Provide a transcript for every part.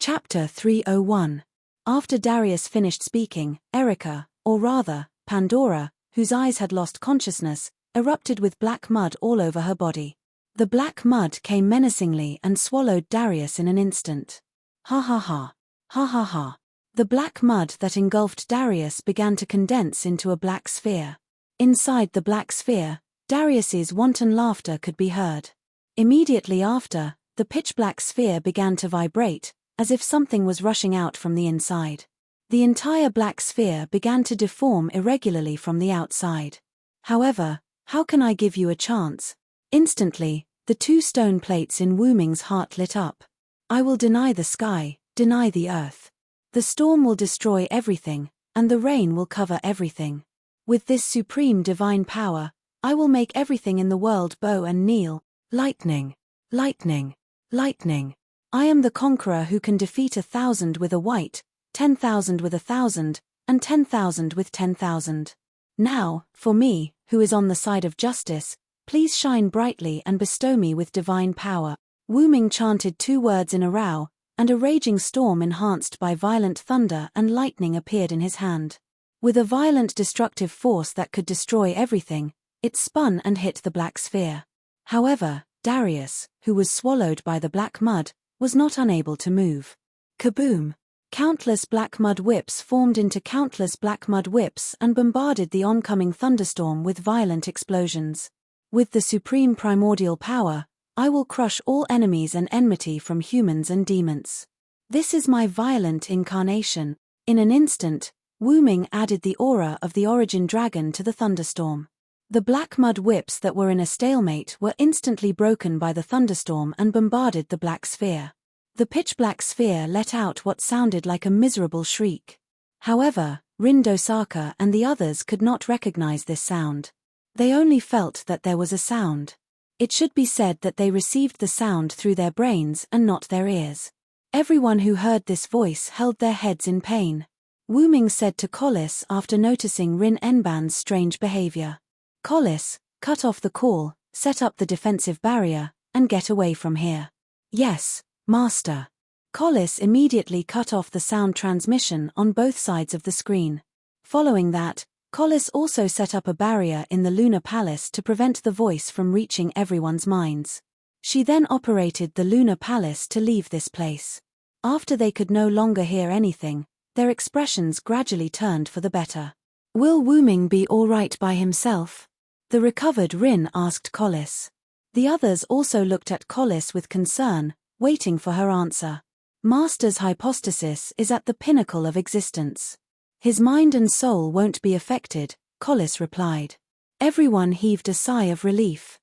Chapter 301. After Darius finished speaking, Erica, or rather, Pandora, whose eyes had lost consciousness, erupted with black mud all over her body. The black mud came menacingly and swallowed Darius in an instant. Ha ha ha. Ha ha ha. The black mud that engulfed Darius began to condense into a black sphere. Inside the black sphere, Darius's wanton laughter could be heard. Immediately after, the pitch-black sphere began to vibrate, as if something was rushing out from the inside. The entire black sphere began to deform irregularly from the outside. However, how can I give you a chance? Instantly, the two stone plates in Wu Ming's heart lit up. I will deny the sky, deny the earth. The storm will destroy everything, and the rain will cover everything. With this supreme divine power, I will make everything in the world bow and kneel. Lightning, lightning, lightning. I am the conqueror who can defeat 1,000 with a white, 10,000 with 1,000, and 10,000 with 10,000. Now, for me, who is on the side of justice, please shine brightly and bestow me with divine power. Wu Ming chanted 2 words in a row, and a raging storm enhanced by violent thunder and lightning appeared in his hand. With a violent destructive force that could destroy everything, it spun and hit the black sphere. However, Darius, who was swallowed by the black mud, was not unable to move. Kaboom! Countless black mud whips formed into countless black mud whips and bombarded the oncoming thunderstorm with violent explosions. With the supreme primordial power, I will crush all enemies and enmity from humans and demons. This is my violent incarnation. In an instant, Wu Ming added the aura of the origin dragon to the thunderstorm. The black mud whips that were in a stalemate were instantly broken by the thunderstorm and bombarded the black sphere. The pitch-black sphere let out what sounded like a miserable shriek. However, Rin Dosaka and the others could not recognize this sound. They only felt that there was a sound. It should be said that they received the sound through their brains and not their ears. Everyone who heard this voice held their heads in pain. Wu Ming said to Collis after noticing Rin Enban's strange behavior. Collis, cut off the call, set up the defensive barrier, and get away from here. Yes, Master. Collis immediately cut off the sound transmission on both sides of the screen. Following that, Collis also set up a barrier in the Lunar Palace to prevent the voice from reaching everyone's minds. She then operated the Lunar Palace to leave this place. After they could no longer hear anything, their expressions gradually turned for the better. Will Wu Ming be all right by himself? The recovered Rin asked Collis. The others also looked at Collis with concern, waiting for her answer. Master's hypostasis is at the pinnacle of existence. His mind and soul won't be affected, Collis replied. Everyone heaved a sigh of relief.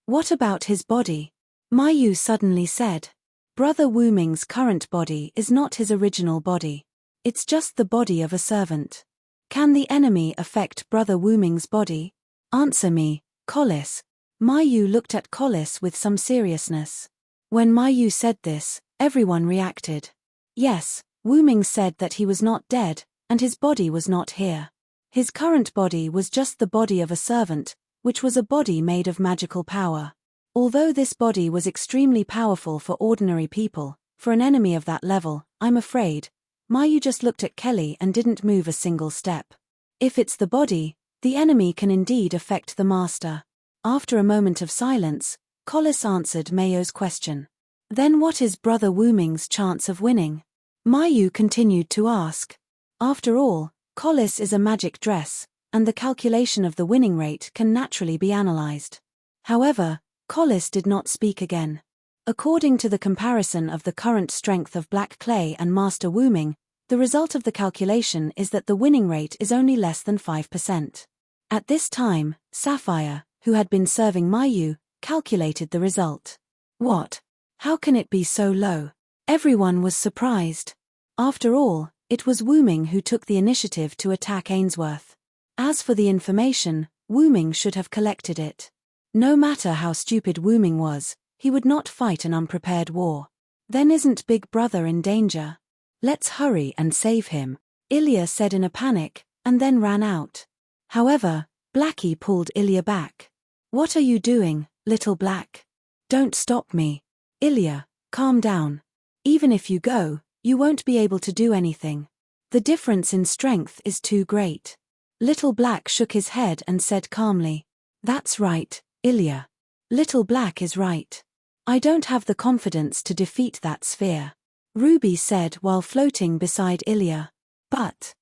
What about his body? Mayu suddenly said. Brother Wu Ming's current body is not his original body. It's just the body of a servant. Can the enemy affect Brother Wu Ming's body? Answer me, Collis. Mayu looked at Collis with some seriousness. When Mayu said this, everyone reacted. Yes, Wu Ming said that he was not dead, and his body was not here. His current body was just the body of a servant, which was a body made of magical power. Although this body was extremely powerful for ordinary people, for an enemy of that level, I'm afraid, Mayu just looked at Kelly and didn't move a single step. If it's the body, the enemy can indeed affect the master. After a moment of silence, Collis answered Mayo's question. Then what is Brother Wu Ming's chance of winning? Mayu continued to ask. After all, Collis is a magic dress, and the calculation of the winning rate can naturally be analyzed. However, Collis did not speak again. According to the comparison of the current strength of Black Clay and Master Wu Ming, the result of the calculation is that the winning rate is only less than 5%. At this time, Sapphire, who had been serving Mayu, calculated the result. What? How can it be so low? Everyone was surprised. After all, it was Wu Ming who took the initiative to attack Ainsworth. As for the information, Wu Ming should have collected it. No matter how stupid Wu Ming was, he would not fight an unprepared war. Then isn't Big Brother in danger? Let's hurry and save him, Ilya said in a panic, and then ran out. However, Blackie pulled Ilya back. What are you doing, little Black? Don't stop me. Ilya, calm down. Even if you go, you won't be able to do anything. The difference in strength is too great. Little Black shook his head and said calmly, "That's right, Ilya. Little Black is right. I don't have the confidence to defeat that sphere," Ruby said while floating beside Ilya. But,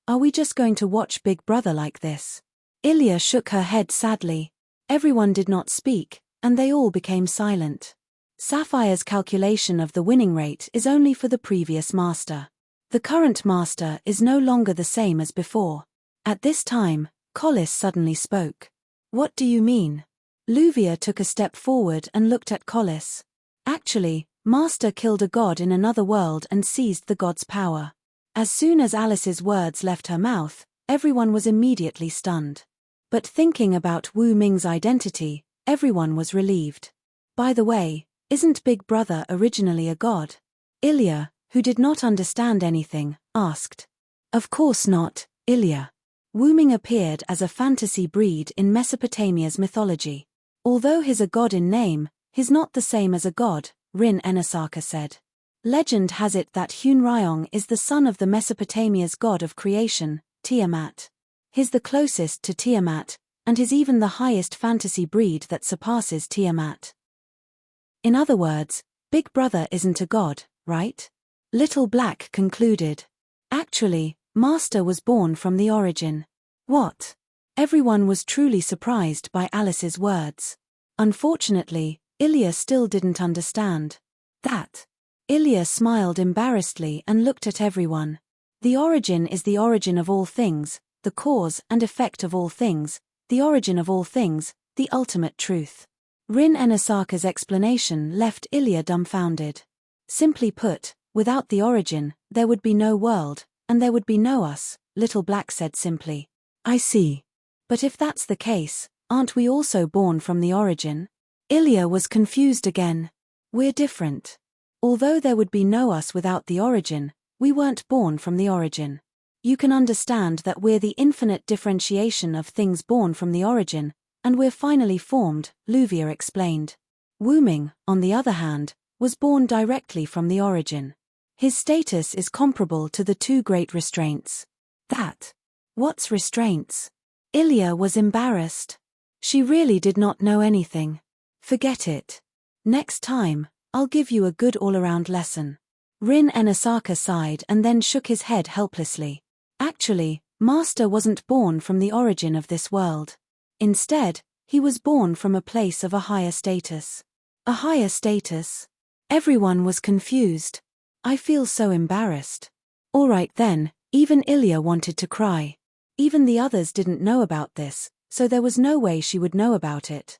are we just going to watch Big Brother like this? Ilya shook her head sadly. Everyone did not speak, and they all became silent. Sapphire's calculation of the winning rate is only for the previous master. The current master is no longer the same as before. At this time, Collis suddenly spoke. "What do you mean?" Luvia took a step forward and looked at Collis. "Actually, Master killed a god in another world and seized the god's power." As soon as Alice's words left her mouth, everyone was immediately stunned. But thinking about Wu Ming's identity, everyone was relieved. "By the way, isn't Big Brother originally a god?" Ilya, who did not understand anything, asked. "Of course not, Ilya. Wu Ming appeared as a fantasy breed in Mesopotamia's mythology. Although he's a god in name, he's not the same as a god," Rin Enasaka said. "Legend has it that Hun Ryong is the son of the Mesopotamia's god of creation, Tiamat. He's the closest to Tiamat, and he's even the highest fantasy breed that surpasses Tiamat. In other words, Big Brother isn't a god, right?" Little Black concluded. "Actually, Master was born from the origin." "What?" Everyone was truly surprised by Alice's words. Unfortunately, Ilya still didn't understand. "That." Ilya smiled embarrassedly and looked at everyone. "The origin is the origin of all things, the cause and effect of all things, the origin of all things, the ultimate truth." Rin Enasaka's explanation left Ilya dumbfounded. "Simply put, without the origin, there would be no world, and there would be no us," Little Black said simply. "I see. But if that's the case, aren't we also born from the origin?" Ilya was confused again. "We're different. Although there would be no us without the origin, we weren't born from the origin. You can understand that we're the infinite differentiation of things born from the origin, and we're finally formed," Luvia explained. Wu Ming, on the other hand, was born directly from the origin. His status is comparable to the two great restraints. "That? What's restraints?" Ilya was embarrassed. She really did not know anything. "Forget it. Next time, I'll give you a good all-around lesson." Rin Enasaka sighed and then shook his head helplessly. "Actually, Master wasn't born from the origin of this world. Instead, he was born from a place of a higher status." "A higher status?" Everyone was confused. "I feel so embarrassed." All right then, even Ilya wanted to cry. Even the others didn't know about this, so there was no way she would know about it.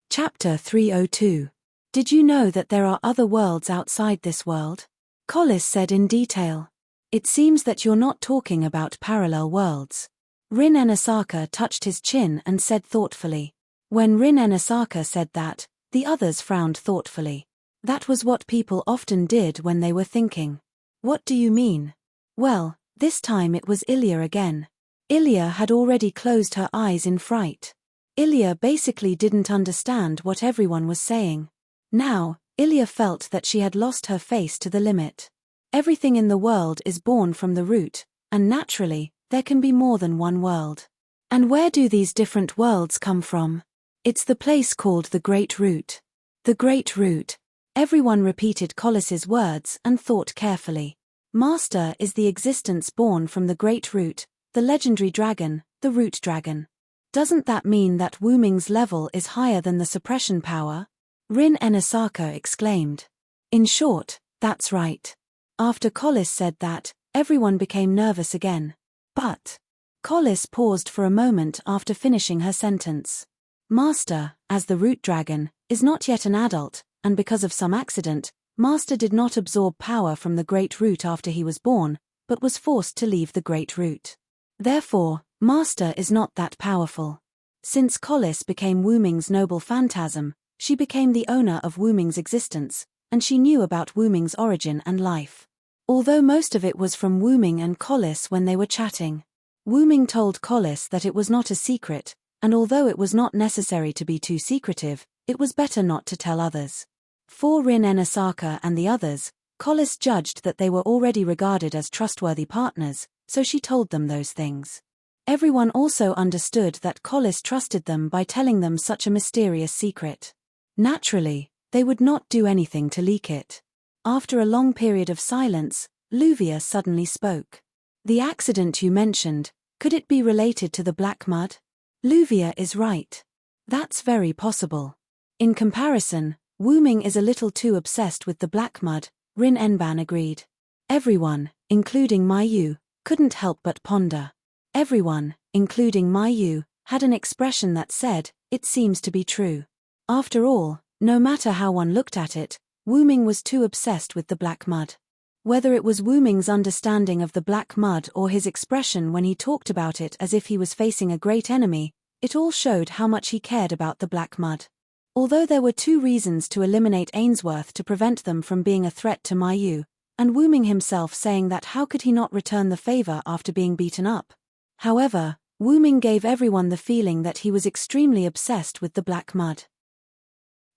Chapter 302. Did you know that there are other worlds outside this world? Collis said in detail. "It seems that you're not talking about parallel worlds." Rin Enasaka touched his chin and said thoughtfully. When Rin Enasaka said that, the others frowned thoughtfully. That was what people often did when they were thinking. "What do you mean?" Well, this time it was Ilya again. Ilya had already closed her eyes in fright. Ilya basically didn't understand what everyone was saying. Now, Ilya felt that she had lost her face to the limit. Everything in the world is born from the root, and naturally, there can be more than one world. And where do these different worlds come from? It's the place called the Great Root. The Great Root. Everyone repeated Collis's words and thought carefully. Master is the existence born from the Great Root, the legendary dragon, the Root Dragon. Doesn't that mean that Wu Ming's level is higher than the suppression power? Rin Enasaka exclaimed. In short, that's right. After Collis said that, everyone became nervous again. But Collis paused for a moment after finishing her sentence. Master, as the Root Dragon, is not yet an adult, and because of some accident, Master did not absorb power from the Great Root after he was born, but was forced to leave the Great Root. Therefore, Master is not that powerful. Since Collis became Wu Ming's noble phantasm, she became the owner of Wu Ming's existence, and she knew about Wu Ming's origin and life. Although most of it was from Wu Ming and Collis when they were chatting. Wu Ming told Collis that it was not a secret, and although it was not necessary to be too secretive, it was better not to tell others. For Rin and Asaka and the others, Collis judged that they were already regarded as trustworthy partners, so she told them those things. Everyone also understood that Collis trusted them by telling them such a mysterious secret. Naturally, they would not do anything to leak it. After a long period of silence, Luvia suddenly spoke. The accident you mentioned, could it be related to the black mud? Luvia is right. That's very possible. In comparison, Wu Ming is a little too obsessed with the black mud, Rin Enban agreed. Everyone, including Mai Yu, couldn't help but ponder. Everyone, including Mai Yu, had an expression that said, "It seems to be true." After all, no matter how one looked at it, Wu Ming was too obsessed with the black mud. Whether it was Wu Ming's understanding of the black mud or his expression when he talked about it as if he was facing a great enemy, it all showed how much he cared about the black mud. Although there were 2 reasons to eliminate Ainsworth to prevent them from being a threat to Mai Yu, and Wu Ming himself saying that how could he not return the favor after being beaten up. However, Wu Ming gave everyone the feeling that he was extremely obsessed with the black mud.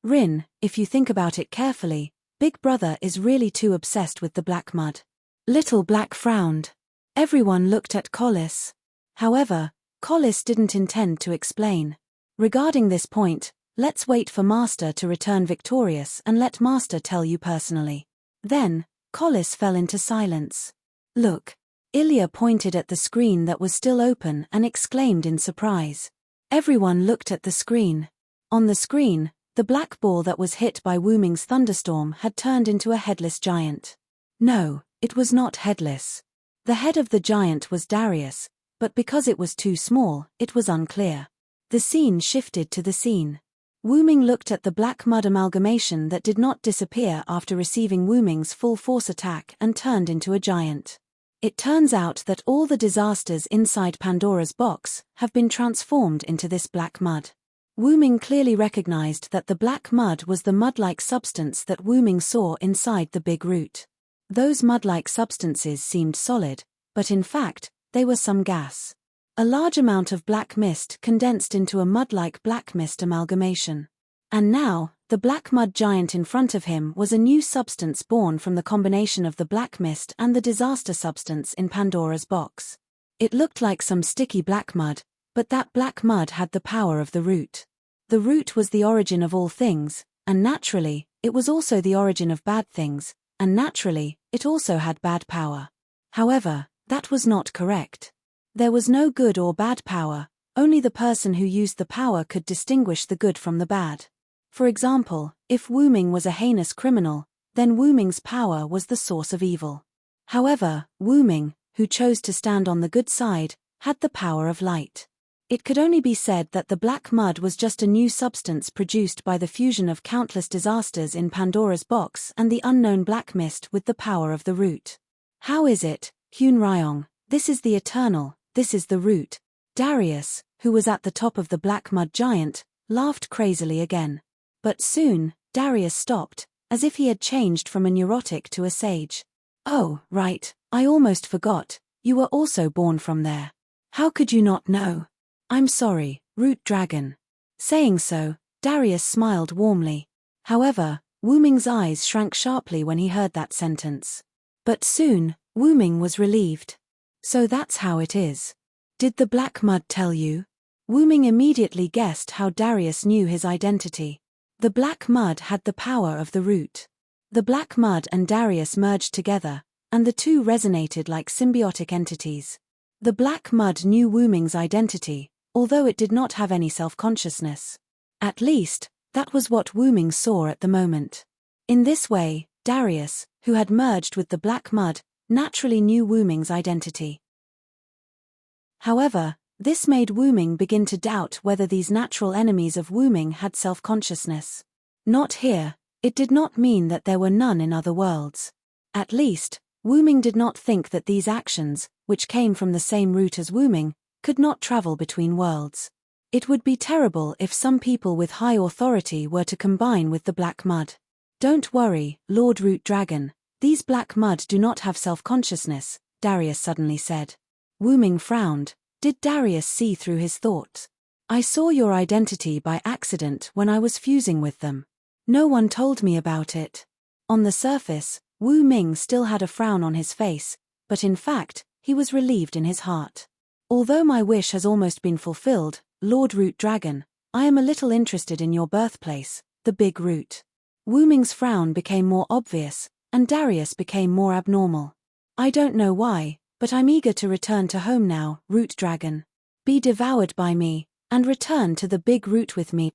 Rin, if you think about it carefully, Big Brother is really too obsessed with the black mud. Little Black frowned. Everyone looked at Collis. However, Collis didn't intend to explain. Regarding this point, let's wait for Master to return victorious and let Master tell you personally. Then, Collis fell into silence. Look. Ilya pointed at the screen that was still open and exclaimed in surprise. Everyone looked at the screen. On the screen, the black ball that was hit by Wu Ming's thunderstorm had turned into a headless giant. No, it was not headless. The head of the giant was Darius, but because it was too small, it was unclear. The scene shifted to the scene. Wu Ming looked at the black mud amalgamation that did not disappear after receiving Wu Ming's full force attack and turned into a giant. It turns out that all the disasters inside Pandora's box have been transformed into this black mud. Wu Ming clearly recognized that the black mud was the mud-like substance that Wu Ming saw inside the big root. Those mud-like substances seemed solid, but in fact, they were some gas. A large amount of black mist condensed into a mud-like black mist amalgamation. And now, the black mud giant in front of him was a new substance born from the combination of the black mist and the disaster substance in Pandora's box. It looked like some sticky black mud, but that black mud had the power of the root. The root was the origin of all things, and naturally, it was also the origin of bad things, and naturally, it also had bad power. However, that was not correct. There was no good or bad power, only the person who used the power could distinguish the good from the bad. For example, if Wu Ming was a heinous criminal, then Wu Ming's power was the source of evil. However, Wu Ming, who chose to stand on the good side, had the power of light. It could only be said that the black mud was just a new substance produced by the fusion of countless disasters in Pandora's box and the unknown black mist with the power of the root. How is it, Hyun Ryong? This is the eternal, this is the root. Darius, who was at the top of the black mud giant, laughed crazily again. But soon, Darius stopped, as if he had changed from a neurotic to a sage. Oh, right, I almost forgot, you were also born from there. How could you not know? I'm sorry, Root Dragon. Saying so, Darius smiled warmly. However, Wu Ming's eyes shrank sharply when he heard that sentence. But soon, Wu Ming was relieved. So that's how it is. Did the black mud tell you? Wu Ming immediately guessed how Darius knew his identity. The black mud had the power of the root. The black mud and Darius merged together, and the two resonated like symbiotic entities. The black mud knew Wu Ming's identity, although it did not have any self-consciousness. At least, that was what Wu Ming saw at the moment. In this way, Darius, who had merged with the black mud, naturally knew Wu Ming's identity. However, this made Wu Ming begin to doubt whether these natural enemies of Wu Ming had self-consciousness. Not here, it did not mean that there were none in other worlds. At least, Wu Ming did not think that these actions, which came from the same root as Wu Ming, could not travel between worlds. It would be terrible if some people with high authority were to combine with the black mud. Don't worry, Lord Root Dragon, these black mud do not have self-consciousness, Darius suddenly said. Wu Ming frowned. Did Darius see through his thoughts? I saw your identity by accident when I was fusing with them. No one told me about it. On the surface, Wu Ming still had a frown on his face, but in fact, he was relieved in his heart. Although my wish has almost been fulfilled, Lord Root Dragon, I am a little interested in your birthplace, the Big Root. Wu Ming's frown became more obvious, and Darius became more abnormal. I don't know why, but I'm eager to return to home now, Root Dragon. Be devoured by me, and return to the Big Root with me.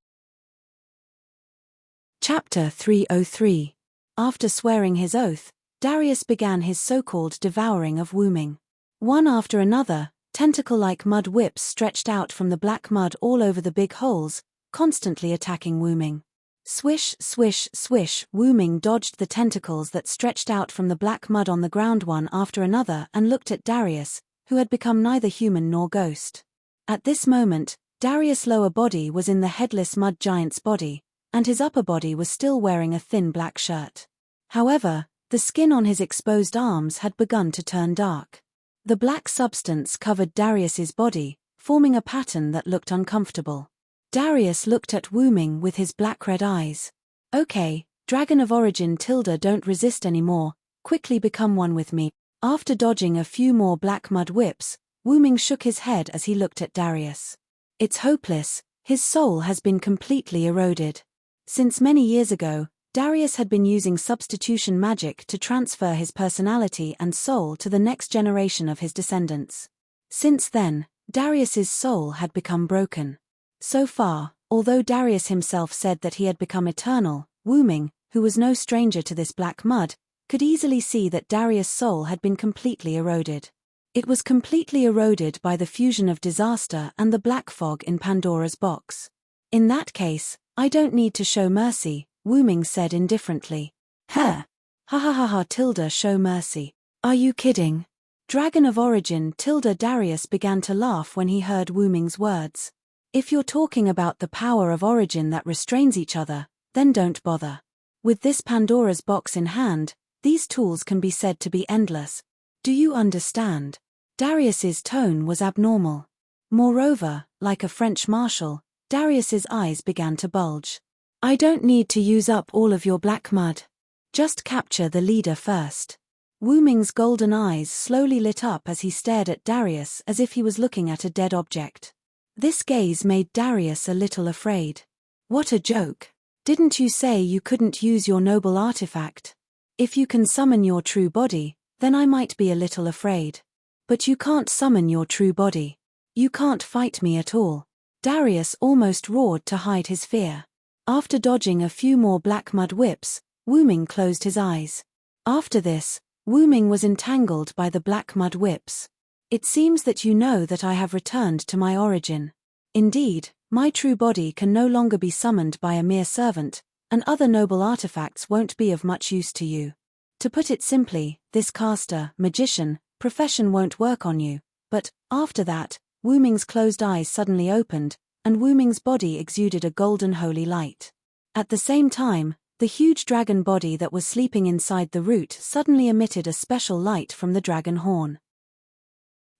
Chapter 303. After swearing his oath, Darius began his so-called devouring of Wu Ming. One after another, tentacle-like mud whips stretched out from the black mud all over the big holes, constantly attacking Wu Ming. Swish, swish, swish, Wu Ming dodged the tentacles that stretched out from the black mud on the ground one after another and looked at Darius, who had become neither human nor ghost. At this moment, Darius' lower body was in the headless mud giant's body, and his upper body was still wearing a thin black shirt. However, the skin on his exposed arms had begun to turn dark. The black substance covered Darius's body, forming a pattern that looked uncomfortable. Darius looked at Wu Ming with his black-red eyes. Okay, Dragon of Origin Tilda, don't resist anymore, quickly become one with me. After dodging a few more black mud whips, Wu Ming shook his head as he looked at Darius. It's hopeless, his soul has been completely eroded. Since many years ago, Darius had been using substitution magic to transfer his personality and soul to the next generation of his descendants. Since then, Darius's soul had become broken. So far, although Darius himself said that he had become eternal, Wu Ming, who was no stranger to this black mud, could easily see that Darius' soul had been completely eroded. It was completely eroded by the fusion of disaster and the black fog in Pandora's box. In that case, I don't need to show mercy, Wu Ming said indifferently. Ha ha ha ha, Tilda, show mercy. Are you kidding? Dragon of Origin Tilda. Darius began to laugh when he heard Wu Ming's words. If you're talking about the power of origin that restrains each other, then don't bother. With this Pandora's box in hand, these tools can be said to be endless. Do you understand? Darius's tone was abnormal. Moreover, like a French marshal, Darius's eyes began to bulge. I don't need to use up all of your black mud. Just capture the leader first. Wu Ming's golden eyes slowly lit up as he stared at Darius as if he was looking at a dead object. This gaze made Darius a little afraid. What a joke. Didn't you say you couldn't use your noble artifact? If you can summon your true body, then I might be a little afraid. But you can't summon your true body. You can't fight me at all. Darius almost roared to hide his fear. After dodging a few more black mud whips, Wu Ming closed his eyes. After this, Wu Ming was entangled by the black mud whips. It seems that you know that I have returned to my origin. Indeed, my true body can no longer be summoned by a mere servant, and other noble artifacts won't be of much use to you. To put it simply, this caster, magician, profession won't work on you. But, after that, Wu Ming's closed eyes suddenly opened, and Wu Ming's body exuded a golden holy light. At the same time, the huge dragon body that was sleeping inside the root suddenly emitted a special light from the dragon horn.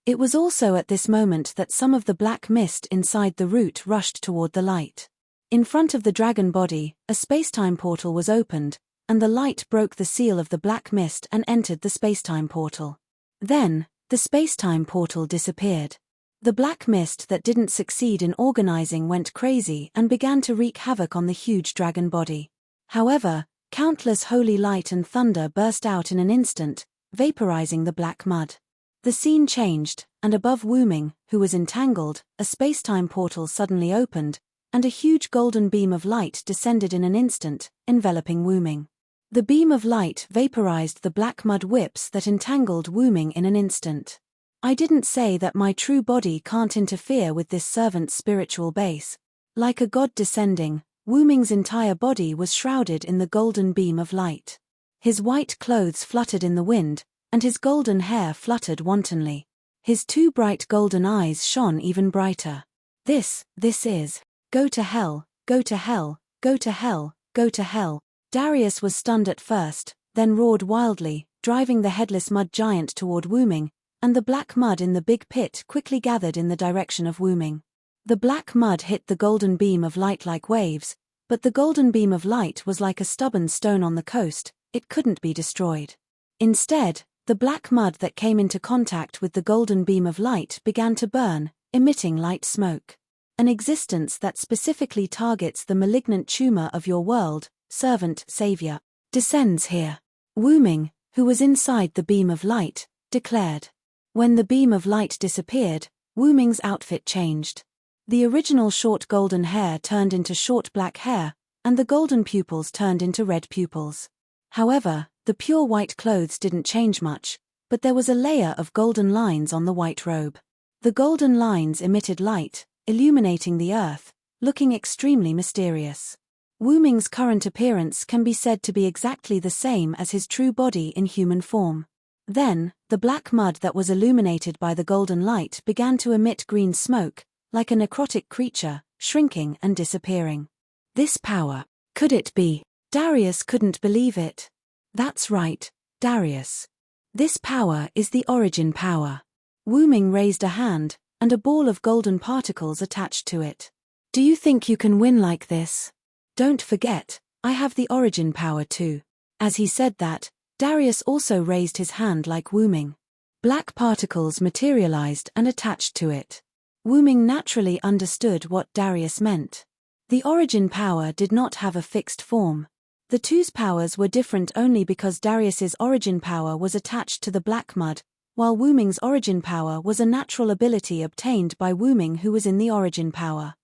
It was also at this moment that some of the black mist inside the root rushed toward the light. In front of the dragon body, a spacetime portal was opened, and the light broke the seal of the black mist and entered the spacetime portal. Then, the spacetime portal disappeared. The black mist that didn't succeed in organizing went crazy and began to wreak havoc on the huge dragon body. However, countless holy light and thunder burst out in an instant, vaporizing the black mud. The scene changed, and above Wu Ming, who was entangled, a spacetime portal suddenly opened, and a huge golden beam of light descended in an instant, enveloping Wu Ming. The beam of light vaporized the black mud whips that entangled Wu Ming in an instant. I didn't say that my true body can't interfere with this servant's spiritual base. Like a god descending, Wu Ming's entire body was shrouded in the golden beam of light. His white clothes fluttered in the wind, and his golden hair fluttered wantonly. His two bright golden eyes shone even brighter. This is, go to hell, go to hell, go to hell, go to hell. Darius was stunned at first, then roared wildly, driving the headless mud giant toward Wu Ming, and the black mud in the big pit quickly gathered in the direction of Wu Ming. The black mud hit the golden beam of light like waves, But the golden beam of light was like a stubborn stone on the coast, it couldn't be destroyed. Instead, the black mud that came into contact with the golden beam of light began to burn, emitting light smoke. An existence that specifically targets the malignant tumor of your world, servant savior, descends here. Wu Ming, who was inside the beam of light, declared. When the beam of light disappeared, Wu Ming's outfit changed. The original short golden hair turned into short black hair, and the golden pupils turned into red pupils. However, the pure white clothes didn't change much, but there was a layer of golden lines on the white robe. The golden lines emitted light, illuminating the earth, looking extremely mysterious. Wu Ming's current appearance can be said to be exactly the same as his true body in human form. Then, the black mud that was illuminated by the golden light began to emit green smoke, like a necrotic creature, shrinking and disappearing. This power, could it be? Darius couldn't believe it. That's right, Darius. This power is the origin power. Wu Ming raised a hand, and a ball of golden particles attached to it. Do you think you can win like this? Don't forget, I have the origin power too. As he said that, Darius also raised his hand like Wu Ming. Black particles materialized and attached to it. Wu Ming naturally understood what Darius meant. The origin power did not have a fixed form. The two's powers were different only because Darius's origin power was attached to the black mud, while Wu Ming's origin power was a natural ability obtained by Wu Ming who was in the origin power.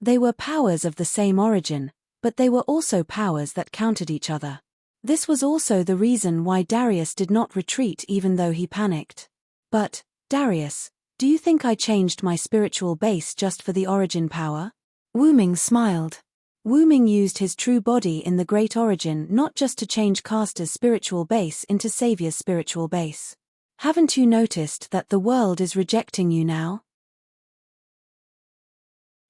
They were powers of the same origin, but they were also powers that countered each other. This was also the reason why Darius did not retreat even though he panicked. But, Darius, do you think I changed my spiritual base just for the origin power? Wu Ming smiled. Wu Ming used his true body in the Great Origin not just to change Caster's spiritual base into Savior's spiritual base. Haven't you noticed that the world is rejecting you now?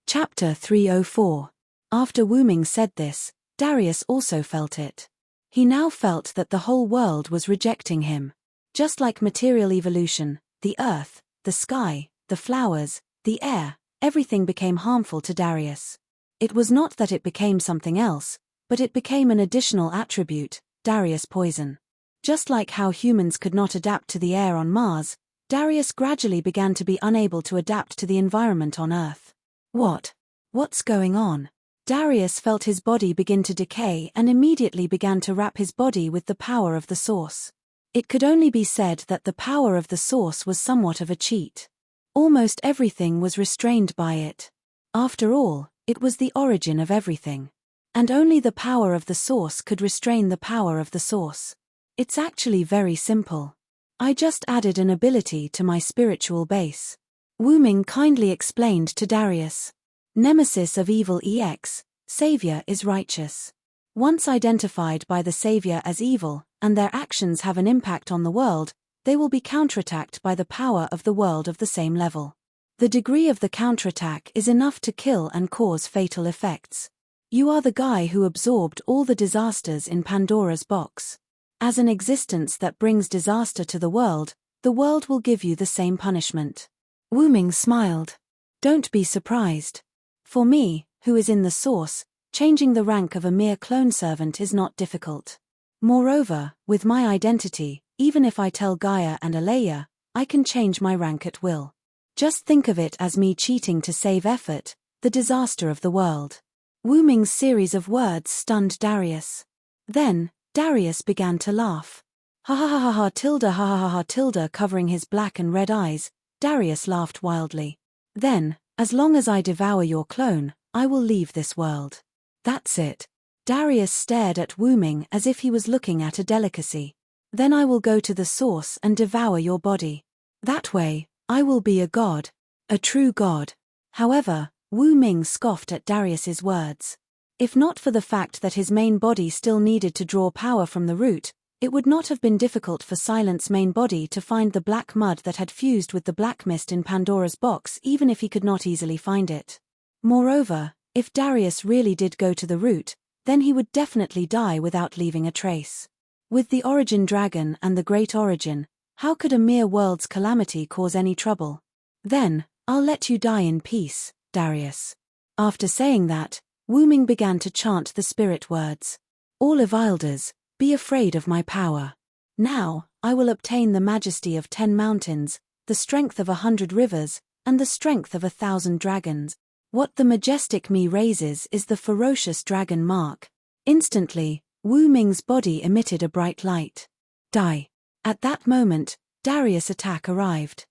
Chapter 304. After Wu Ming said this, Darius also felt it. He now felt that the whole world was rejecting him. Just like material evolution, the earth, the sky, the flowers, the air, everything became harmful to Darius. It was not that it became something else, but it became an additional attribute, Darius poison. Just like how humans could not adapt to the air on Mars, Darius gradually began to be unable to adapt to the environment on Earth. What's going on? Darius felt his body begin to decay and immediately began to wrap his body with the power of the source. It could only be said that the power of the source was somewhat of a cheat. Almost everything was restrained by it. After all, it was the origin of everything. And only the power of the source could restrain the power of the source. It's actually very simple. I just added an ability to my spiritual base. Wu Ming kindly explained to Darius. Nemesis of evil EX, Savior is righteous. Once identified by the Savior as evil, and their actions have an impact on the world, they will be counterattacked by the power of the world of the same level. The degree of the counterattack is enough to kill and cause fatal effects. You are the guy who absorbed all the disasters in Pandora's box. As an existence that brings disaster to the world will give you the same punishment. Wu Ming smiled. Don't be surprised. For me, who is in the source, changing the rank of a mere clone servant is not difficult. Moreover, with my identity, even if I tell Gaia and Alea, I can change my rank at will. Just think of it as me cheating to save effort, the disaster of the world. Wu Ming's series of words stunned Darius. Then, Darius began to laugh. Ha ha ha ha ha tilde ha ha ha ha tilde covering his black and red eyes, Darius laughed wildly. Then, as long as I devour your clone, I will leave this world. That's it. Darius stared at Wu Ming as if he was looking at a delicacy. Then I will go to the source and devour your body. That way, I will be a god. A true god. However, Wu Ming scoffed at Darius's words. If not for the fact that his main body still needed to draw power from the root, it would not have been difficult for Silent's main body to find the black mud that had fused with the black mist in Pandora's box even if he could not easily find it. Moreover, if Darius really did go to the root, then he would definitely die without leaving a trace. With the Origin Dragon and the Great Origin, how could a mere world's calamity cause any trouble? Then, I'll let you die in peace, Darius. After saying that, Wu Ming began to chant the spirit words. All Ivilders, be afraid of my power. Now, I will obtain the majesty of 10 mountains, the strength of 100 rivers, and the strength of 1,000 dragons. What the majestic me raises is the ferocious dragon mark. Instantly, Wu Ming's body emitted a bright light. Die. At that moment, Darius' attack arrived.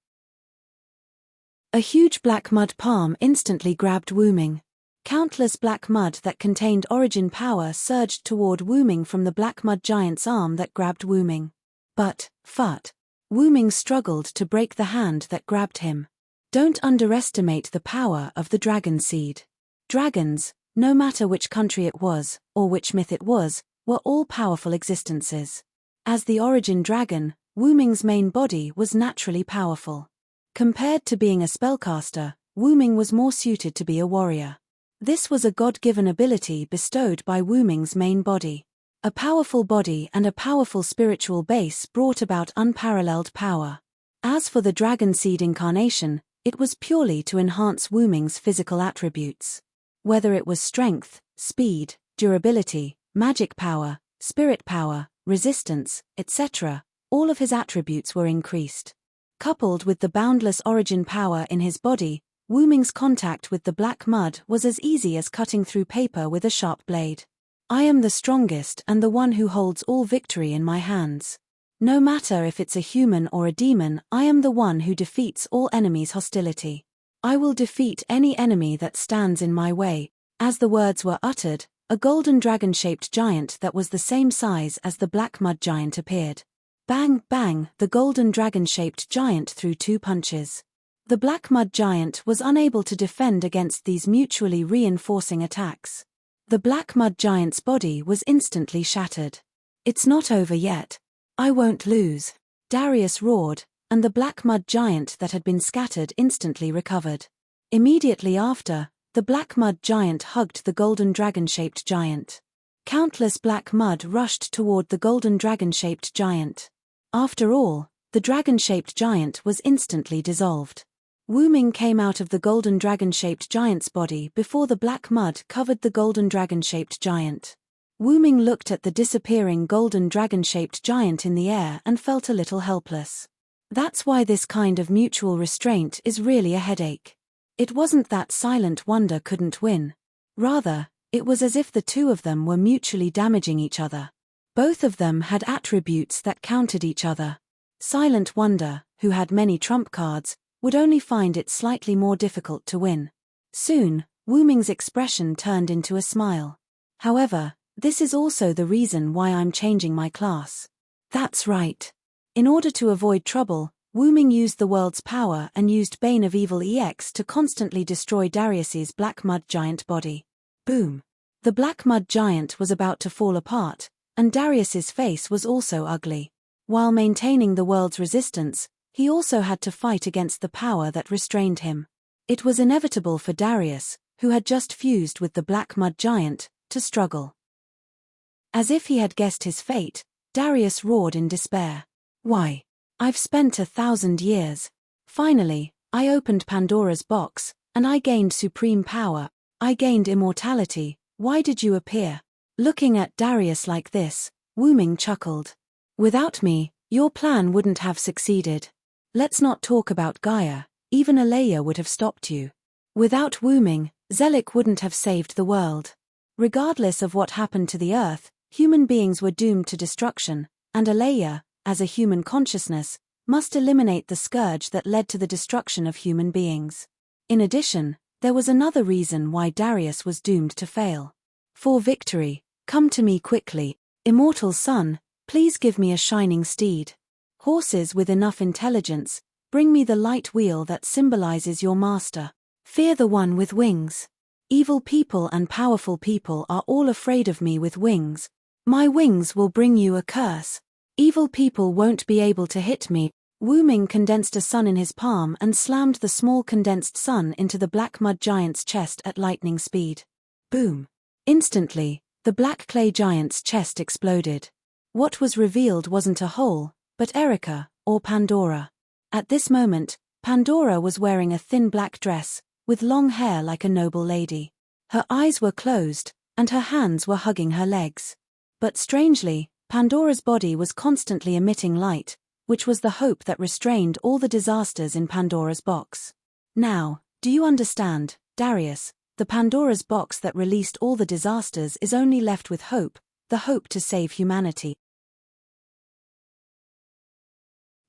A huge black mud palm instantly grabbed Wu Ming. Countless black mud that contained origin power surged toward Wu Ming from the black mud giant's arm that grabbed Wu Ming. But, Wu Ming struggled to break the hand that grabbed him. Don't underestimate the power of the dragon seed. Dragons, no matter which country it was, or which myth it was, were all powerful existences. As the origin dragon, Wu Ming's main body was naturally powerful. Compared to being a spellcaster, Wu Ming was more suited to be a warrior. This was a God-given ability bestowed by Wu Ming's main body. A powerful body and a powerful spiritual base brought about unparalleled power. As for the dragon seed incarnation, it was purely to enhance Wu Ming's physical attributes. Whether it was strength, speed, durability, magic power, spirit power, resistance, etc., all of his attributes were increased. Coupled with the boundless origin power in his body, Wu Ming's contact with the black mud was as easy as cutting through paper with a sharp blade. I am the strongest and the one who holds all victory in my hands. No matter if it's a human or a demon, I am the one who defeats all enemies' hostility. I will defeat any enemy that stands in my way. As the words were uttered, a golden dragon-shaped giant that was the same size as the black mud giant appeared. Bang, bang, the golden dragon-shaped giant threw 2 punches. The black mud giant was unable to defend against these mutually reinforcing attacks. The black mud giant's body was instantly shattered. It's not over yet. I won't lose. Darius roared, and the black mud giant that had been scattered instantly recovered. Immediately after, the black mud giant hugged the golden dragon-shaped giant. Countless black mud rushed toward the golden dragon-shaped giant. After all, the dragon-shaped giant was instantly dissolved. Wu Ming came out of the golden dragon-shaped giant's body before the black mud covered the golden dragon-shaped giant. Wu Ming looked at the disappearing golden dragon-shaped giant in the air and felt a little helpless. That's why this kind of mutual restraint is really a headache. It wasn't that Silent Wonder couldn't win. Rather, it was as if the two of them were mutually damaging each other. Both of them had attributes that countered each other. Silent Wonder, who had many trump cards, would only find it slightly more difficult to win. Soon, Wu Ming's expression turned into a smile. However, this is also the reason why I'm changing my class. That's right. In order to avoid trouble, Wu Ming used the world's power and used Bane of Evil EX to constantly destroy Darius's black mud giant body. Boom. The black mud giant was about to fall apart, and Darius's face was also ugly. While maintaining the world's resistance, he also had to fight against the power that restrained him. It was inevitable for Darius, who had just fused with the black mud giant, to struggle. As if he had guessed his fate, Darius roared in despair. Why? I've spent 1,000 years. Finally, I opened Pandora's box, and I gained supreme power. I gained immortality. Why did you appear? Looking at Darius like this, Wu Ming chuckled. Without me, your plan wouldn't have succeeded. Let's not talk about Gaia, even Alea would have stopped you. Without Wu Ming, Zelik wouldn't have saved the world. Regardless of what happened to the Earth, human beings were doomed to destruction, and Alea, as a human consciousness, must eliminate the scourge that led to the destruction of human beings. In addition, there was another reason why Darius was doomed to fail. For victory, come to me quickly. Immortal Sun, please give me a shining steed. Horses with enough intelligence, bring me the light wheel that symbolizes your master. Fear the one with wings. Evil people and powerful people are all afraid of me with wings. My wings will bring you a curse. Evil people won't be able to hit me. Wu Ming condensed a sun in his palm and slammed the small condensed sun into the black mud giant's chest at lightning speed. Boom. Instantly, the black clay giant's chest exploded. What was revealed wasn't a hole, but Erica, or Pandora. At this moment, Pandora was wearing a thin black dress, with long hair like a noble lady. Her eyes were closed, and her hands were hugging her legs. But strangely, Pandora's body was constantly emitting light, which was the hope that restrained all the disasters in Pandora's box. Now, do you understand, Darius? The Pandora's box that released all the disasters is only left with hope, the hope to save humanity.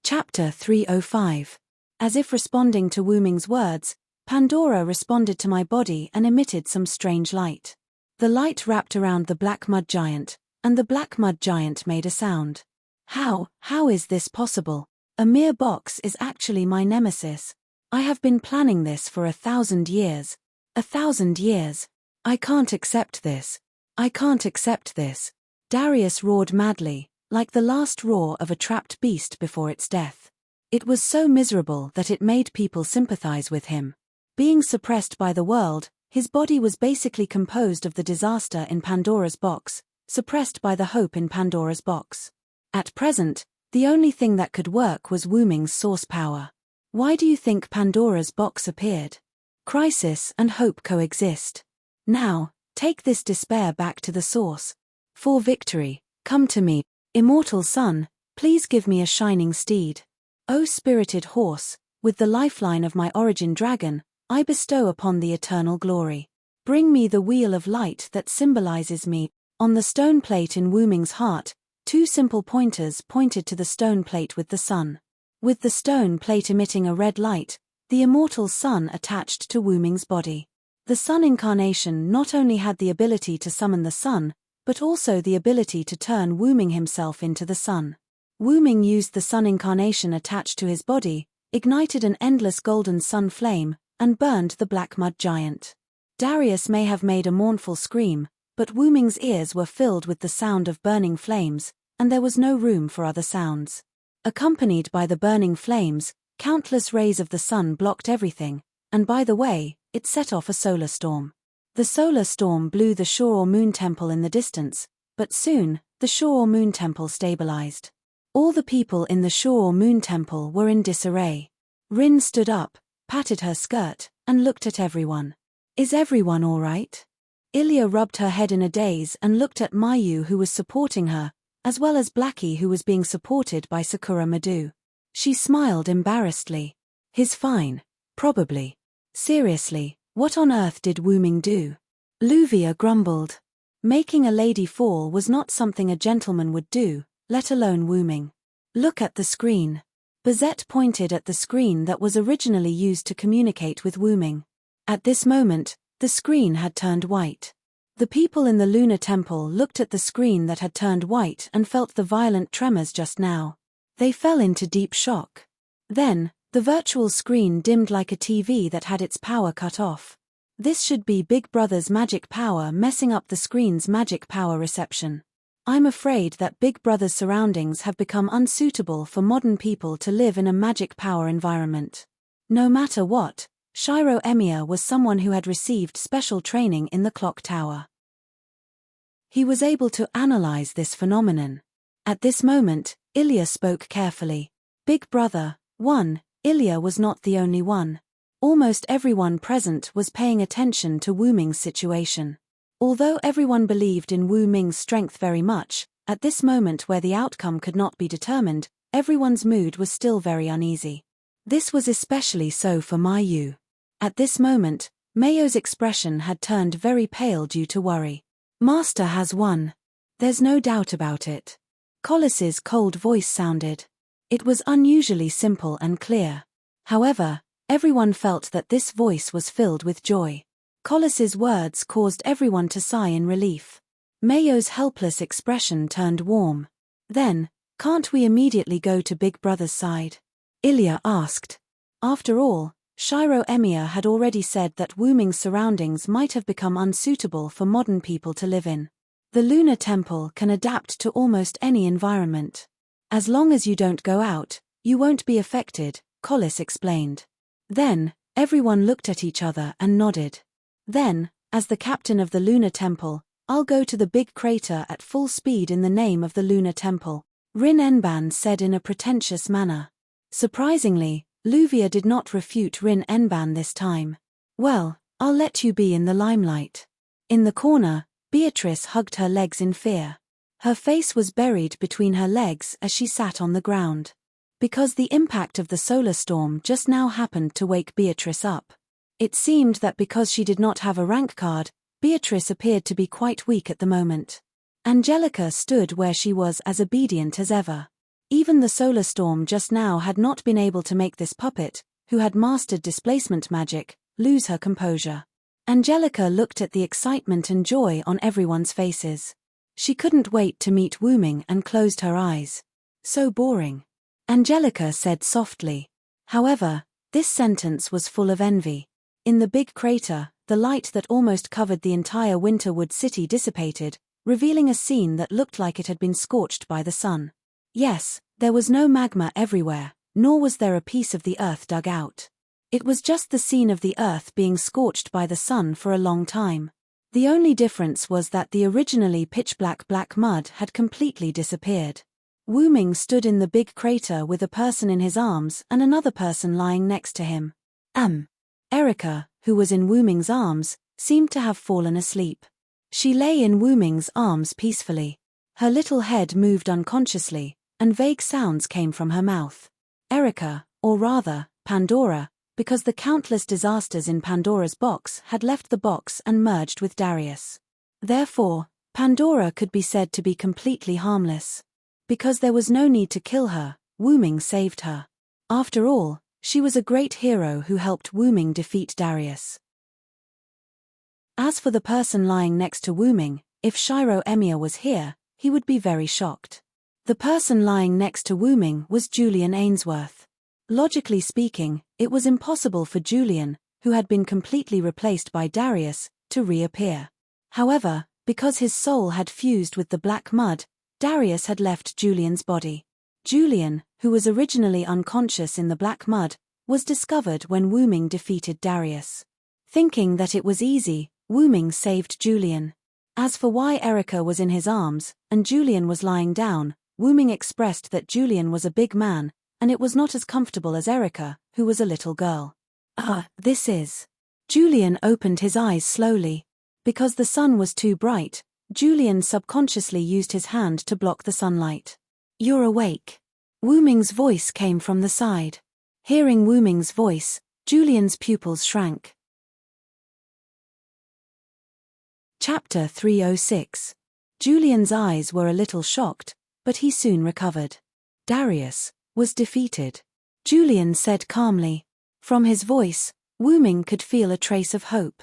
Chapter 305. As if responding to Wu Ming's words, Pandora responded to my body and emitted some strange light. The light wrapped around the black mud giant, and the black mud giant made a sound. How is this possible? A mere box is actually my nemesis. I have been planning this for 1,000 years. 1,000 years. I can't accept this. I can't accept this. Darius roared madly, like the last roar of a trapped beast before its death. It was so miserable that it made people sympathize with him. Being suppressed by the world, his body was basically composed of the disaster in Pandora's box, suppressed by the hope in Pandora's box. At present, the only thing that could work was Wu Ming's source power. Why do you think Pandora's box appeared? Crisis and hope coexist. Now, take this despair back to the source. For victory, come to me, immortal sun, please give me a shining steed. O spirited horse, with the lifeline of my origin dragon, I bestow upon the eternal glory. Bring me the wheel of light that symbolizes me. On the stone plate in Wu Ming's heart, 2 simple pointers pointed to the stone plate with the sun. With the stone plate emitting a red light, the immortal sun attached to Wu Ming's body. The sun incarnation not only had the ability to summon the sun, but also the ability to turn Wu Ming himself into the sun. Wu Ming used the sun incarnation attached to his body, ignited an endless golden sun flame, and burned the black mud giant. Darius may have made a mournful scream, but Wu Ming's ears were filled with the sound of burning flames, and there was no room for other sounds. Accompanied by the burning flames, countless rays of the sun blocked everything, and by the way, it set off a solar storm. The solar storm blew the Shore or Moon Temple in the distance, but soon, the Shore or Moon Temple stabilized. All the people in the Shore or Moon Temple were in disarray. Rin stood up, patted her skirt, and looked at everyone. Is everyone all right? Ilya rubbed her head in a daze and looked at Mayu who was supporting her, as well as Blackie who was being supported by Sakura Madu. She smiled embarrassedly. He's fine. Probably. Seriously, what on earth did Wu Ming do? Luvia grumbled. Making a lady fall was not something a gentleman would do, let alone Wu Ming. Look at the screen. Bazette pointed at the screen that was originally used to communicate with Wu Ming. At this moment, the screen had turned white. The people in the lunar temple looked at the screen that had turned white and felt the violent tremors just now. They fell into deep shock. Then, the virtual screen dimmed like a TV that had its power cut off. This should be Big Brother's magic power messing up the screen's magic power reception. I'm afraid that Big Brother's surroundings have become unsuitable for modern people to live in a magic power environment. No matter what, Shiro Emir was someone who had received special training in the clock tower. He was able to analyze this phenomenon. At this moment, Ilya spoke carefully. Big Brother, 1, Ilya was not the only one. Almost everyone present was paying attention to Wu Ming's situation. Although everyone believed in Wu Ming's strength very much, at this moment where the outcome could not be determined, everyone's mood was still very uneasy. This was especially so for Mayu. At this moment, Mayo's expression had turned very pale due to worry. Master has won. There's no doubt about it. Collis's cold voice sounded. It was unusually simple and clear. However, everyone felt that this voice was filled with joy. Collis's words caused everyone to sigh in relief. Mayo's helpless expression turned warm. Then, can't we immediately go to Big Brother's side? Ilya asked. After all, Shiro Emir had already said that Wu Ming's surroundings might have become unsuitable for modern people to live in. The lunar temple can adapt to almost any environment. As long as you don't go out, you won't be affected, Collis explained. Then, everyone looked at each other and nodded. Then, as the captain of the lunar temple, I'll go to the big crater at full speed in the name of the lunar temple, Rin Enban said in a pretentious manner. Surprisingly, Luvia did not refute Rin Enban this time. Well, I'll let you be in the limelight. In the corner, Beatrice hugged her legs in fear. Her face was buried between her legs as she sat on the ground. Because the impact of the solar storm just now happened to wake Beatrice up. It seemed that because she did not have a rank card, Beatrice appeared to be quite weak at the moment. Angelica stood where she was as obedient as ever. Even the solar storm just now had not been able to make this puppet, who had mastered displacement magic, lose her composure. Angelica looked at the excitement and joy on everyone's faces. She couldn't wait to meet Wu Ming and closed her eyes. So boring. Angelica said softly. However, this sentence was full of envy. In the big crater, the light that almost covered the entire Winterwood city dissipated, revealing a scene that looked like it had been scorched by the sun. Yes, there was no magma everywhere, nor was there a piece of the earth dug out. It was just the scene of the earth being scorched by the sun for a long time. The only difference was that the originally pitch-black black mud had completely disappeared. Wu Ming stood in the big crater with a person in his arms and another person lying next to him. Erica, who was in Wu Ming's arms, seemed to have fallen asleep. She lay in Wu Ming's arms peacefully. Her little head moved unconsciously, and vague sounds came from her mouth. Erica, or rather, Pandora, because the countless disasters in Pandora's box had left the box and merged with Darius. Therefore, Pandora could be said to be completely harmless. Because there was no need to kill her, Wu Ming saved her. After all, she was a great hero who helped Wu Ming defeat Darius. As for the person lying next to Wu Ming, if Shiro Emir was here, he would be very shocked. The person lying next to Wu Ming was Julian Ainsworth. Logically speaking, it was impossible for Julian, who had been completely replaced by Darius, to reappear. However, because his soul had fused with the black mud, Darius had left Julian's body. Julian, who was originally unconscious in the black mud, was discovered when Wu Ming defeated Darius. Thinking that it was easy, Wu Ming saved Julian. As for why Erica was in his arms, and Julian was lying down, Wu Ming expressed that Julian was a big man, and it was not as comfortable as Erica, who was a little girl. This is. Julian opened his eyes slowly. Because the sun was too bright, Julian subconsciously used his hand to block the sunlight. You're awake. Wu Ming's voice came from the side. Hearing Wu Ming's voice, Julian's pupils shrank. Chapter 306. Julian's eyes were a little shocked, but he soon recovered. Darius was defeated. Julian said calmly. From his voice, Wu Ming could feel a trace of hope.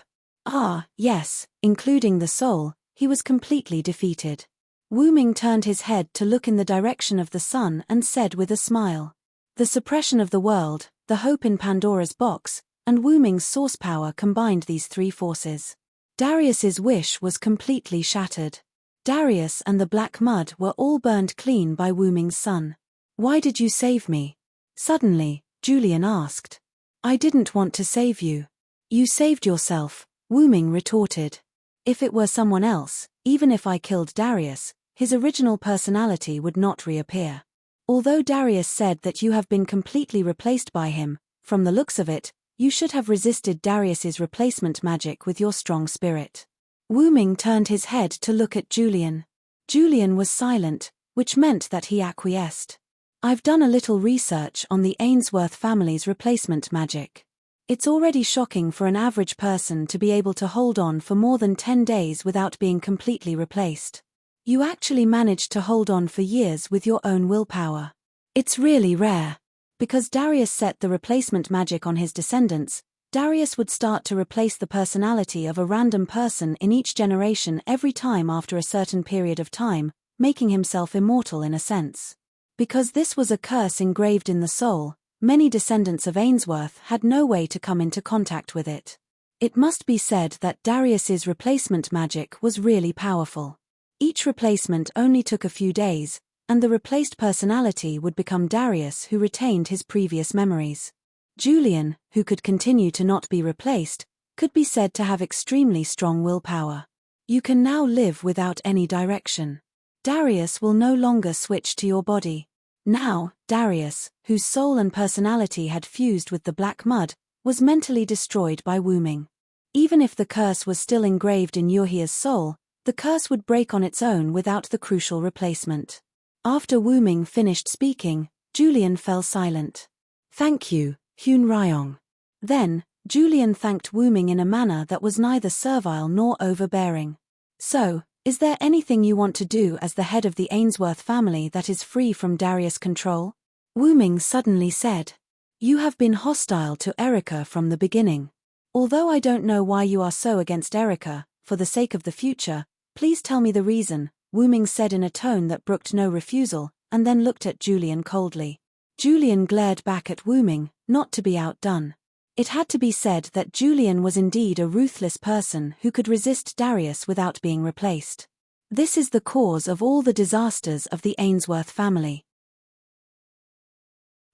Yes, including the soul, he was completely defeated. Wu Ming turned his head to look in the direction of the sun and said with a smile. The suppression of the world, the hope in Pandora's box, and Wu Ming's source power combined these three forces. Darius's wish was completely shattered. Darius and the black mud were all burned clean by Wu Ming's sun. Why did you save me? Suddenly, Julian asked. I didn't want to save you. You saved yourself, Wu Ming retorted. If it were someone else, even if I killed Darius, his original personality would not reappear. Although Darius said that you have been completely replaced by him, from the looks of it, you should have resisted Darius's replacement magic with your strong spirit. Wu Ming turned his head to look at Julian. Julian was silent, which meant that he acquiesced. I've done a little research on the Ainsworth family's replacement magic. It's already shocking for an average person to be able to hold on for more than 10 days without being completely replaced. You actually managed to hold on for years with your own willpower. It's really rare. Because Darius set the replacement magic on his descendants, Darius would start to replace the personality of a random person in each generation every time after a certain period of time, making himself immortal in a sense. Because this was a curse engraved in the soul, many descendants of Ainsworth had no way to come into contact with it. It must be said that Darius's replacement magic was really powerful. Each replacement only took a few days, and the replaced personality would become Darius, who retained his previous memories. Julian, who could continue to not be replaced, could be said to have extremely strong willpower. You can now live without any direction. Darius will no longer switch to your body. Now, Darius, whose soul and personality had fused with the black mud, was mentally destroyed by Wu Ming. Even if the curse was still engraved in Yuhia's soul, the curse would break on its own without the crucial replacement. After Wu Ming finished speaking, Julian fell silent. "Thank you, Hyun Ryong." Then, Julian thanked Wu Ming in a manner that was neither servile nor overbearing. "So, is there anything you want to do as the head of the Ainsworth family that is free from Darius' control?" Wu Ming suddenly said. "You have been hostile to Erica from the beginning. Although I don't know why you are so against Erica, for the sake of the future, please tell me the reason," Wu Ming said in a tone that brooked no refusal, and then looked at Julian coldly. Julian glared back at Wu Ming, not to be outdone. It had to be said that Julian was indeed a ruthless person who could resist Darius without being replaced. This is the cause of all the disasters of the Ainsworth family.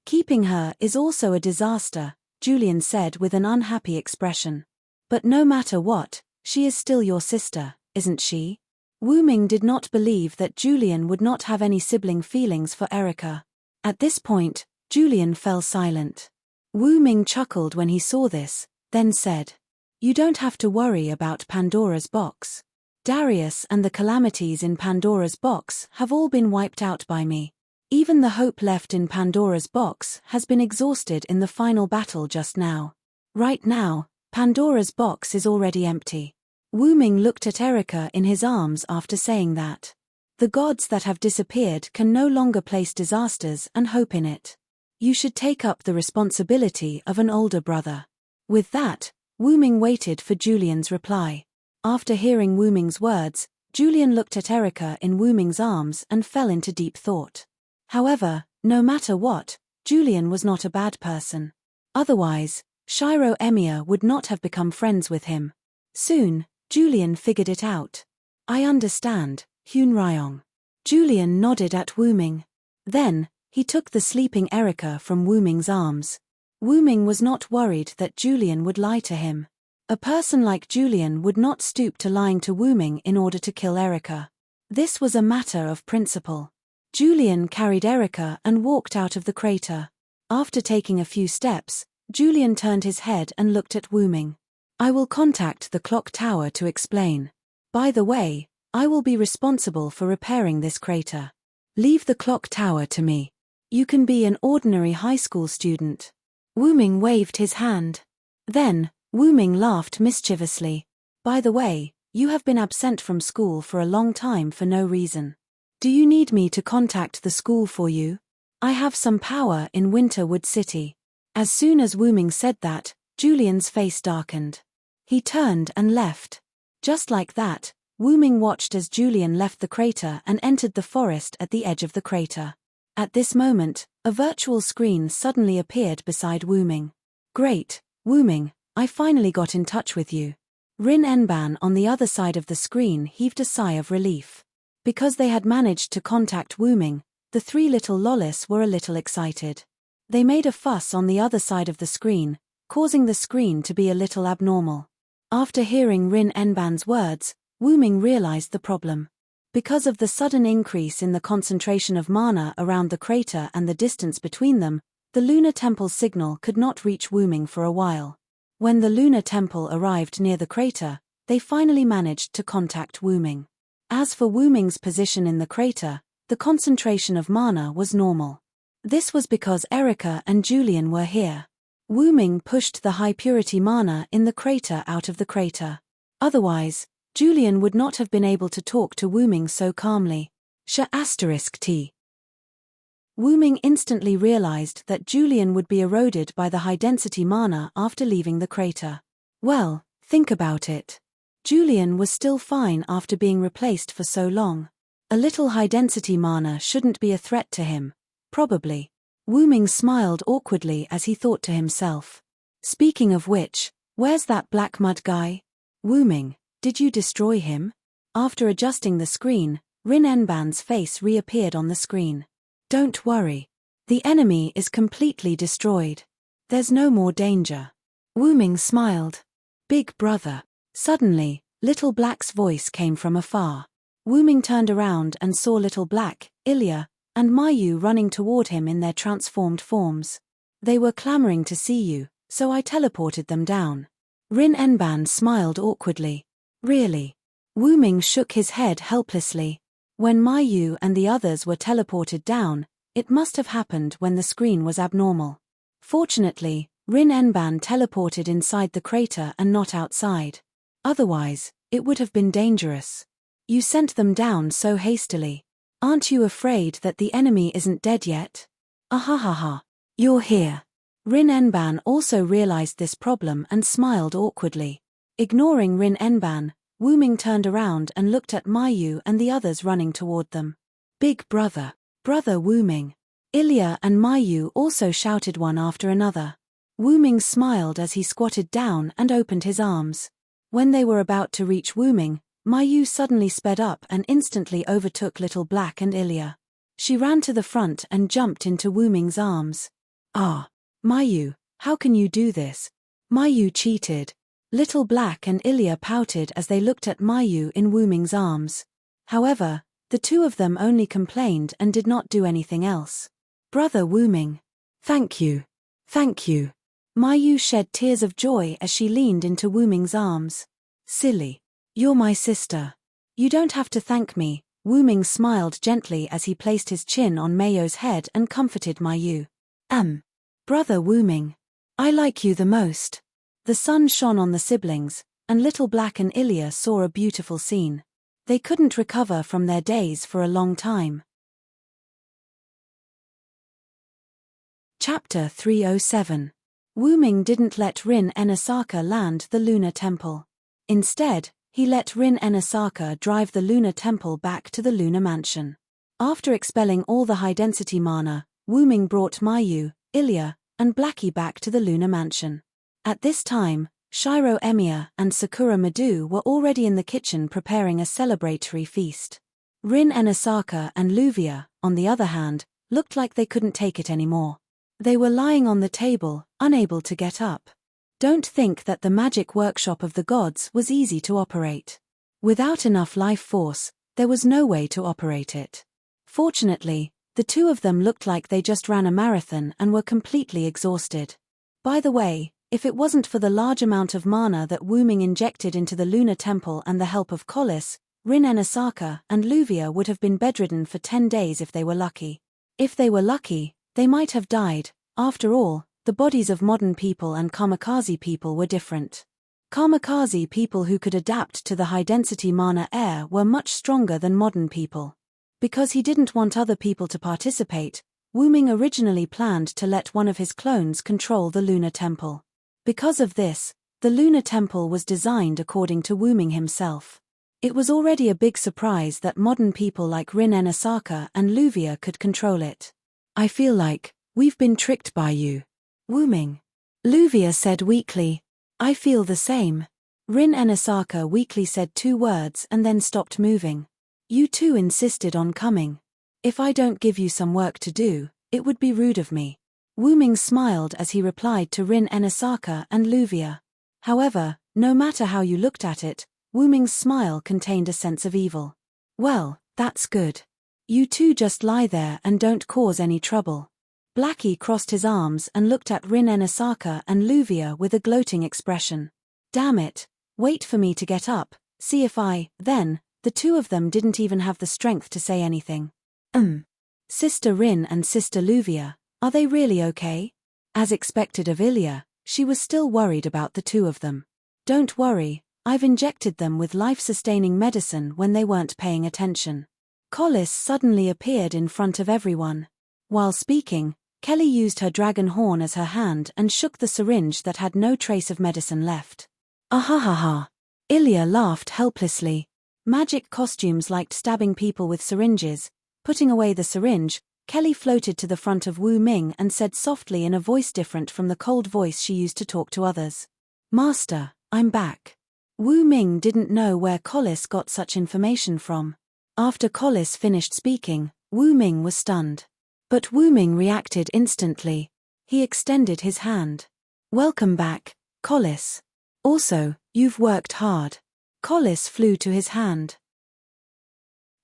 "Keeping her is also a disaster," Julian said with an unhappy expression. "But no matter what, she is still your sister, isn't she?" Wu Ming did not believe that Julian would not have any sibling feelings for Erica. At this point, Julian fell silent. Wu Ming chuckled when he saw this, then said, "You don't have to worry about Pandora's box. Darius and the calamities in Pandora's box have all been wiped out by me. Even the hope left in Pandora's box has been exhausted in the final battle just now. Right now, Pandora's box is already empty." Wu Ming looked at Erica in his arms after saying that. "The gods that have disappeared can no longer place disasters and hope in it. You should take up the responsibility of an older brother." With that, Wu Ming waited for Julian's reply. After hearing Wu Ming's words, Julian looked at Erica in Wu Ming's arms and fell into deep thought. However, no matter what, Julian was not a bad person. Otherwise, Shiro Emiya would not have become friends with him. Soon, Julian figured it out. "I understand, Hyun Ryong." Julian nodded at Wu Ming. Then, he took the sleeping Erica from Wu Ming's arms. Wu Ming was not worried that Julian would lie to him. A person like Julian would not stoop to lying to Wu Ming in order to kill Erica. This was a matter of principle. Julian carried Erica and walked out of the crater. After taking a few steps, Julian turned his head and looked at Wu Ming. "I will contact the clock tower to explain. By the way, I will be responsible for repairing this crater. Leave the clock tower to me. You can be an ordinary high school student." Wu Ming waved his hand. Then, Wu Ming laughed mischievously. "By the way, you have been absent from school for a long time for no reason. Do you need me to contact the school for you? I have some power in Winterwood City." As soon as Wu Ming said that, Julian's face darkened. He turned and left. Just like that, Wu Ming watched as Julian left the crater and entered the forest at the edge of the crater. At this moment, a virtual screen suddenly appeared beside Wu Ming. "Great, Wu Ming, I finally got in touch with you." Rin Enban on the other side of the screen heaved a sigh of relief. Because they had managed to contact Wu Ming, the three little lollis were a little excited. They made a fuss on the other side of the screen, causing the screen to be a little abnormal. After hearing Rin Enban's words, Wu Ming realized the problem. Because of the sudden increase in the concentration of mana around the crater and the distance between them, the lunar temple signal could not reach Wu Ming for a while. When the lunar temple arrived near the crater, they finally managed to contact Wu Ming. As for Wu Ming's position in the crater, the concentration of mana was normal. This was because Erica and Julian were here. Wu Ming pushed the high-purity mana in the crater out of the crater. Otherwise, Julian would not have been able to talk to Wu Ming so calmly. *T. Wu Ming instantly realized that Julian would be eroded by the high-density mana after leaving the crater. Well, think about it. Julian was still fine after being replaced for so long. A little high-density mana shouldn't be a threat to him. Probably. Wu Ming smiled awkwardly as he thought to himself. Speaking of which, where's that black mud guy? Wu Ming, did you destroy him? After adjusting the screen, Rin Enban's face reappeared on the screen. Don't worry. The enemy is completely destroyed. There's no more danger. Wu Ming smiled. Big brother. Suddenly, Little Black's voice came from afar. Wu Ming turned around and saw Little Black, Ilya, and Mayu running toward him in their transformed forms. They were clamoring to see you, so I teleported them down. Rin Enban smiled awkwardly. Really? Wu Ming shook his head helplessly. When Ma Yu and the others were teleported down, it must have happened when the screen was abnormal. Fortunately, Rin Enban teleported inside the crater and not outside. Otherwise, it would have been dangerous. You sent them down so hastily. Aren't you afraid that the enemy isn't dead yet? Ahahaha. You're here. Rin Enban also realized this problem and smiled awkwardly. Ignoring Rin Enban, Wu Ming turned around and looked at Ma Yu and the others running toward them. Big brother. Brother Wu Ming. Ilya and Ma Yu also shouted one after another. Wu Ming smiled as he squatted down and opened his arms. When they were about to reach Wu Ming, Ma Yu suddenly sped up and instantly overtook Little Black and Ilya. She ran to the front and jumped into Wu Ming's arms. Ah! Ma Yu, how can you do this? Ma Yu cheated. Little Black and Ilya pouted as they looked at Ma Yu in Wu Ming's arms. However, the two of them only complained and did not do anything else. Brother Wu Ming. Thank you. Thank you. Ma Yu shed tears of joy as she leaned into Wu Ming's arms. Silly. You're my sister. You don't have to thank me. Wu Ming smiled gently as he placed his chin on Mayo's head and comforted Ma Yu. Brother Wu Ming. I like you the most. The sun shone on the siblings, and Little Black and Ilya saw a beautiful scene. They couldn't recover from their daze for a long time. Chapter 307. Wu Ming didn't let Rin Enasaka land the Lunar Temple. Instead, he let Rin Enasaka drive the Lunar Temple back to the Lunar Mansion. After expelling all the high-density mana, Wu Ming brought Ma Yu, Ilya, and Blackie back to the Lunar Mansion. At this time, Shiro Emiya and Sakura Madu were already in the kitchen preparing a celebratory feast. Rin Enasaka and Luvia, on the other hand, looked like they couldn't take it anymore. They were lying on the table, unable to get up. Don't think that the magic workshop of the gods was easy to operate. Without enough life force, there was no way to operate it. Fortunately, the two of them looked like they just ran a marathon and were completely exhausted. By the way, if it wasn't for the large amount of mana that Wu Ming injected into the Lunar Temple and the help of Collis, Rin Enasaka and Luvia would have been bedridden for 10 days if they were lucky. If they were lucky, they might have died. After all, the bodies of modern people and kamikaze people were different. Kamikaze people who could adapt to the high-density mana air were much stronger than modern people. Because he didn't want other people to participate, Wu Ming originally planned to let one of his clones control the Lunar Temple. Because of this, the Lunar Temple was designed according to Wu Ming himself. It was already a big surprise that modern people like Rin Enasaka and Luvia could control it. I feel like we've been tricked by you, Wu Ming. Luvia said weakly. I feel the same. Rin Enasaka weakly said 2 words and then stopped moving. You two insisted on coming. If I don't give you some work to do, it would be rude of me. Wu Ming smiled as he replied to Rin Enasaka and Luvia. However, no matter how you looked at it, Wu Ming's smile contained a sense of evil. Well, that's good. You two just lie there and don't cause any trouble. Blackie crossed his arms and looked at Rin Enasaka and Luvia with a gloating expression. Damn it, wait for me to get up, see if then, the two of them didn't even have the strength to say anything. Sister Rin and Sister Luvia, are they really okay? As expected of Ilya, she was still worried about the two of them. Don't worry, I've injected them with life-sustaining medicine when they weren't paying attention. Collis suddenly appeared in front of everyone. While speaking, Kelly used her dragon horn as her hand and shook the syringe that had no trace of medicine left. Ahahaha. Ilya laughed helplessly. Magic costumes liked stabbing people with syringes. Putting away the syringe, Kelly floated to the front of Wu Ming and said softly in a voice different from the cold voice she used to talk to others. Master, I'm back. Wu Ming didn't know where Collis got such information from. After Collis finished speaking, Wu Ming was stunned. But Wu Ming reacted instantly. He extended his hand. Welcome back, Collis. Also, you've worked hard. Collis flew to his hand.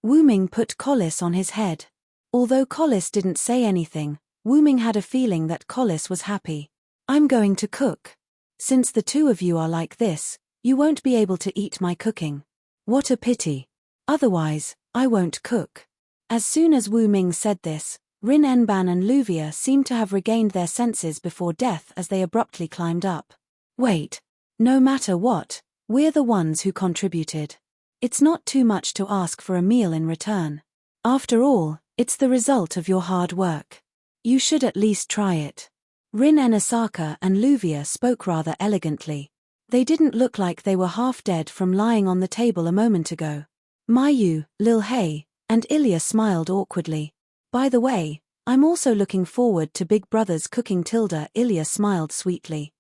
Wu Ming put Collis on his head. Although Collis didn't say anything, Wu Ming had a feeling that Collis was happy. I'm going to cook. Since the two of you are like this, you won't be able to eat my cooking. What a pity. Otherwise, I won't cook. As soon as Wu Ming said this, Rin Enban and Luvia seemed to have regained their senses before death as they abruptly climbed up. Wait. No matter what, we're the ones who contributed. It's not too much to ask for a meal in return. After all, it's the result of your hard work. You should at least try it. Rin Enasaka and Luvia spoke rather elegantly. They didn't look like they were half dead from lying on the table a moment ago. Mayu, Lil Hei, and Ilya smiled awkwardly. By the way, I'm also looking forward to Big Brother's cooking. Ilya smiled sweetly.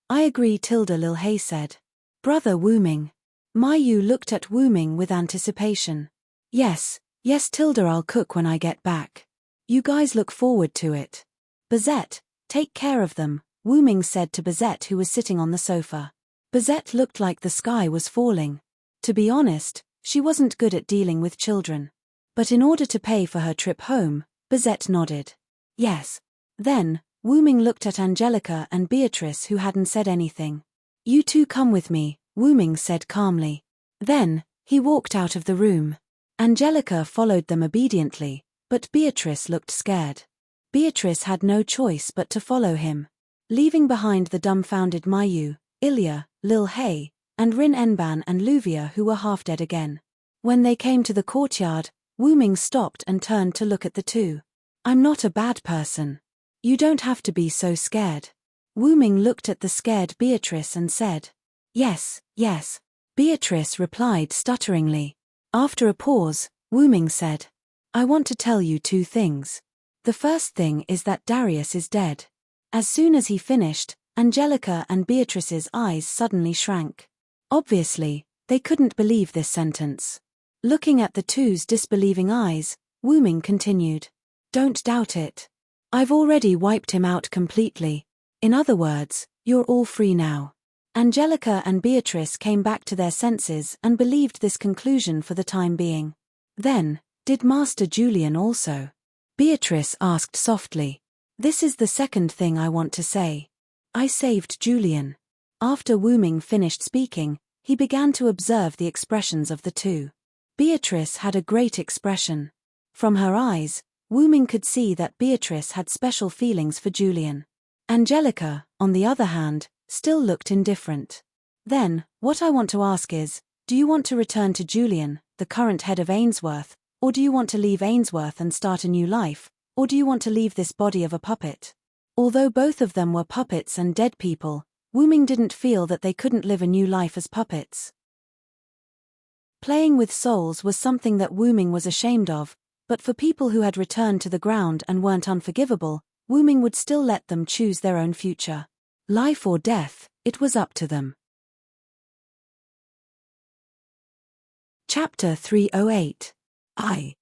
I agree. Lil Hei said. Brother Wu Ming. Mayu looked at Wu Ming with anticipation. Yes, I'll cook when I get back. You guys look forward to it. Bazette, take care of them, Wu Ming said to Bazette, who was sitting on the sofa. Bazette looked like the sky was falling. To be honest, she wasn't good at dealing with children. But in order to pay for her trip home, Bazette nodded. Yes. Then, Wu Ming looked at Angelica and Beatrice, who hadn't said anything. You two come with me, Wu Ming said calmly. Then, he walked out of the room. Angelica followed them obediently, but Beatrice looked scared. Beatrice had no choice but to follow him. Leaving behind the dumbfounded Mayu, Ilya, Lil Hei, and Rin Enban and Luvia, who were half dead again. When they came to the courtyard, Wu Ming stopped and turned to look at the two. I'm not a bad person. You don't have to be so scared. Wu Ming looked at the scared Beatrice and said. Yes. Beatrice replied stutteringly. After a pause, Wu Ming said. I want to tell you two things. The first thing is that Darius is dead. As soon as he finished, Angelica and Beatrice's eyes suddenly shrank. Obviously, they couldn't believe this sentence. Looking at the two's disbelieving eyes, Wu Ming continued. Don't doubt it. I've already wiped him out completely. In other words, you're all free now. Angelica and Beatrice came back to their senses and believed this conclusion for the time being. Then, did Master Julian also? Beatrice asked softly. This is the second thing I want to say. I saved Julian. After Wu Ming finished speaking, he began to observe the expressions of the two. Beatrice had a great expression. From her eyes, Wu Ming could see that Beatrice had special feelings for Julian. Angelica, on the other hand, still looked indifferent. Then, what I want to ask is, do you want to return to Julian, the current head of Ainsworth, or do you want to leave Ainsworth and start a new life, or do you want to leave this body of a puppet? Although both of them were puppets and dead people, Wu Ming didn't feel that they couldn't live a new life as puppets. Playing with souls was something that Wu Ming was ashamed of, but for people who had returned to the ground and weren't unforgivable, Wu Ming would still let them choose their own future. Life or death, it was up to them. Chapter 308. I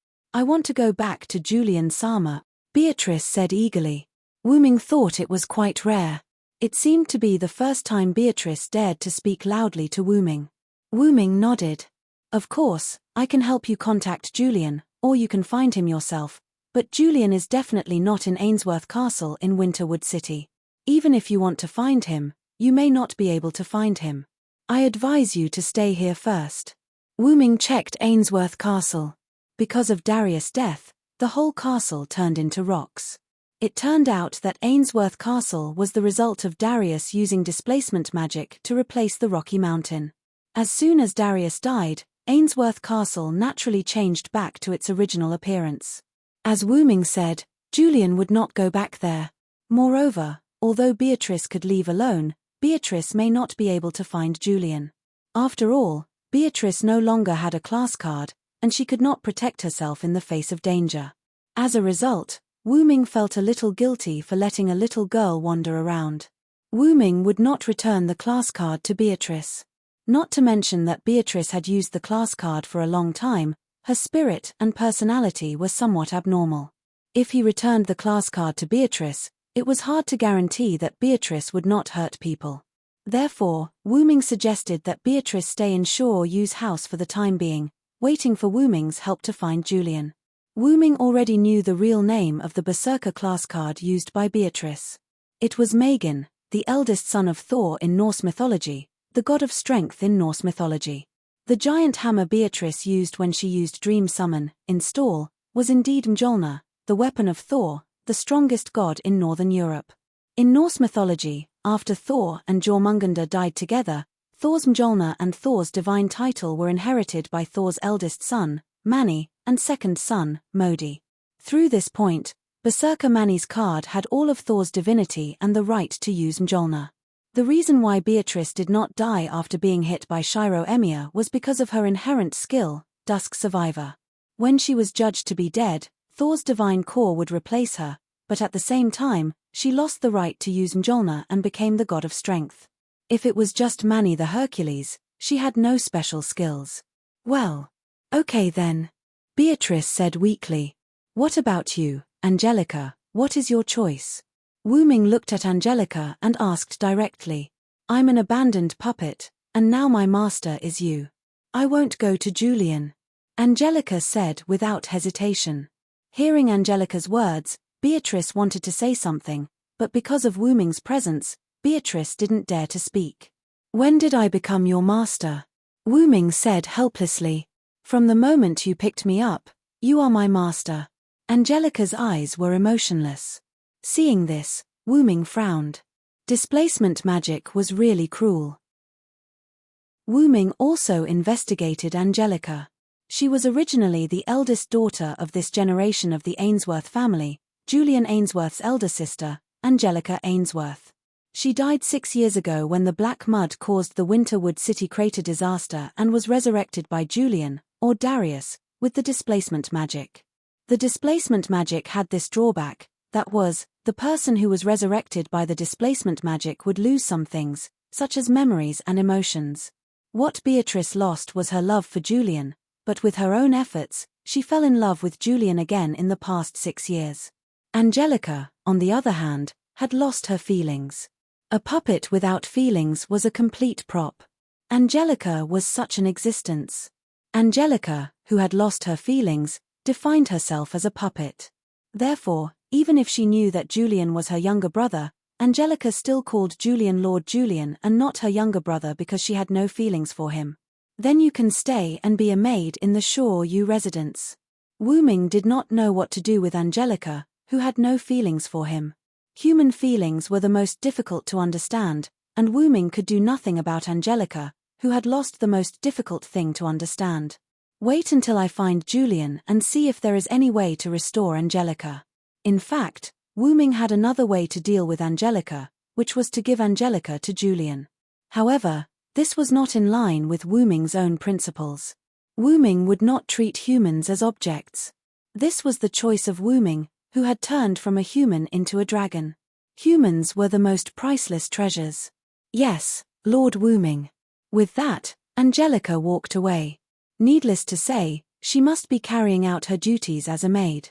want to go back to Julian Sama, Beatrice said eagerly. Wu Ming thought it was quite rare. It seemed to be the first time Beatrice dared to speak loudly to Wu Ming. Wu Ming nodded. Of course, I can help you contact Julian, or you can find him yourself, but Julian is definitely not in Ainsworth Castle in Winterwood City. Even if you want to find him, you may not be able to find him. I advise you to stay here first. Wu Ming checked Ainsworth Castle. Because of Darius' death, the whole castle turned into rocks. It turned out that Ainsworth Castle was the result of Darius using displacement magic to replace the Rocky Mountain. As soon as Darius died, Ainsworth Castle naturally changed back to its original appearance. As Wu Ming said, Julian would not go back there. Moreover, although Beatrice could leave alone, Beatrice may not be able to find Julian. After all, Beatrice no longer had a class card, and she could not protect herself in the face of danger. As a result, Wu Ming felt a little guilty for letting a little girl wander around. Wu Ming would not return the class card to Beatrice. Not to mention that Beatrice had used the class card for a long time, her spirit and personality were somewhat abnormal. If he returned the class card to Beatrice, it was hard to guarantee that Beatrice would not hurt people. Therefore, Wu Ming suggested that Beatrice stay in Shaw Yu's house for the time being, waiting for Wu Ming's help to find Julian. Wu Ming already knew the real name of the Berserker class card used by Beatrice. It was Megan, the eldest son of Thor in Norse mythology, the god of strength in Norse mythology. The giant hammer Beatrice used when she used Dream Summon, install, was indeed Mjolnir, the weapon of Thor, the strongest god in Northern Europe. In Norse mythology, after Thor and Jormungandr died together, Thor's Mjolnir and Thor's divine title were inherited by Thor's eldest son, Mani, and second son, Modi. Through this point, Berserker Mani's card had all of Thor's divinity and the right to use Mjolnir. The reason why Beatrice did not die after being hit by Shiro Emir was because of her inherent skill, Dusk Survivor. When she was judged to be dead, Thor's divine core would replace her, but at the same time, she lost the right to use Mjolnir and became the god of strength. If it was just Mani the Hercules, she had no special skills. Well, okay then. Beatrice said weakly. What about you, Angelica, what is your choice? Wu Ming looked at Angelica and asked directly. I'm an abandoned puppet, and now my master is you. I won't go to Julian. Angelica said without hesitation. Hearing Angelica's words, Beatrice wanted to say something, but because of Wu Ming's presence, Beatrice didn't dare to speak. When did I become your master? Wu Ming said helplessly. From the moment you picked me up, you are my master. Angelica's eyes were emotionless. Seeing this, Wu Ming frowned. Displacement magic was really cruel. Wu Ming also investigated Angelica. She was originally the eldest daughter of this generation of the Ainsworth family, Julian Ainsworth's elder sister, Angelica Ainsworth. She died 6 years ago when the Black Mud caused the Winterwood City crater disaster and was resurrected by Julian, or Darius, with the displacement magic. The displacement magic had this drawback, that was, the person who was resurrected by the displacement magic would lose some things, such as memories and emotions. What Beatrice lost was her love for Julian, but with her own efforts, she fell in love with Julian again in the past 6 years. Angelica, on the other hand, had lost her feelings. A puppet without feelings was a complete prop. Angelica was such an existence. Angelica, who had lost her feelings, defined herself as a puppet. Therefore, even if she knew that Julian was her younger brother, Angelica still called Julian Lord Julian and not her younger brother because she had no feelings for him. Then you can stay and be a maid in the Shore U residence. Wu Ming did not know what to do with Angelica, who had no feelings for him. Human feelings were the most difficult to understand, and Wu Ming could do nothing about Angelica, who had lost the most difficult thing to understand. Wait until I find Julian and see if there is any way to restore Angelica. In fact, Wu Ming had another way to deal with Angelica, which was to give Angelica to Julian. However, this was not in line with Wu Ming's own principles. Wu Ming would not treat humans as objects. This was the choice of Wu Ming, who had turned from a human into a dragon. Humans were the most priceless treasures. Yes, Lord Wu Ming. With that, Angelica walked away. Needless to say, she must be carrying out her duties as a maid.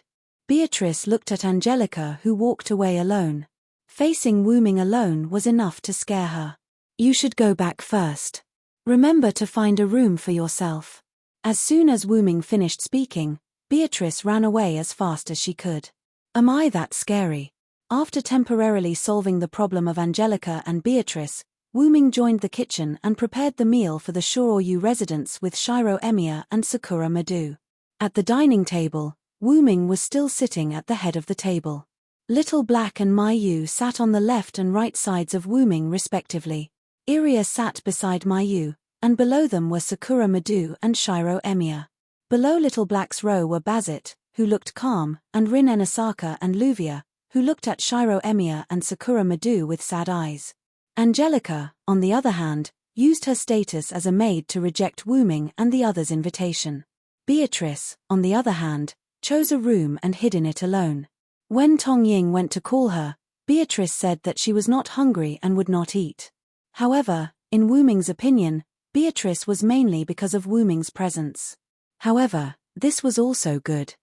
Beatrice looked at Angelica, who walked away alone. Facing Wu Ming alone was enough to scare her. You should go back first. Remember to find a room for yourself. As soon as Wu Ming finished speaking, Beatrice ran away as fast as she could. Am I that scary? After temporarily solving the problem of Angelica and Beatrice, Wu Ming joined the kitchen and prepared the meal for the Shoryu residents with Shiro Emir and Sakura Madu. At the dining table, Wu Ming was still sitting at the head of the table. Little Black and Mayu sat on the left and right sides of Wu Ming respectively. Iria sat beside Mayu, and below them were Sakura Madu and Shiro Emir. Below Little Black's row were Bazit, who looked calm, and Rin Enasaka and Luvia, who looked at Shiro Emir and Sakura Madu with sad eyes. Angelica, on the other hand, used her status as a maid to reject Wu Ming and the others' invitation. Beatrice, on the other hand, chose a room and hid in it alone. When Tong Ying went to call her, Beatrice said that she was not hungry and would not eat. However, in Wu Ming's opinion, Beatrice was mainly because of Wu Ming's presence. However, this was also good.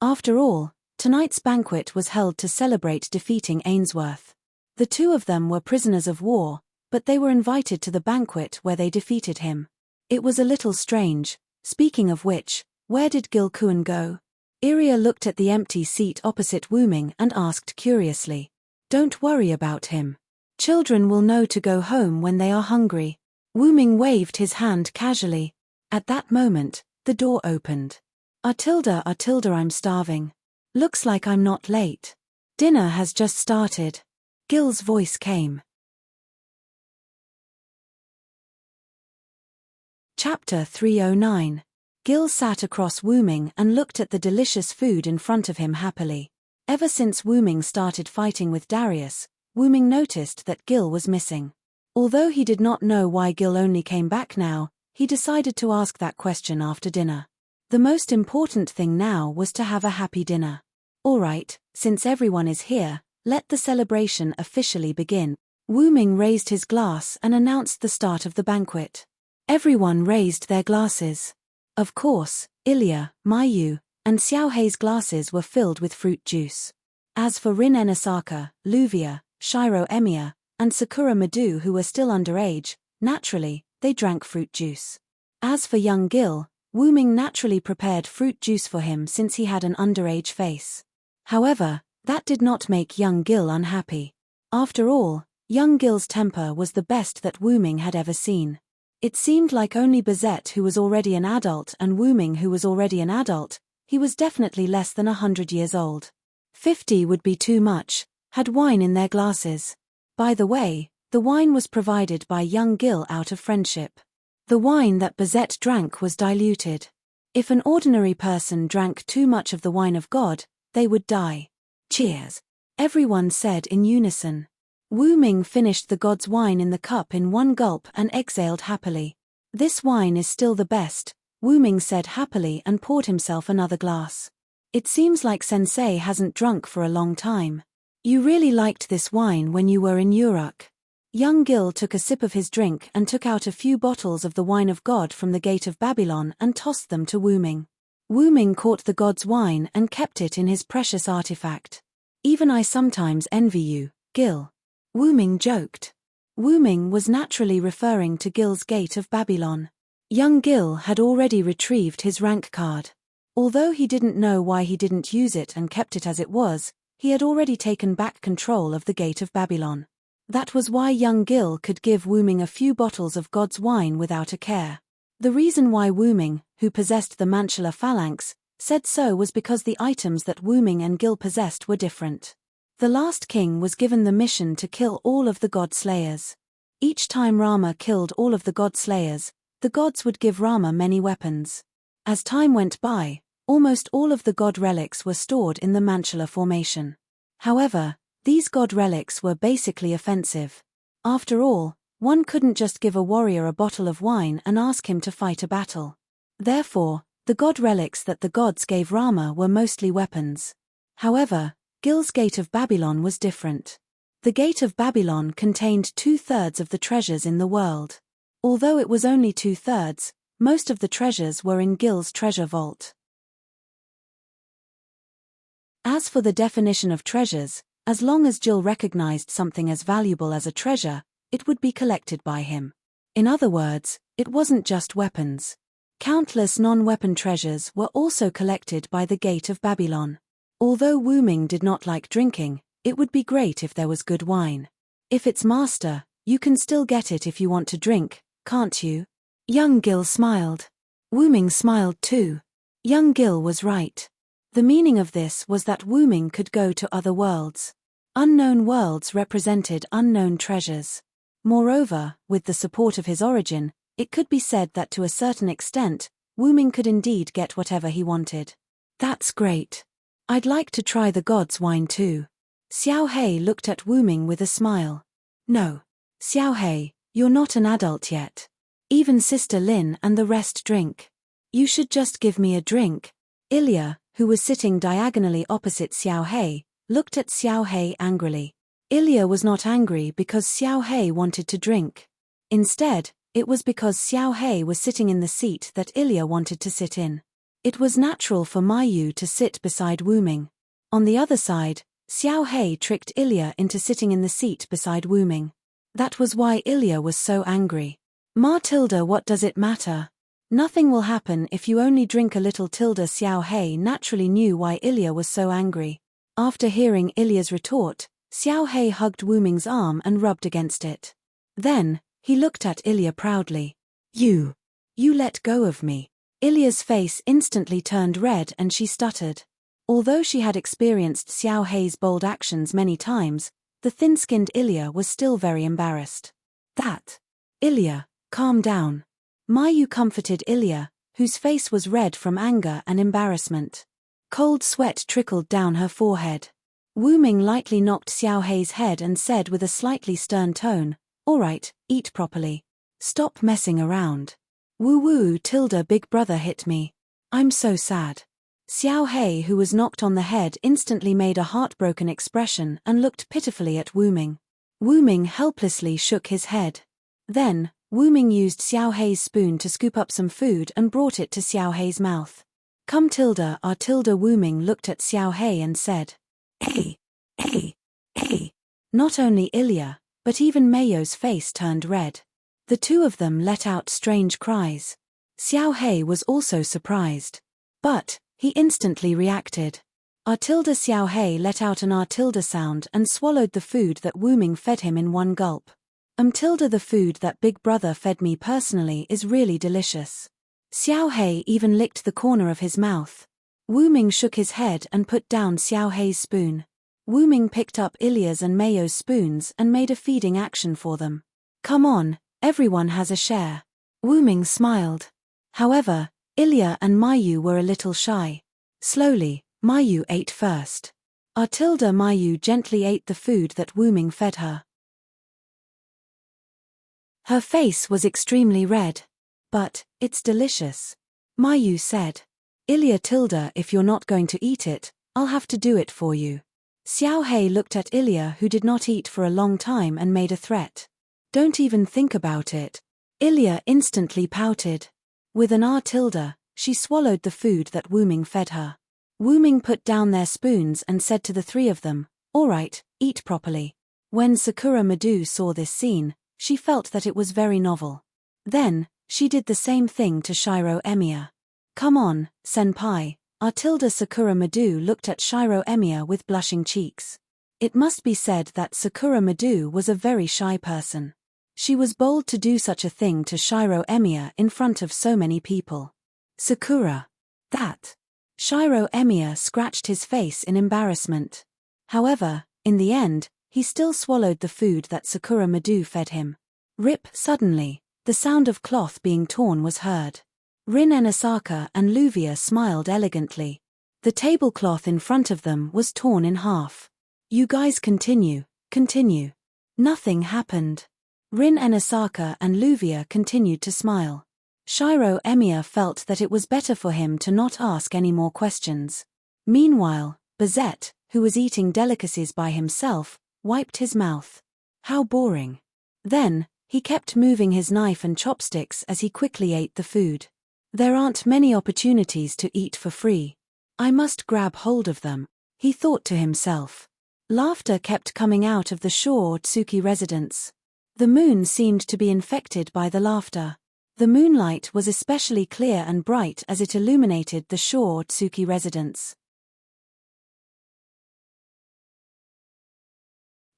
After all, tonight's banquet was held to celebrate defeating Ainsworth. The two of them were prisoners of war, but they were invited to the banquet where they defeated him. It was a little strange. Speaking of which, where did Gil Kuan go? Iria looked at the empty seat opposite Wu Ming and asked curiously. Don't worry about him. Children will know to go home when they are hungry. Wu Ming waved his hand casually. At that moment, the door opened. Atilda, I'm starving. Looks like I'm not late. Dinner has just started. Gil's voice came. Chapter 309. Gil sat across Wu Ming and looked at the delicious food in front of him happily. Ever since Wu Ming started fighting with Darius, Wu Ming noticed that Gil was missing. Although he did not know why Gil only came back now, he decided to ask that question after dinner. The most important thing now was to have a happy dinner. Alright, since everyone is here, let the celebration officially begin. Wu Ming raised his glass and announced the start of the banquet. Everyone raised their glasses. Of course, Ilya, Mayu, and Xiao Hei's glasses were filled with fruit juice. As for Rin Enisaka, Luvia, Shiro Emiya, and Sakura Madu, who were still underage, naturally, they drank fruit juice. As for young Gil, Wu Ming naturally prepared fruit juice for him since he had an underage face. However, that did not make young Gil unhappy. After all, young Gil's temper was the best that Wu Ming had ever seen. It seemed like only Bazette, who was already an adult, and Wu Ming, who was already an adult, he was definitely less than 100 years old. 50 would be too much, had wine in their glasses. By the way, the wine was provided by young Gil out of friendship. The wine that Bazette drank was diluted. If an ordinary person drank too much of the wine of God, they would die. Cheers! Everyone said in unison. Wu Ming finished the God's wine in the cup in one gulp and exhaled happily. This wine is still the best, Wu Ming said happily and poured himself another glass. It seems like Sensei hasn't drunk for a long time. You really liked this wine when you were in Uruk. Young Gil took a sip of his drink and took out a few bottles of the wine of God from the gate of Babylon and tossed them to Wu Ming. Wu Ming caught the God's wine and kept it in his precious artifact. Even I sometimes envy you, Gil. Wu Ming joked. Wu Ming was naturally referring to Gil's gate of Babylon. Young Gil had already retrieved his rank card. Although he didn't know why he didn't use it and kept it as it was, he had already taken back control of the gate of Babylon. That was why young Gil could give Wu Ming a few bottles of God's wine without a care. The reason why Wu Ming, who possessed the Mantula phalanx, said so was because the items that Wu Ming and Gil possessed were different. The last king was given the mission to kill all of the God Slayers. Each time Rama killed all of the God Slayers, the gods would give Rama many weapons. As time went by, almost all of the God relics were stored in the Mantula formation. However, these God relics were basically offensive. After all, one couldn't just give a warrior a bottle of wine and ask him to fight a battle. Therefore, the God relics that the gods gave Rama were mostly weapons. However, Gil's Gate of Babylon was different. The Gate of Babylon contained 2/3 of the treasures in the world. Although it was only 2/3, most of the treasures were in Gil's treasure vault. As for the definition of treasures, as long as Gil recognized something as valuable as a treasure, it would be collected by him. In other words, it wasn't just weapons. Countless non-weapon treasures were also collected by the Gate of Babylon. Although Wu Ming did not like drinking, it would be great if there was good wine. If it's master, you can still get it if you want to drink, can't you? Young Gil smiled. Wu Ming smiled too. Young Gil was right. The meaning of this was that Wu Ming could go to other worlds. Unknown worlds represented unknown treasures. Moreover, with the support of his origin, it could be said that to a certain extent, Wu Ming could indeed get whatever he wanted. That's great. I'd like to try the god's wine too. Xiao Hei looked at Wu Ming with a smile. No. Xiao Hei, you're not an adult yet. Even Sister Lin and the rest drink. You should just give me a drink. Ilya, who was sitting diagonally opposite Xiao Hei, looked at Xiao Hei angrily. Ilya was not angry because Xiao Hei wanted to drink. Instead, it was because Xiao Hei was sitting in the seat that Ilya wanted to sit in. It was natural for Mayu to sit beside Wu Ming. On the other side, Xiao Hei tricked Ilya into sitting in the seat beside Wu Ming. That was why Ilya was so angry. Matilda, what does it matter? Nothing will happen if you only drink a little. Xiao Hei naturally knew why Ilya was so angry. After hearing Ilya's retort, Xiao Hei hugged Wu Ming's arm and rubbed against it. Then, he looked at Ilya proudly. You let go of me. Ilya's face instantly turned red and she stuttered. Although she had experienced Xiao Hei's bold actions many times, the thin-skinned Ilya was still very embarrassed. Ilya, calm down. Mayu comforted Ilya, whose face was red from anger and embarrassment. Cold sweat trickled down her forehead. Wu Ming lightly knocked Xiao Hei's head and said with a slightly stern tone, "All right, eat properly. Stop messing around. Woo tilde big brother hit me. I'm so sad." Xiao Hei, who was knocked on the head, instantly made a heartbroken expression and looked pitifully at Wu Ming. Wu Ming helplessly shook his head. Then, Wu Ming used Xiao Hei's spoon to scoop up some food and brought it to Xiao Hei's mouth. Come tilde are tilde. Wu Ming looked at Xiao Hei and said, Hey. Not only Ilya, but even Mayo's face turned red. The two of them let out strange cries. Xiao Hei was also surprised. But, he instantly reacted. Xiao Hei let out an sound and swallowed the food that Wu Ming fed him in one gulp. The food that Big Brother fed me personally is really delicious. Xiao Hei even licked the corner of his mouth. Wu Ming shook his head and put down Xiao Hei's spoon. Wu Ming picked up Ilya's and Mayo's spoons and made a feeding action for them. Come on, everyone has a share. Wu Ming smiled. However, Ilya and Mayu were a little shy. Slowly, Mayu ate first. Mayu gently ate the food that Wu Ming fed her. Her face was extremely red. But, it's delicious. Mayu said. Ilya if you're not going to eat it, I'll have to do it for you. Xiao Hei looked at Ilya, who did not eat for a long time, and made a threat. Don't even think about it. Ilya instantly pouted. With an she swallowed the food that Wu Ming fed her. Wu Ming put down their spoons and said to the three of them, All right, eat properly. When Sakura Madu saw this scene, she felt that it was very novel. Then, she did the same thing to Shiro Emiya. Come on, senpai. Sakura Madu looked at Shiro Emiya with blushing cheeks. It must be said that Sakura Madu was a very shy person. She was bold to do such a thing to Shiro Emiya in front of so many people. Sakura. Shiro Emiya scratched his face in embarrassment. However, in the end, he still swallowed the food that Sakura Madu fed him. Suddenly, the sound of cloth being torn was heard. Rin Enosaka and Luvia smiled elegantly. The tablecloth in front of them was torn in half. You guys continue. Nothing happened. Rin Enosaka and Luvia continued to smile. Shiro Emiya felt that it was better for him to not ask any more questions. Meanwhile, Bazette, who was eating delicacies by himself, wiped his mouth. How boring. Then, he kept moving his knife and chopsticks as he quickly ate the food. There aren't many opportunities to eat for free. I must grab hold of them, he thought to himself. Laughter kept coming out of the Shou Tsuki residence. The moon seemed to be infected by the laughter. The moonlight was especially clear and bright as it illuminated the Shou Tsuki residence.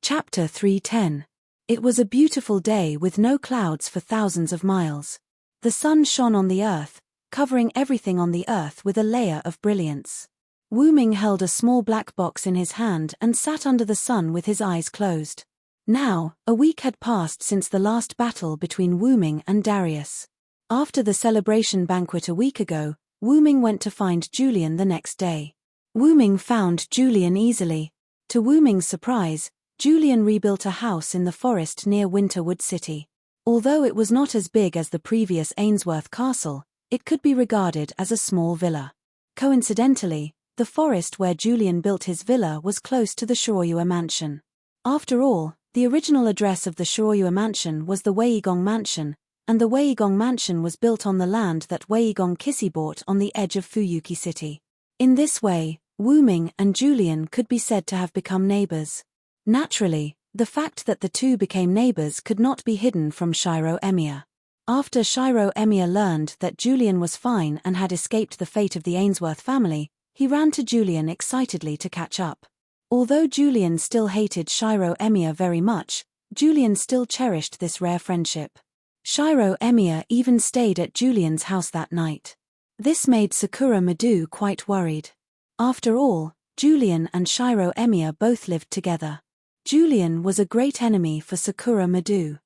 Chapter 310. It was a beautiful day with no clouds for thousands of miles. The sun shone on the earth, covering everything on the earth with a layer of brilliance. Wu Ming held a small black box in his hand and sat under the sun with his eyes closed. Now, a week had passed since the last battle between Wu Ming and Darius. After the celebration banquet a week ago, Wu Ming went to find Julian the next day. Wu Ming found Julian easily. To Wu Ming's surprise, Julian rebuilt a house in the forest near Winterwood City. Although it was not as big as the previous Ainsworth Castle, it could be regarded as a small villa. Coincidentally, the forest where Julian built his villa was close to the Shiroyua mansion. After all, the original address of the Shiroyua mansion was the Weigong Mansion, and the Weigong Mansion was built on the land that Weigong Kissy bought on the edge of Fuyuki City. In this way, Wu Ming and Julian could be said to have become neighbors. Naturally, the fact that the two became neighbors could not be hidden from Shiro Emiya. After Shiro Emiya learned that Julian was fine and had escaped the fate of the Ainsworth family, he ran to Julian excitedly to catch up. Although Julian still hated Shiro Emiya very much, Julian still cherished this rare friendship. Shiro Emiya even stayed at Julian's house that night. This made Sakura Madu quite worried. After all, Julian and Shiro Emiya both lived together. Julian was a great enemy for Sakura Madu.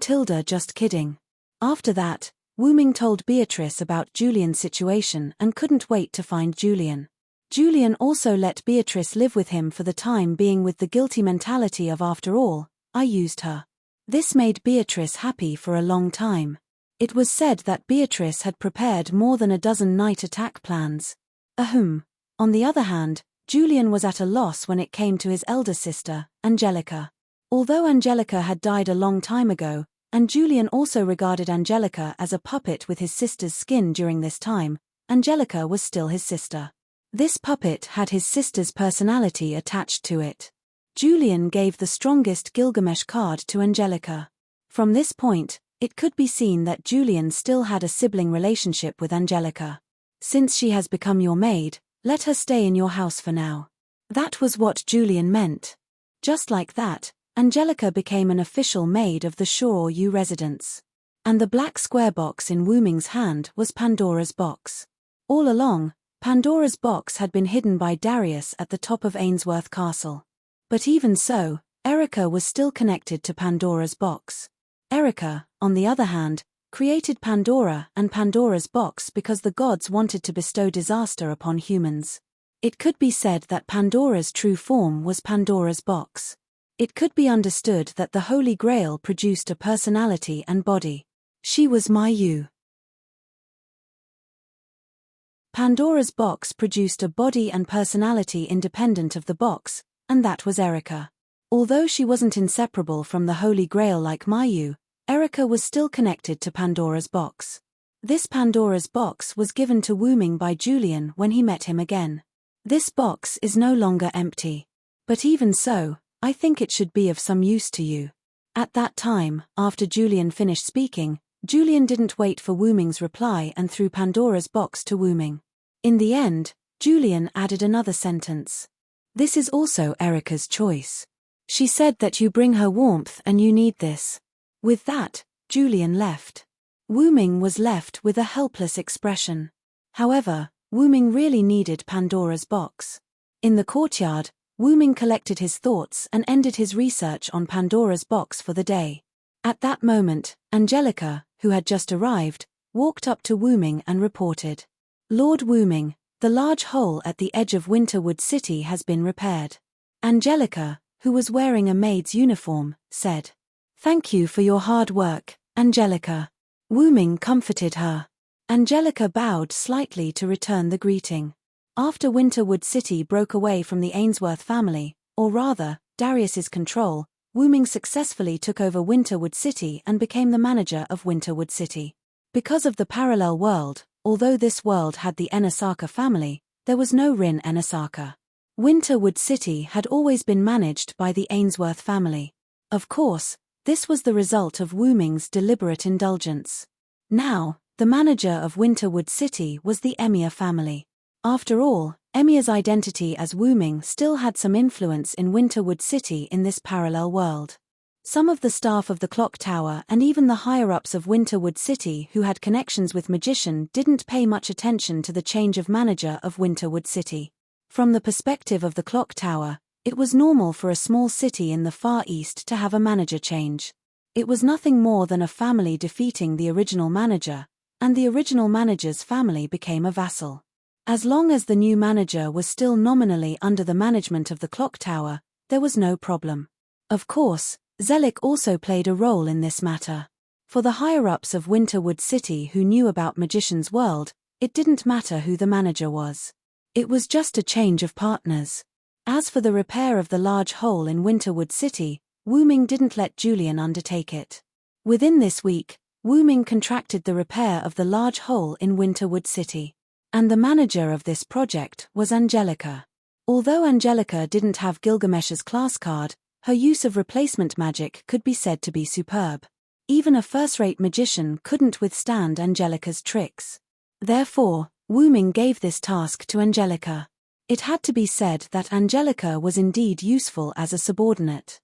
Tilda, just kidding. After that, Wu-Ming told Beatrice about Julian's situation and couldn't wait to find Julian. Julian also let Beatrice live with him for the time being with the guilty mentality of, after all, I used her. This made Beatrice happy for a long time. It was said that Beatrice had prepared more than a dozen night attack plans. On the other hand, Julian was at a loss when it came to his elder sister, Angelica. Although Angelica had died a long time ago, and Julian also regarded Angelica as a puppet with his sister's skin during this time, Angelica was still his sister. This puppet had his sister's personality attached to it. Julian gave the strongest Gilgamesh card to Angelica. From this point, it could be seen that Julian still had a sibling relationship with Angelica. Since she has become your maid, let her stay in your house for now. That was what Julian meant. Just like that, Angelica became an official maid of the Shoryu residence. And the black square box in Wu-Ming's hand was Pandora's box. All along, Pandora's box had been hidden by Darius at the top of Ainsworth Castle. But even so, Erica was still connected to Pandora's box. Erica, on the other hand, created Pandora and Pandora's box because the gods wanted to bestow disaster upon humans. It could be said that Pandora's true form was Pandora's box. It could be understood that the Holy Grail produced a personality and body. She was Mayu. Pandora's box produced a body and personality independent of the box, and that was Erica. Although she wasn't inseparable from the Holy Grail like Mayu, Erica was still connected to Pandora's box. This Pandora's box was given to Wu-Ming by Julian when he met him again. This box is no longer empty. But even so, I think it should be of some use to you. At that time, after Julian finished speaking, Julian didn't wait for Wu-Ming's reply and threw Pandora's box to Wu-Ming. In the end, Julian added another sentence. This is also Erica's choice. She said that you bring her warmth and you need this. With that, Julian left. Wu-Ming was left with a helpless expression. However, Wu-Ming really needed Pandora's box. In the courtyard, Wu-Ming collected his thoughts and ended his research on Pandora's box for the day. At that moment, Angelica, who had just arrived, walked up to Wu-Ming and reported. Lord Wu-Ming, the large hole at the edge of Winterwood City has been repaired. Angelica, who was wearing a maid's uniform, said. Thank you for your hard work, Angelica. Wu-Ming comforted her. Angelica bowed slightly to return the greeting. After Winterwood City broke away from the Ainsworth family, or rather, Darius's control, Wu-Ming successfully took over Winterwood City and became the manager of Winterwood City. Because of the parallel world, although this world had the Enosaka family, there was no Rin Enosaka. Winterwood City had always been managed by the Ainsworth family. Of course, this was the result of Wu-Ming's deliberate indulgence. Now, the manager of Winterwood City was the Emiya family. After all, Emiya's identity as Wu-Ming still had some influence in Winterwood City in this parallel world. Some of the staff of the clock tower and even the higher-ups of Winterwood City who had connections with Magician didn't pay much attention to the change of manager of Winterwood City. From the perspective of the clock tower, it was normal for a small city in the Far East to have a manager change. It was nothing more than a family defeating the original manager, and the original manager's family became a vassal. As long as the new manager was still nominally under the management of the clock tower, there was no problem. Of course, Zelik also played a role in this matter. For the higher-ups of Winterwood City who knew about Magician's World, it didn't matter who the manager was. It was just a change of partners. As for the repair of the large hole in Winterwood City, Wu-Ming didn't let Julian undertake it. Within this week, Wu-Ming contracted the repair of the large hole in Winterwood City. And the manager of this project was Angelica. Although Angelica didn't have Gilgamesh's class card, her use of replacement magic could be said to be superb. Even a first-rate magician couldn't withstand Angelica's tricks. Therefore, Wu-Ming gave this task to Angelica. It had to be said that Angelica was indeed useful as a subordinate.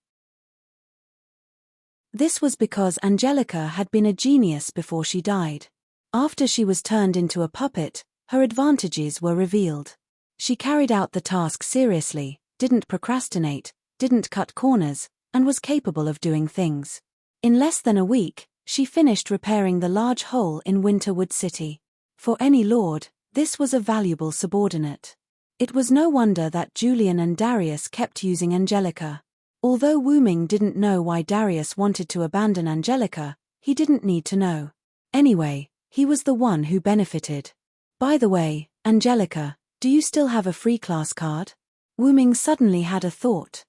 This was because Angelica had been a genius before she died. After she was turned into a puppet, her advantages were revealed. She carried out the task seriously, didn't procrastinate, didn't cut corners, and was capable of doing things. In less than a week, she finished repairing the large hole in Winterwood City. For any lord, this was a valuable subordinate. It was no wonder that Julian and Darius kept using Angelica. Although Wu Ming didn't know why Darius wanted to abandon Angelica, he didn't need to know. Anyway, he was the one who benefited. By the way, Angelica, do you still have a free class card? Wu Ming suddenly had a thought.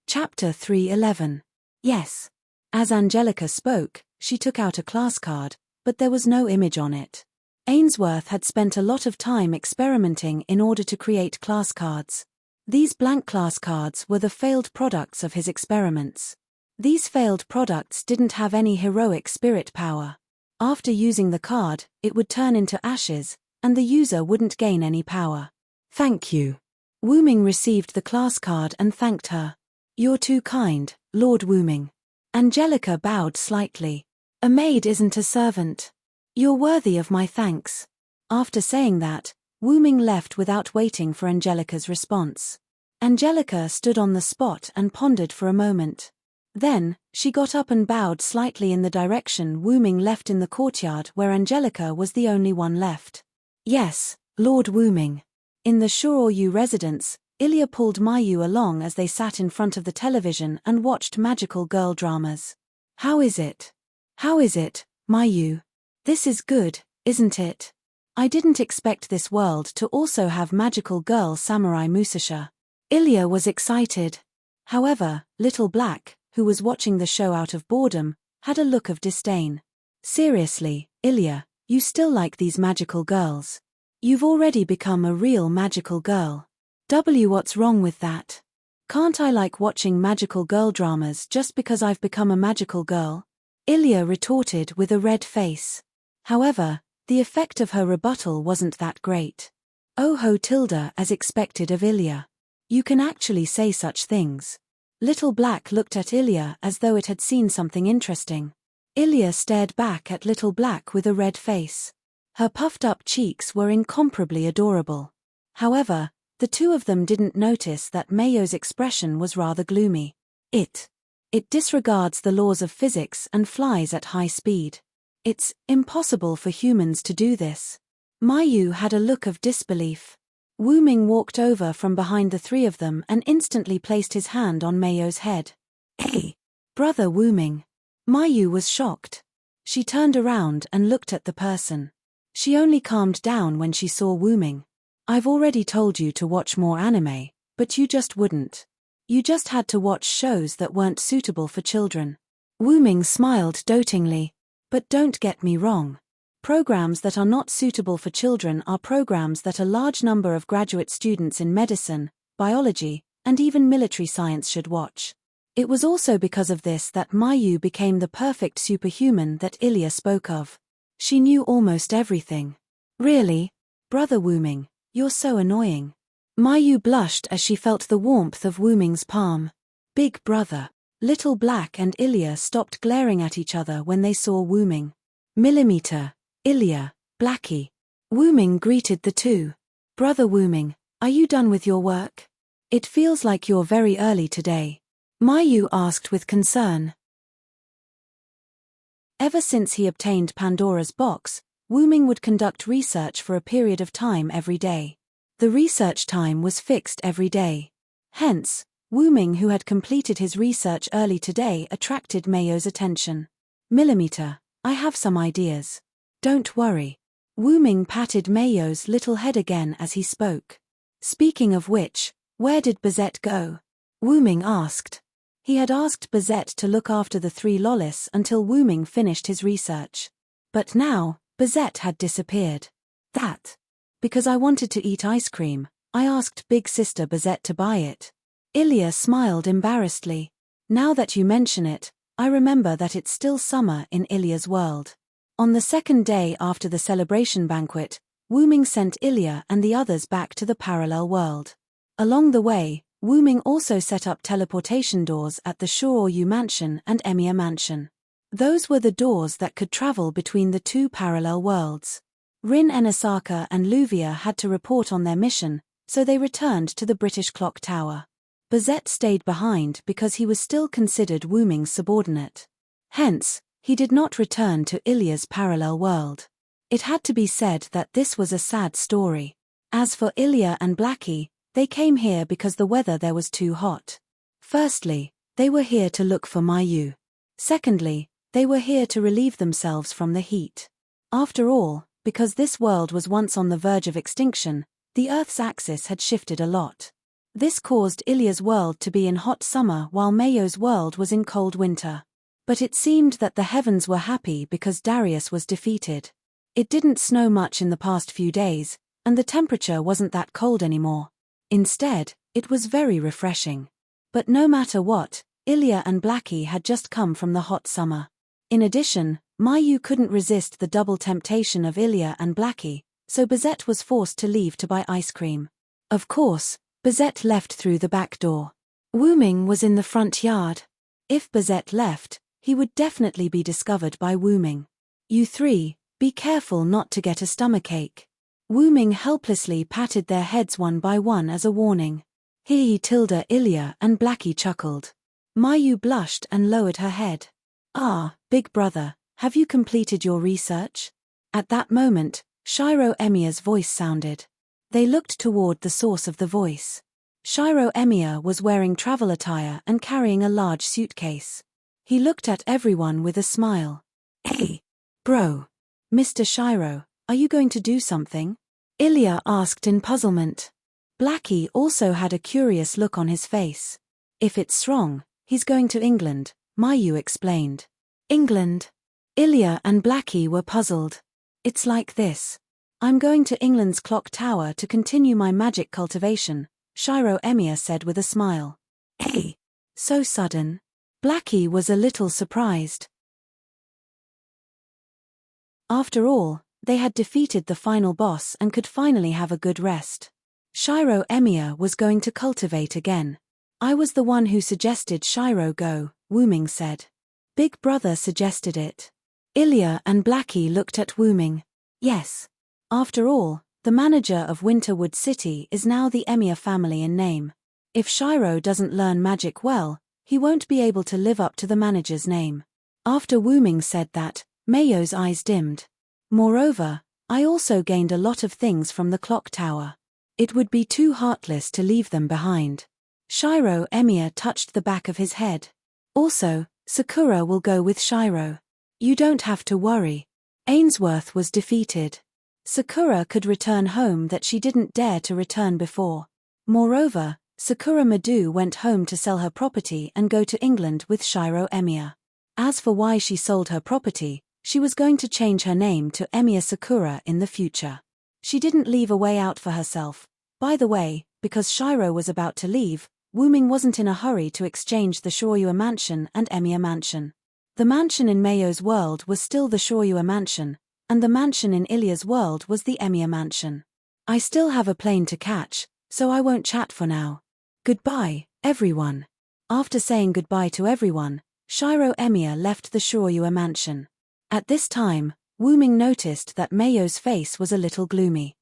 Chapter 3:11. Yes. As Angelica spoke, she took out a class card, but there was no image on it. Ainsworth had spent a lot of time experimenting in order to create class cards. These blank class cards were the failed products of his experiments. These failed products didn't have any heroic spirit power. After using the card, it would turn into ashes, and the user wouldn't gain any power. Thank you. Wu Ming received the class card and thanked her. You're too kind, Lord Wu Ming. Angelica bowed slightly. A maid isn't a servant. You're worthy of my thanks. After saying that, Wu Ming left without waiting for Angelica's response. Angelica stood on the spot and pondered for a moment. Then, she got up and bowed slightly in the direction Wu Ming left in the courtyard where Angelica was the only one left. Yes, Lord Wu Ming. In the Shoryu residence, Ilya pulled Mayu along as they sat in front of the television and watched magical girl dramas. How is it? How is it, Mayu? This is good, isn't it? I didn't expect this world to also have magical girl samurai Musasha. Ilya was excited. However, Little Black, who was watching the show out of boredom, had a look of disdain. Seriously, Ilya, you still like these magical girls? You've already become a real magical girl. What's wrong with that? Can't I like watching magical girl dramas just because I've become a magical girl? Ilya retorted with a red face. However, the effect of her rebuttal wasn't that great. Oh ho Tilda, as expected of Ilya. You can actually say such things. Little Black looked at Ilya as though it had seen something interesting. Ilya stared back at Little Black with a red face. Her puffed-up cheeks were incomparably adorable. However, the two of them didn't notice that Mayo's expression was rather gloomy. It disregards the laws of physics and flies at high speed. It's impossible for humans to do this. Mayu had a look of disbelief. Wu Ming walked over from behind the three of them and instantly placed his hand on Mayo's head. Hey, brother Wu Ming. Mayu was shocked. She turned around and looked at the person. She only calmed down when she saw Wu Ming. I've already told you to watch more anime, but you just wouldn't. You just had to watch shows that weren't suitable for children. Wu Ming smiled dotingly. But don't get me wrong. Programs that are not suitable for children are programs that a large number of graduate students in medicine, biology, and even military science should watch. It was also because of this that Mayu became the perfect superhuman that Ilya spoke of. She knew almost everything. Really? Brother Wu Ming, you're so annoying. Mayu blushed as she felt the warmth of Wu Ming's palm. Big brother. Little Black and Ilya stopped glaring at each other when they saw Wu Ming. Millimeter, Ilya, Blackie. Wu Ming greeted the two. Brother Wu Ming, are you done with your work? It feels like you're very early today. Mayu asked with concern. Ever since he obtained Pandora's box, Wu Ming would conduct research for a period of time every day. The research time was fixed every day. Hence, Wu Ming, who had completed his research early today, attracted Mayo's attention. Millimeter, I have some ideas. Don't worry. Wu Ming patted Mayo's little head again as he spoke. Speaking of which, where did Bazette go? Wu Ming asked. He had asked Bazette to look after the three lollis until Wu Ming finished his research. But now, Bazette had disappeared. That. Because I wanted to eat ice cream, I asked Big Sister Bazette to buy it. Ilya smiled embarrassedly. Now that you mention it, I remember that it's still summer in Ilya's world. On the second day after the celebration banquet, Wu Ming sent Ilya and the others back to the parallel world. Along the way, Wu Ming also set up teleportation doors at the Shoryu Mansion and Emiya Mansion. Those were the doors that could travel between the two parallel worlds. Rin Enosaka and Luvia had to report on their mission, so they returned to the British Clock Tower. Bazette stayed behind because he was still considered Wu Ming's subordinate. Hence, he did not return to Ilya's parallel world. It had to be said that this was a sad story. As for Ilya and Blackie, they came here because the weather there was too hot. Firstly, they were here to look for Mayu. Secondly, they were here to relieve themselves from the heat. After all, because this world was once on the verge of extinction, the Earth's axis had shifted a lot. This caused Ilya's world to be in hot summer while Mayo's world was in cold winter. But it seemed that the heavens were happy because Darius was defeated. It didn't snow much in the past few days, and the temperature wasn't that cold anymore. Instead, it was very refreshing. But no matter what, Ilya and Blackie had just come from the hot summer. In addition, Mayu couldn't resist the double temptation of Ilya and Blackie, so Bazette was forced to leave to buy ice cream. Of course, Bazette left through the back door. Wu Ming was in the front yard. If Bazette left, he would definitely be discovered by Wu Ming. You three, be careful not to get a stomachache. Wu Ming helplessly patted their heads one by one as a warning. He tilde Ilya and Blackie chuckled. Mayu blushed and lowered her head. Ah, big brother, have you completed your research? At that moment, Shiro Emiya's voice sounded. They looked toward the source of the voice. Shiro Emiya was wearing travel attire and carrying a large suitcase. He looked at everyone with a smile. Hey, bro. Mr. Shiro, are you going to do something? Ilya asked in puzzlement. Blackie also had a curious look on his face. If it's Strong, he's going to England, Mayu explained. England? Ilya and Blackie were puzzled. It's like this. I'm going to England's clock tower to continue my magic cultivation, Shiro Emiya said with a smile. Hey, so sudden. Blackie was a little surprised. After all, they had defeated the final boss and could finally have a good rest. Shiro Emiya was going to cultivate again. I was the one who suggested Shiro go, Wu Ming said. Big brother suggested it. Ilya and Blackie looked at Wu Ming. Yes. After all, the manager of Winterwood City is now the Emiya family in name. If Shiro doesn't learn magic well, he won't be able to live up to the manager's name. After Wu Ming said that, Mayo's eyes dimmed. Moreover, I also gained a lot of things from the clock tower. It would be too heartless to leave them behind. Shiro Emiya touched the back of his head. Also, Sakura will go with Shiro. You don't have to worry. Ainsworth was defeated. Sakura could return home that she didn't dare to return before. Moreover, Sakura Madu went home to sell her property and go to England with Shiro Emiya. As for why she sold her property, she was going to change her name to Emiya Sakura in the future. She didn't leave a way out for herself. By the way, because Shiro was about to leave, Wu Ming wasn't in a hurry to exchange the Shoryu Mansion and Emiya Mansion. The mansion in Mayo's world was still the Shoryu Mansion, and the mansion in Ilya's world was the Emiya Mansion. I still have a plane to catch, so I won't chat for now. Goodbye, everyone. After saying goodbye to everyone, Shiro Emiya left the Shoryu Mansion. At this time, Wu Ming noticed that Mayo's face was a little gloomy.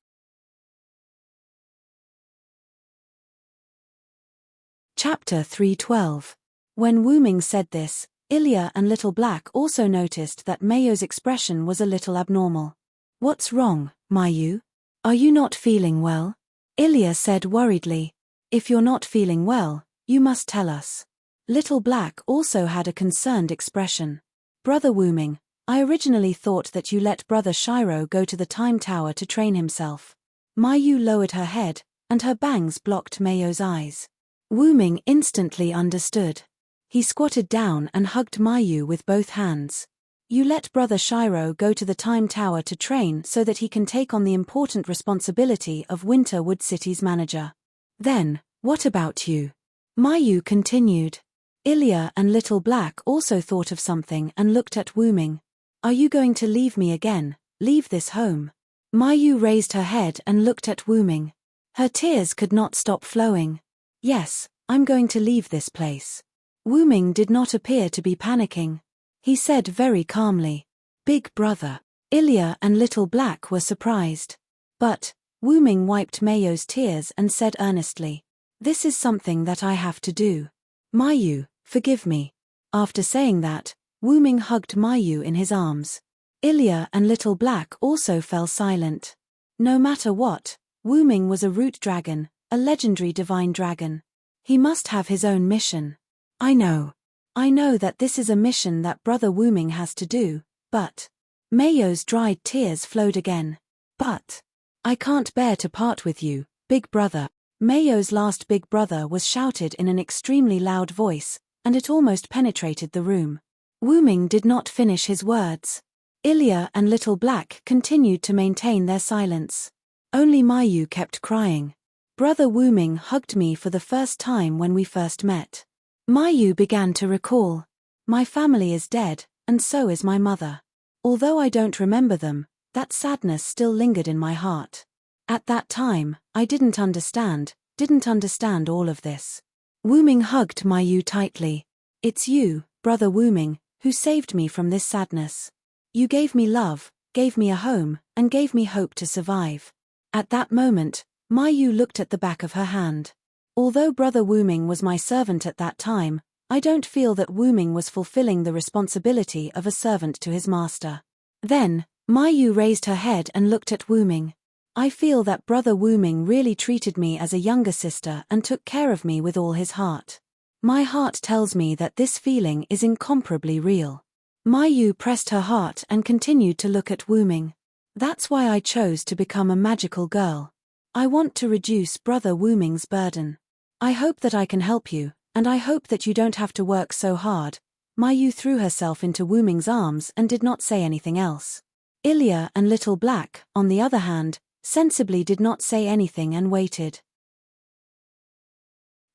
Chapter 312. When Wu Ming said this, Ilya and Little Black also noticed that Mayo's expression was a little abnormal. What's wrong, Mayu? Are you not feeling well? Ilya said worriedly. If you're not feeling well, you must tell us. Little Black also had a concerned expression. Brother Wu Ming, I originally thought that you let Brother Shiro go to the Time Tower to train himself. Mayu lowered her head, and her bangs blocked Mayo's eyes. Wu Ming instantly understood. He squatted down and hugged Mayu with both hands. You let Brother Shiro go to the Time Tower to train so that he can take on the important responsibility of Winterwood City's manager. Then, what about you? Mayu continued. Ilya and Little Black also thought of something and looked at Wu Ming. Are you going to leave me again, leave this home? Mayu raised her head and looked at Wu Ming. Her tears could not stop flowing. Yes, I'm going to leave this place. Wu Ming did not appear to be panicking. He said very calmly, Big brother. Ilya and Little Black were surprised. But Wu Ming wiped Mayo's tears and said earnestly, This is something that I have to do. Mayu, forgive me. After saying that, Wu Ming hugged Mayu in his arms. Ilya and Little Black also fell silent. No matter what, Wu Ming was a root dragon, a legendary divine dragon. He must have his own mission. I know that this is a mission that Brother Wu Ming has to do, but... Mayo's dried tears flowed again. But... I can't bear to part with you, big brother. Mayo's last big brother was shouted in an extremely loud voice, and it almost penetrated the room. Wu Ming did not finish his words. Ilya and Little Black continued to maintain their silence. Only Mayu kept crying. Brother Wu Ming hugged me for the first time when we first met. Mayu began to recall. My family is dead, and so is my mother. Although I don't remember them, that sadness still lingered in my heart. At that time, I didn't understand all of this. Wu Ming hugged Mayu tightly. It's you, Brother Wu Ming, who saved me from this sadness. You gave me love, gave me a home, and gave me hope to survive. At that moment, Mayu looked at the back of her hand. Although Brother Wu Ming was my servant at that time, I don't feel that Wu Ming was fulfilling the responsibility of a servant to his master. Then, Mayu raised her head and looked at Wu Ming. I feel that Brother Wu Ming really treated me as a younger sister and took care of me with all his heart. My heart tells me that this feeling is incomparably real. Mayu pressed her heart and continued to look at Wu Ming. That's why I chose to become a magical girl. I want to reduce Brother Wu Ming's burden. I hope that I can help you, and I hope that you don't have to work so hard. Mayu threw herself into Wu Ming's arms and did not say anything else. Ilya and Little Black, on the other hand, sensibly did not say anything and waited.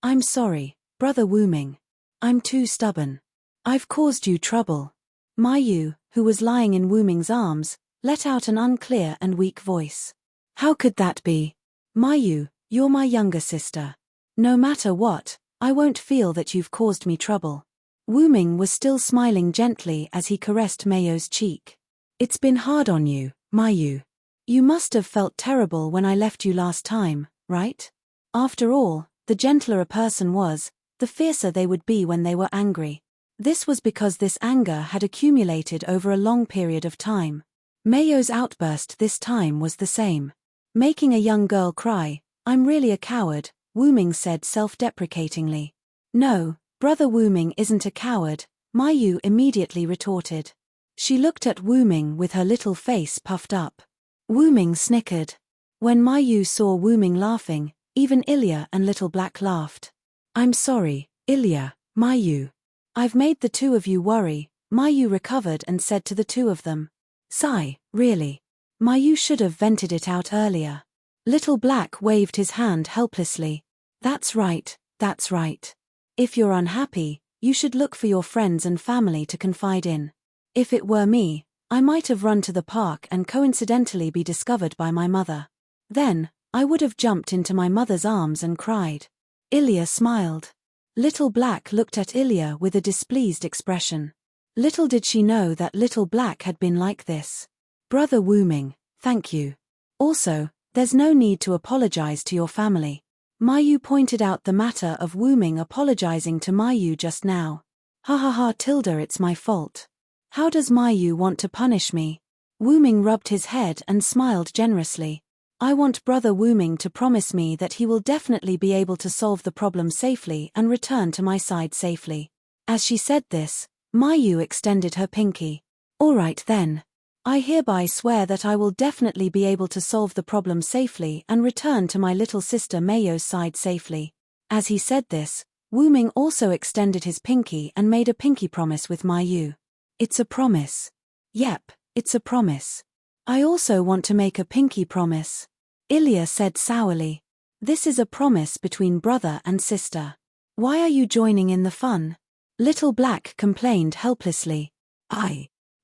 I'm sorry, Brother Wu Ming. I'm too stubborn. I've caused you trouble. Mayu, who was lying in Wu Ming's arms, let out an unclear and weak voice. How could that be? Mayu, you're my younger sister. No matter what, I won't feel that you've caused me trouble. Wu Ming was still smiling gently as he caressed Mayo's cheek. It's been hard on you, Mayu. You must have felt terrible when I left you last time, right? After all, the gentler a person was, the fiercer they would be when they were angry. This was because this anger had accumulated over a long period of time. Mayo's outburst this time was the same. Making a young girl cry, I'm really a coward, Wu Ming said self-deprecatingly. No, Brother Wu Ming isn't a coward, Mayu immediately retorted. She looked at Wu Ming with her little face puffed up. Wu Ming snickered. When Mayu saw Wu Ming laughing, even Ilya and Little Black laughed. I'm sorry, Ilya, Mayu. I've made the two of you worry, Mayu recovered and said to the two of them. Sigh, really. Mayu should have vented it out earlier. Little Black waved his hand helplessly. That's right, that's right. If you're unhappy, you should look for your friends and family to confide in. If it were me, I might have run to the park and coincidentally be discovered by my mother. Then, I would have jumped into my mother's arms and cried. Ilya smiled. Little Black looked at Ilya with a displeased expression. Little did she know that Little Black had been like this. Brother Wu Ming, thank you. Also, there's no need to apologize to your family. Mayu pointed out the matter of Wu Ming apologizing to Mayu just now. Ha ha ha Tilda, it's my fault. How does Mayu want to punish me? Wu Ming rubbed his head and smiled generously. I want Brother Wu Ming to promise me that he will definitely be able to solve the problem safely and return to my side safely. As she said this, Mayu extended her pinky. All right then. I hereby swear that I will definitely be able to solve the problem safely and return to my little sister Mayo's side safely. As he said this, Wu Ming also extended his pinky and made a pinky promise with Mayu. It's a promise. Yep, it's a promise. I also want to make a pinky promise. Ilya said sourly. This is a promise between brother and sister. Why are you joining in the fun? Little Black complained helplessly.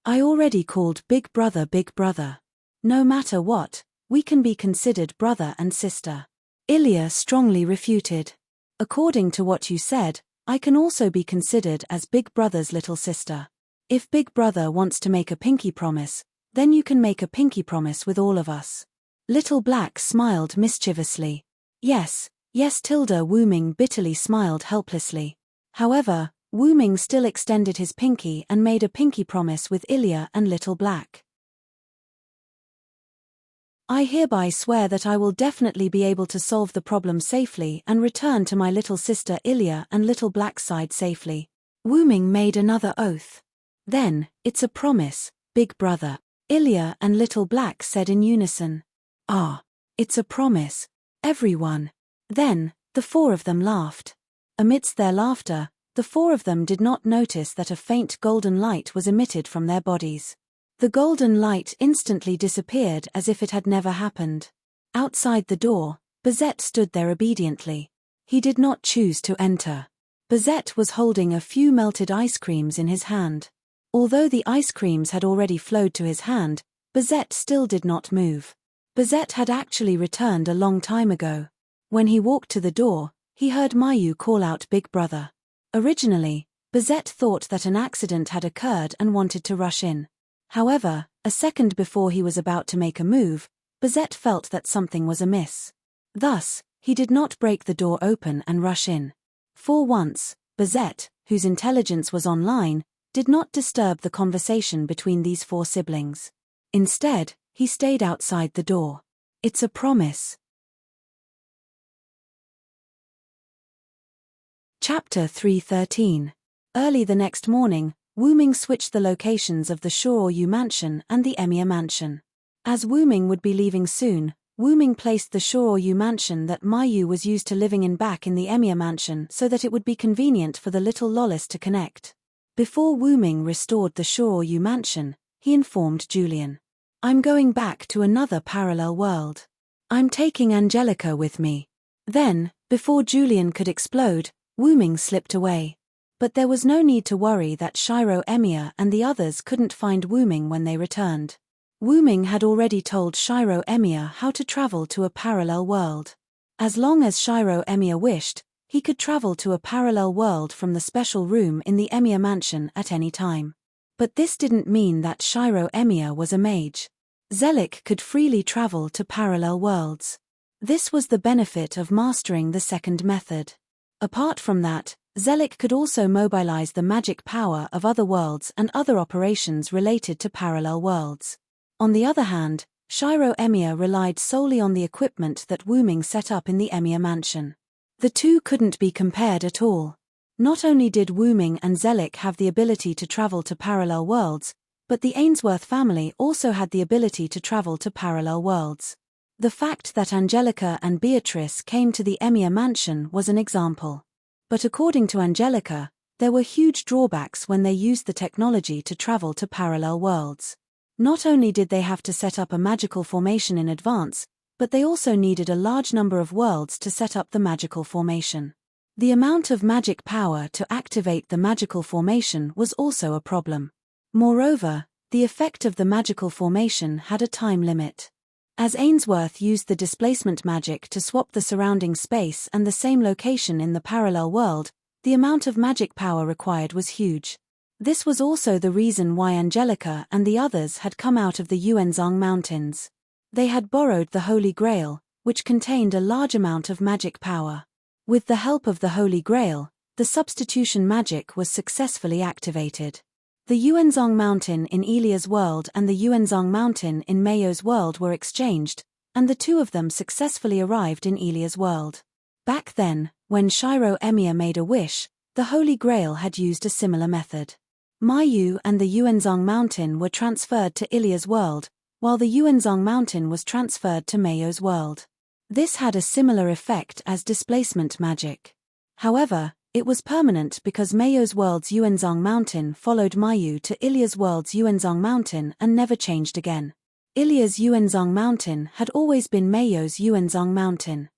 I already called Big Brother Big Brother. No matter what, we can be considered brother and sister. Ilya strongly refuted. According to what you said, I can also be considered as Big Brother's little sister. If Big Brother wants to make a pinky promise, then you can make a pinky promise with all of us. Little Black smiled mischievously. Yes, Tilda. Wu Ming bitterly smiled helplessly. However, Wu Ming still extended his pinky and made a pinky promise with Ilya and Little Black. I hereby swear that I will definitely be able to solve the problem safely and return to my little sister Ilya and Little Black's side safely. Wu Ming made another oath. Then, it's a promise, Big Brother, Ilya and Little Black said in unison. Ah, it's a promise. Everyone. Then, the four of them laughed. Amidst their laughter, the four of them did not notice that a faint golden light was emitted from their bodies. The golden light instantly disappeared as if it had never happened. Outside the door, Bazette stood there obediently. He did not choose to enter. Bazette was holding a few melted ice creams in his hand. Although the ice creams had already flowed to his hand, Bazette still did not move. Bazette had actually returned a long time ago. When he walked to the door, he heard Mayu call out Big Brother. Originally, Bazette thought that an accident had occurred and wanted to rush in. However, a second before he was about to make a move, Bazette felt that something was amiss. Thus, he did not break the door open and rush in. For once, Bazette, whose intelligence was online, did not disturb the conversation between these four siblings. Instead, he stayed outside the door. It's a promise. Chapter 313. Early the next morning, Wu Ming switched the locations of the Shoryu Mansion and the Emiya Mansion. As Wu Ming would be leaving soon, Wu Ming placed the Shoryu Mansion that Mayu was used to living in back in the Emiya Mansion so that it would be convenient for the little Lollis to connect. Before Wu Ming restored the Shoryu Mansion, he informed Julian. I'm going back to another parallel world. I'm taking Angelica with me. Then, before Julian could explode, Wu Ming slipped away. But there was no need to worry that Shiro Emiya and the others couldn't find Wu Ming when they returned. Wu Ming had already told Shiro Emiya how to travel to a parallel world. As long as Shiro Emiya wished, he could travel to a parallel world from the special room in the Emiya Mansion at any time. But this didn't mean that Shiro Emiya was a mage. Zelik could freely travel to parallel worlds. This was the benefit of mastering the second method. Apart from that, Zelik could also mobilize the magic power of other worlds and other operations related to parallel worlds. On the other hand, Shiro Emiya relied solely on the equipment that Wu Ming set up in the Emiya Mansion. The two couldn't be compared at all. Not only did Wu Ming and Zelik have the ability to travel to parallel worlds, but the Ainsworth family also had the ability to travel to parallel worlds. The fact that Angelica and Beatrice came to the Emiya Mansion was an example. But according to Angelica, there were huge drawbacks when they used the technology to travel to parallel worlds. Not only did they have to set up a magical formation in advance, but they also needed a large number of worlds to set up the magical formation. The amount of magic power to activate the magical formation was also a problem. Moreover, the effect of the magical formation had a time limit. As Ainsworth used the displacement magic to swap the surrounding space and the same location in the parallel world, the amount of magic power required was huge. This was also the reason why Angelica and the others had come out of the Yuenzong Mountains. They had borrowed the Holy Grail, which contained a large amount of magic power. With the help of the Holy Grail, the substitution magic was successfully activated. The Yuenzong Mountain in Ilya's world and the Yuenzong Mountain in Mayo's world were exchanged, and the two of them successfully arrived in Ilya's world. Back then, when Shiro Emiya made a wish, the Holy Grail had used a similar method. Mayu and the Yuenzong Mountain were transferred to Ilya's world, while the Yuenzong Mountain was transferred to Mayo's world. This had a similar effect as displacement magic. However, it was permanent because Mayo's world's Yuenzong Mountain followed Mayu to Ilya's world's Yuenzong Mountain and never changed again. Ilya's Yuenzong Mountain had always been Mayo's Yuenzong Mountain.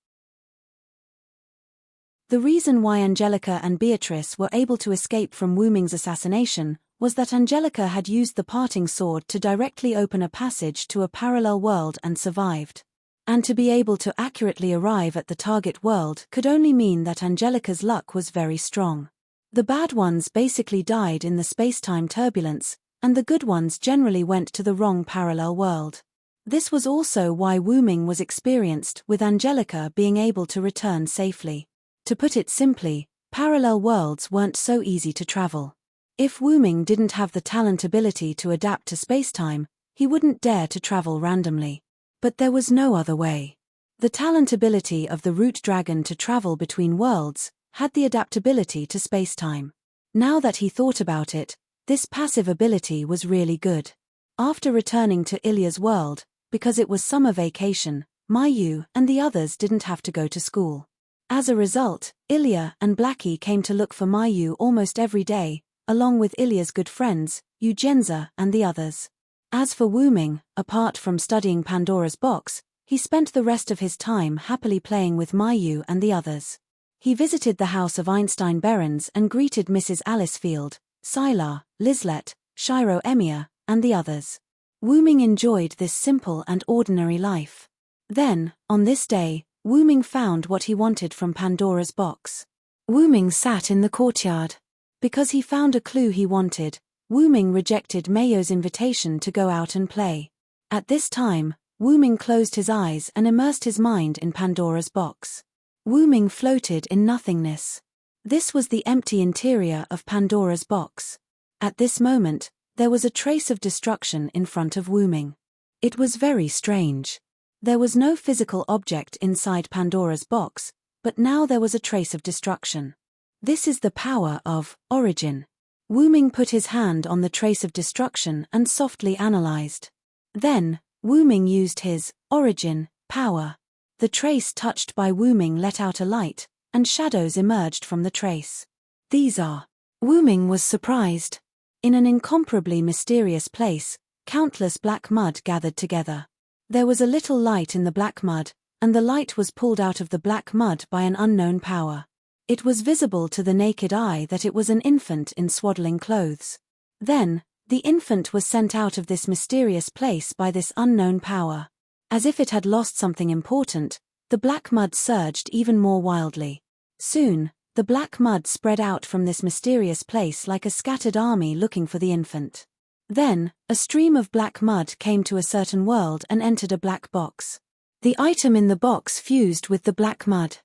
The reason why Angelica and Beatrice were able to escape from Wu Ming's assassination was that Angelica had used the parting sword to directly open a passage to a parallel world and survived. And to be able to accurately arrive at the target world could only mean that Angelica's luck was very strong. The bad ones basically died in the space-time turbulence, and the good ones generally went to the wrong parallel world. This was also why Wu Ming was experienced, with Angelica being able to return safely. To put it simply, parallel worlds weren't so easy to travel. If Wu Ming didn't have the talent ability to adapt to spacetime, he wouldn't dare to travel randomly. But there was no other way. The talent ability of the root dragon to travel between worlds had the adaptability to spacetime. Now that he thought about it, this passive ability was really good. After returning to Ilya's world, because it was summer vacation, Mayu and the others didn't have to go to school. As a result, Ilya and Blackie came to look for Mayu almost every day, along with Ilya's good friends, Eugenza and the others. As for Wu Ming, apart from studying Pandora's box, he spent the rest of his time happily playing with Mayu and the others. He visited the house of Einstein Berens and greeted Mrs. Alice Field, Sylar, Lislet, Shiro Emir, and the others. Wu Ming enjoyed this simple and ordinary life. Then, on this day, Wu Ming found what he wanted from Pandora's box. Wu Ming sat in the courtyard. Because he found a clue he wanted, Wu Ming rejected Mayo's invitation to go out and play. At this time, Wu Ming closed his eyes and immersed his mind in Pandora's box. Wu Ming floated in nothingness. This was the empty interior of Pandora's box. At this moment, there was a trace of destruction in front of Wu Ming. It was very strange. There was no physical object inside Pandora's box, but now there was a trace of destruction. This is the power of origin. Wu Ming put his hand on the trace of destruction and softly analyzed. Then, Wu Ming used his origin power. The trace touched by Wu Ming let out a light, and shadows emerged from the trace. These are. Wu Ming was surprised. In an incomparably mysterious place, countless black mud gathered together. There was a little light in the black mud, and the light was pulled out of the black mud by an unknown power. It was visible to the naked eye that it was an infant in swaddling clothes. Then, the infant was sent out of this mysterious place by this unknown power. As if it had lost something important, the black mud surged even more wildly. Soon, the black mud spread out from this mysterious place like a scattered army looking for the infant. Then, a stream of black mud came to a certain world and entered a black box. The item in the box fused with the black mud.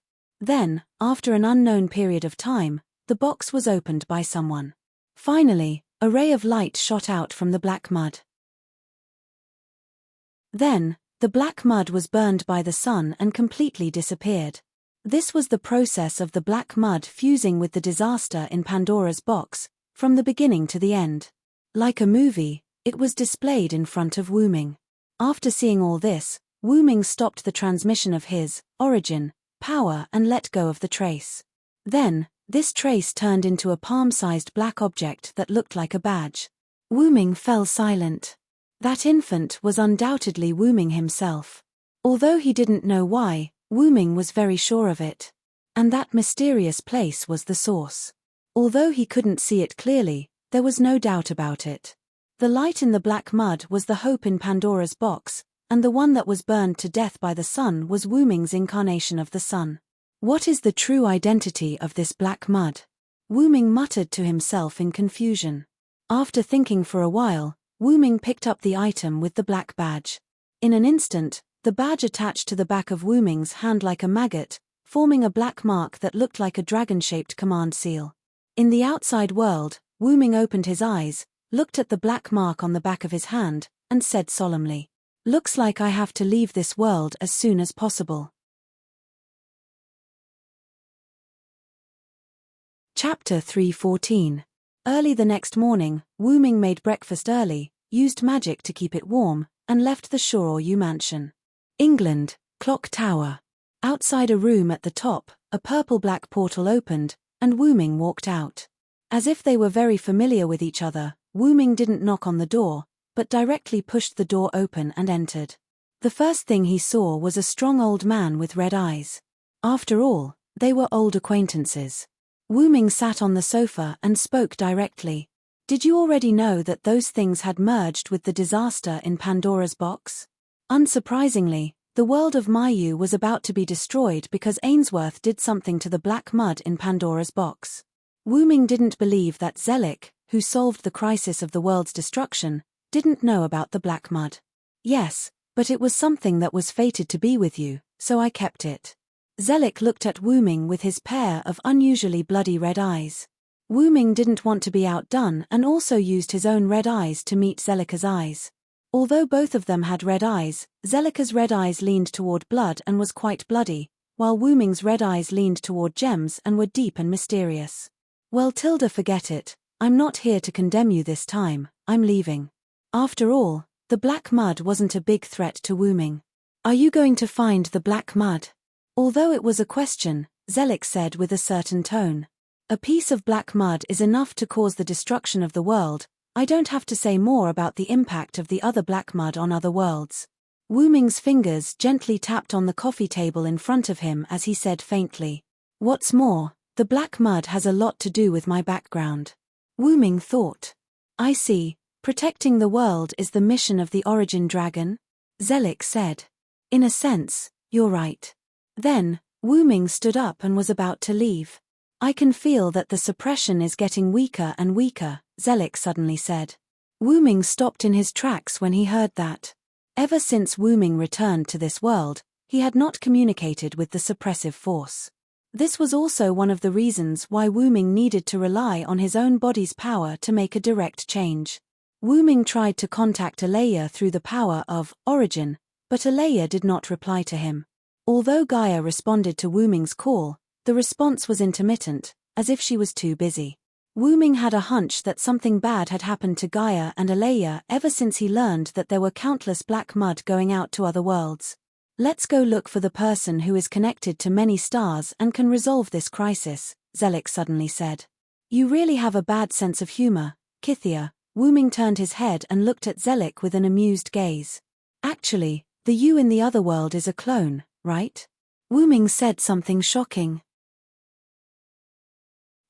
Then, after an unknown period of time, the box was opened by someone. Finally, a ray of light shot out from the black mud. Then, the black mud was burned by the sun and completely disappeared. This was the process of the black mud fusing with the disaster in Pandora's box, from the beginning to the end. Like a movie, it was displayed in front of Wu Ming. After seeing all this, Wu Ming stopped the transmission of his origin power and let go of the trace. Then, this trace turned into a palm-sized black object that looked like a badge. Wu Ming fell silent. That infant was undoubtedly Wu Ming himself. Although he didn't know why, Wu Ming was very sure of it. And that mysterious place was the source. Although he couldn't see it clearly, there was no doubt about it. The light in the black mud was the hope in Pandora's box, and the one that was burned to death by the sun was Wu Ming's incarnation of the sun. What is the true identity of this black mud? Wu Ming muttered to himself in confusion. After thinking for a while, Wu Ming picked up the item with the black badge. In an instant, the badge attached to the back of Wu Ming's hand like a maggot, forming a black mark that looked like a dragon-shaped command seal. In the outside world, Wu Ming opened his eyes, looked at the black mark on the back of his hand, and said solemnly, "Looks like I have to leave this world as soon as possible." Chapter 314. Early the next morning, Wu Ming made breakfast early, used magic to keep it warm, and left the Shoryu mansion. England, Clock Tower. Outside a room at the top, a purple-black portal opened, and Wu Ming walked out. As if they were very familiar with each other, Wu Ming didn't knock on the door, but directly pushed the door open and entered. The first thing he saw was a strong old man with red eyes. After all, they were old acquaintances. Wu Ming sat on the sofa and spoke directly. Did you already know that those things had merged with the disaster in Pandora's box? Unsurprisingly, the world of Mayu was about to be destroyed because Ainsworth did something to the black mud in Pandora's box. Wu Ming didn't believe that Zelik, who solved the crisis of the world's destruction, didn't know about the black mud. Yes, but it was something that was fated to be with you, so I kept it. Zelik looked at Wu Ming with his pair of unusually bloody red eyes. Wu Ming didn't want to be outdone and also used his own red eyes to meet Zelika's eyes. Although both of them had red eyes, Zelika's red eyes leaned toward blood and was quite bloody, while Wu Ming's red eyes leaned toward gems and were deep and mysterious. Well, Tilda, forget it. I'm not here to condemn you this time, I'm leaving. After all, the black mud wasn't a big threat to Wu Ming. Are you going to find the black mud? Although it was a question, Zelik said with a certain tone. A piece of black mud is enough to cause the destruction of the world. I don't have to say more about the impact of the other black mud on other worlds. Wu Ming's fingers gently tapped on the coffee table in front of him as he said faintly, "What's more, the black mud has a lot to do with my background." Wu Ming thought. I see, protecting the world is the mission of the Origin Dragon? Zelik said. In a sense, you're right. Then, Wu Ming stood up and was about to leave. I can feel that the suppression is getting weaker and weaker, Zelik suddenly said. Wu Ming stopped in his tracks when he heard that. Ever since Wu Ming returned to this world, he had not communicated with the suppressive force. This was also one of the reasons why Wu Ming needed to rely on his own body's power to make a direct change. Wu Ming tried to contact Alea through the power of Origin, but Alea did not reply to him. Although Gaia responded to Wu Ming's call, the response was intermittent, as if she was too busy. Wu Ming had a hunch that something bad had happened to Gaia and Alea ever since he learned that there were countless black mud going out to other worlds. Let's go look for the person who is connected to many stars and can resolve this crisis, Zelik suddenly said. You really have a bad sense of humor, Kythia. Wu Ming turned his head and looked at Zelik with an amused gaze. Actually, the you in the other world is a clone, right? Wu Ming said something shocking.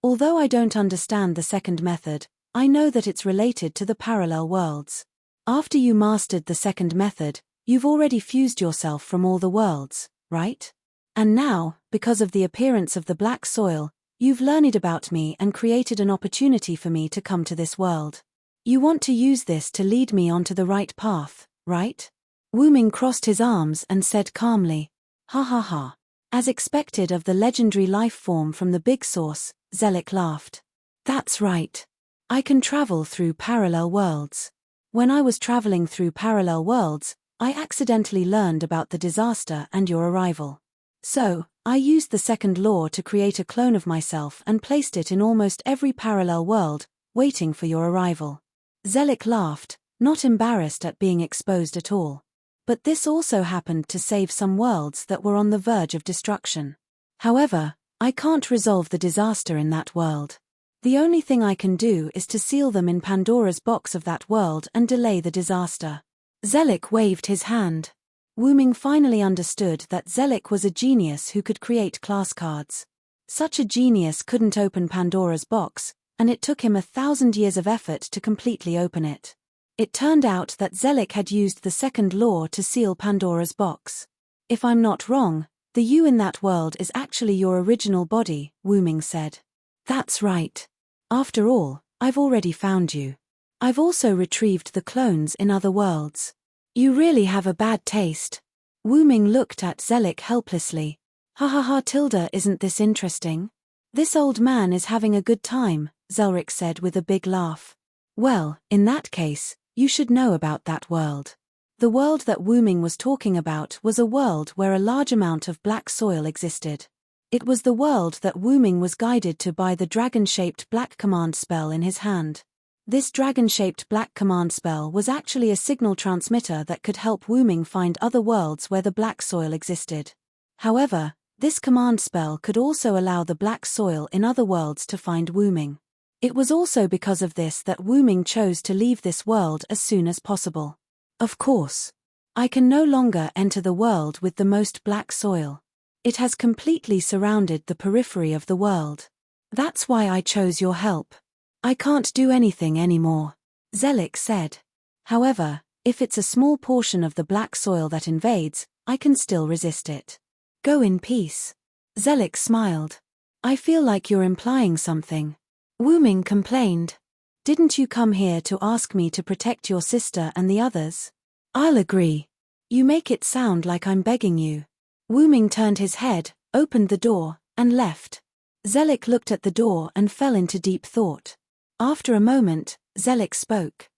Although I don't understand the second method, I know that it's related to the parallel worlds. After you mastered the second method, you've already fused yourself from all the worlds, right? And now, because of the appearance of the black soil, you've learned about me and created an opportunity for me to come to this world. You want to use this to lead me onto the right path, right? Wu Ming crossed his arms and said calmly, "Ha ha ha." As expected of the legendary life form from the Big Source, Zelik laughed. That's right. I can travel through parallel worlds. When I was traveling through parallel worlds, I accidentally learned about the disaster and your arrival. So, I used the second law to create a clone of myself and placed it in almost every parallel world, waiting for your arrival. Zelik laughed, not embarrassed at being exposed at all. But this also happened to save some worlds that were on the verge of destruction. However, I can't resolve the disaster in that world. The only thing I can do is to seal them in Pandora's box of that world and delay the disaster. Zelik waved his hand. Wu Ming finally understood that Zelik was a genius who could create class cards. Such a genius couldn't open Pandora's box, and it took him 1,000 years of effort to completely open it. It turned out that Zelik had used the second law to seal Pandora's box. If I'm not wrong, the you in that world is actually your original body, Wu Ming said. That's right. After all, I've already found you. I've also retrieved the clones in other worlds. You really have a bad taste. Wu Ming looked at Zelik helplessly. Ha ha ha, Tilda, isn't this interesting? This old man is having a good time, Zelric said with a big laugh. Well, in that case, you should know about that world. The world that Wu Ming was talking about was a world where a large amount of black soil existed. It was the world that Wu Ming was guided to by the dragon-shaped black command spell in his hand. This dragon-shaped black command spell was actually a signal transmitter that could help Wu Ming find other worlds where the black soil existed. However, this command spell could also allow the black soil in other worlds to find Wu Ming. It was also because of this that Wu Ming chose to leave this world as soon as possible. Of course. I can no longer enter the world with the most black soil. It has completely surrounded the periphery of the world. That's why I chose your help. I can't do anything anymore, Zelik said. However, if it's a small portion of the black soil that invades, I can still resist it. Go in peace. Zelik smiled. I feel like you're implying something. Wu Ming complained. Didn't you come here to ask me to protect your sister and the others? I'll agree. You make it sound like I'm begging you. Wu Ming turned his head, opened the door, and left. Zelik looked at the door and fell into deep thought. After a moment, Zelik spoke.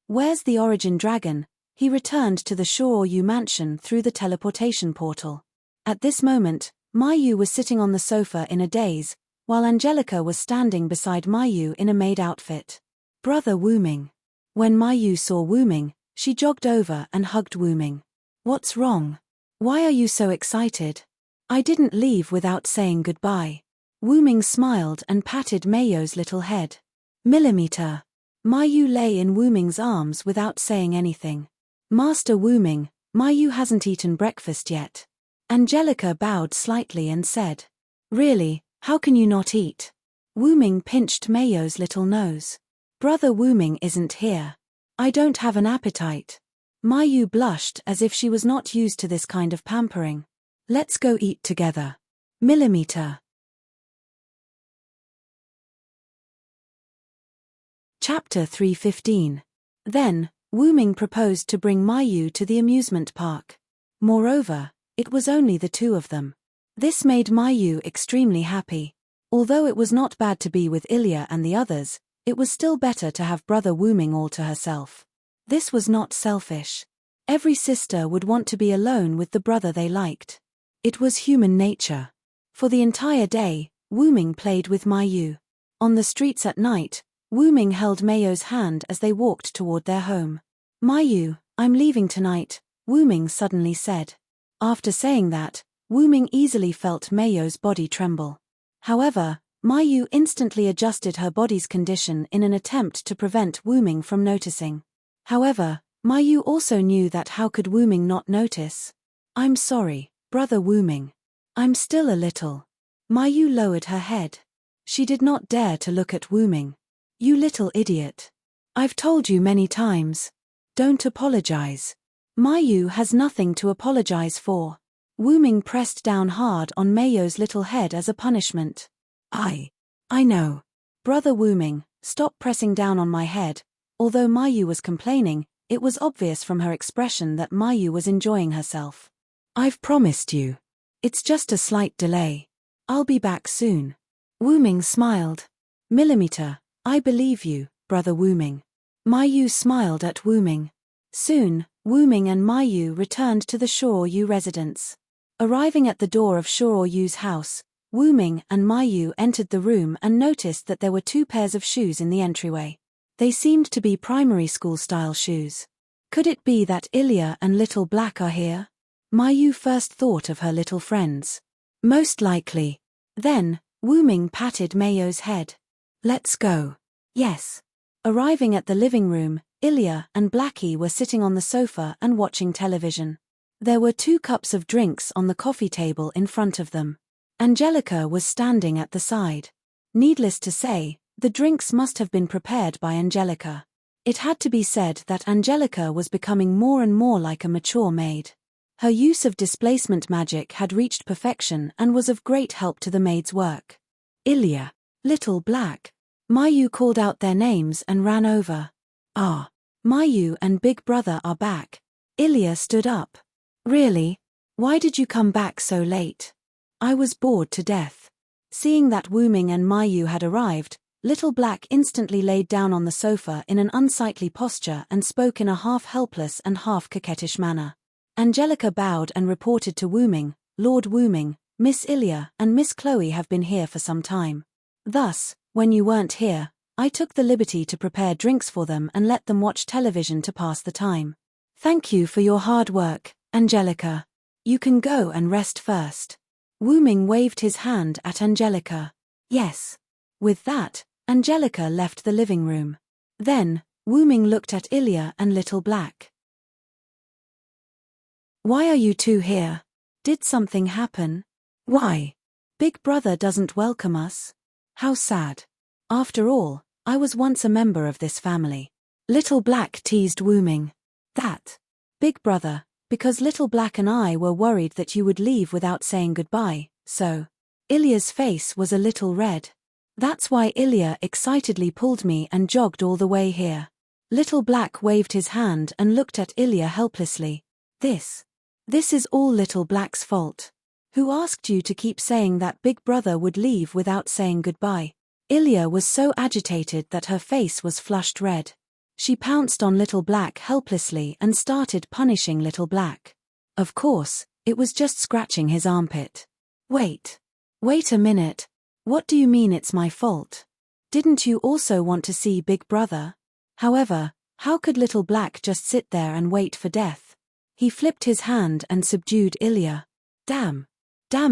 Where's the origin dragon? He returned to the Shoryu mansion through the teleportation portal. At this moment, Mayu was sitting on the sofa in a daze, while Angelica was standing beside Mayu in a maid outfit. Brother Wu Ming. When Mayu saw Wu Ming, she jogged over and hugged Wu Ming. What's wrong? Why are you so excited? I didn't leave without saying goodbye. Wu Ming smiled and patted Mayo's little head. Millimeter. Mayu lay in Wu Ming's arms without saying anything. Master Wu Ming, Mayu hasn't eaten breakfast yet. Angelica bowed slightly and said. Really, how can you not eat? Wu Ming pinched Mayo's little nose. Brother Wu Ming isn't here. I don't have an appetite. Mayu blushed as if she was not used to this kind of pampering. Let's go eat together. Millimeter. Chapter 315. Then, Wu Ming proposed to bring Mayu to the amusement park. Moreover, it was only the two of them. This made Mayu extremely happy. Although it was not bad to be with Ilya and the others, it was still better to have brother Wu Ming all to herself. This was not selfish. Every sister would want to be alone with the brother they liked. It was human nature. For the entire day, Wu Ming played with Mayu. On the streets at night, Wu Ming held Mayo's hand as they walked toward their home. Mayu, I'm leaving tonight, Wu Ming suddenly said. After saying that, Wu Ming easily felt Mayo's body tremble. However, Mayu instantly adjusted her body's condition in an attempt to prevent Wu Ming from noticing. However, Mayu also knew that how could Wu Ming not notice? I'm sorry, brother Wu Ming. I'm still a little. Mayu lowered her head. She did not dare to look at Wu Ming. You little idiot. I've told you many times. Don't apologize. Mayu has nothing to apologize for. Wu Ming pressed down hard on Mayo's little head as a punishment. I know. Brother Wu Ming, stop pressing down on my head. Although Mayu was complaining, it was obvious from her expression that Mayu was enjoying herself. I've promised you. It's just a slight delay. I'll be back soon. Wu Ming smiled. Millimeter, I believe you, brother Wu Ming. Mayu smiled at Wu Ming. Soon, Wu Ming and Mayu returned to the Shoryu residence. Arriving at the door of Shoryu's house, Wu Ming and Mayu entered the room and noticed that there were two pairs of shoes in the entryway. They seemed to be primary school-style shoes. Could it be that Ilya and Little Black are here? Mayu first thought of her little friends. Most likely. Then, Wu Ming patted Mayo's head. Let's go. Yes. Arriving at the living room, Ilya and Blackie were sitting on the sofa and watching television. There were 2 cups of drinks on the coffee table in front of them. Angelica was standing at the side. Needless to say, the drinks must have been prepared by Angelica. It had to be said that Angelica was becoming more and more like a mature maid. Her use of displacement magic had reached perfection and was of great help to the maid's work. Ilya, Little Black. Mayu called out their names and ran over. Ah, Mayu and Big Brother are back. Ilya stood up. Really? Why did you come back so late? I was bored to death. Seeing that Wu Ming and Mayu had arrived, Little Black instantly laid down on the sofa in an unsightly posture and spoke in a half-helpless and half-coquettish manner. Angelica bowed and reported to Wu Ming, Lord Wu Ming, Miss Ilya and Miss Chloe have been here for some time. Thus, when you weren't here, I took the liberty to prepare drinks for them and let them watch television to pass the time. Thank you for your hard work, Angelica. You can go and rest first. Wu Ming waved his hand at Angelica. Yes. With that, Angelica left the living room. Then, Wu Ming looked at Ilya and Little Black. Why are you two here? Did something happen? Why? Big Brother doesn't welcome us. How sad. After all, I was once a member of this family. Little Black teased Wu Ming. That. Big brother, because Little Black and I were worried that you would leave without saying goodbye, so. Ilya's face was a little red. That's why Ilya excitedly pulled me and jogged all the way here. Little Black waved his hand and looked at Ilya helplessly. This is all Little Black's fault. Who asked you to keep saying that Big Brother would leave without saying goodbye? Ilya was so agitated that her face was flushed red. She pounced on Little Black helplessly and started punishing Little Black. Of course, it was just scratching his armpit. Wait a minute. What do you mean it's my fault? Didn't you also want to see Big Brother? However, how could Little Black just sit there and wait for death? He flipped his hand and subdued Ilya. Damn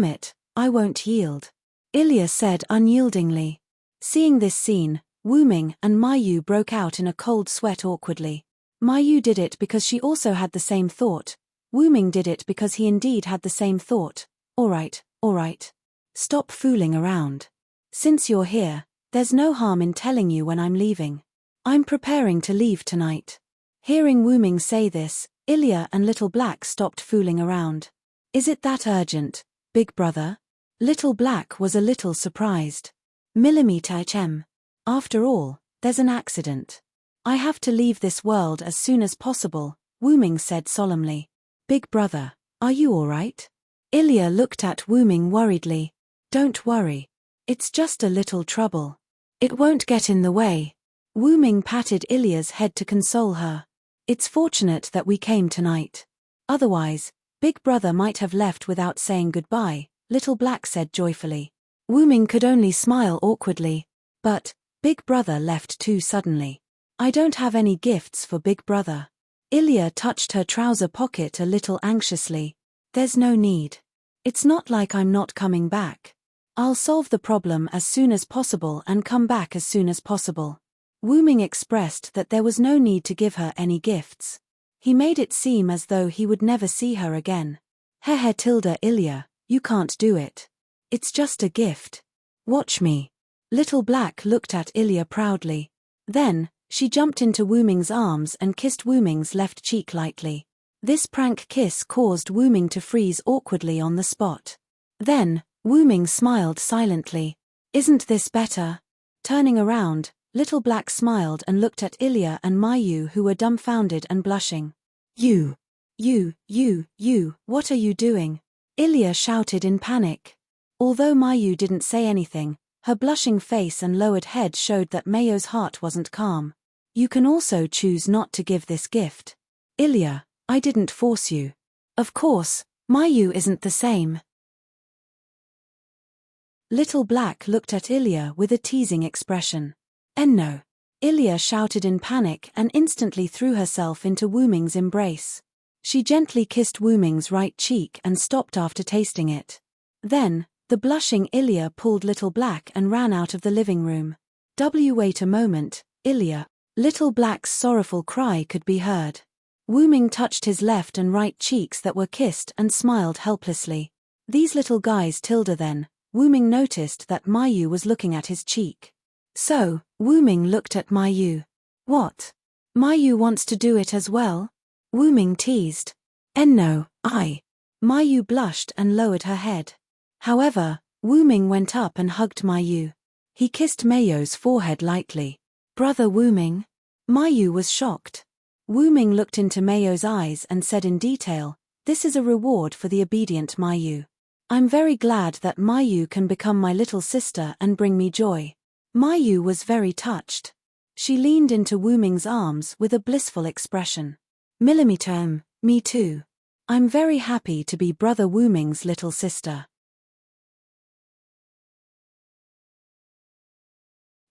it, I won't yield. Ilya said unyieldingly. Seeing this scene, Wu Ming and Mayu broke out in a cold sweat awkwardly. Mayu did it because she also had the same thought. Wu Ming did it because he indeed had the same thought. All right. Stop fooling around. Since you're here, there's no harm in telling you when I'm leaving. I'm preparing to leave tonight. Hearing Wu Ming say this, Ilya and Little Black stopped fooling around. Is it that urgent, Big Brother? Little Black was a little surprised. Millimeter. After all, there's an accident. I have to leave this world as soon as possible, Wu Ming said solemnly. Big Brother, are you all right? Ilya looked at Wu Ming worriedly. Don't worry. It's just a little trouble. It won't get in the way. Wu Ming patted Ilya's head to console her. It's fortunate that we came tonight. Otherwise, Big Brother might have left without saying goodbye, Little Black said joyfully. Wu Ming could only smile awkwardly. But, Big Brother left too suddenly. I don't have any gifts for Big Brother. Ilya touched her trouser pocket a little anxiously. There's no need. It's not like I'm not coming back. I'll solve the problem as soon as possible and come back as soon as possible. Wu Ming expressed that there was no need to give her any gifts. He made it seem as though he would never see her again. Ilya, you can't do it. It's just a gift. Watch me. Little Black looked at Ilya proudly. Then, she jumped into Wu Ming's arms and kissed Wu Ming's left cheek lightly. This prank kiss caused Wu Ming to freeze awkwardly on the spot. Then, Wu Ming smiled silently. Isn't this better? Turning around, Little Black smiled and looked at Ilya and Mayu, who were dumbfounded and blushing. You, what are you doing? Ilya shouted in panic. Although Mayu didn't say anything, her blushing face and lowered head showed that Mayo's heart wasn't calm. You can also choose not to give this gift. Ilya, I didn't force you. Of course, Mayu isn't the same. Little Black looked at Ilya with a teasing expression. No. Ilya shouted in panic and instantly threw herself into Wu Ming's embrace. She gently kissed Wu Ming's right cheek and stopped after tasting it. Then, the blushing Ilya pulled Little Black and ran out of the living room. Wait a moment, Ilya. Little Black's sorrowful cry could be heard. Wu Ming touched his left and right cheeks that were kissed and smiled helplessly. These little guys Tilda then, Wu Ming noticed that Mayu was looking at his cheek. So, Wu Ming looked at Mayu. What? Mayu wants to do it as well? Wu Ming teased. No, Mayu blushed and lowered her head. However, Wu Ming went up and hugged Mayu. He kissed Mayo's forehead lightly. Brother Wu Ming? Mayu was shocked. Wu Ming looked into Mayo's eyes and said in detail, this is a reward for the obedient Mayu. I'm very glad that Mayu can become my little sister and bring me joy. Mayu was very touched. She leaned into Wu Ming's arms with a blissful expression. Me too. I'm very happy to be Brother Wu Ming's little sister.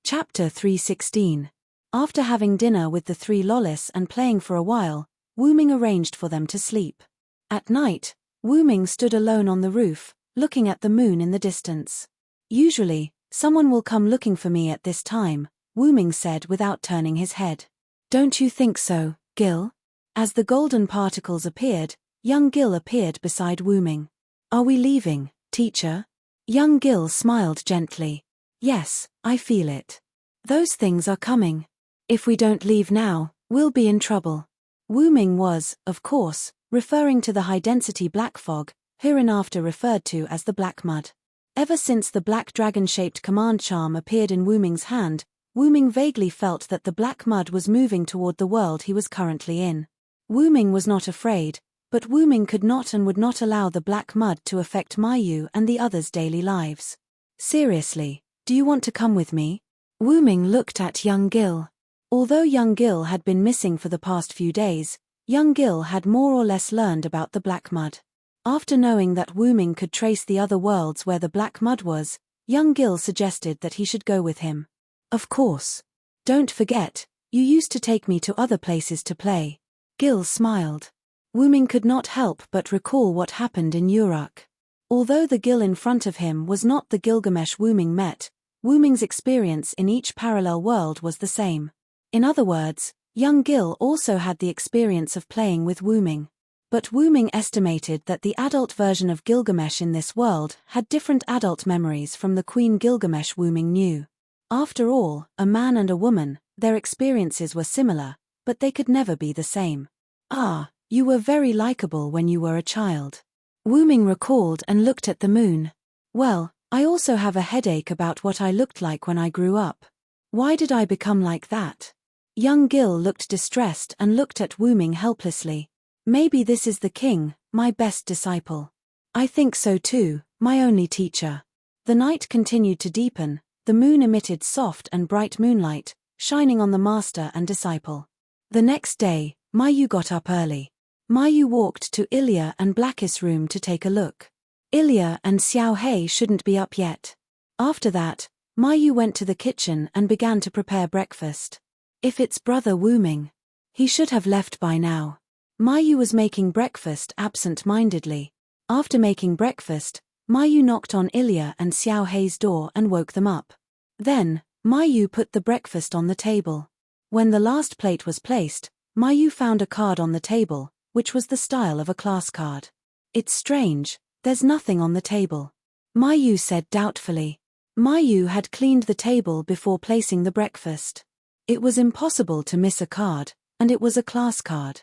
Chapter 316. After having dinner with the three lolis and playing for a while, Wu Ming arranged for them to sleep. At night, Wu Ming stood alone on the roof, looking at the moon in the distance. Usually, someone will come looking for me at this time, Wu Ming said without turning his head. Don't you think so, Gil? As the golden particles appeared, young Gil appeared beside Wu Ming. Are we leaving, teacher? Young Gil smiled gently. Yes, I feel it. Those things are coming. If we don't leave now, we'll be in trouble. Wu Ming was, of course, referring to the high-density black fog, hereinafter referred to as the black mud. Ever since the black dragon-shaped command charm appeared in Wu Ming's hand, Wu Ming vaguely felt that the black mud was moving toward the world he was currently in. Wu Ming was not afraid, but Wu Ming could not and would not allow the black mud to affect Ma Yu and the others' daily lives. Seriously, do you want to come with me? Wu Ming looked at young Gil. Although young Gil had been missing for the past few days, young Gil had more or less learned about the black mud. After knowing that Wu Ming could trace the other worlds where the black mud was, young Gil suggested that he should go with him. Of course. Don't forget, you used to take me to other places to play. Gil smiled. Wu Ming could not help but recall what happened in Uruk. Although the Gil in front of him was not the Gilgamesh Wu Ming met, Wu Ming's experience in each parallel world was the same. In other words, young Gil also had the experience of playing with Wu Ming. But Wu Ming estimated that the adult version of Gilgamesh in this world had different adult memories from the Queen Gilgamesh Wu Ming knew. After all, a man and a woman, their experiences were similar, but they could never be the same. Ah, you were very likable when you were a child. Wu Ming recalled and looked at the moon. Well, I also have a headache about what I looked like when I grew up. Why did I become like that? Young Gil looked distressed and looked at Wu Ming helplessly. Maybe this is the king, my best disciple. I think so too, my only teacher. The night continued to deepen, the moon emitted soft and bright moonlight, shining on the master and disciple. The next day, Ma Yu got up early. Ma Yu walked to Ilya and Blackis' room to take a look. Ilya and Xiao Hei shouldn't be up yet. After that, Ma Yu went to the kitchen and began to prepare breakfast. If it's brother Wu Ming, he should have left by now. Ma Yu was making breakfast absent-mindedly. After making breakfast, Ma Yu knocked on Ilya and Xiao Hei's door and woke them up. Then, Ma Yu put the breakfast on the table. When the last plate was placed, Ma Yu found a card on the table, which was the style of a class card. It's strange, there's nothing on the table. Ma Yu said doubtfully. Ma Yu had cleaned the table before placing the breakfast. It was impossible to miss a card, and it was a class card.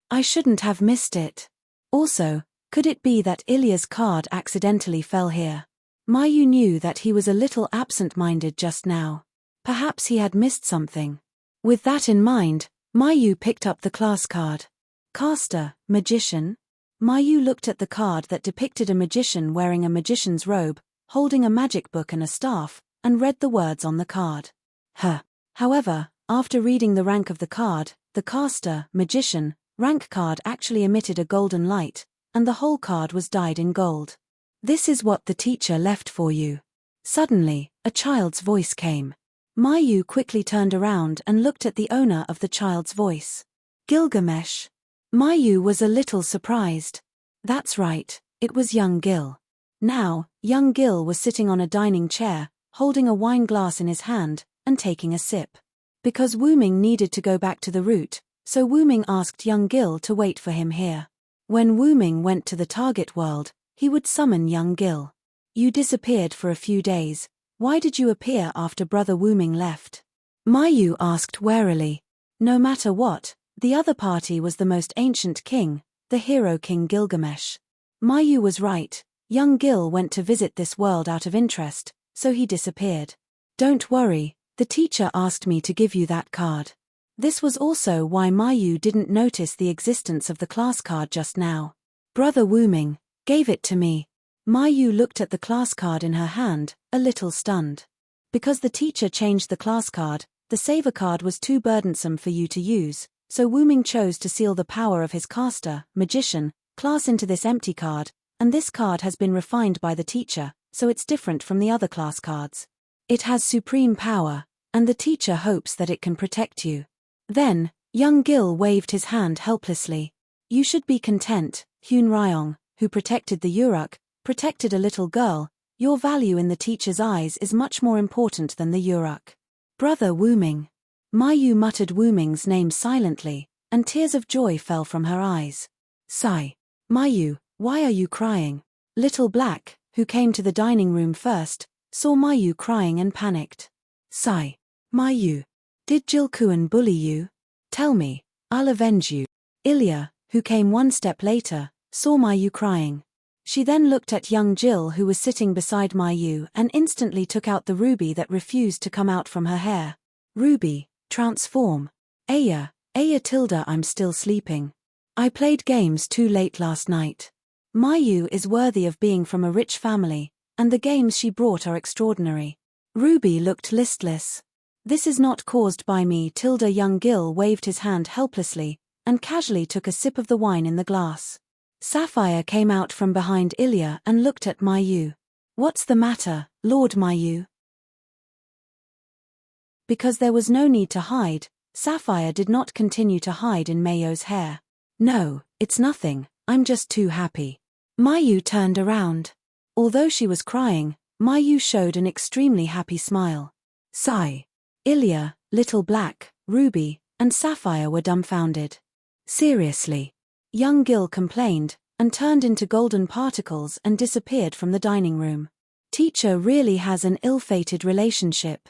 I shouldn't have missed it. Also, could it be that Ilya's card accidentally fell here? Ma Yu knew that he was a little absent-minded just now. Perhaps he had missed something. With that in mind, Ma Yu picked up the class card. Caster, magician? Ma Yu looked at the card that depicted a magician wearing a magician's robe, holding a magic book and a staff, and read the words on the card. However, after reading the rank of the card, the caster, magician, rank card actually emitted a golden light, and the whole card was dyed in gold. This is what the teacher left for you. Suddenly, a child's voice came. Ma Yu quickly turned around and looked at the owner of the child's voice. Gilgamesh. Ma Yu was a little surprised. That's right, it was young Gil. Now, young Gil was sitting on a dining chair, holding a wine glass in his hand, and taking a sip. Because Wu Ming needed to go back to the route, so Wu Ming asked young Gil to wait for him here. When Wu Ming went to the target world, he would summon young Gil. You disappeared for a few days. Why did you appear after brother Wu Ming left? Ma Yu asked warily. No matter what, the other party was the most ancient king, the hero King Gilgamesh. Ma Yu was right, young Gil went to visit this world out of interest, so he disappeared. Don't worry, the teacher asked me to give you that card. This was also why Ma Yu didn't notice the existence of the class card just now. Brother Wu Ming gave it to me. Ma Yu looked at the class card in her hand, a little stunned. Because the teacher changed the class card, the saver card was too burdensome for you to use, so Wu Ming chose to seal the power of his caster, magician, class into this empty card, and this card has been refined by the teacher, so it's different from the other class cards. It has supreme power, and the teacher hopes that it can protect you. Then, young Gil waved his hand helplessly. You should be content, Hun Ryong, who protected the Uruk, protected a little girl. Your value in the teacher's eyes is much more important than the Uruk. Brother Wu Ming. Ma Yu muttered Wu Ming's name silently, and tears of joy fell from her eyes. Sigh. Ma Yu, why are you crying? Little Black, who came to the dining room first, saw Mayu crying and panicked. Sigh. Mayu. Did Jilkuan bully you? Tell me, I'll avenge you. Ilya, who came one step later, saw Mayu crying. She then looked at young Jill who was sitting beside Mayu and instantly took out the ruby that refused to come out from her hair. Ruby, transform. Aya tilde I'm still sleeping. I played games too late last night. Mayu is worthy of being from a rich family, and the games she brought are extraordinary. Ruby looked listless. This is not caused by me tilde young Gil waved his hand helplessly, and casually took a sip of the wine in the glass. Sapphire came out from behind Ilya and looked at Mayu. What's the matter, Lord Mayu? Because there was no need to hide, Sapphire did not continue to hide in Mayu's hair. No, it's nothing, I'm just too happy. Mayu turned around. Although she was crying, Mayu showed an extremely happy smile. Sigh. Ilya, Little Black, Ruby, and Sapphire were dumbfounded. Seriously. Young Gil complained, and turned into golden particles and disappeared from the dining room. Teacher really has an ill-fated relationship.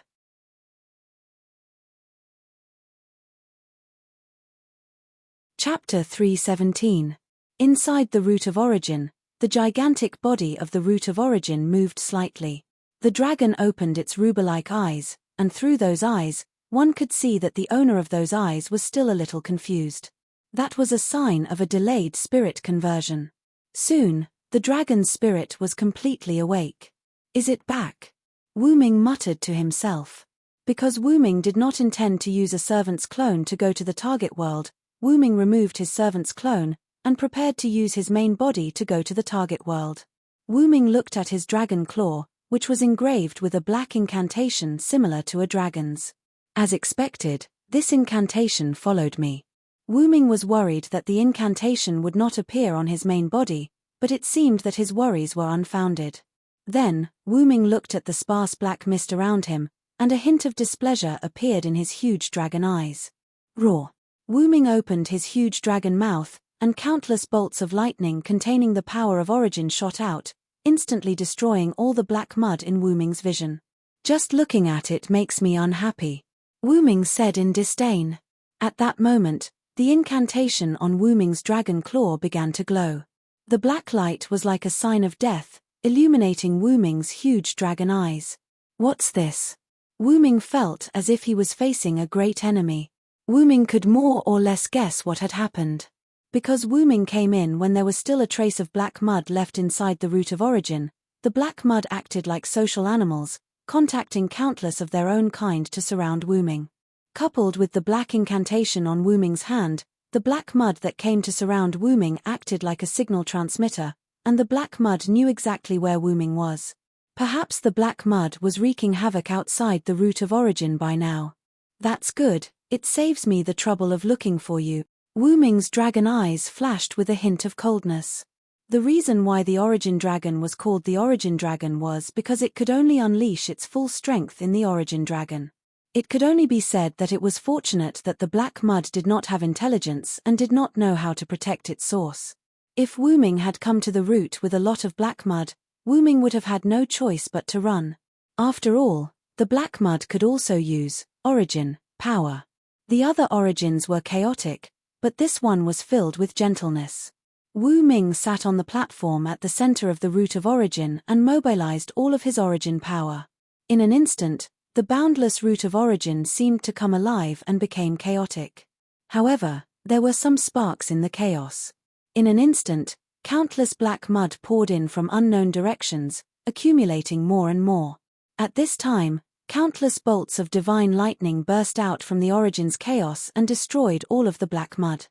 Chapter 317. Inside the Root of Origin, the gigantic body of the Root of Origin moved slightly. The dragon opened its ruber-like eyes, and through those eyes, one could see that the owner of those eyes was still a little confused. That was a sign of a delayed spirit conversion. Soon, the dragon's spirit was completely awake. Is it back? Wu Ming muttered to himself. Because Wu Ming did not intend to use a servant's clone to go to the target world, Wu Ming removed his servant's clone, and prepared to use his main body to go to the target world. Wu Ming looked at his dragon claw, which was engraved with a black incantation similar to a dragon's. As expected, this incantation followed me. Wu Ming was worried that the incantation would not appear on his main body, but it seemed that his worries were unfounded. Then, Wu Ming looked at the sparse black mist around him, and a hint of displeasure appeared in his huge dragon eyes. Roar! Wu Ming opened his huge dragon mouth, and countless bolts of lightning containing the power of origin shot out, instantly destroying all the black mud in Wu Ming's vision. Just looking at it makes me unhappy, Wu Ming said in disdain. At that moment, the incantation on Wu Ming's dragon claw began to glow. The black light was like a sign of death, illuminating Wu Ming's huge dragon eyes. What's this? Wu Ming felt as if he was facing a great enemy. Wu Ming could more or less guess what had happened. Because Wu Ming came in when there was still a trace of black mud left inside the Root of Origin, the black mud acted like social animals, contacting countless of their own kind to surround Wu Ming. Coupled with the black incantation on Wu Ming's hand, the black mud that came to surround Wu Ming acted like a signal transmitter, and the black mud knew exactly where Wu Ming was. Perhaps the black mud was wreaking havoc outside the Root of Origin by now. That's good, it saves me the trouble of looking for you. Wu Ming's dragon eyes flashed with a hint of coldness. The reason why the Origin Dragon was called the Origin Dragon was because it could only unleash its full strength in the Origin Dragon. It could only be said that it was fortunate that the black mud did not have intelligence and did not know how to protect its source. If Wu Ming had come to the root with a lot of black mud, Wu Ming would have had no choice but to run. After all, the black mud could also use origin power. The other origins were chaotic, but this one was filled with gentleness. Wu Ming sat on the platform at the center of the Root of Origin and mobilized all of his origin power. In an instant, the boundless Root of Origin seemed to come alive and became chaotic. However, there were some sparks in the chaos. In an instant, countless black mud poured in from unknown directions, accumulating more and more. At this time, countless bolts of divine lightning burst out from the Origin's chaos and destroyed all of the black mud.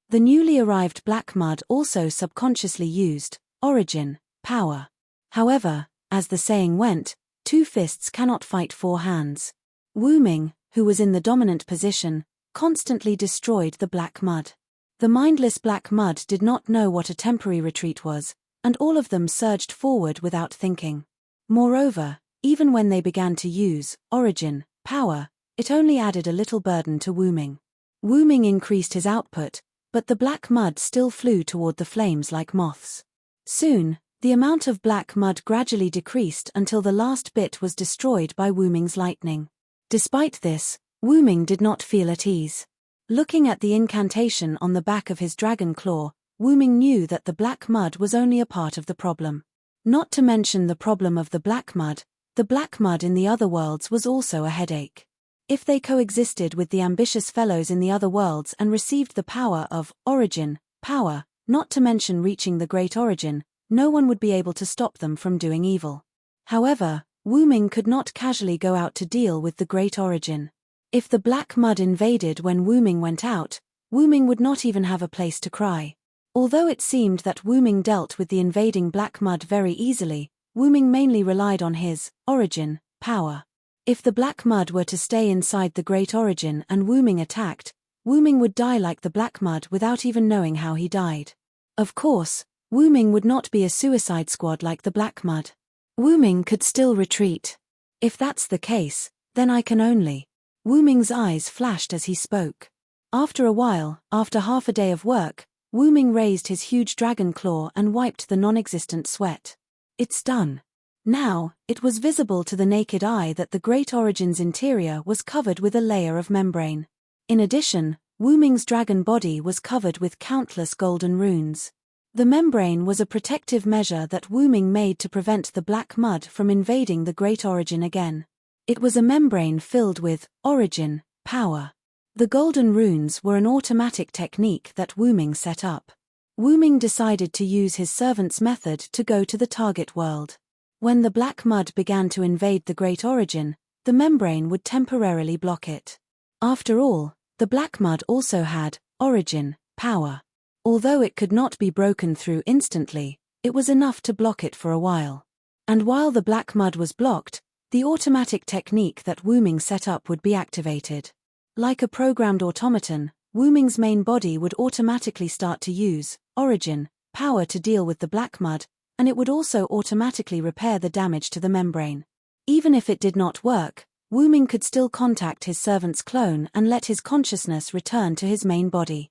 The newly arrived black mud also subconsciously used origin power. However, as the saying went, 2 fists cannot fight 4 hands. Wu Ming, who was in the dominant position, constantly destroyed the black mud. The mindless black mud did not know what a temporary retreat was, and all of them surged forward without thinking. Moreover, even when they began to use origin power, it only added a little burden to Wu Ming. Wu Ming increased his output, but the black mud still flew toward the flames like moths. Soon, The amount of black mud gradually decreased until the last bit was destroyed by Wu Ming's lightning. Despite this, Wu Ming did not feel at ease. Looking at the incantation on the back of his dragon claw, Wu Ming knew that the black mud was only a part of the problem. Not to mention the problem of the black mud in the other worlds was also a headache. If they coexisted with the ambitious fellows in the other worlds and received the power of origin, power, not to mention reaching the great origin, no one would be able to stop them from doing evil. However, Wu Ming could not casually go out to deal with the great origin. If the black mud invaded when Wu Ming went out, Wu Ming would not even have a place to cry. Although it seemed that Wu Ming dealt with the invading black mud very easily, Wu Ming mainly relied on his origin, power. If the black mud were to stay inside the great origin and Wu Ming attacked, Wu Ming would die like the black mud without even knowing how he died. Of course, Wu Ming would not be a suicide squad like the black mud. Wu Ming could still retreat. If that's the case, then I can only. Wu Ming's eyes flashed as he spoke. After a while, after half a day of work, Wu Ming raised his huge dragon claw and wiped the non-existent sweat. It's done. Now, it was visible to the naked eye that the great origin's interior was covered with a layer of membrane. In addition, Wu Ming's dragon body was covered with countless golden runes. The membrane was a protective measure that Wu Ming made to prevent the black mud from invading the great origin again. It was a membrane filled with origin, power. The golden runes were an automatic technique that Wu Ming set up. Wu Ming decided to use his servant's method to go to the target world. When the black mud began to invade the great origin, the membrane would temporarily block it. After all, the black mud also had origin, power. Although it could not be broken through instantly, it was enough to block it for a while. And while the black mud was blocked, the automatic technique that Wu Ming set up would be activated. Like a programmed automaton, Wu Ming's main body would automatically start to use origin, power to deal with the black mud, and it would also automatically repair the damage to the membrane. Even if it did not work, Wu Ming could still contact his servant's clone and let his consciousness return to his main body.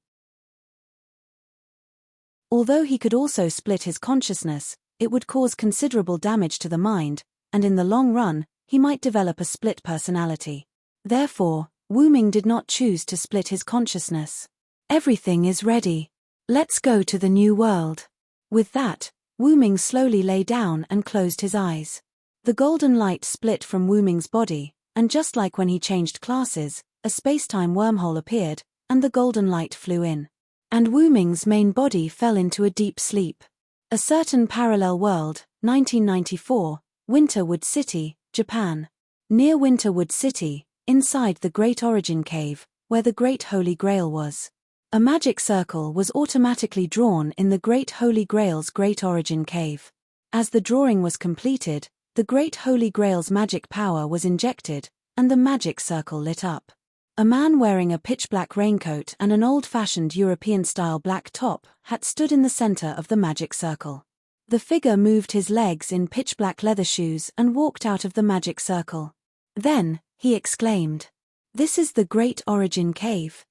Although he could also split his consciousness, it would cause considerable damage to the mind, and in the long run, he might develop a split personality. Therefore, Wu Ming did not choose to split his consciousness. Everything is ready. Let's go to the new world. With that, Wu Ming slowly lay down and closed his eyes. The golden light split from Wu Ming's body, and just like when he changed classes, a space-time wormhole appeared, and the golden light flew in. And Wu Ming's main body fell into a deep sleep. A certain parallel world, 1994, Winterwood City, Japan. Near Winterwood City, inside the Great Origin Cave, where the Great Holy Grail was. A magic circle was automatically drawn in the Great Holy Grail's Great Origin Cave. As the drawing was completed, the Great Holy Grail's magic power was injected, and the magic circle lit up. A man wearing a pitch-black raincoat and an old-fashioned European-style black top hat stood in the center of the magic circle. The figure moved his legs in pitch-black leather shoes and walked out of the magic circle. Then, he exclaimed, "This is the Great Origin Cave."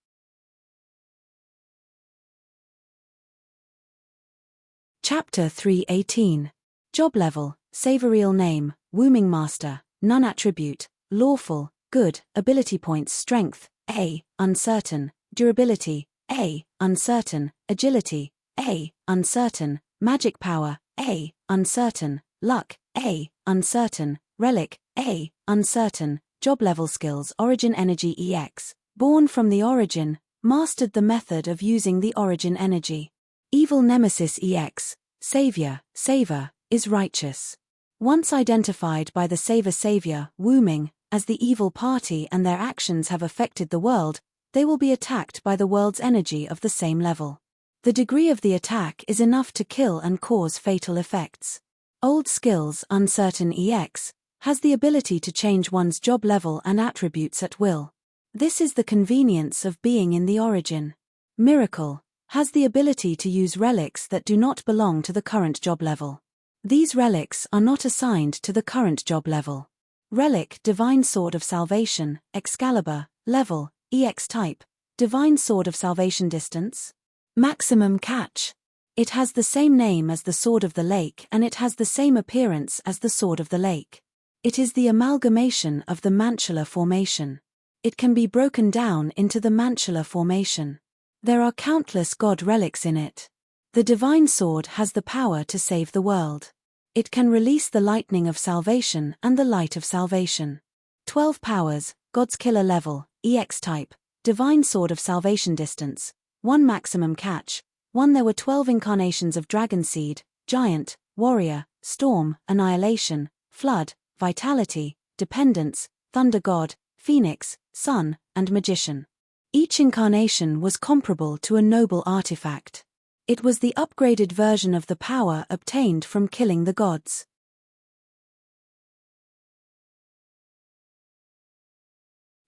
Chapter 318. Job level, Savorial name, Wu Ming Master, None attribute, Lawful, Good, Ability points Strength, A, Uncertain, Durability, A, Uncertain, Agility, A, Uncertain, Magic Power, A, Uncertain, Luck, A, Uncertain, Relic, A, Uncertain, Job level skills Origin Energy EX, born from the Origin, mastered the method of using the Origin Energy. Evil Nemesis EX, Savior, Saver, is righteous. Once identified by the Savior Wu Ming, as the evil party and their actions have affected the world, they will be attacked by the world's energy of the same level. The degree of the attack is enough to kill and cause fatal effects. Old skills Uncertain EX, has the ability to change one's job level and attributes at will. This is the convenience of being in the Origin. Miracle, has the ability to use relics that do not belong to the current job level. These relics are not assigned to the current job level. Relic Divine Sword of Salvation, Excalibur, Level, EX Type, Divine Sword of Salvation Distance. Maximum Catch. It has the same name as the Sword of the Lake and it has the same appearance as the Sword of the Lake. It is the amalgamation of the Mantula Formation. It can be broken down into the Mantula Formation. There are countless god relics in it. The divine sword has the power to save the world. It can release the lightning of salvation and the light of salvation. 12 powers, God's killer level, EX type, divine sword of salvation distance, 1 maximum catch, 1 There were 12 incarnations of dragon seed, giant, warrior, storm, annihilation, flood, vitality, dependence, thunder god, phoenix, sun, and magician. Each incarnation was comparable to a noble artifact. It was the upgraded version of the power obtained from killing the gods.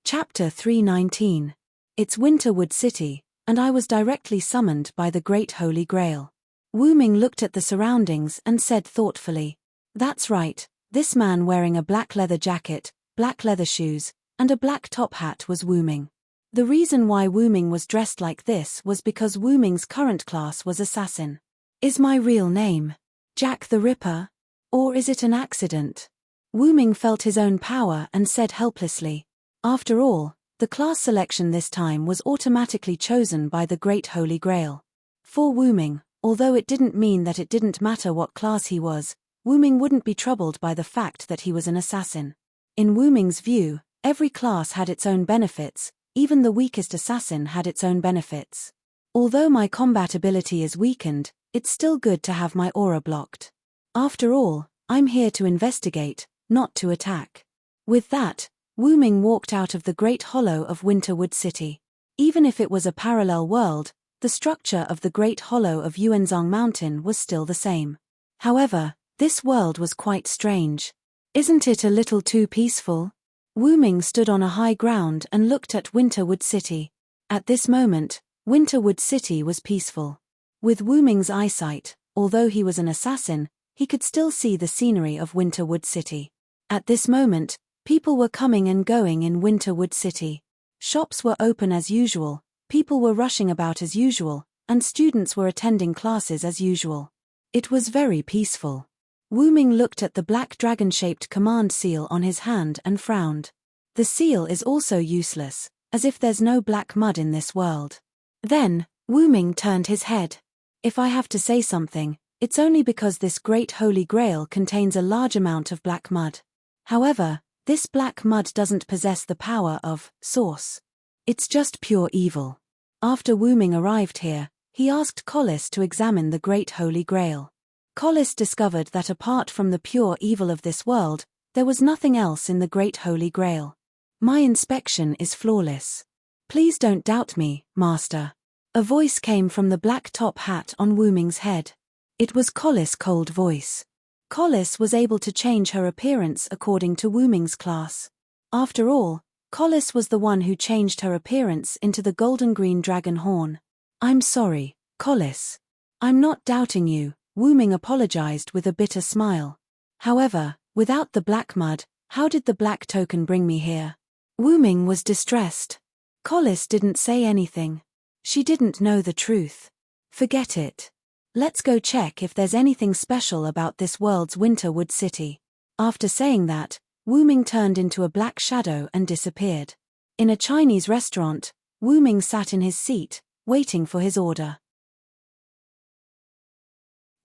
Chapter 319. It's Winterwood City, and I was directly summoned by the Great Holy Grail. Wu Ming looked at the surroundings and said thoughtfully, "That's right, this man wearing a black leather jacket, black leather shoes, and a black top hat was Wu Ming." The reason why Wu Ming was dressed like this was because Wu Ming's current class was assassin. Is my real name Jack the Ripper? Or is it an accident? Wu Ming felt his own power and said helplessly. After all, the class selection this time was automatically chosen by the Great Holy Grail. For Wu Ming, although it didn't mean that it didn't matter what class he was, Wu Ming wouldn't be troubled by the fact that he was an assassin. In Wu Ming's view, every class had its own benefits. Even the weakest assassin had its own benefits. Although my combat ability is weakened, it's still good to have my aura blocked. After all, I'm here to investigate, not to attack. With that, Wu Ming walked out of the Great Hollow of Winterwood City. Even if it was a parallel world, the structure of the Great Hollow of Yuanzhong Mountain was still the same. However, this world was quite strange. Isn't it a little too peaceful? Wu Ming stood on a high ground and looked at Winterwood City. At this moment, Winterwood City was peaceful. With Wu Ming's eyesight, although he was an assassin, he could still see the scenery of Winterwood City. At this moment, people were coming and going in Winterwood City. Shops were open as usual, people were rushing about as usual, and students were attending classes as usual. It was very peaceful. Wu Ming looked at the black dragon-shaped command seal on his hand and frowned. The seal is also useless, as if there's no black mud in this world. Then, Wu Ming turned his head. If I have to say something, it's only because this Great Holy Grail contains a large amount of black mud. However, this black mud doesn't possess the power of source. It's just pure evil. After Wu Ming arrived here, he asked Collis to examine the Great Holy Grail. Collis discovered that apart from the pure evil of this world, there was nothing else in the Great Holy Grail. My inspection is flawless. Please don't doubt me, Master. A voice came from the black top hat on Wu Ming's head. It was Collis' cold voice. Collis was able to change her appearance according to Wu Ming's class. After all, Collis was the one who changed her appearance into the golden green dragon horn. I'm sorry, Collis. I'm not doubting you. Wu Ming apologized with a bitter smile. However, without the black mud, how did the black token bring me here? Wu Ming was distressed. Collis didn't say anything. She didn't know the truth. Forget it. Let's go check if there's anything special about this world's Winterwood City. After saying that, Wu Ming turned into a black shadow and disappeared. In a Chinese restaurant, Wu Ming sat in his seat, waiting for his order.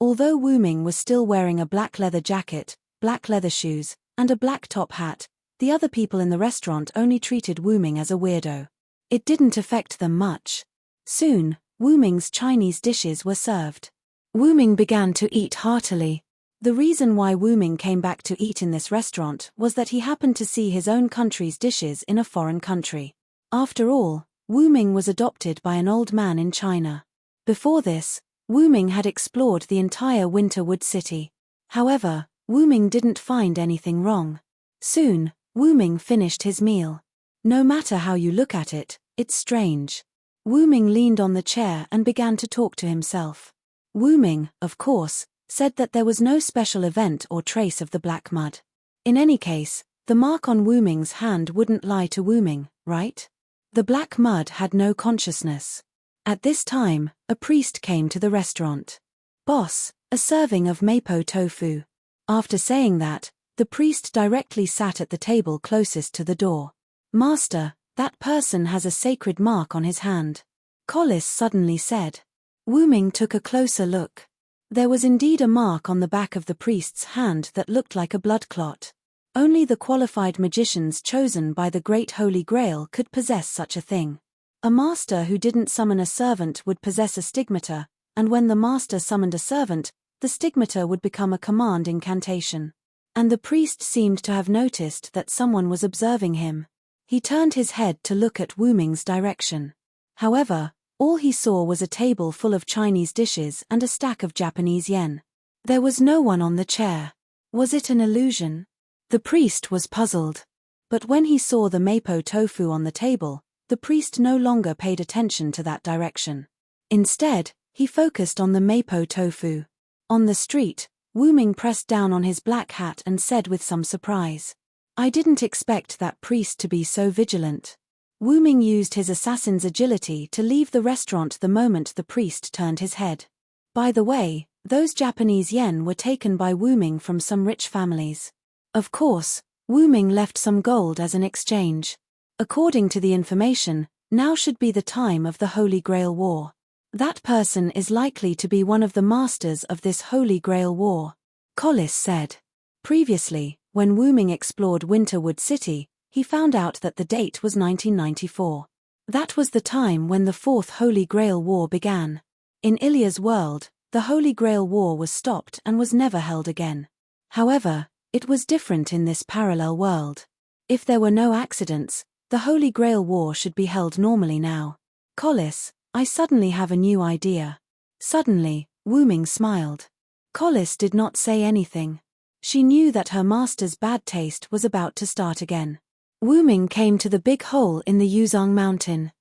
Although Wu Ming was still wearing a black leather jacket, black leather shoes, and a black top hat, the other people in the restaurant only treated Wu Ming as a weirdo. It didn't affect them much. Soon, Wu Ming's Chinese dishes were served. Wu Ming began to eat heartily. The reason why Wu Ming came back to eat in this restaurant was that he happened to see his own country's dishes in a foreign country. After all, Wu Ming was adopted by an old man in China. Before this, Wu Ming had explored the entire Winterwood City. However, Wu Ming didn't find anything wrong. Soon, Wu Ming finished his meal. No matter how you look at it, it's strange. Wu Ming leaned on the chair and began to talk to himself. Wu Ming, of course, said that there was no special event or trace of the black mud. In any case, the mark on Wu Ming's hand wouldn't lie to Wu Ming, right? The black mud had no consciousness. At this time, a priest came to the restaurant. Boss, a serving of Mapo tofu. After saying that, the priest directly sat at the table closest to the door. Master, that person has a sacred mark on his hand. Collis suddenly said. Wu Ming took a closer look. There was indeed a mark on the back of the priest's hand that looked like a blood clot. Only the qualified magicians chosen by the Great Holy Grail could possess such a thing. A master who didn't summon a servant would possess a stigmata, and when the master summoned a servant, the stigmata would become a command incantation. And the priest seemed to have noticed that someone was observing him. He turned his head to look at Wu Ming's direction. However, all he saw was a table full of Chinese dishes and a stack of Japanese yen. There was no one on the chair. Was it an illusion? The priest was puzzled. But when he saw the Mapo tofu on the table, the priest no longer paid attention to that direction. Instead, he focused on the Mapo tofu. On the street, Wu Ming pressed down on his black hat and said with some surprise, I didn't expect that priest to be so vigilant. Wu Ming used his assassin's agility to leave the restaurant the moment the priest turned his head. By the way, those Japanese yen were taken by Wu Ming from some rich families. Of course, Wu Ming left some gold as an exchange. According to the information, now should be the time of the Holy Grail War. That person is likely to be one of the masters of this Holy Grail War, Collis said. Previously, when Wu Ming explored Winterwood City, he found out that the date was 1994. That was the time when the Fourth Holy Grail War began. In Ilya's world, the Holy Grail War was stopped and was never held again. However, it was different in this parallel world. If there were no accidents, the Holy Grail War should be held normally now. Collis, I suddenly have a new idea. Suddenly, Wu Ming smiled. Collis did not say anything. She knew that her master's bad taste was about to start again. Wu Ming came to the big hole in the Yuzhong Mountain.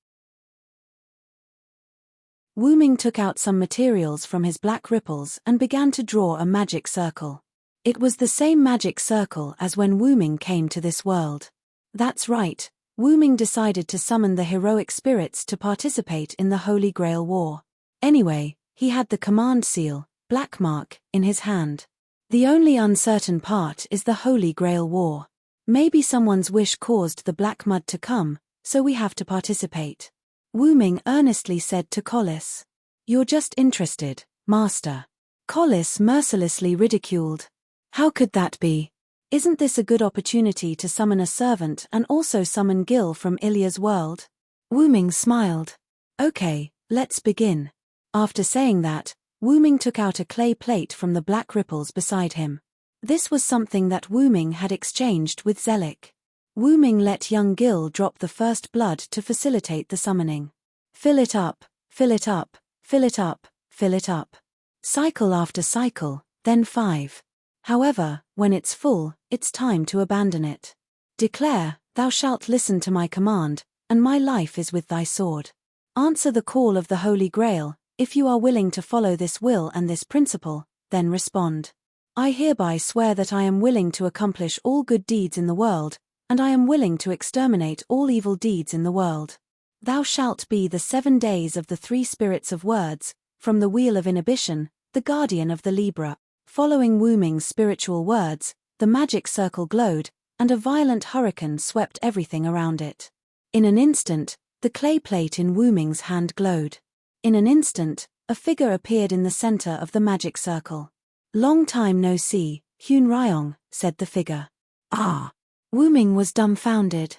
Wu Ming took out some materials from his black ripples and began to draw a magic circle. It was the same magic circle as when Wu Ming came to this world. That's right, Wu Ming decided to summon the heroic spirits to participate in the Holy Grail War. Anyway, he had the command seal, Black Mark, in his hand. The only uncertain part is the Holy Grail War. Maybe someone's wish caused the Black Mud to come, so we have to participate. Wu Ming earnestly said to Collis. You're just interested, Master. Collis mercilessly ridiculed. How could that be? Isn't this a good opportunity to summon a servant and also summon Gil from Ilya's world? Wu Ming smiled. Okay, let's begin. After saying that, Wu Ming took out a clay plate from the black ripples beside him. This was something that Wu Ming had exchanged with Zelik. Wu Ming let young Gil drop the first blood to facilitate the summoning. Fill it up, fill it up, fill it up, fill it up. Cycle after cycle, then 5. However, when it's full, it's time to abandon it. Declare, thou shalt listen to my command, and my life is with thy sword. Answer the call of the Holy Grail. If you are willing to follow this will and this principle, then respond. I hereby swear that I am willing to accomplish all good deeds in the world, and I am willing to exterminate all evil deeds in the world. Thou shalt be the 7 days of the 3 spirits of words, from the wheel of inhibition, the guardian of the Libra. Following Wu Ming's spiritual words, the magic circle glowed, and a violent hurricane swept everything around it. In an instant, the clay plate in Wu Ming's hand glowed. In an instant, a figure appeared in the center of the magic circle. Long time no see, Hyun Ryong, said the figure. Ah! Wu Ming was dumbfounded.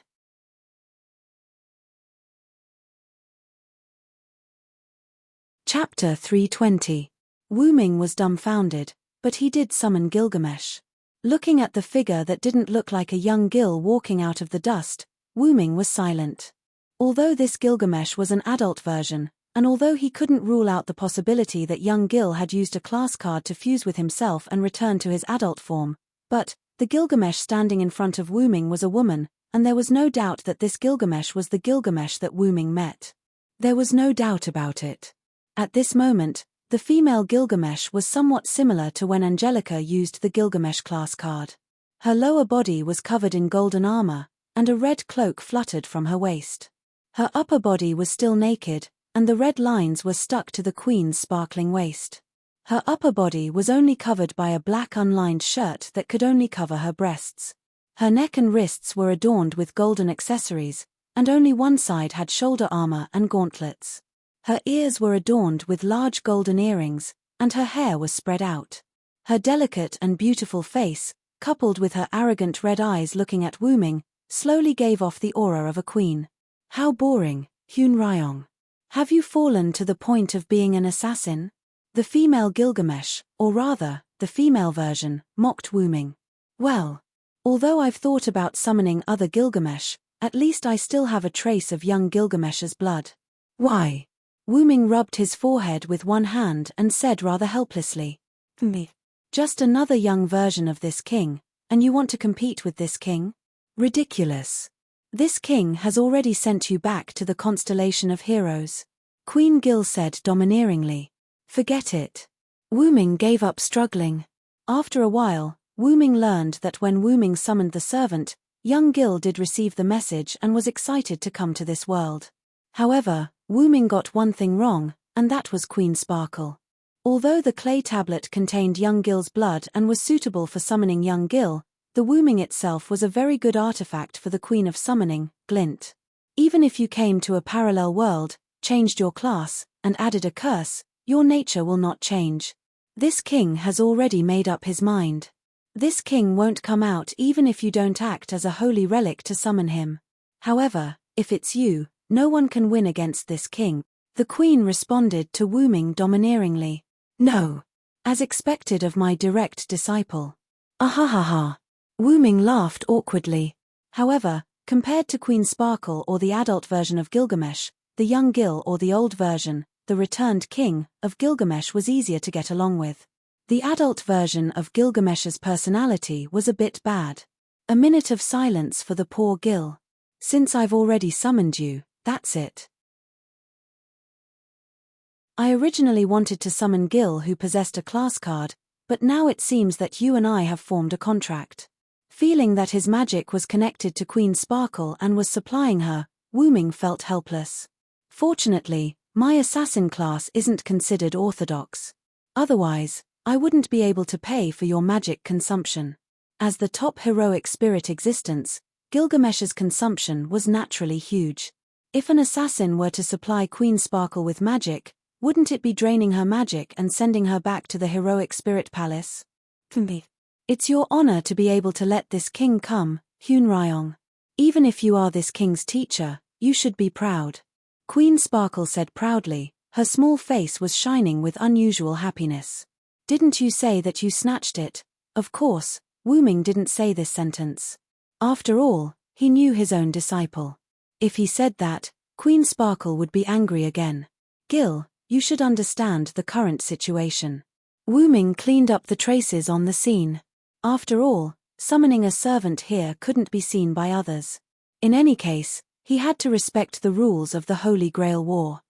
Chapter 320. Wu Ming was dumbfounded, but he did summon Gilgamesh. Looking at the figure that didn't look like a young Gil walking out of the dust, Wu Ming was silent. Although this Gilgamesh was an adult version, and although he couldn't rule out the possibility that young Gil had used a class card to fuse with himself and return to his adult form, but the Gilgamesh standing in front of Wu Ming was a woman, and there was no doubt that this Gilgamesh was the Gilgamesh that Wu Ming met. There was no doubt about it. At this moment, the female Gilgamesh was somewhat similar to when Angelica used the Gilgamesh class card. Her lower body was covered in golden armor, and a red cloak fluttered from her waist. Her upper body was still naked, and the red lines were stuck to the queen's sparkling waist. Her upper body was only covered by a black unlined shirt that could only cover her breasts. Her neck and wrists were adorned with golden accessories, and only one side had shoulder armor and gauntlets. Her ears were adorned with large golden earrings, and her hair was spread out. Her delicate and beautiful face, coupled with her arrogant red eyes looking at Wu Ming, slowly gave off the aura of a queen. How boring, Hyun Ryong. Have you fallen to the point of being an assassin? The female Gilgamesh, or rather, the female version, mocked Wu Ming. Well, although I've thought about summoning other Gilgamesh, at least I still have a trace of young Gilgamesh's blood. Why? Wu Ming rubbed his forehead with one hand and said rather helplessly. Me. Just another young version of this king, and you want to compete with this king? Ridiculous. This king has already sent you back to the constellation of heroes. Queen Gil said domineeringly. Forget it. Wu Ming gave up struggling. After a while, Wu Ming learned that when Wu Ming summoned the servant, young Gil did receive the message and was excited to come to this world. However, Wu Ming got one thing wrong, and that was Queen Sparkle. Although the clay tablet contained young Gil's blood and was suitable for summoning young Gil, the Wu Ming itself was a very good artifact for the Queen of Summoning, Glint. Even if you came to a parallel world, changed your class, and added a curse, your nature will not change. This king has already made up his mind. This king won't come out even if you don't act as a holy relic to summon him. However, if it's you, no one can win against this king. The queen responded to Wu Ming domineeringly. No. As expected of my direct disciple. Ahahaha. Wu Ming laughed awkwardly. However, compared to Queen Sparkle or the adult version of Gilgamesh, the young Gil or the old version, the returned king, of Gilgamesh was easier to get along with. The adult version of Gilgamesh's personality was a bit bad. A minute of silence for the poor Gil. Since I've already summoned you, that's it. I originally wanted to summon Gil who possessed a class card, but now it seems that you and I have formed a contract. Feeling that his magic was connected to Queen Sparkle and was supplying her, Wu Ming felt helpless. Fortunately, my assassin class isn't considered orthodox. Otherwise, I wouldn't be able to pay for your magic consumption. As the top heroic spirit existence, Gilgamesh's consumption was naturally huge. If an assassin were to supply Queen Sparkle with magic, wouldn't it be draining her magic and sending her back to the heroic spirit palace? It's your honor to be able to let this king come, Hyun Ryong. Even if you are this king's teacher, you should be proud. Queen Sparkle said proudly, her small face was shining with unusual happiness. Didn't you say that you snatched it? Of course, Wu Ming didn't say this sentence. After all, he knew his own disciple. If he said that, Queen Sparkle would be angry again. Gil, you should understand the current situation. Wu Ming cleaned up the traces on the scene. After all, summoning a servant here couldn't be seen by others. In any case, he had to respect the rules of the Holy Grail War.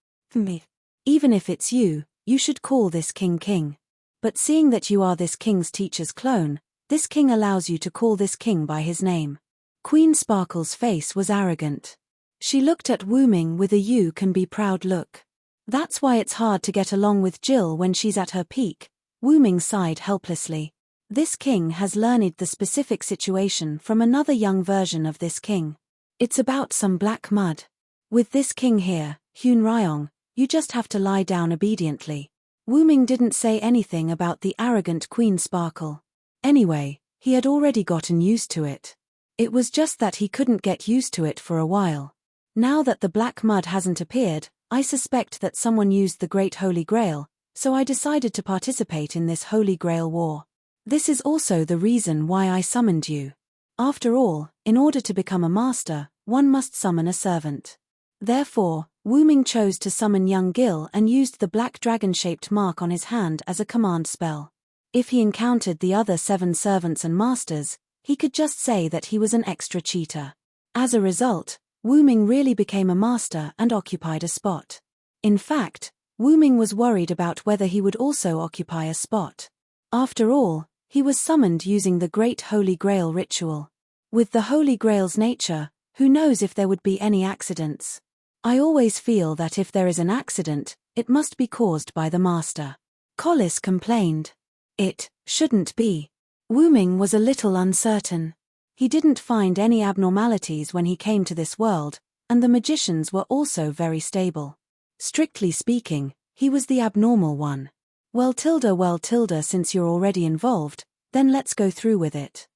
Even if it's you, you should call this king king. But seeing that you are this king's teacher's clone, this king allows you to call this king by his name. Queen Sparkle's face was arrogant. She looked at Wu Ming with a you can be proud look. That's why it's hard to get along with Jill when she's at her peak. Wu Ming sighed helplessly. This king has learned the specific situation from another young version of this king. It's about some black mud. With this king here, Hyun Ryong, you just have to lie down obediently. Wu Ming didn't say anything about the arrogant Queen Sparkle. Anyway, he had already gotten used to it. It was just that he couldn't get used to it for a while. Now that the black mud hasn't appeared, I suspect that someone used the Great Holy Grail, so I decided to participate in this Holy Grail War. This is also the reason why I summoned you. After all, in order to become a master, one must summon a servant. Therefore, Wu Ming chose to summon young Gil and used the black dragon-shaped mark on his hand as a command spell. If he encountered the other 7 servants and masters, he could just say that he was an extra cheater. As a result, Wu Ming really became a master and occupied a spot. In fact, Wu Ming was worried about whether he would also occupy a spot. After all, he was summoned using the Great Holy Grail ritual. With the Holy Grail's nature, who knows if there would be any accidents? I always feel that if there is an accident, it must be caused by the master. Collis complained. It shouldn't be. Wuming was a little uncertain. He didn't find any abnormalities when he came to this world, and the magicians were also very stable. Strictly speaking, he was the abnormal one. Well tilde, since you're already involved, then let's go through with it.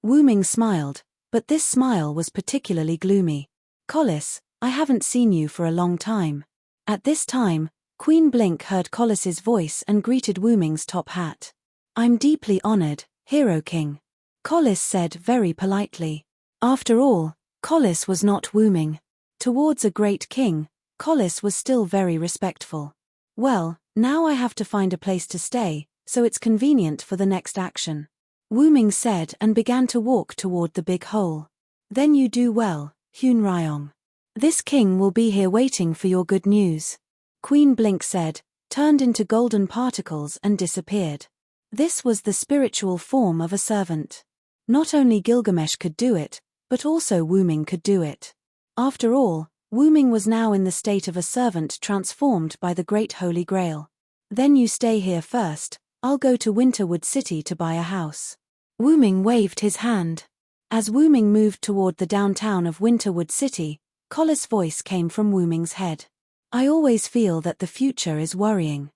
Wuming smiled, but this smile was particularly gloomy. Collis, I haven't seen you for a long time. At this time, Queen Blink heard Collis's voice and greeted Wuming's top hat. I'm deeply honored, Hero King. Collis said very politely. After all, Collis was not Wuming. Towards a great king, Collis was still very respectful. Well, now I have to find a place to stay, so it's convenient for the next action. Wuming said and began to walk toward the big hole. Then you do well, Hyun Ryong. This king will be here waiting for your good news. Queen Blink said, turned into golden particles and disappeared. This was the spiritual form of a servant. Not only Gilgamesh could do it, but also Wuming could do it. After all, Wuming was now in the state of a servant transformed by the Great Holy Grail. Then you stay here first, I'll go to Winterwood City to buy a house. Wuming waved his hand. As Wuming moved toward the downtown of Winterwood City, Collis' voice came from Wuming's head. I always feel that the future is worrying.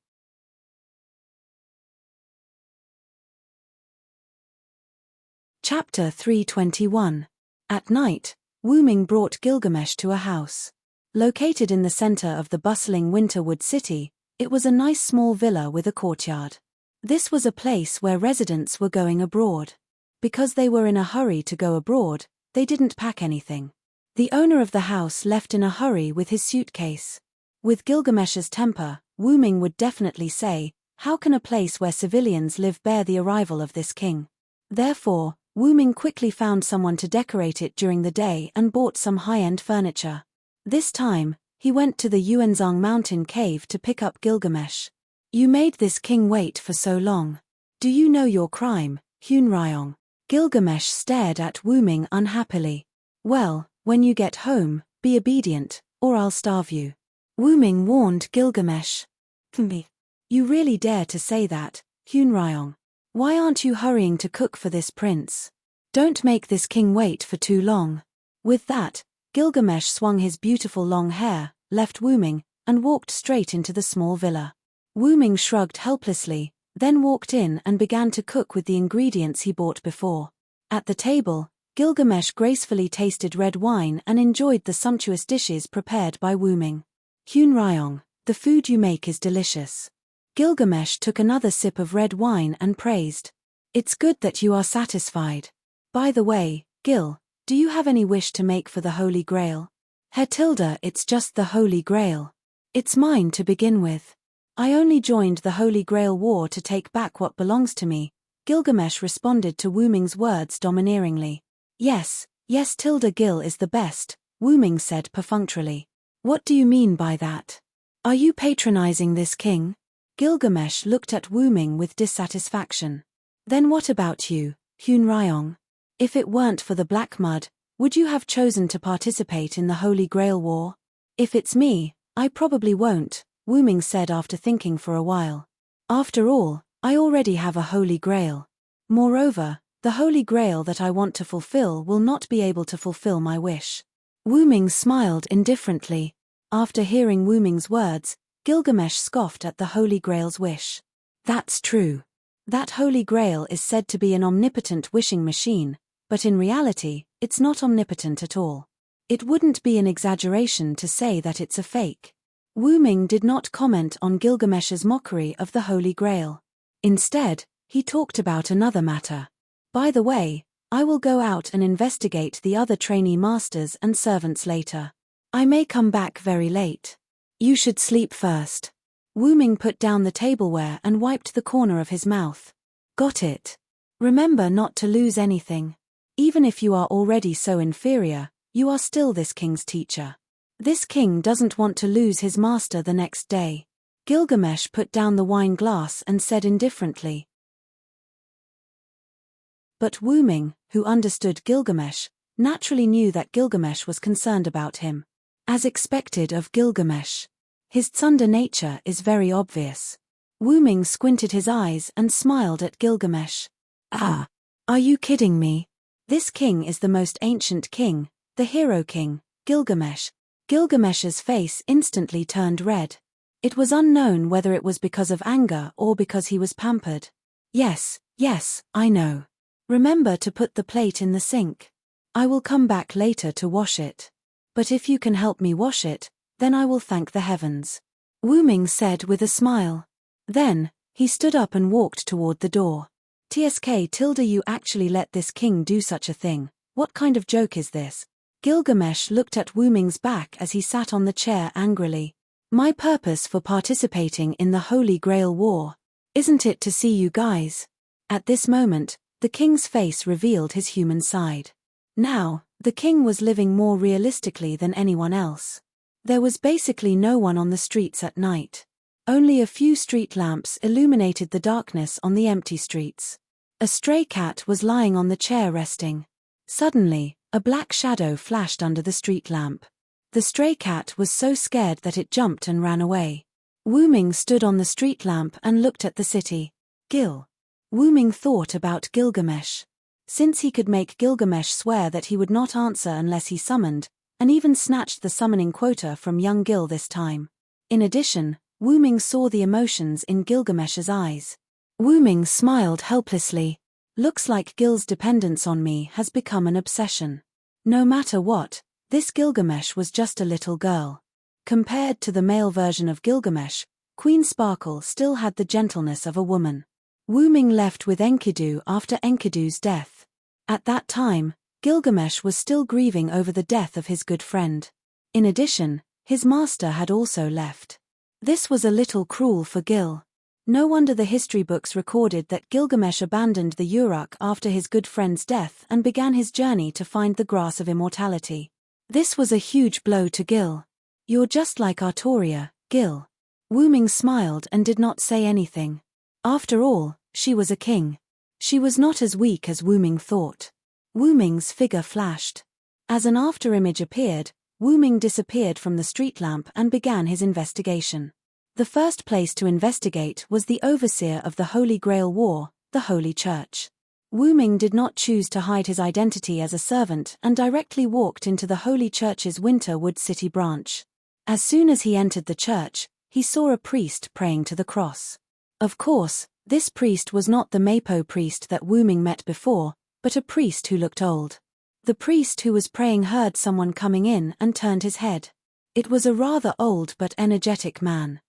Chapter 321. At night, Wuming brought Gilgamesh to a house. Located in the center of the bustling Winterwood City, it was a nice small villa with a courtyard. This was a place where residents were going abroad. Because they were in a hurry to go abroad, they didn't pack anything. The owner of the house left in a hurry with his suitcase. With Gilgamesh's temper, Wuming would definitely say, how can a place where civilians live bear the arrival of this king? Therefore, Wuming quickly found someone to decorate it during the day and bought some high-end furniture. This time, he went to the Yuanzang mountain cave to pick up Gilgamesh. You made this king wait for so long. Do you know your crime, Hyun Ryong? Gilgamesh stared at Wuming unhappily. Well, when you get home, be obedient, or I'll starve you. Wuming warned Gilgamesh. You really dare to say that, Hyun Ryong? Why aren't you hurrying to cook for this prince? Don't make this king wait for too long. With that, Gilgamesh swung his beautiful long hair, left Wuming, and walked straight into the small villa. Wuming shrugged helplessly, then walked in and began to cook with the ingredients he bought before. At the table, Gilgamesh gracefully tasted red wine and enjoyed the sumptuous dishes prepared by Wuming. Hyun Ryong, the food you make is delicious. Gilgamesh took another sip of red wine and praised. It's good that you are satisfied. By the way, Gil, do you have any wish to make for the Holy Grail? It's just the Holy Grail. It's mine to begin with. I only joined the Holy Grail War to take back what belongs to me, Gilgamesh responded to Wuming's words domineeringly. Yes, Gil is the best, Wuming said perfunctorily. What do you mean by that? Are you patronizing this king? Gilgamesh looked at Wuming with dissatisfaction. Then what about you, Hyun Ryong? If it weren't for the Black Mud, would you have chosen to participate in the Holy Grail War? If it's me, I probably won't, Wuming said after thinking for a while. After all, I already have a Holy Grail. Moreover, the Holy Grail that I want to fulfill will not be able to fulfill my wish. Wuming smiled indifferently. After hearing Wuming's words, Gilgamesh scoffed at the Holy Grail's wish. That's true. That Holy Grail is said to be an omnipotent wishing machine, but in reality, it's not omnipotent at all. It wouldn't be an exaggeration to say that it's a fake. Wuming did not comment on Gilgamesh's mockery of the Holy Grail. Instead, he talked about another matter. By the way, I will go out and investigate the other trainee masters and servants later. I may come back very late. You should sleep first. Wuming put down the tableware and wiped the corner of his mouth. Got it. Remember not to lose anything. Even if you are already so inferior, you are still this king's teacher. This king doesn't want to lose his master the next day. Gilgamesh put down the wine glass and said indifferently. But Wuming, who understood Gilgamesh, naturally knew that Gilgamesh was concerned about him. As expected of Gilgamesh. His Tsunda nature is very obvious. Wu Ming squinted his eyes and smiled at Gilgamesh. Ah! Are you kidding me? This king is the most ancient king, the hero king, Gilgamesh. Gilgamesh's face instantly turned red. It was unknown whether it was because of anger or because he was pampered. Yes, I know. Remember to put the plate in the sink. I will come back later to wash it. But if you can help me wash it, then I will thank the heavens. Wu Ming said with a smile. Then, he stood up and walked toward the door. You actually let this king do such a thing? What kind of joke is this? Gilgamesh looked at Wu Ming's back as he sat on the chair angrily. My purpose for participating in the Holy Grail War. Isn't it to see you guys? At this moment, the king's face revealed his human side. Now, the king was living more realistically than anyone else. There was basically no one on the streets at night. Only a few street lamps illuminated the darkness on the empty streets. A stray cat was lying on the chair resting. Suddenly, a black shadow flashed under the street lamp. The stray cat was so scared that it jumped and ran away. Wu Ming stood on the street lamp and looked at the city. Wu Ming thought about Gilgamesh. Since he could make Gilgamesh swear that he would not answer unless he summoned, and even snatched the summoning quota from young Gil this time. In addition, Wu Ming saw the emotions in Gilgamesh's eyes. Wu Ming smiled helplessly. Looks like Gil's dependence on me has become an obsession. No matter what, this Gilgamesh was just a little girl. Compared to the male version of Gilgamesh, Queen Sparkle still had the gentleness of a woman. Wu Ming left with Enkidu after Enkidu's death. At that time, Gilgamesh was still grieving over the death of his good friend. In addition, his master had also left. This was a little cruel for Gil. No wonder the history books recorded that Gilgamesh abandoned the Uruk after his good friend's death and began his journey to find the grass of immortality. This was a huge blow to Gil. You're just like Artoria, Gil. Wu Ming smiled and did not say anything. After all, she was a king. She was not as weak as Wu Ming thought. Wu Ming's figure flashed. As an afterimage appeared, Wu Ming disappeared from the street lamp and began his investigation. The first place to investigate was the overseer of the Holy Grail War, the Holy Church. Wu Ming did not choose to hide his identity as a servant and directly walked into the Holy Church's Winterwood City branch. As soon as he entered the church, he saw a priest praying to the cross. Of course, this priest was not the Mapo priest that Wu Ming met before, but a priest who looked old. The priest who was praying heard someone coming in and turned his head. It was a rather old but energetic man.